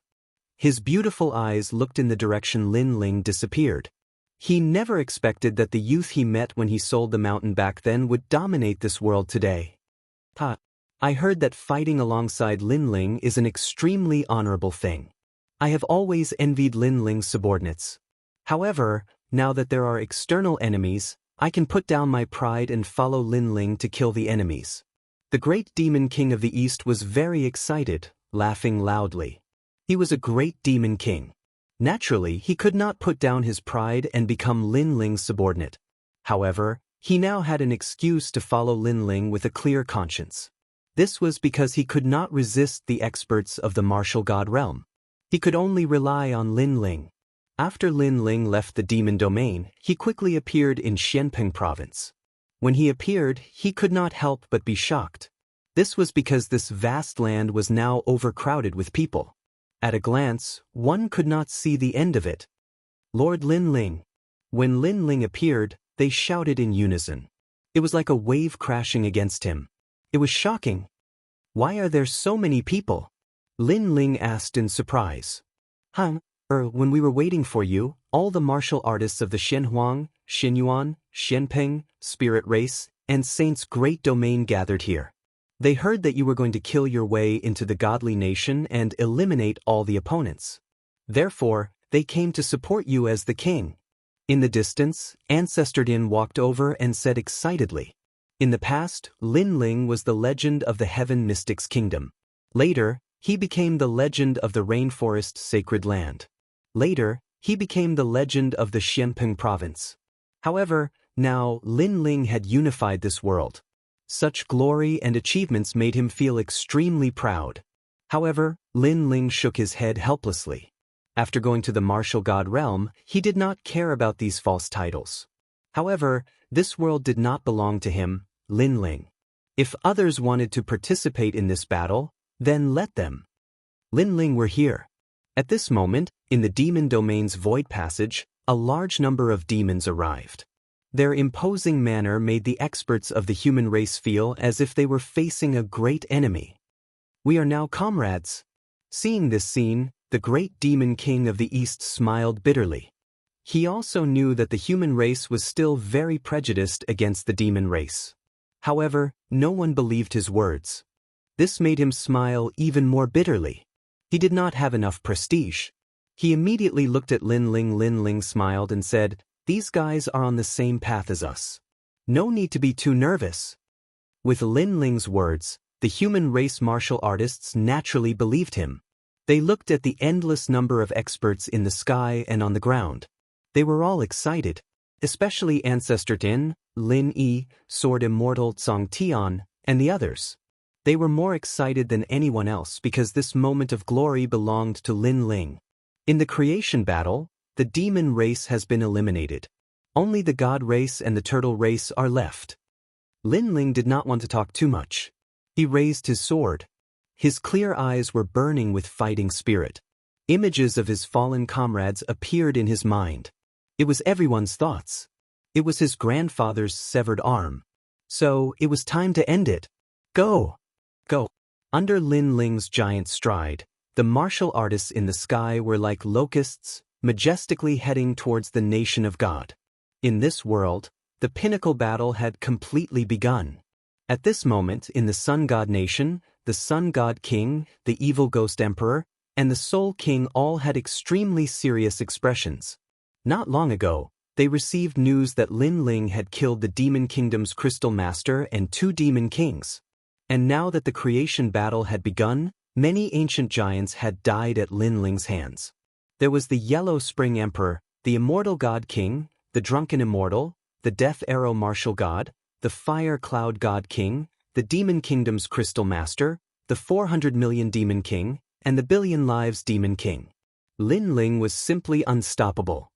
His beautiful eyes looked in the direction Lin Ling disappeared. He never expected that the youth he met when he sold the mountain back then would dominate this world today. I heard that fighting alongside Lin Ling is an extremely honorable thing. I have always envied Lin Ling's subordinates. However, now that there are external enemies, I can put down my pride and follow Lin Ling to kill the enemies. The great demon king of the East was very excited, laughing loudly. He was a great demon king. Naturally, he could not put down his pride and become Lin Ling's subordinate. However, he now had an excuse to follow Lin Ling with a clear conscience. This was because he could not resist the experts of the martial god realm. He could only rely on Lin Ling. After Lin Ling left the demon domain, he quickly appeared in Xianping province. When he appeared, he could not help but be shocked. This was because this vast land was now overcrowded with people. At a glance, one could not see the end of it. Lord Lin Ling. When Lin Ling appeared, they shouted in unison. It was like a wave crashing against him. It was shocking. Why are there so many people? Lin Ling asked in surprise. When we were waiting for you, all the martial artists of the Shenhuang, Xinyuan, Xianping, Spirit Race, and Saints' Great Domain gathered here. They heard that you were going to kill your way into the godly nation and eliminate all the opponents. Therefore, they came to support you as the king. In the distance, Ancestor Din walked over and said excitedly. In the past, Lin Ling was the legend of the Heaven Mystics Kingdom. Later, he became the legend of the Rainforest Sacred Land. Later, he became the legend of the Xianping province. However, now Lin Ling had unified this world. Such glory and achievements made him feel extremely proud. However, Lin Ling shook his head helplessly. After going to the martial god realm, he did not care about these false titles. However, this world did not belong to him, Lin Ling. If others wanted to participate in this battle, then let them. Lin Ling were here. At this moment, in the demon domain's void passage, a large number of demons arrived. Their imposing manner made the experts of the human race feel as if they were facing a great enemy. We are now comrades. Seeing this scene, the great demon king of the East smiled bitterly. He also knew that the human race was still very prejudiced against the demon race. However, no one believed his words. This made him smile even more bitterly. He did not have enough prestige. He immediately looked at Lin Ling. Lin Ling smiled and said, "These guys are on the same path as us. No need to be too nervous." With Lin Ling's words, the human race martial artists naturally believed him. They looked at the endless number of experts in the sky and on the ground. They were all excited, especially Ancestor Din, Lin Yi, Sword Immortal Tsong Tian, and the others. They were more excited than anyone else because this moment of glory belonged to Lin Ling. In the creation battle, the demon race has been eliminated. Only the god race and the turtle race are left. Lin Ling did not want to talk too much. He raised his sword. His clear eyes were burning with fighting spirit. Images of his fallen comrades appeared in his mind. It was everyone's thoughts. It was his grandfather's severed arm. So, it was time to end it. Go! Go! Under Lin Ling's giant stride, the martial artists in the sky were like locusts, majestically heading towards the nation of God. In this world, the pinnacle battle had completely begun. At this moment in the Sun God Nation, the Sun God King, the Evil Ghost Emperor, and the Soul King all had extremely serious expressions. Not long ago, they received news that Lin Ling had killed the Demon Kingdom's Crystal Master and 2 Demon Kings. And now that the creation battle had begun, many ancient giants had died at Lin Ling's hands. There was the Yellow Spring Emperor, the Immortal God King, the Drunken Immortal, the Death Arrow Martial God, the Fire Cloud God King, the Demon Kingdom's Crystal Master, the 400 Million Demon King, and the Billion Lives Demon King. Lin Ling was simply unstoppable.